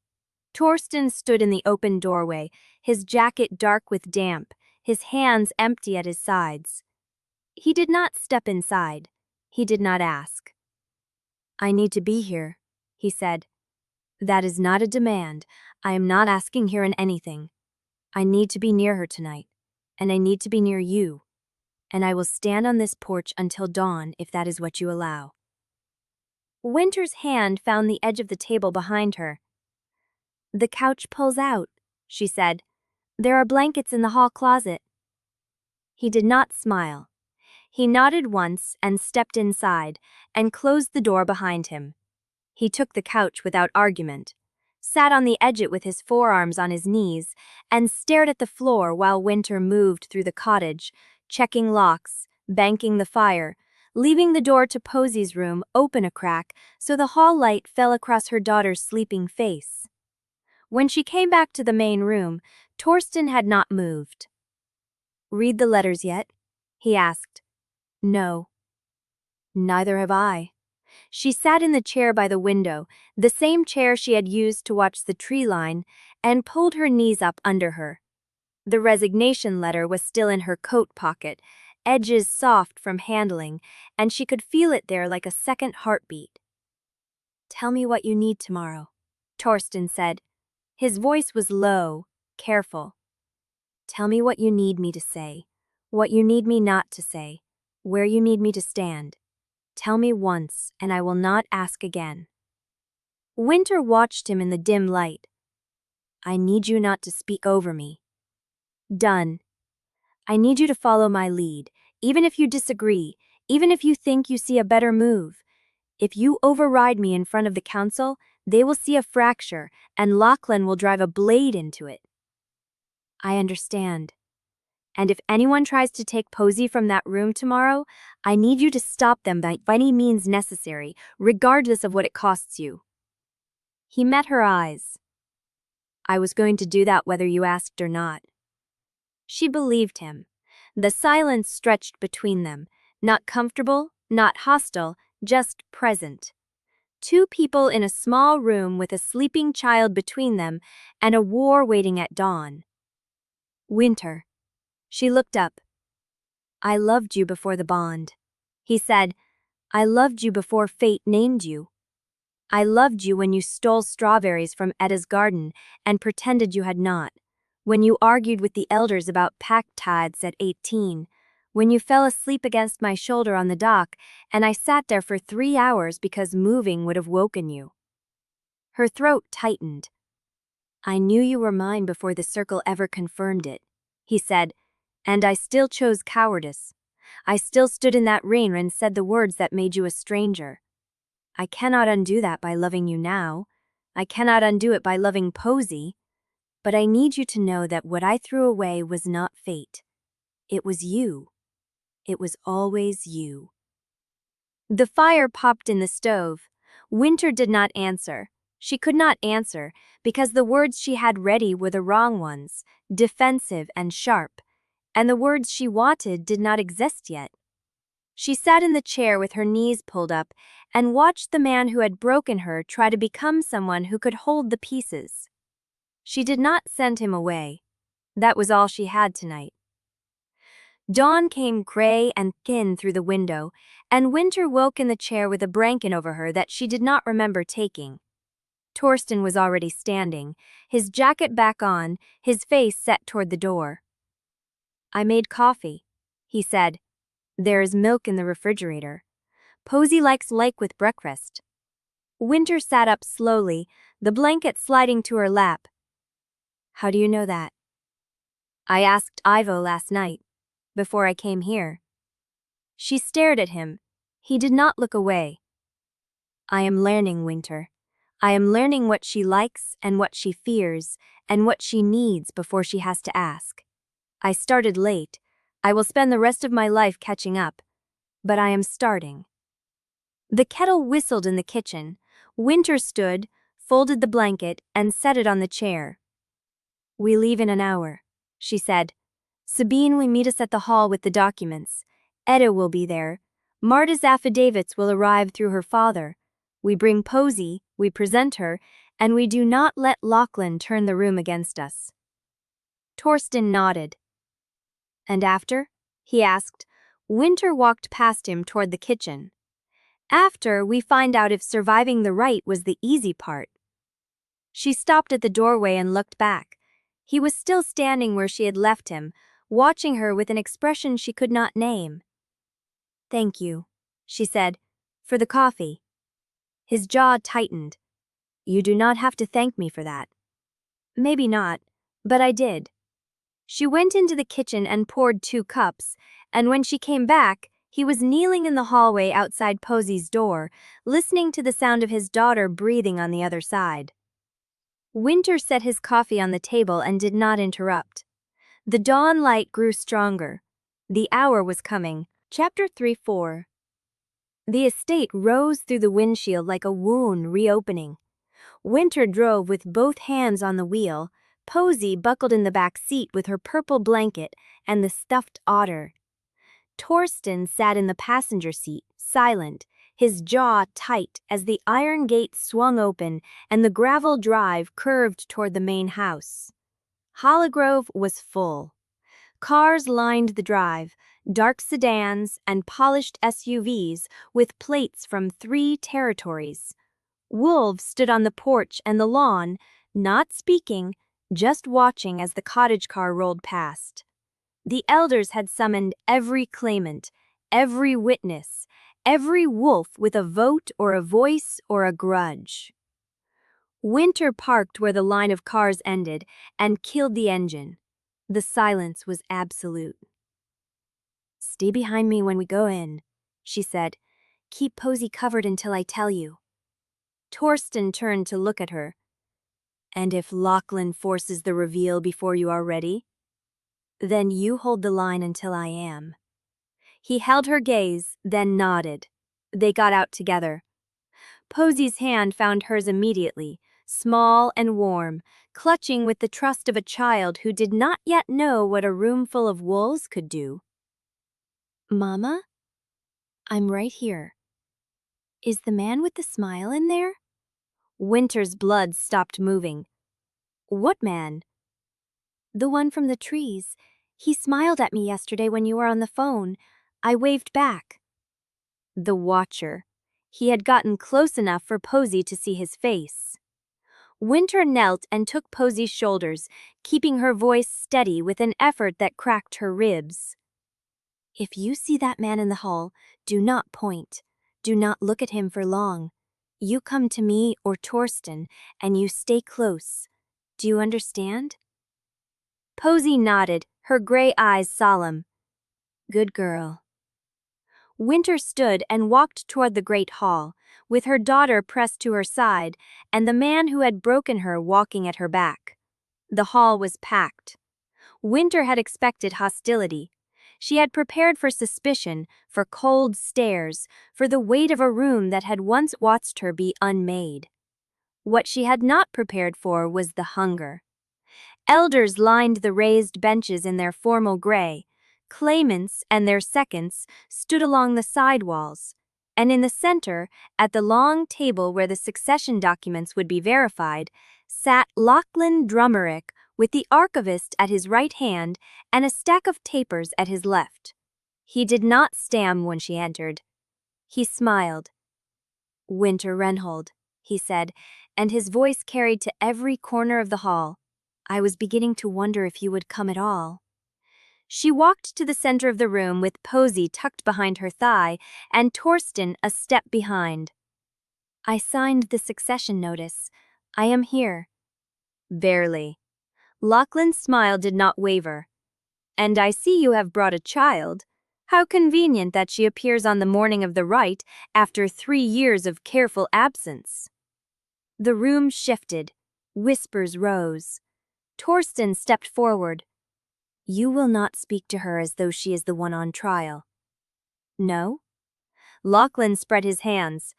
Torsten stood in the open doorway, his jacket dark with damp, his hands empty at his sides. He did not step inside. He did not ask. I need to be here, he said. That is not a demand. I am not asking here in anything. I need to be near her tonight, and I need to be near you. And I will stand on this porch until dawn if that is what you allow. Wynter's hand found the edge of the table behind her. The couch pulls out, she said. There are blankets in the hall closet. He did not smile. He nodded once and stepped inside and closed the door behind him. He took the couch without argument, sat on the edge it with his forearms on his knees, and stared at the floor while Wynter moved through the cottage, checking locks, banking the fire, leaving the door to Posey's room open a crack so the hall light fell across her daughter's sleeping face. When she came back to the main room, Torsten had not moved. Read the letters yet? He asked. No. Neither have I. She sat in the chair by the window, the same chair she had used to watch the tree line, and pulled her knees up under her. The resignation letter was still in her coat pocket, edges soft from handling, and she could feel it there like a second heartbeat. Tell me what you need tomorrow, Torsten said. His voice was low, careful. Tell me what you need me to say, what you need me not to say, where you need me to stand. Tell me once, and I will not ask again. Wynter watched him in the dim light. I need you not to speak over me. Done. I need you to follow my lead, even if you disagree, even if you think you see a better move. If you override me in front of the council, they will see a fracture, and Lochlan will drive a blade into it. I understand. And if anyone tries to take Posey from that room tomorrow, I need you to stop them by any means necessary, regardless of what it costs you." He met her eyes. "I was going to do that whether you asked or not." She believed him. The silence stretched between them, not comfortable, not hostile, just present. Two people in a small room with a sleeping child between them and a war waiting at dawn. "Wynter." She looked up. "I loved you before the bond." He said, "I loved you before fate named you. I loved you when you stole strawberries from Edda's garden and pretended you had not, when you argued with the elders about pack tithes at 18, when you fell asleep against my shoulder on the dock and I sat there for 3 hours because moving would have woken you." Her throat tightened. "I knew you were mine before the circle ever confirmed it," he said, "and I still chose cowardice. I still stood in that ring and said the words that made you a stranger. I cannot undo that by loving you now. I cannot undo it by loving Posey. But I need you to know that what I threw away was not fate. It was you. It was always you." The fire popped in the stove. Wynter did not answer. She could not answer because the words she had ready were the wrong ones, defensive and sharp, and the words she wanted did not exist yet. She sat in the chair with her knees pulled up and watched the man who had broken her try to become someone who could hold the pieces. She did not send him away. That was all she had tonight. Dawn came gray and thin through the window, and Wynter woke in the chair with a blanket over her that she did not remember taking. Torsten was already standing, his jacket back on, his face set toward the door. "I made coffee," he said. "There is milk in the refrigerator. Posey likes with breakfast." Wynter sat up slowly, the blanket sliding to her lap. "How do you know that?" "I asked Ivo last night, before I came here." She stared at him. He did not look away. "I am learning, Wynter. I am learning what she likes and what she fears and what she needs before she has to ask. I started late. I will spend the rest of my life catching up. But I am starting." The kettle whistled in the kitchen. Wynter stood, folded the blanket, and set it on the chair. "We leave in an hour," she said. "Sabine will meet us at the hall with the documents. Edda will be there. Marta's affidavits will arrive through her father. We bring Posey, we present her, and we do not let Lochlan turn the room against us." Torsten nodded. "And after?" he asked. Wynter walked past him toward the kitchen. "After, we find out if surviving the Rite was the easy part." She stopped at the doorway and looked back. He was still standing where she had left him, watching her with an expression she could not name. "Thank you," she said, "for the coffee." His jaw tightened. "You do not have to thank me for that." "Maybe not, but I did." She went into the kitchen and poured 2 cups, and when she came back, he was kneeling in the hallway outside Posey's door, listening to the sound of his daughter breathing on the other side. Wynter set his coffee on the table and did not interrupt. The dawn light grew stronger. The hour was coming. Chapter 3-4. The estate rose through the windshield like a wound reopening. Wynter drove with both hands on the wheel, Posey buckled in the back seat with her purple blanket and the stuffed otter. Torsten sat in the passenger seat, silent, his jaw tight as the iron gate swung open and the gravel drive curved toward the main house. Halligrove was full. Cars lined the drive, dark sedans and polished SUVs with plates from 3 territories. Wolves stood on the porch and the lawn, not speaking, just watching as the cottage car rolled past. The elders had summoned every claimant, every witness, every wolf with a vote or a voice or a grudge. Wynter parked where the line of cars ended and killed the engine. The silence was absolute. "Stay behind me when we go in," she said. "Keep Posey covered until I tell you." Torsten turned to look at her. "And if Lochlan forces the reveal before you are ready?" Then you hold the line until I am. He held her gaze, then nodded. They got out together. Posy's hand found hers immediately, small and warm, clutching with the trust of a child who did not yet know what a room full of wolves could do. Mama? I'm right here. Is the man with the smile in there? Wynter's blood stopped moving. What man? The one from the trees. He smiled at me yesterday when you were on the phone. I waved back. The Watcher. He had gotten close enough for Posy to see his face. Wynter knelt and took Posy's shoulders, keeping her voice steady with an effort that cracked her ribs. If you see that man in the hall, do not point. Do not look at him for long. You come to me or Torsten, and you stay close. Do you understand? Posy nodded, her gray eyes solemn. Good girl. Wynter stood and walked toward the great hall, with her daughter pressed to her side and the man who had broken her walking at her back. The hall was packed. Wynter had expected hostility. She had prepared for suspicion, for cold stares, for the weight of a room that had once watched her be unmade. What she had not prepared for was the hunger. Elders lined the raised benches in their formal gray. Claimants and their seconds stood along the side walls, and in the center, at the long table where the succession documents would be verified, sat Lochlan Drummerick with the archivist at his right hand and a stack of tapers at his left. He did not stam when she entered. He smiled. Wynter Renholt, he said, and his voice carried to every corner of the hall. I was beginning to wonder if you would come at all. She walked to the center of the room with Posy tucked behind her thigh and Torsten a step behind. I signed the succession notice. I am here. Barely. Lochlan's smile did not waver. And I see you have brought a child. How convenient that she appears on the morning of the rite after 3 years of careful absence. The room shifted. Whispers rose. Torsten stepped forward. You will not speak to her as though she is the one on trial. No? Lochlan spread his hands.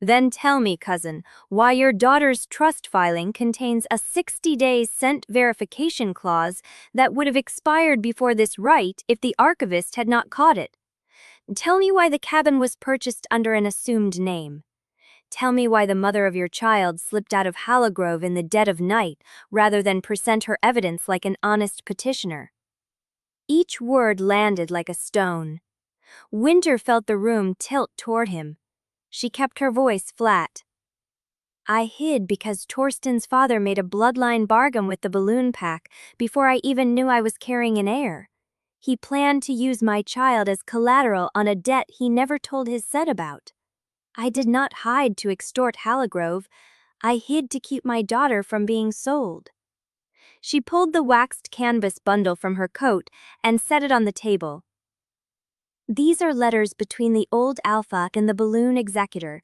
Then tell me, cousin, why your daughter's trust filing contains a 60-day scent verification clause that would have expired before this rite if the archivist had not caught it. Tell me why the cabin was purchased under an assumed name. Tell me why the mother of your child slipped out of Halligrove in the dead of night rather than present her evidence like an honest petitioner. Each word landed like a stone. Wynter felt the room tilt toward him. She kept her voice flat. I hid because Torsten's father made a bloodline bargain with the balloon pack before I even knew I was carrying an heir. He planned to use my child as collateral on a debt he never told his set about. I did not hide to extort Halligrove. I hid to keep my daughter from being sold. She pulled the waxed canvas bundle from her coat and set it on the table. These are letters between the old Alpha and the balloon executor.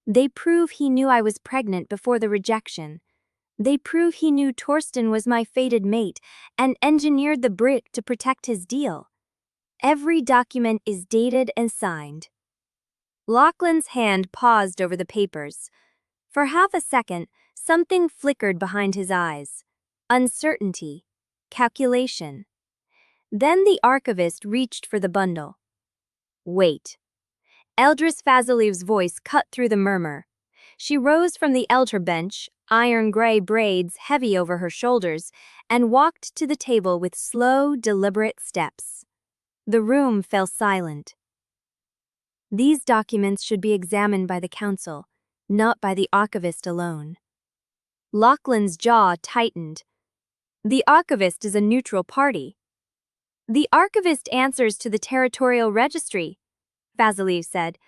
They prove he knew I was pregnant before the rejection. They prove he knew Torsten was my fated mate and engineered the brick to protect his deal. Every document is dated and signed. Lochlan's hand paused over the papers. For half a second, something flickered behind his eyes. Uncertainty. Calculation. Then the archivist reached for the bundle. Wait. Eldris Fazilev's voice cut through the murmur. She rose from the elder bench, iron-gray braids heavy over her shoulders, and walked to the table with slow, deliberate steps. The room fell silent. These documents should be examined by the council, not by the archivist alone. Lochlan's jaw tightened. The archivist is a neutral party. The archivist answers to the territorial registry, Vasilev said,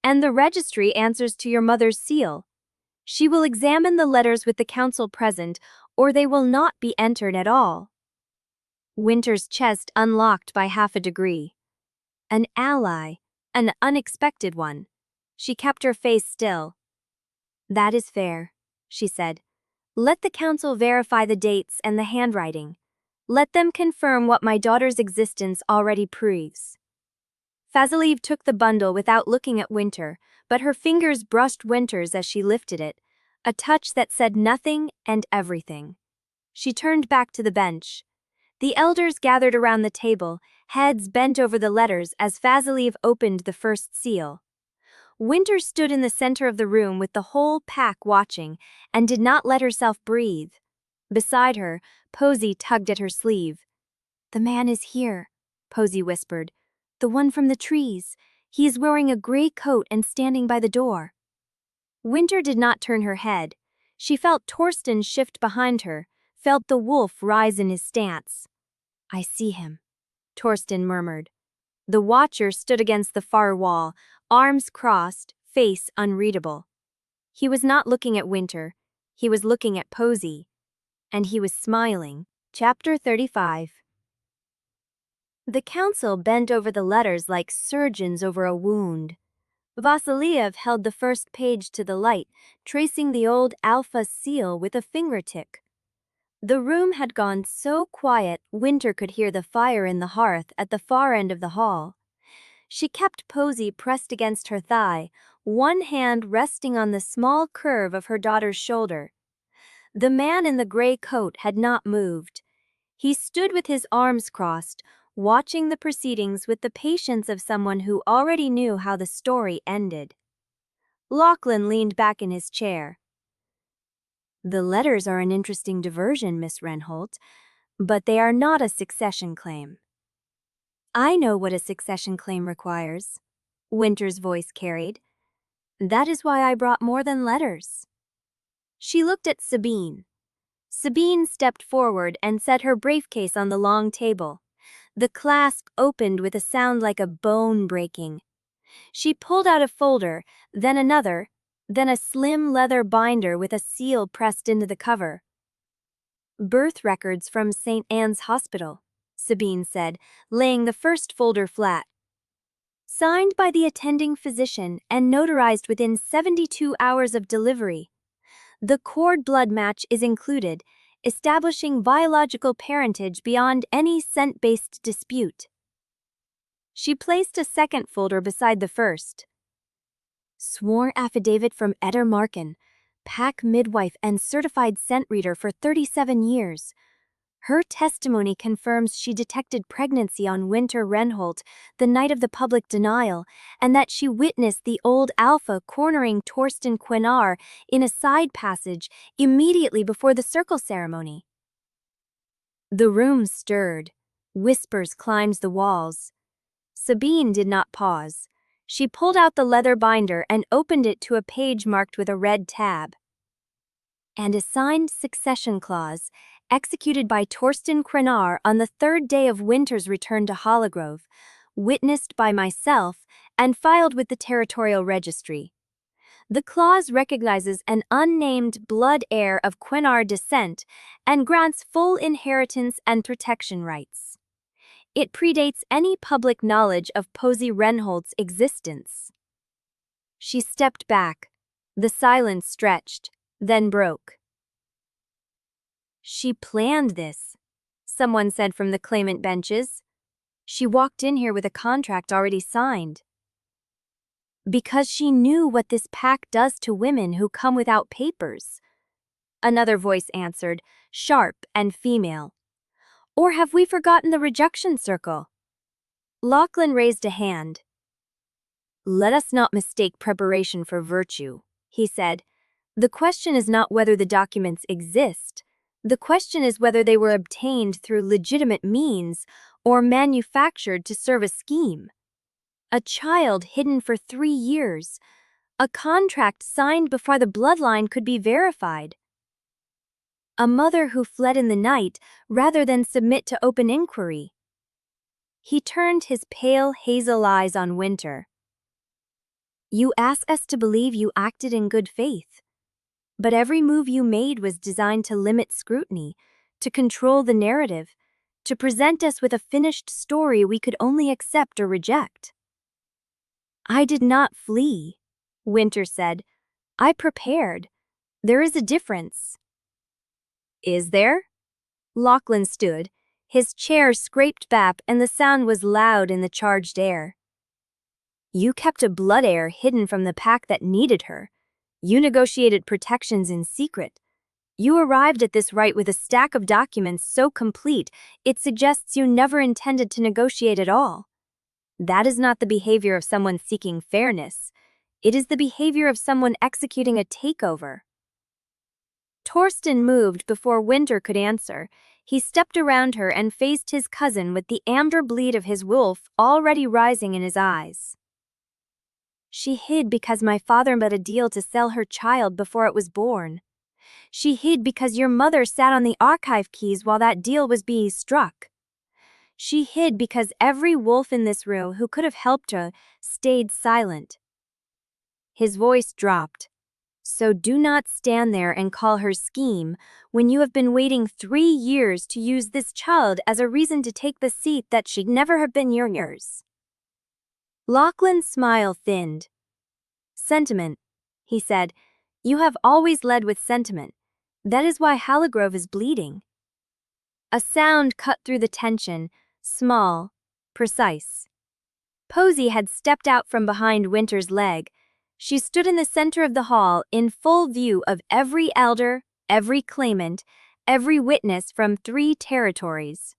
and the registry answers to your mother's seal. She will examine the letters with the council present, or they will not be entered at all. Wynter's chest unlocked by half a degree. An ally, an unexpected one. She kept her face still. That is fair, she said. Let the council verify the dates and the handwriting. Let them confirm what my daughter's existence already proves. Fazilieve took the bundle without looking at Wynter, but her fingers brushed Wynter's as she lifted it, a touch that said nothing and everything. She turned back to the bench. The elders gathered around the table, heads bent over the letters as Fazilieve opened the first seal. Wynter stood in the center of the room with the whole pack watching and did not let herself breathe. Beside her, Posy tugged at her sleeve. "The man is here," Posy whispered. "The one from the trees. He is wearing a gray coat and standing by the door." Wynter did not turn her head. She felt Torsten shift behind her, felt the wolf rise in his stance. "I see him," Torsten murmured. The watcher stood against the far wall, arms crossed, face unreadable. He was not looking at Wynter. He was looking at Posy. And he was smiling. Chapter 35. The council bent over the letters like surgeons over a wound. Vasiliev held the first page to the light, tracing the old alpha seal with a fingertip. The room had gone so quiet Wynter could hear the fire in the hearth at the far end of the hall. She kept Posy pressed against her thigh, one hand resting on the small curve of her daughter's shoulder. The man in the gray coat had not moved. He stood with his arms crossed, watching the proceedings with the patience of someone who already knew how the story ended. Lochlan leaned back in his chair. "The letters are an interesting diversion, Miss Renholt, but they are not a succession claim." "I know what a succession claim requires," Wynter's voice carried. "That is why I brought more than letters." She looked at Sabine. Sabine stepped forward and set her briefcase on the long table. The clasp opened with a sound like a bone breaking. She pulled out a folder, then another, then a slim leather binder with a seal pressed into the cover. "Birth records from St. Anne's Hospital," Sabine said, laying the first folder flat. "Signed by the attending physician and notarized within 72 hours of delivery. The cord blood match is included, establishing biological parentage beyond any scent-based dispute." She placed a second folder beside the first. "Sworn affidavit from Eder Marken, pack midwife and certified scent reader for 37 years. Her testimony confirms she detected pregnancy on Wynter Renholt the night of the public denial, and that she witnessed the old alpha cornering Torsten Quennar in a side passage immediately before the circle ceremony." The room stirred. Whispers climbed the walls. Sabine did not pause. She pulled out the leather binder and opened it to a page marked with a red tab. "And a signed succession clause, executed by Torsten Quennar on the third day of Wynter's return to Halligrove, witnessed by myself and filed with the territorial registry. The clause recognizes an unnamed blood heir of Quennar descent and grants full inheritance and protection rights. It predates any public knowledge of Posy Renholt's existence." She stepped back. The silence stretched, then broke. "She planned this," someone said from the claimant benches. "She walked in here with a contract already signed." "Because she knew what this pact does to women who come without papers," another voice answered, sharp and female. "Or have we forgotten the rejection circle?" Lochlan raised a hand. "Let us not mistake preparation for virtue," he said. "The question is not whether the documents exist. The question is whether they were obtained through legitimate means or manufactured to serve a scheme. A child hidden for 3 years. A contract signed before the bloodline could be verified. A mother who fled in the night rather than submit to open inquiry." He turned his pale hazel eyes on Wynter. "You ask us to believe you acted in good faith. But every move you made was designed to limit scrutiny, to control the narrative, to present us with a finished story we could only accept or reject." "I did not flee," Wynter said. "I prepared. There is a difference." "Is there?" Lochlan stood, His chair scraped back and the sound was loud in the charged air. You kept a blood heir hidden from the pack that needed her. You negotiated protections in secret. You arrived at this rite with a stack of documents so complete, it suggests you never intended to negotiate at all. That is not the behavior of someone seeking fairness. It is the behavior of someone executing a takeover. Torsten moved before Wynter could answer. He stepped around her and faced his cousin with the amber bleed of his wolf already rising in his eyes. She hid because my father made a deal to sell her child before it was born. She hid because your mother sat on the archive keys while that deal was being struck. She hid because every wolf in this room who could have helped her stayed silent. His voice dropped. So do not stand there and call her scheme when you have been waiting 3 years to use this child as a reason to take the seat that should never have been yours. Lochlan's smile thinned. Sentiment, he said. You have always led with sentiment. That is why Halligrove is bleeding. A sound cut through the tension, small, precise. Posy had stepped out from behind Wynter's leg. She stood in the center of the hall in full view of every elder, every claimant, every witness from 3 territories.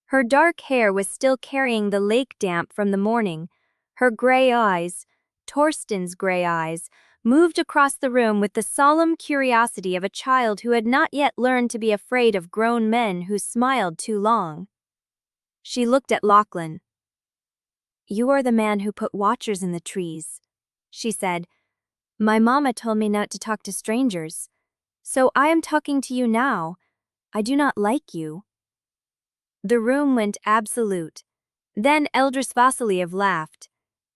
Her dark hair was still carrying the lake damp from the morning. Her gray eyes, Torsten's gray eyes, moved across the room with the solemn curiosity of a child who had not yet learned to be afraid of grown men who smiled too long. She looked at Lochlan. You are the man who put watchers in the trees, she said. My mama told me not to talk to strangers. So I am talking to you now. I do not like you. The room went absolute. Then Eldris Vasiliev laughed.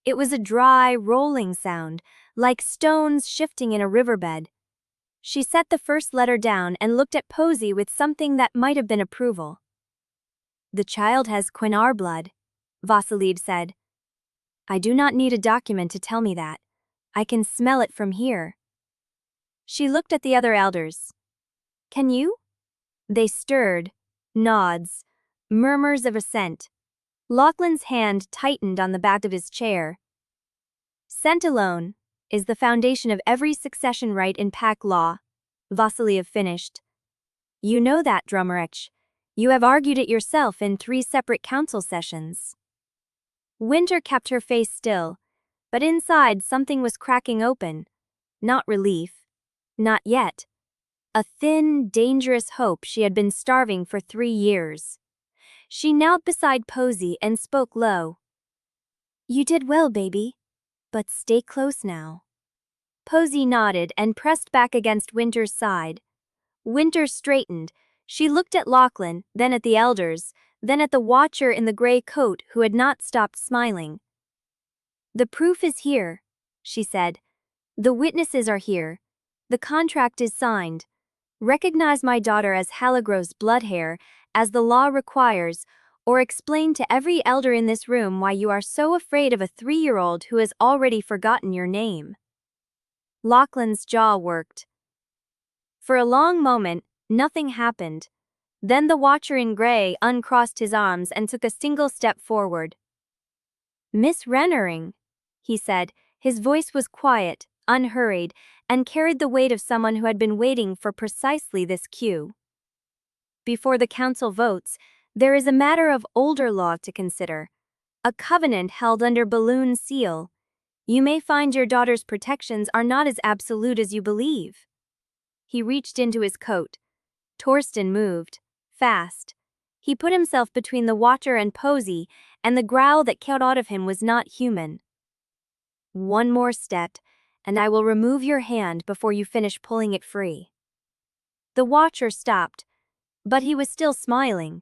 It was a dry, rolling sound, like stones shifting in a riverbed. She set the first letter down and looked at Posy with something that might have been approval. The child has Quennar blood, Vasiliev said. I do not need a document to tell me that. I can smell it from here. She looked at the other elders. Can you? They stirred, nods, murmurs of assent. Lochlan's hand tightened on the back of his chair. Scent alone is the foundation of every succession right in pack law, Vasiliev finished. You know that, Drummerich. You have argued it yourself in 3 separate council sessions. Wynter kept her face still, but inside something was cracking open. Not relief. Not yet. A thin, dangerous hope she had been starving for 3 years. She knelt beside Posy and spoke low. You did well, baby. But stay close now. Posy nodded and pressed back against Wynter's side. Wynter straightened. She looked at Lochlan, then at the elders, then at the watcher in the gray coat who had not stopped smiling. The proof is here, she said. The witnesses are here. The contract is signed. Recognize my daughter as Halligrove's blood heir, as the law requires, or explain to every elder in this room why you are so afraid of a 3-year-old who has already forgotten your name. Lochlan's jaw worked. For a long moment, nothing happened. Then the watcher in gray uncrossed his arms and took a single step forward. Miss Renholt, he said. His voice was quiet, unhurried, and carried the weight of someone who had been waiting for precisely this cue. Before the council votes, there is a matter of older law to consider. A covenant held under balloon seal. You may find your daughter's protections are not as absolute as you believe. He reached into his coat. Torsten moved, fast. He put himself between the watcher and Posy, and the growl that came out of him was not human. One more step, and I will remove your hand before you finish pulling it free. The watcher stopped, but he was still smiling,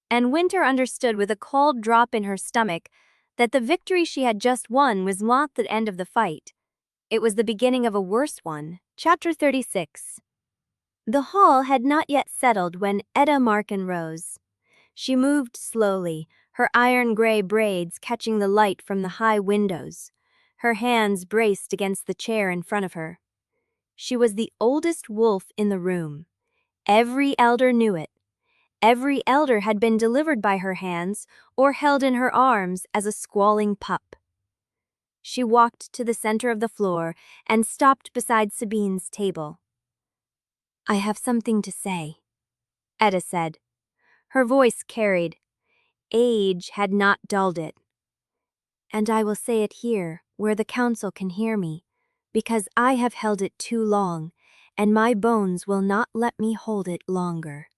and Wynter understood with a cold drop in her stomach that the victory she had just won was not the end of the fight. It was the beginning of a worse one. Chapter 36. The hall had not yet settled when Edda Markin rose. She moved slowly, her iron-gray braids catching the light from the high windows. Her hands braced against the chair in front of her. She was the oldest wolf in the room. Every elder knew it. Every elder had been delivered by her hands or held in her arms as a squalling pup. She walked to the center of the floor and stopped beside Sabine's table. "I have something to say," Etta said. Her voice carried. Age had not dulled it. "And I will say it here, where the council can hear me, because I have held it too long, and my bones will not let me hold it longer."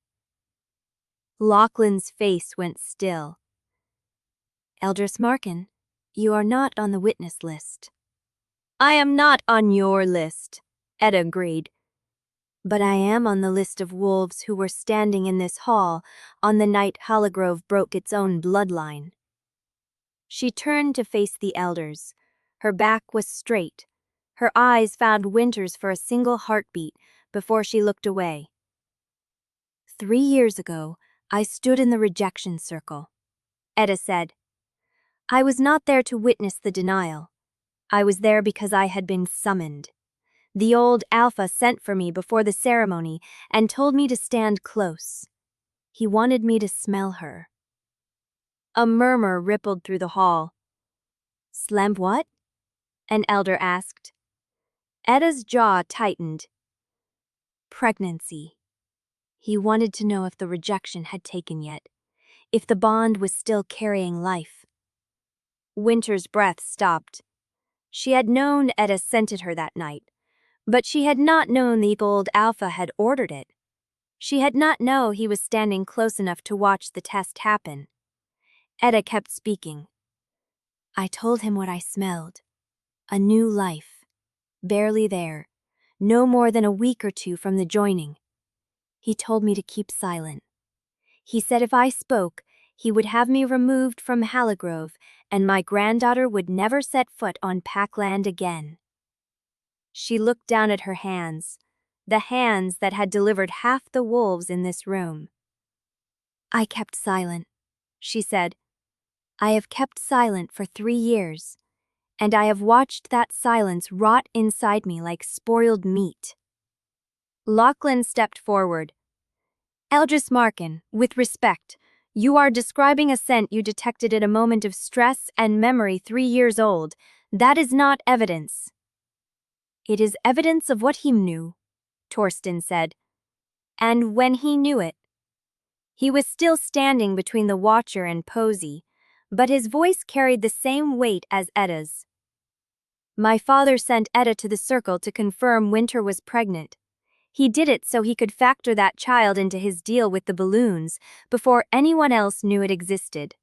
Lochlan's face went still. "Eldris Markin, you are not on the witness list." "I am not on your list," Etta agreed. "But I am on the list of wolves who were standing in this hall on the night Halligrove broke its own bloodline." She turned to face the elders. Her back was straight. Her eyes found Wynter's for a single heartbeat before she looked away. "3 years ago, I stood in the rejection circle," Etta said. "I was not there to witness the denial. I was there because I had been summoned. The old Alpha sent for me before the ceremony and told me to stand close. He wanted me to smell her." A murmur rippled through the hall. "Slamp what?" an elder asked. Etta's jaw tightened. "Pregnancy. He wanted to know if the rejection had taken yet, if the bond was still carrying life." Wynter's breath stopped. She had known Etta scented her that night, but she had not known the old Alpha had ordered it. She had not known he was standing close enough to watch the test happen. Etta kept speaking. "I told him what I smelled. A new life. Barely there. No more than a week or 2 from the joining. He told me to keep silent. He said if I spoke, he would have me removed from Halligrove and my granddaughter would never set foot on Packland again." She looked down at her hands, the hands that had delivered half the wolves in this room. "I kept silent," she said. "I have kept silent for 3 years, and I have watched that silence rot inside me like spoiled meat." Lochlan stepped forward. "Eldris Markin, with respect, you are describing a scent you detected at a moment of stress and memory 3 years old. That is not evidence." "It is evidence of what he knew," Torsten said. "And when he knew it." He was still standing between the Watcher and Posey, but his voice carried the same weight as Etta's. "My father sent Etta to the circle to confirm Wynter was pregnant. He did it so he could factor that child into his deal with the balloons before anyone else knew it existed."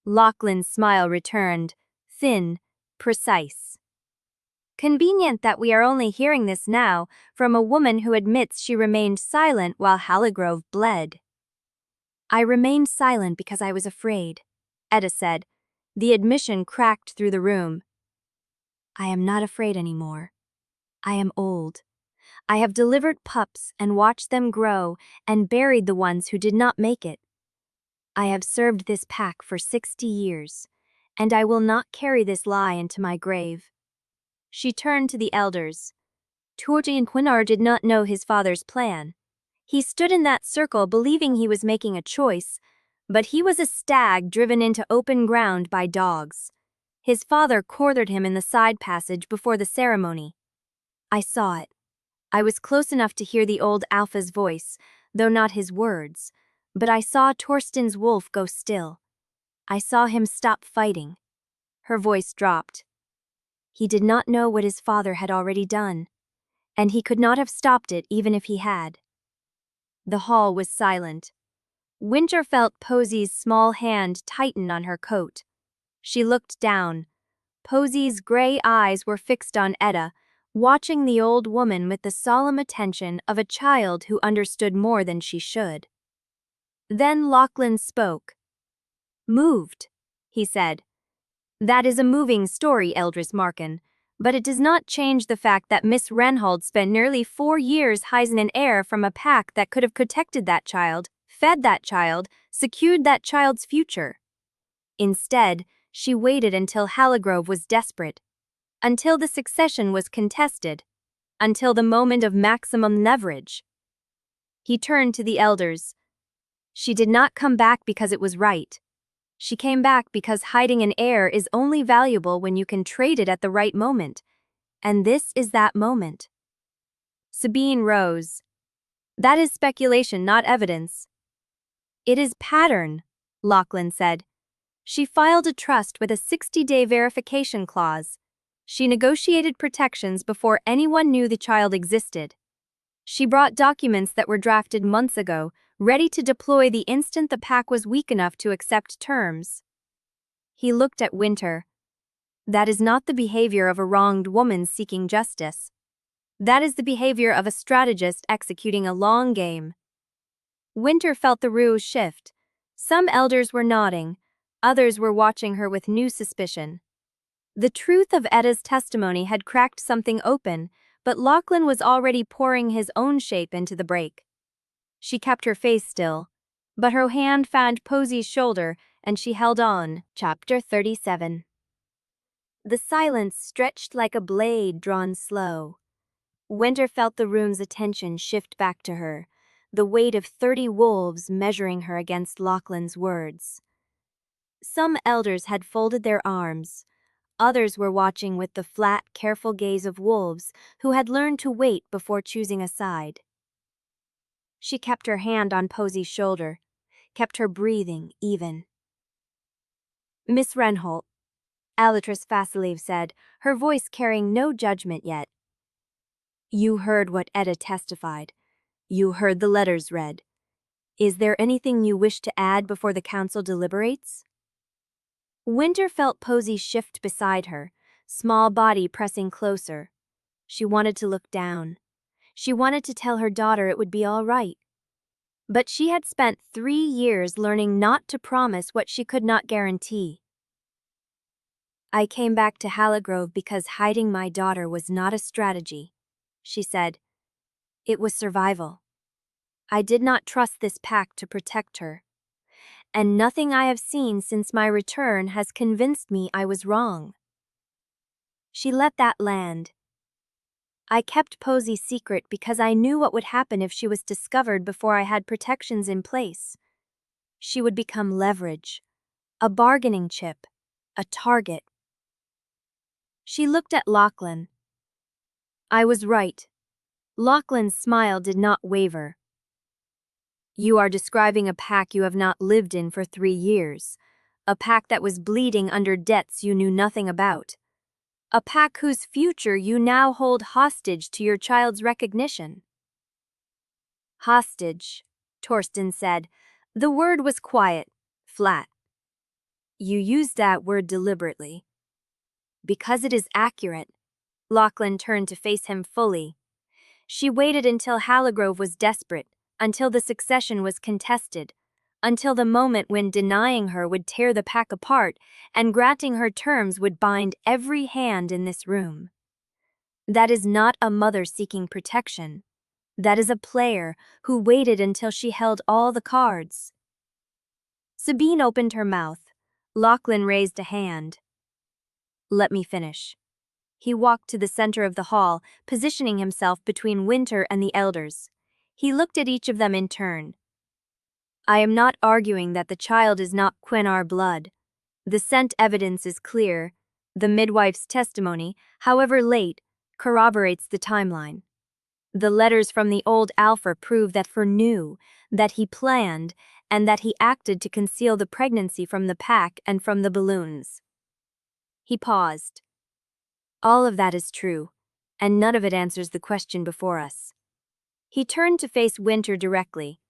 Lochlan's smile returned, thin, precise. "Convenient that we are only hearing this now from a woman who admits she remained silent while Halligrove bled." "I remained silent because I was afraid," Etta said. The admission cracked through the room. "I am not afraid anymore. I am old. I have delivered pups and watched them grow and buried the ones who did not make it. I have served this pack for 60 years, and I will not carry this lie into my grave." She turned to the elders. Torsten Quennar did not know his father's plan. He stood in that circle believing he was making a choice, but he was a stag driven into open ground by dogs. His father cornered him in the side passage before the ceremony. "I saw it. I was close enough to hear the old Alpha's voice, though not his words, but I saw Torsten's wolf go still. I saw him stop fighting." Her voice dropped. "He did not know what his father had already done, and he could not have stopped it even if he had." The hall was silent. Wynter felt Posey's small hand tighten on her coat. She looked down. Posey's gray eyes were fixed on Etta, watching the old woman with the solemn attention of a child who understood more than she should. Then Lochlan spoke. "Moved," he said. "That is a moving story, Eldris Markin, but it does not change the fact that Miss Renholt spent nearly 4 years hiding an heir from a pack that could have protected that child, fed that child, secured that child's future. Instead, she waited until Halligrove was desperate, until the succession was contested, until the moment of maximum leverage." He turned to the elders. She did not come back because it was right. She came back because hiding an heir is only valuable when you can trade it at the right moment. And this is that moment. Sabine rose. That is speculation, not evidence. It is pattern, Lochlan said. She filed a trust with a 60-day verification clause. She negotiated protections before anyone knew the child existed. She brought documents that were drafted months ago, ready to deploy the instant the pack was weak enough to accept terms. He looked at Wynter. That is not the behavior of a wronged woman seeking justice. That is the behavior of a strategist executing a long game. Wynter felt the ruse shift. Some elders were nodding, others were watching her with new suspicion. The truth of Etta's testimony had cracked something open, but Lochlan was already pouring his own shape into the break. She kept her face still, but her hand found Posey's shoulder and she held on. Chapter 37. The silence stretched like a blade drawn slow. Wynter felt the room's attention shift back to her, the weight of 30 wolves measuring her against Lochlan's words. Some elders had folded their arms. Others were watching with the flat, careful gaze of wolves who had learned to wait before choosing a side. She kept her hand on Posey's shoulder, kept her breathing even. Miss Renholt, Alitrus Vasiliv said, her voice carrying no judgment yet. You heard what Etta testified. You heard the letters read. Is there anything you wish to add before the council deliberates? Wynter felt Posey shift beside her, small body pressing closer. She wanted to look down. She wanted to tell her daughter it would be all right. But she had spent 3 years learning not to promise what she could not guarantee. I came back to Halligrove because hiding my daughter was not a strategy, she said. It was survival. I did not trust this pack to protect her. And nothing I have seen since my return has convinced me I was wrong. She let that land. I kept Posey's secret because I knew what would happen if she was discovered before I had protections in place. She would become leverage, a bargaining chip, a target. She looked at Lochlan. I was right. Lochlan's smile did not waver. You are describing a pack you have not lived in for 3 years. A pack that was bleeding under debts you knew nothing about. A pack whose future you now hold hostage to your child's recognition. Hostage, Torsten said. The word was quiet, flat. You used that word deliberately. Because it is accurate. Lochlan turned to face him fully. She waited until Halligrove was desperate, until the succession was contested, until the moment when denying her would tear the pack apart and granting her terms would bind every hand in this room. That is not a mother seeking protection. That is a player who waited until she held all the cards. Sabine opened her mouth. Lochlan raised a hand. Let me finish. He walked to the center of the hall, positioning himself between Wynter and the elders. He looked at each of them in turn. I am not arguing that the child is not Quennar blood. The scent evidence is clear. The midwife's testimony, however late, corroborates the timeline. The letters from the old Alpha prove that Fer knew, that he planned, and that he acted to conceal the pregnancy from the pack and from the balloons. He paused. All of that is true, and none of it answers the question before us. He turned to face Wynter directly.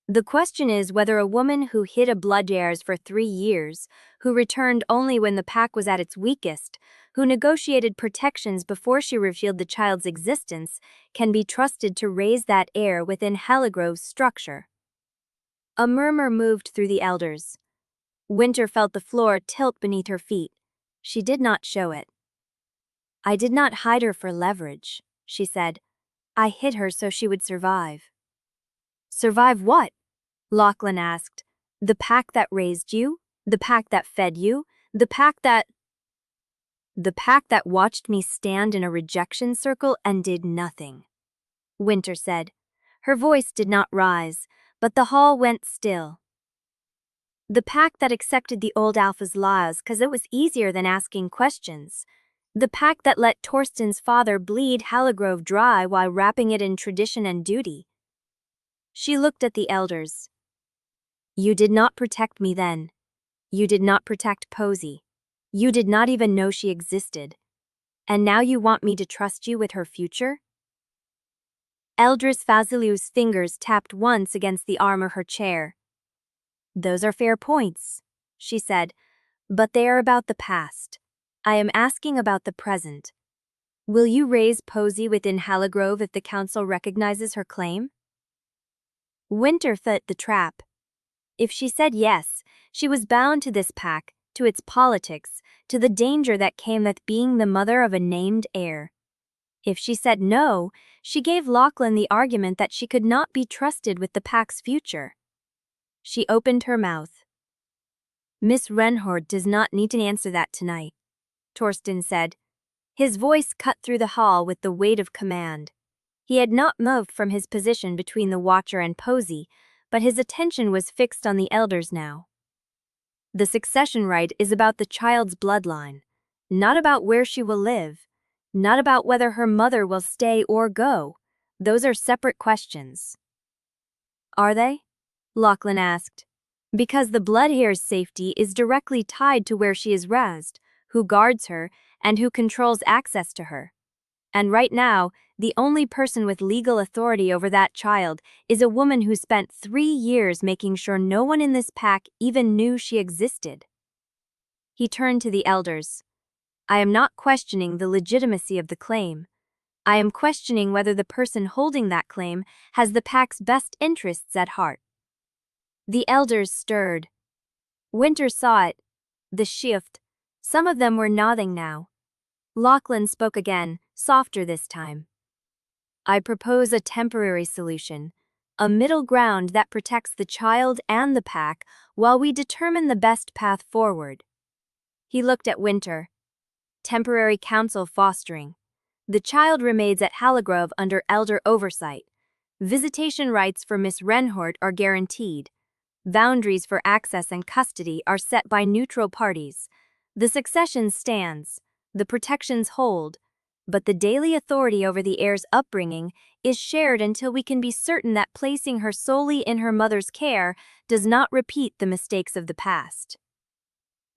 The question is whether a woman who hid a blood heirs for 3 years, who returned only when the pack was at its weakest, who negotiated protections before she revealed the child's existence, can be trusted to raise that heir within Halligrove's structure. A murmur moved through the elders. Wynter felt the floor tilt beneath her feet. She did not show it. I did not hide her for leverage, she said. I hid her so she would survive. Survive what? Lochlan asked. The pack that raised you? The pack that fed you? The pack that watched me stand in a rejection circle and did nothing, Wynter said. Her voice did not rise, but the hall went still. The pack that accepted the old alpha's laws because it was easier than asking questions. The pack that let Torsten's father bleed Halligrove dry while wrapping it in tradition and duty. She looked at the elders. You did not protect me then. You did not protect Posey. You did not even know she existed. And now you want me to trust you with her future? Eldris Faziliu's fingers tapped once against the arm of her chair. Those are fair points, she said, but they are about the past. I am asking about the present. Will you raise Posey within Halligrove if the council recognizes her claim? Wynter fit the trap. If she said yes, she was bound to this pack, to its politics, to the danger that came with being the mother of a named heir. If she said no, she gave Lochlan the argument that she could not be trusted with the pack's future. She opened her mouth. Miss Renholt does not need to answer that tonight, Torsten said. His voice cut through the hall with the weight of command. He had not moved from his position between the Watcher and Posey, but his attention was fixed on the elders now. The succession rite is about the child's bloodline, not about where she will live, not about whether her mother will stay or go. Those are separate questions. Are they? Lochlan asked. Because the blood heir's safety is directly tied to where she is raised, who guards her, and who controls access to her. And right now, the only person with legal authority over that child is a woman who spent 3 years making sure no one in this pack even knew she existed. He turned to the elders. I am not questioning the legitimacy of the claim. I am questioning whether the person holding that claim has the pack's best interests at heart. The elders stirred. Wynter saw it. The shift. Some of them were nodding now. Lochlan spoke again, softer this time. I propose a temporary solution, a middle ground that protects the child and the pack while we determine the best path forward. He looked at Wynter. Temporary council fostering. The child remains at Halligrove under elder oversight. Visitation rights for Miss Renholt are guaranteed. Boundaries for access and custody are set by neutral parties. The succession stands. The protections hold. But the daily authority over the heir's upbringing is shared until we can be certain that placing her solely in her mother's care does not repeat the mistakes of the past.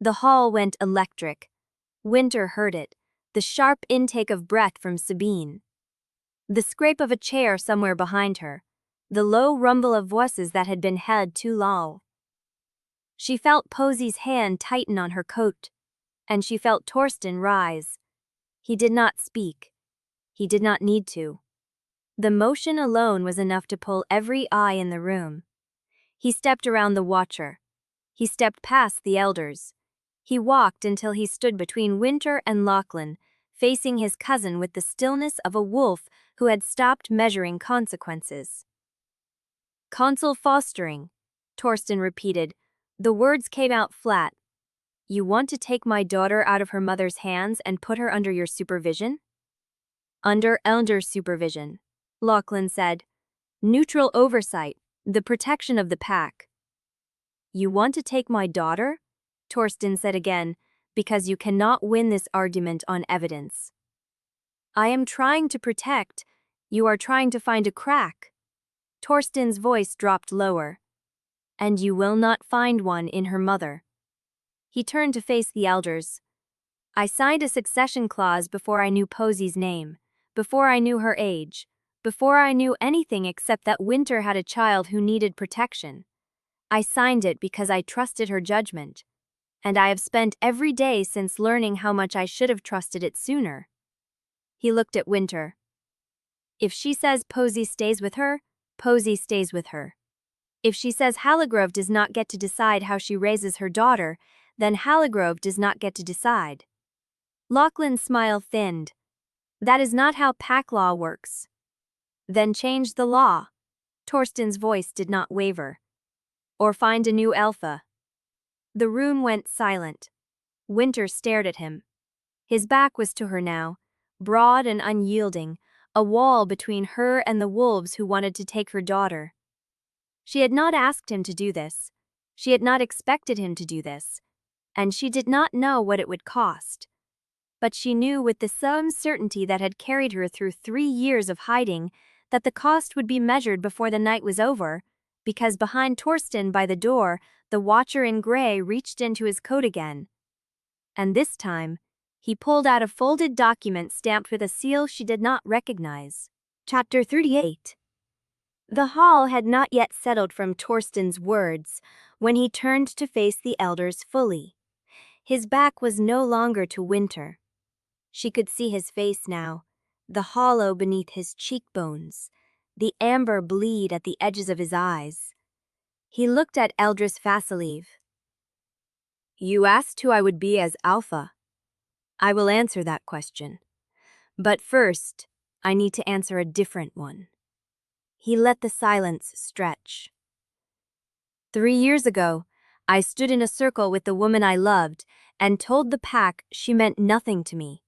The hall went electric. Wynter heard it, the sharp intake of breath from Sabine. The scrape of a chair somewhere behind her, the low rumble of voices that had been held too long. She felt Posey's hand tighten on her coat, and she felt Torsten rise. He did not speak. He did not need to. The motion alone was enough to pull every eye in the room. He stepped around the Watcher. He stepped past the elders. He walked until he stood between Wynter and Lochlan, facing his cousin with the stillness of a wolf who had stopped measuring consequences. Council fostering, Torsten repeated. The words came out flat. You want to take my daughter out of her mother's hands and put her under your supervision? Under elder supervision, Lochlan said. Neutral oversight, the protection of the pack. You want to take my daughter? Torsten said again, because you cannot win this argument on evidence. I am trying to protect. You are trying to find a crack. Torsten's voice dropped lower. And you will not find one in her mother. He turned to face the elders. I signed a succession clause before I knew Posey's name, before I knew her age, before I knew anything except that Wynter had a child who needed protection. I signed it because I trusted her judgment. And I have spent every day since learning how much I should have trusted it sooner. He looked at Wynter. If she says Posey stays with her, Posey stays with her. If she says Halligrove does not get to decide how she raises her daughter, then Halligrove does not get to decide. Lochlan's smile thinned. That is not how pack law works. Then change the law. Torsten's voice did not waver. Or find a new alpha. The room went silent. Wynter stared at him. His back was to her now, broad and unyielding, a wall between her and the wolves who wanted to take her daughter. She had not asked him to do this. She had not expected him to do this. And she did not know what it would cost. But she knew with the some certainty that had carried her through 3 years of hiding that the cost would be measured before the night was over, because behind Torsten by the door, the watcher in gray reached into his coat again. And this time, he pulled out a folded document stamped with a seal she did not recognize. Chapter 38. The hall had not yet settled from Torsten's words when he turned to face the elders fully. His back was no longer to Wynter. She could see his face now, the hollow beneath his cheekbones, the amber bleed at the edges of his eyes. He looked at Eldris Vasiliv. You asked who I would be as Alpha. I will answer that question. But first, I need to answer a different one. He let the silence stretch. 3 years ago, I stood in a circle with the woman I loved and told the pack she meant nothing to me.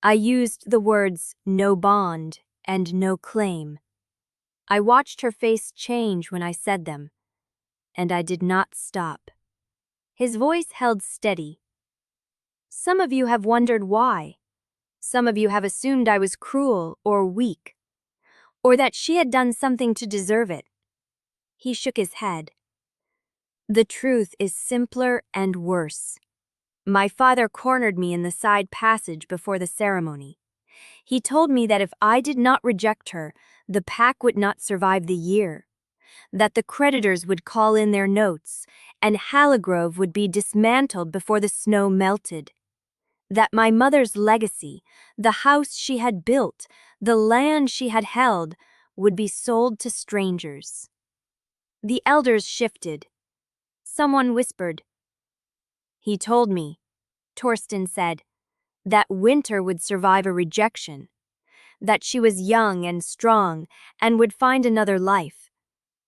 I used the words no bond and no claim. I watched her face change when I said them, and I did not stop. His voice held steady. Some of you have wondered why. Some of you have assumed I was cruel or weak, or that she had done something to deserve it. He shook his head. The truth is simpler and worse. My father cornered me in the side passage before the ceremony. He told me that if I did not reject her, the pack would not survive the year, that the creditors would call in their notes, and Halligrove would be dismantled before the snow melted, that my mother's legacy, the house she had built, the land she had held, would be sold to strangers. The elders shifted. Someone whispered. He told me, Torsten said, that Wynter would survive a rejection, that she was young and strong and would find another life,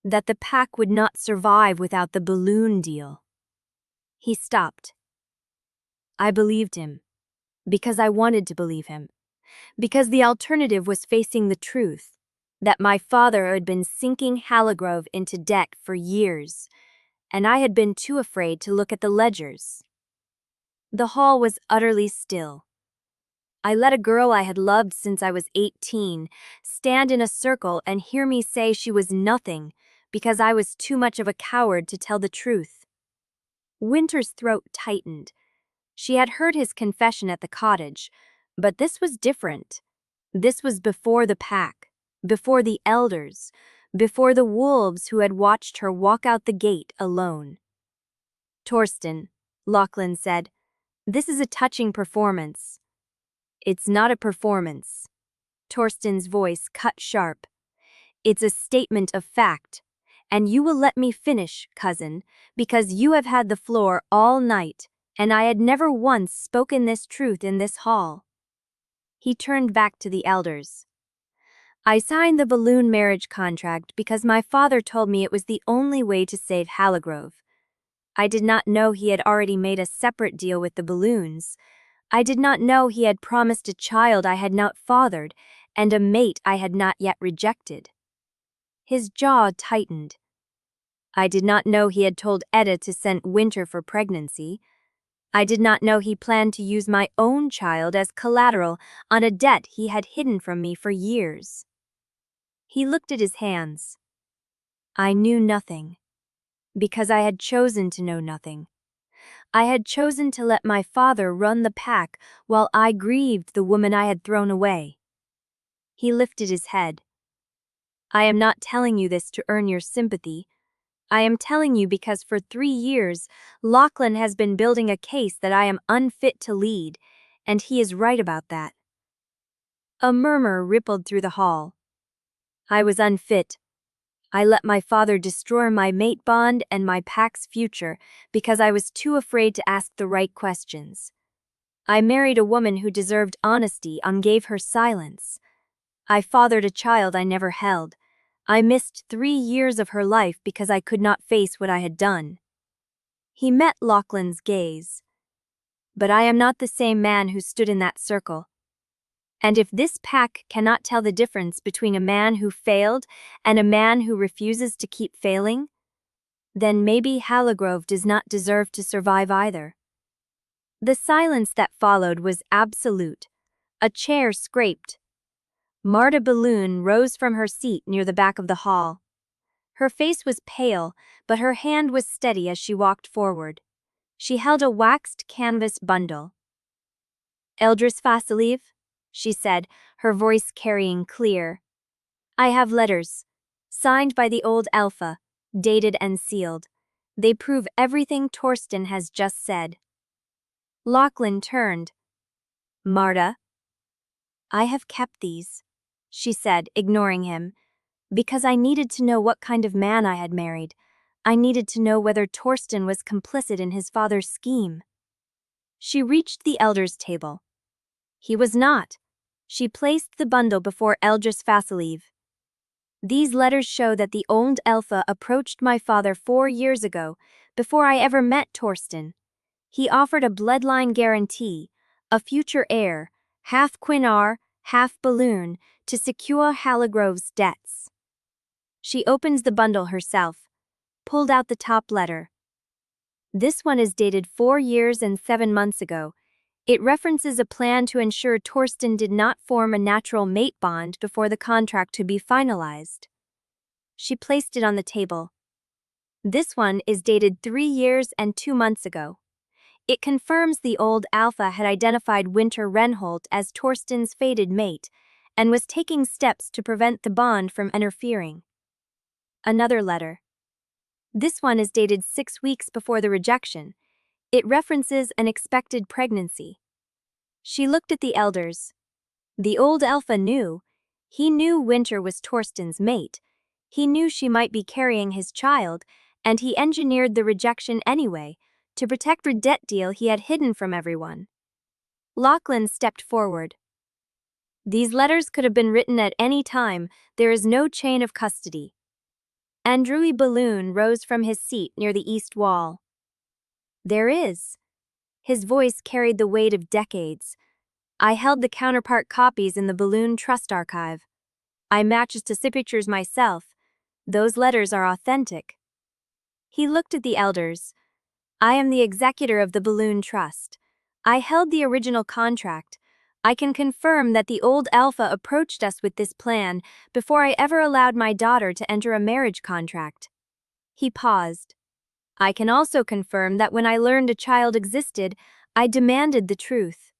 that the pack would not survive without the balloon deal. He stopped. I believed him, because I wanted to believe him, because the alternative was facing the truth, that my father had been sinking Halligrove into debt for years, and I had been too afraid to look at the ledgers. The hall was utterly still. I let a girl I had loved since I was 18 stand in a circle and hear me say she was nothing because I was too much of a coward to tell the truth. Wynter's throat tightened. She had heard his confession at the cottage, but this was different. This was before the pack, before the elders, before the wolves who had watched her walk out the gate alone. Torsten, Lochlan said, this is a touching performance. It's not a performance. Torsten's voice cut sharp. It's a statement of fact, and you will let me finish, cousin, because you have had the floor all night, and I had never once spoken this truth in this hall. He turned back to the elders. I signed the balloon marriage contract because my father told me it was the only way to save Halligrove. I did not know he had already made a separate deal with the balloons. I did not know he had promised a child I had not fathered and a mate I had not yet rejected. His jaw tightened. I did not know he had told Edda to send Wynter for pregnancy. I did not know he planned to use my own child as collateral on a debt he had hidden from me for years. He looked at his hands. I knew nothing, because I had chosen to know nothing. I had chosen to let my father run the pack while I grieved the woman I had thrown away. He lifted his head. I am not telling you this to earn your sympathy. I am telling you because for 3 years, Lochlan has been building a case that I am unfit to lead, and he is right about that. A murmur rippled through the hall. I was unfit. I let my father destroy my mate bond and my pack's future because I was too afraid to ask the right questions. I married a woman who deserved honesty and gave her silence. I fathered a child I never held. I missed 3 years of her life because I could not face what I had done. He met Lochlan's gaze. But I am not the same man who stood in that circle. And if this pack cannot tell the difference between a man who failed and a man who refuses to keep failing, then maybe Halligrove does not deserve to survive either. The silence that followed was absolute. A chair scraped. Marta Balloon rose from her seat near the back of the hall. Her face was pale, but her hand was steady as she walked forward. She held a waxed canvas bundle. "Eldris Vasiliv," she said, her voice carrying clear. "I have letters, signed by the old Alpha, dated and sealed. They prove everything Torsten has just said." Lochlan turned. "Marta?" "I have kept these," she said, ignoring him, "because I needed to know what kind of man I had married. I needed to know whether Torsten was complicit in his father's scheme." She reached the elder's table. He was not. She placed the bundle before Eldris Vasiliv. "These letters show that the old Alpha approached my father 4 years ago, before I ever met Torsten. He offered a bloodline guarantee, a future heir, half Quennar, half Balloon, to secure Halligrove's debts." She opens the bundle herself, pulled out the top letter. "This one is dated 4 years and 7 months ago. It references a plan to ensure Torsten did not form a natural mate bond before the contract to be finalized." She placed it on the table. "This one is dated 3 years and 2 months ago. It confirms the old Alpha had identified Wynter Renholt as Torsten's fated mate and was taking steps to prevent the bond from interfering." Another letter. "This one is dated 6 weeks before the rejection. It references an expected pregnancy." She looked at the elders. The old Alpha knew. He knew Wynter was Torsten's mate. He knew she might be carrying his child, and he engineered the rejection anyway, to protect the debt deal he had hidden from everyone. Lochlan stepped forward. "These letters could have been written at any time. There is no chain of custody." Andrew Balloon rose from his seat near the east wall. "There is." His voice carried the weight of decades. "I held the counterpart copies in the Balloon Trust Archive. I matched the signatures myself. Those letters are authentic." He looked at the elders. "I am the executor of the Balloon Trust. I held the original contract. I can confirm that the old Alpha approached us with this plan before I ever allowed my daughter to enter a marriage contract." He paused. "I can also confirm that when I learned a child existed, I demanded the truth.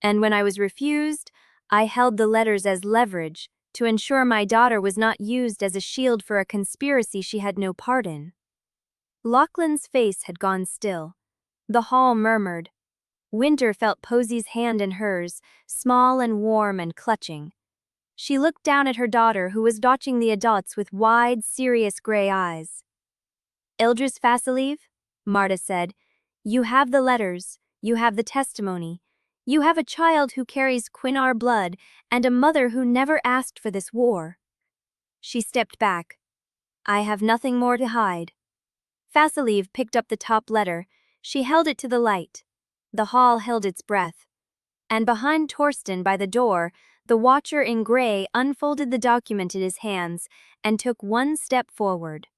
And when I was refused, I held the letters as leverage to ensure my daughter was not used as a shield for a conspiracy she had no part in." Lochlan's face had gone still. The hall murmured. Wynter felt Posey's hand in hers, small and warm and clutching. She looked down at her daughter, who was watching the adults with wide, serious gray eyes. "Eldris Vasiliv," Marta said, "you have the letters, you have the testimony. You have a child who carries Quennar blood and a mother who never asked for this war." She stepped back. "I have nothing more to hide." Vasiliv picked up the top letter. She held it to the light. The hall held its breath. And behind Torsten by the door, the watcher in gray unfolded the document in his hands and took one step forward.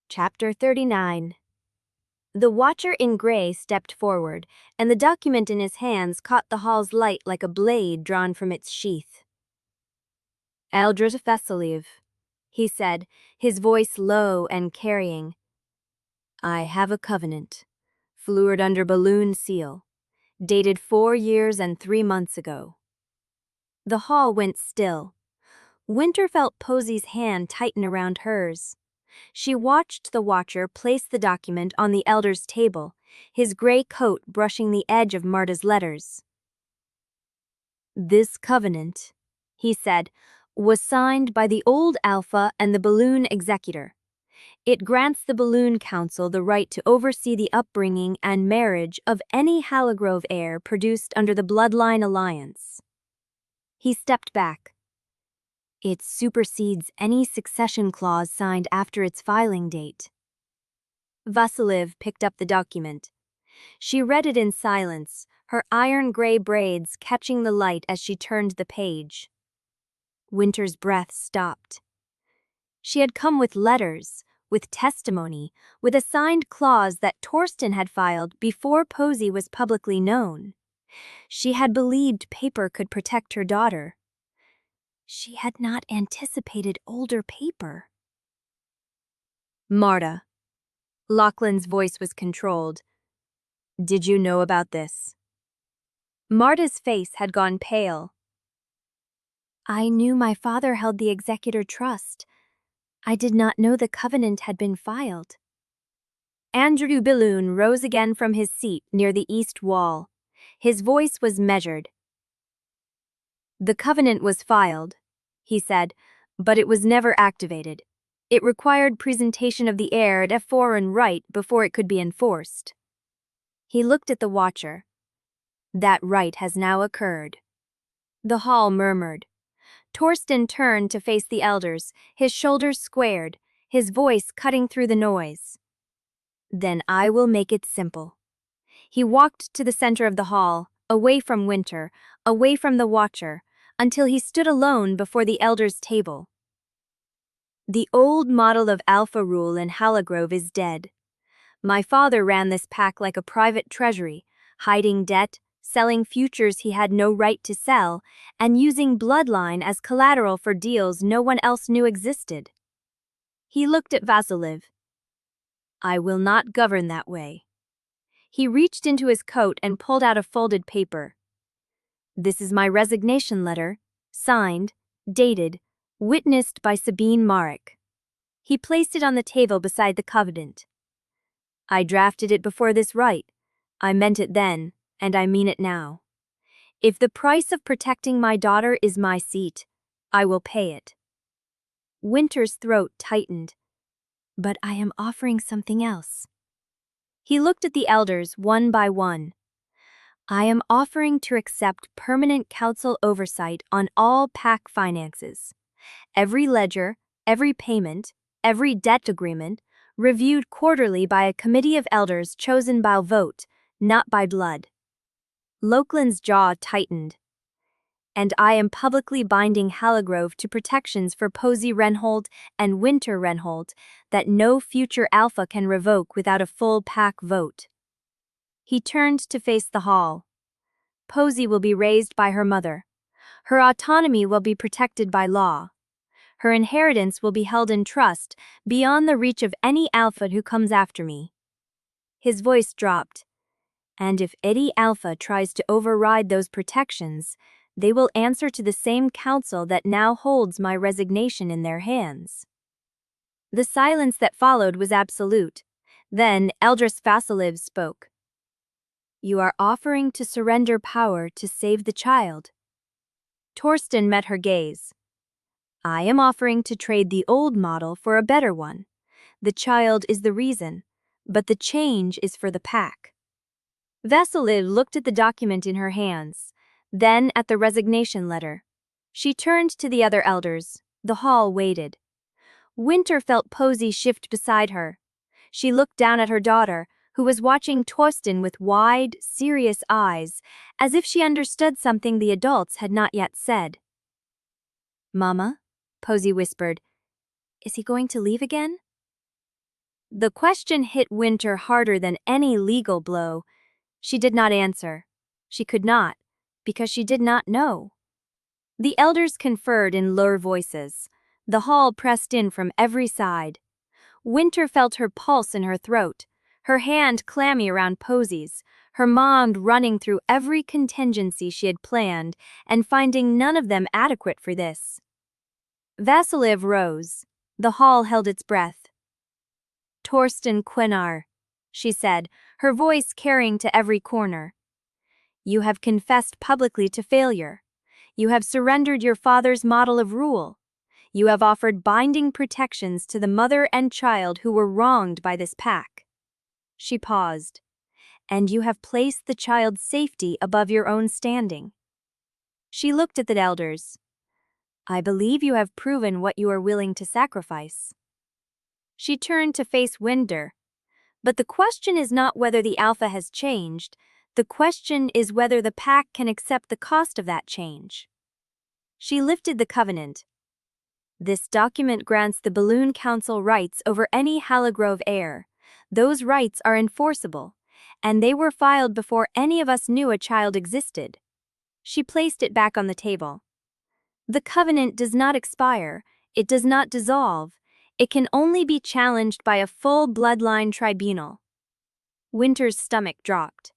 Chapter 39. The watcher in gray stepped forward, and the document in his hands caught the hall's light like a blade drawn from its sheath. "Eldris Vasiliv," he said, his voice low and carrying. "I have a covenant, fluid under balloon seal, dated 4 years and 3 months ago." The hall went still. Wynter felt Posey's hand tighten around hers. She watched the watcher place the document on the elder's table, his gray coat brushing the edge of Marta's letters. "This covenant," he said, "was signed by the old Alpha and the Balloon executor. It grants the Balloon Council the right to oversee the upbringing and marriage of any Halligrove heir produced under the Bloodline Alliance." He stepped back. "It supersedes any succession clause signed after its filing date." Vasiliv picked up the document. She read it in silence, her iron-gray braids catching the light as she turned the page. Wynter's breath stopped. She had come with letters, with testimony, with a signed clause that Torsten had filed before Posey was publicly known. She had believed paper could protect her daughter. She had not anticipated older paper. Marta. Lochlan's voice was controlled. Did you know about this? Marta's face had gone pale. I knew my father held the executor trust. I did not know the covenant had been filed. Andrew Balloon rose again from his seat near the east wall. His voice was measured. The covenant was filed, he said, but it was never activated. It required presentation of the heir at foreign Rite before it could be enforced. He looked at the watcher. That rite has now occurred. The hall murmured. Torsten turned to face the elders, his shoulders squared, his voice cutting through the noise. Then I will make it simple. He walked to the center of the hall, away from Wynter, away from the watcher, until he stood alone before the elders' table. The old model of alpha rule in Halligrove is dead. My father ran this pack like a private treasury, hiding debt, selling futures he had no right to sell, and using bloodline as collateral for deals no one else knew existed. He looked at Vasilev. I will not govern that way. He reached into his coat and pulled out a folded paper. This is my resignation letter, signed, dated, witnessed by Sabine Marek. He placed it on the table beside the covenant. I drafted it before this rite. I meant it then, and I mean it now. If the price of protecting my daughter is my seat, I will pay it. Wynter's throat tightened. But I am offering something else. He looked at the elders one by one. I am offering to accept permanent council oversight on all pack finances. Every ledger, every payment, every debt agreement, reviewed quarterly by a committee of elders chosen by vote, not by blood. Lochlan's jaw tightened. And I am publicly binding Halligrove to protections for Posey Renholt and Wynter Renholt that no future alpha can revoke without a full pack vote. He turned to face the hall. Posey will be raised by her mother. Her autonomy will be protected by law. Her inheritance will be held in trust beyond the reach of any alpha who comes after me. His voice dropped. And if any alpha tries to override those protections, they will answer to the same council that now holds my resignation in their hands. The silence that followed was absolute. Then Eldris Vasilev spoke. You are offering to surrender power to save the child. Torsten met her gaze. I am offering to trade the old model for a better one. The child is the reason, but the change is for the pack. Vasilev looked at the document in her hands, then at the resignation letter. She turned to the other elders. The hall waited. Wynter felt Posey shift beside her. She looked down at her daughter, who was watching Torsten with wide, serious eyes, as if she understood something the adults had not yet said. Mama, Posey whispered, is he going to leave again? The question hit Wynter harder than any legal blow. She did not answer. She could not, because she did not know. The elders conferred in lower voices. The hall pressed in from every side. Wynter felt her pulse in her throat, her hand clammy around Posey's, her mind running through every contingency she had planned and finding none of them adequate for this. Vasilev rose. The hall held its breath. Torsten Quennar, she said, her voice carrying to every corner. You have confessed publicly to failure. You have surrendered your father's model of rule. You have offered binding protections to the mother and child who were wronged by this pack. She paused. And you have placed the child's safety above your own standing. She looked at the elders. I believe you have proven what you are willing to sacrifice. She turned to face Wynter. But the question is not whether the alpha has changed. The question is whether the pack can accept the cost of that change. She lifted the covenant. This document grants the Balloon Council rights over any Halligrove heir. Those rights are enforceable, and they were filed before any of us knew a child existed. She placed it back on the table. The covenant does not expire, it does not dissolve, it can only be challenged by a full bloodline tribunal. Wynter's stomach dropped.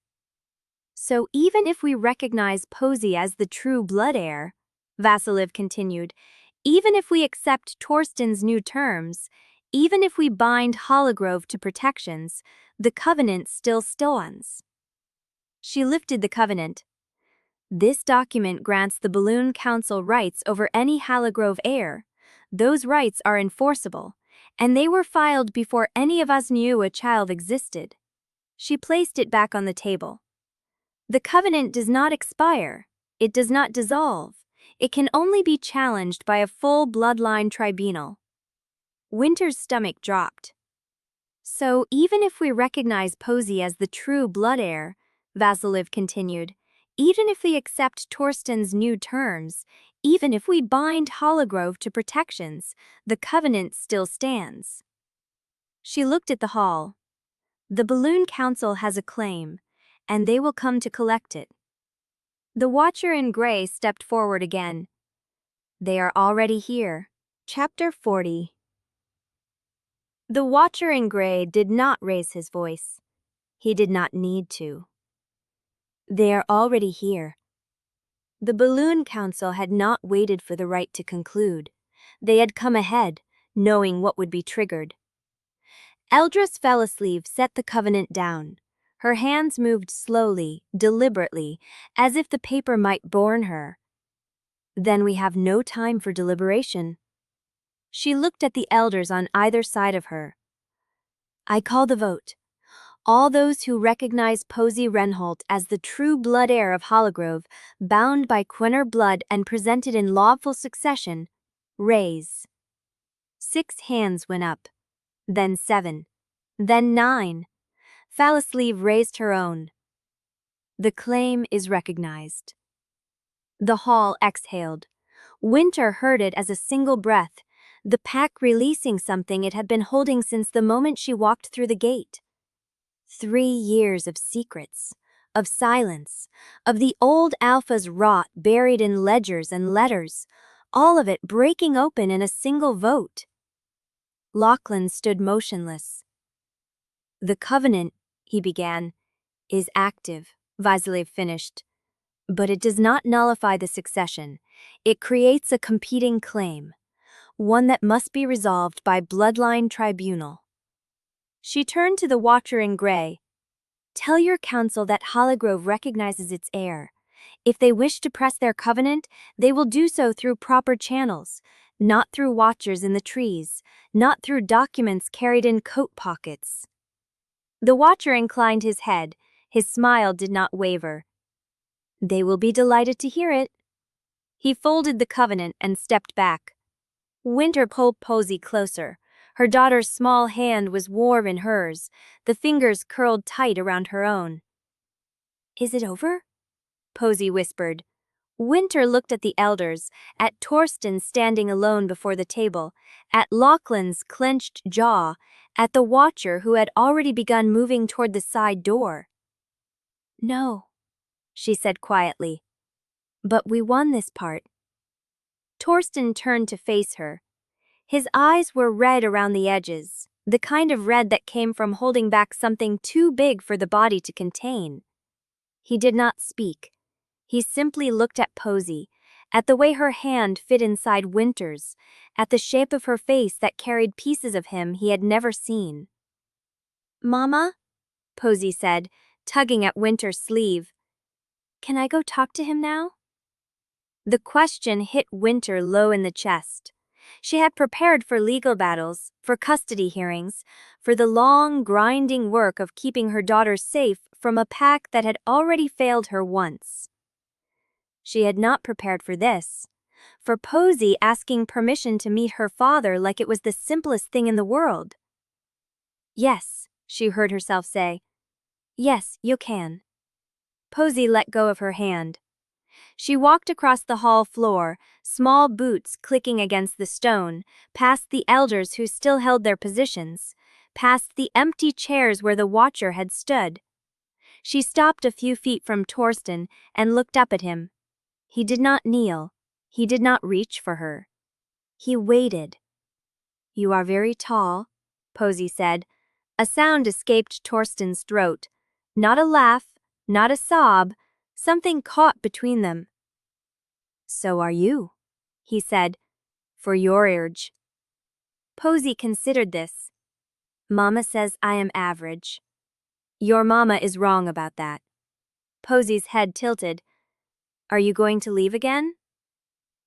So even if we recognize Posey as the true blood heir, Vasiliv continued, even if we accept Torsten's new terms, even if we bind Halligrove to protections, the covenant still stands. She lifted the covenant. This document grants the Balloon Council rights over any Halligrove heir. Those rights are enforceable, and they were filed before any of us knew a child existed. She placed it back on the table. The covenant does not expire, it does not dissolve, it can only be challenged by a full bloodline tribunal. Wynter's stomach dropped. So even if we recognize Posey as the true blood heir, Vasiliv continued, even if we accept Torsten's new terms, even if we bind Halligrove to protections, the covenant still stands. She looked at the hall. The Balloon Council has a claim, and they will come to collect it. The Watcher in Grey stepped forward again. They are already here. Chapter 40. The Watcher in Grey did not raise his voice. He did not need to. They are already here. The Balloon Council had not waited for the Rite to conclude. They had come ahead, knowing what would be triggered. Eldris Fellowsleeve set the covenant down. Her hands moved slowly, deliberately, as if the paper might burn her. Then we have no time for deliberation. She looked at the elders on either side of her. I call the vote. All those who recognize Posey Renholt as the true blood heir of Halligrove, bound by Quennar blood and presented in lawful succession, raise. 6 hands went up. Then 7. Then 9. Fellowsleeve raised her own. The claim is recognized. The hall exhaled. Wynter heard it as a single breath, the pack releasing something it had been holding since the moment she walked through the gate. 3 years of secrets, of silence, of the old Alpha's rot buried in ledgers and letters, all of it breaking open in a single vote. Lochlan stood motionless. The covenant, he began, is active, Vasiliv finished. But it does not nullify the succession. It creates a competing claim, one that must be resolved by bloodline tribunal. She turned to the Watcher in Grey. Tell your council that Halligrove recognizes its heir. If they wish to press their covenant, they will do so through proper channels, not through watchers in the trees, not through documents carried in coat pockets. The Watcher inclined his head. His smile did not waver. They will be delighted to hear it. He folded the covenant and stepped back. Wynter pulled Posey closer. Her daughter's small hand was warm in hers, the fingers curled tight around her own. Is it over? Posey whispered. Wynter looked at the elders, at Torsten standing alone before the table, at Lochlan's clenched jaw, at the Watcher who had already begun moving toward the side door. No, she said quietly. But we won this part. Torsten turned to face her. His eyes were red around the edges, the kind of red that came from holding back something too big for the body to contain. He did not speak. He simply looked at Posey, at the way her hand fit inside Wynter's, at the shape of her face that carried pieces of him he had never seen. Mama? Posey said, tugging at Wynter's sleeve. Can I go talk to him now? The question hit Wynter low in the chest. She had prepared for legal battles, for custody hearings, for the long, grinding work of keeping her daughter safe from a pack that had already failed her once. She had not prepared for this, for Posey asking permission to meet her father like it was the simplest thing in the world. Yes, she heard herself say. Yes, you can. Posey let go of her hand. She walked across the hall floor, small boots clicking against the stone, past the elders who still held their positions, past the empty chairs where the watcher had stood. She stopped a few feet from Torsten and looked up at him. He did not kneel. He did not reach for her. He waited. "You are very tall," Posey said. A sound escaped Torsten's throat. Not a laugh, not a sob, something caught between them. "So are you," he said, "for your age." Posey considered this. "Mama says I am average." "Your mama is wrong about that." Posey's head tilted. "Are you going to leave again?"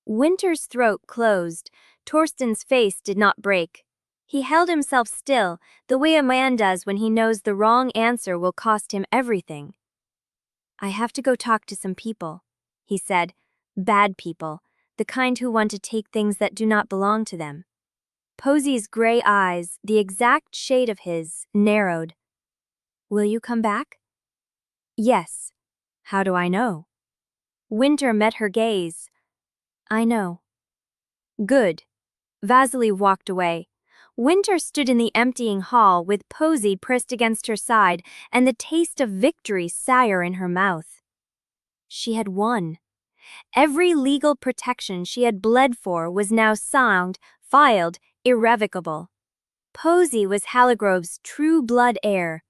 Wynter's throat closed. Torsten's face did not break. He held himself still, the way a man does when he knows the wrong answer will cost him everything. "I have to go talk to some people," he said. "Bad people, the kind who want to take things that do not belong to them." Posey's gray eyes, the exact shade of his, narrowed. "Will you come back?" "Yes." "How do I know?" Wynter met her gaze. "I know." "Good." Vasily walked away. Wynter stood in the emptying hall with Posey pressed against her side and the taste of victory sour in her mouth. She had won. Every legal protection she had bled for was now signed, filed, irrevocable. Posey was Halligrove's true blood heir.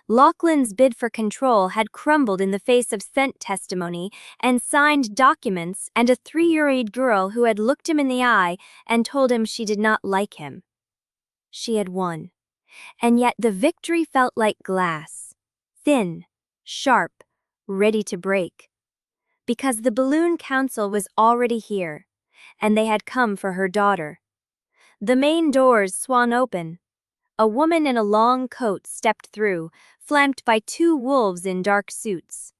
Lochlan's bid for control had crumbled in the face of scent testimony and signed documents and a 3-year-old girl who had looked him in the eye and told him she did not like him. She had won. And yet the victory felt like glass. Thin, sharp, ready to break. Because the Balloon Council was already here, and they had come for her daughter. The main doors swung open. A woman in a long coat stepped through, flanked by 2 wolves in dark suits.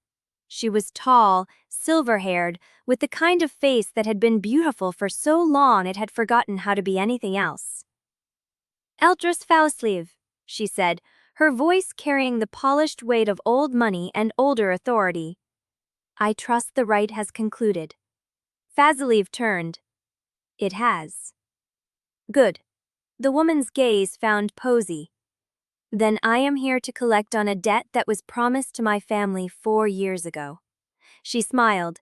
She was tall, silver-haired, with the kind of face that had been beautiful for so long it had forgotten how to be anything else. "Eldris Fausleve," she said, her voice carrying the polished weight of old money and older authority. "I trust the rite has concluded." Fausleve turned. "It has." "Good." The woman's gaze found Posey. "Then I am here to collect on a debt that was promised to my family 4 years ago." She smiled.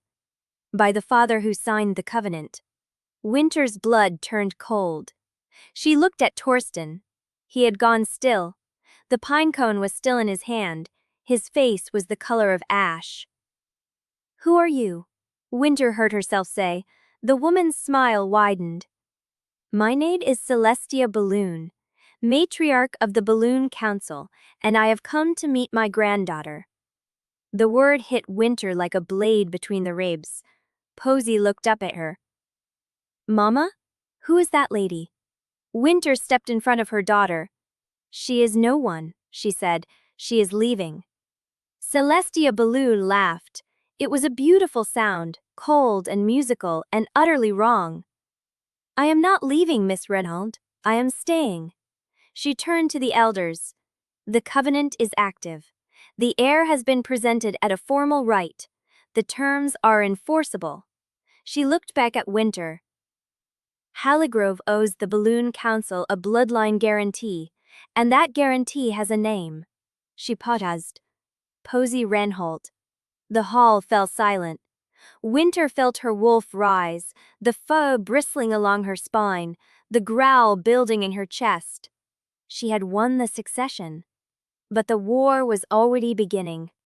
"By the father who signed the covenant." Wynter's blood turned cold. She looked at Torsten. He had gone still. The pine cone was still in his hand. His face was the color of ash. "Who are you?" Wynter heard herself say. The woman's smile widened. "My name is Celestia Balloon, matriarch of the Balloon Council, and I have come to meet my granddaughter." The word hit Wynter like a blade between the ribs. Posey looked up at her. "Mama? Who is that lady?" Wynter stepped in front of her daughter. "She is no one," she said. "She is leaving." Celestia Balloon laughed. It was a beautiful sound, cold and musical and utterly wrong. "I am not leaving, Miss Renholt. I am staying." She turned to the elders. "The covenant is active. The heir has been presented at a formal rite. The terms are enforceable." She looked back at Wynter. "Halligrove owes the Balloon Council a bloodline guarantee, and that guarantee has a name." She paused. "Posey Renholt." The hall fell silent. Wynter felt her wolf rise, the fur bristling along her spine, the growl building in her chest. She had won the succession. But the war was already beginning.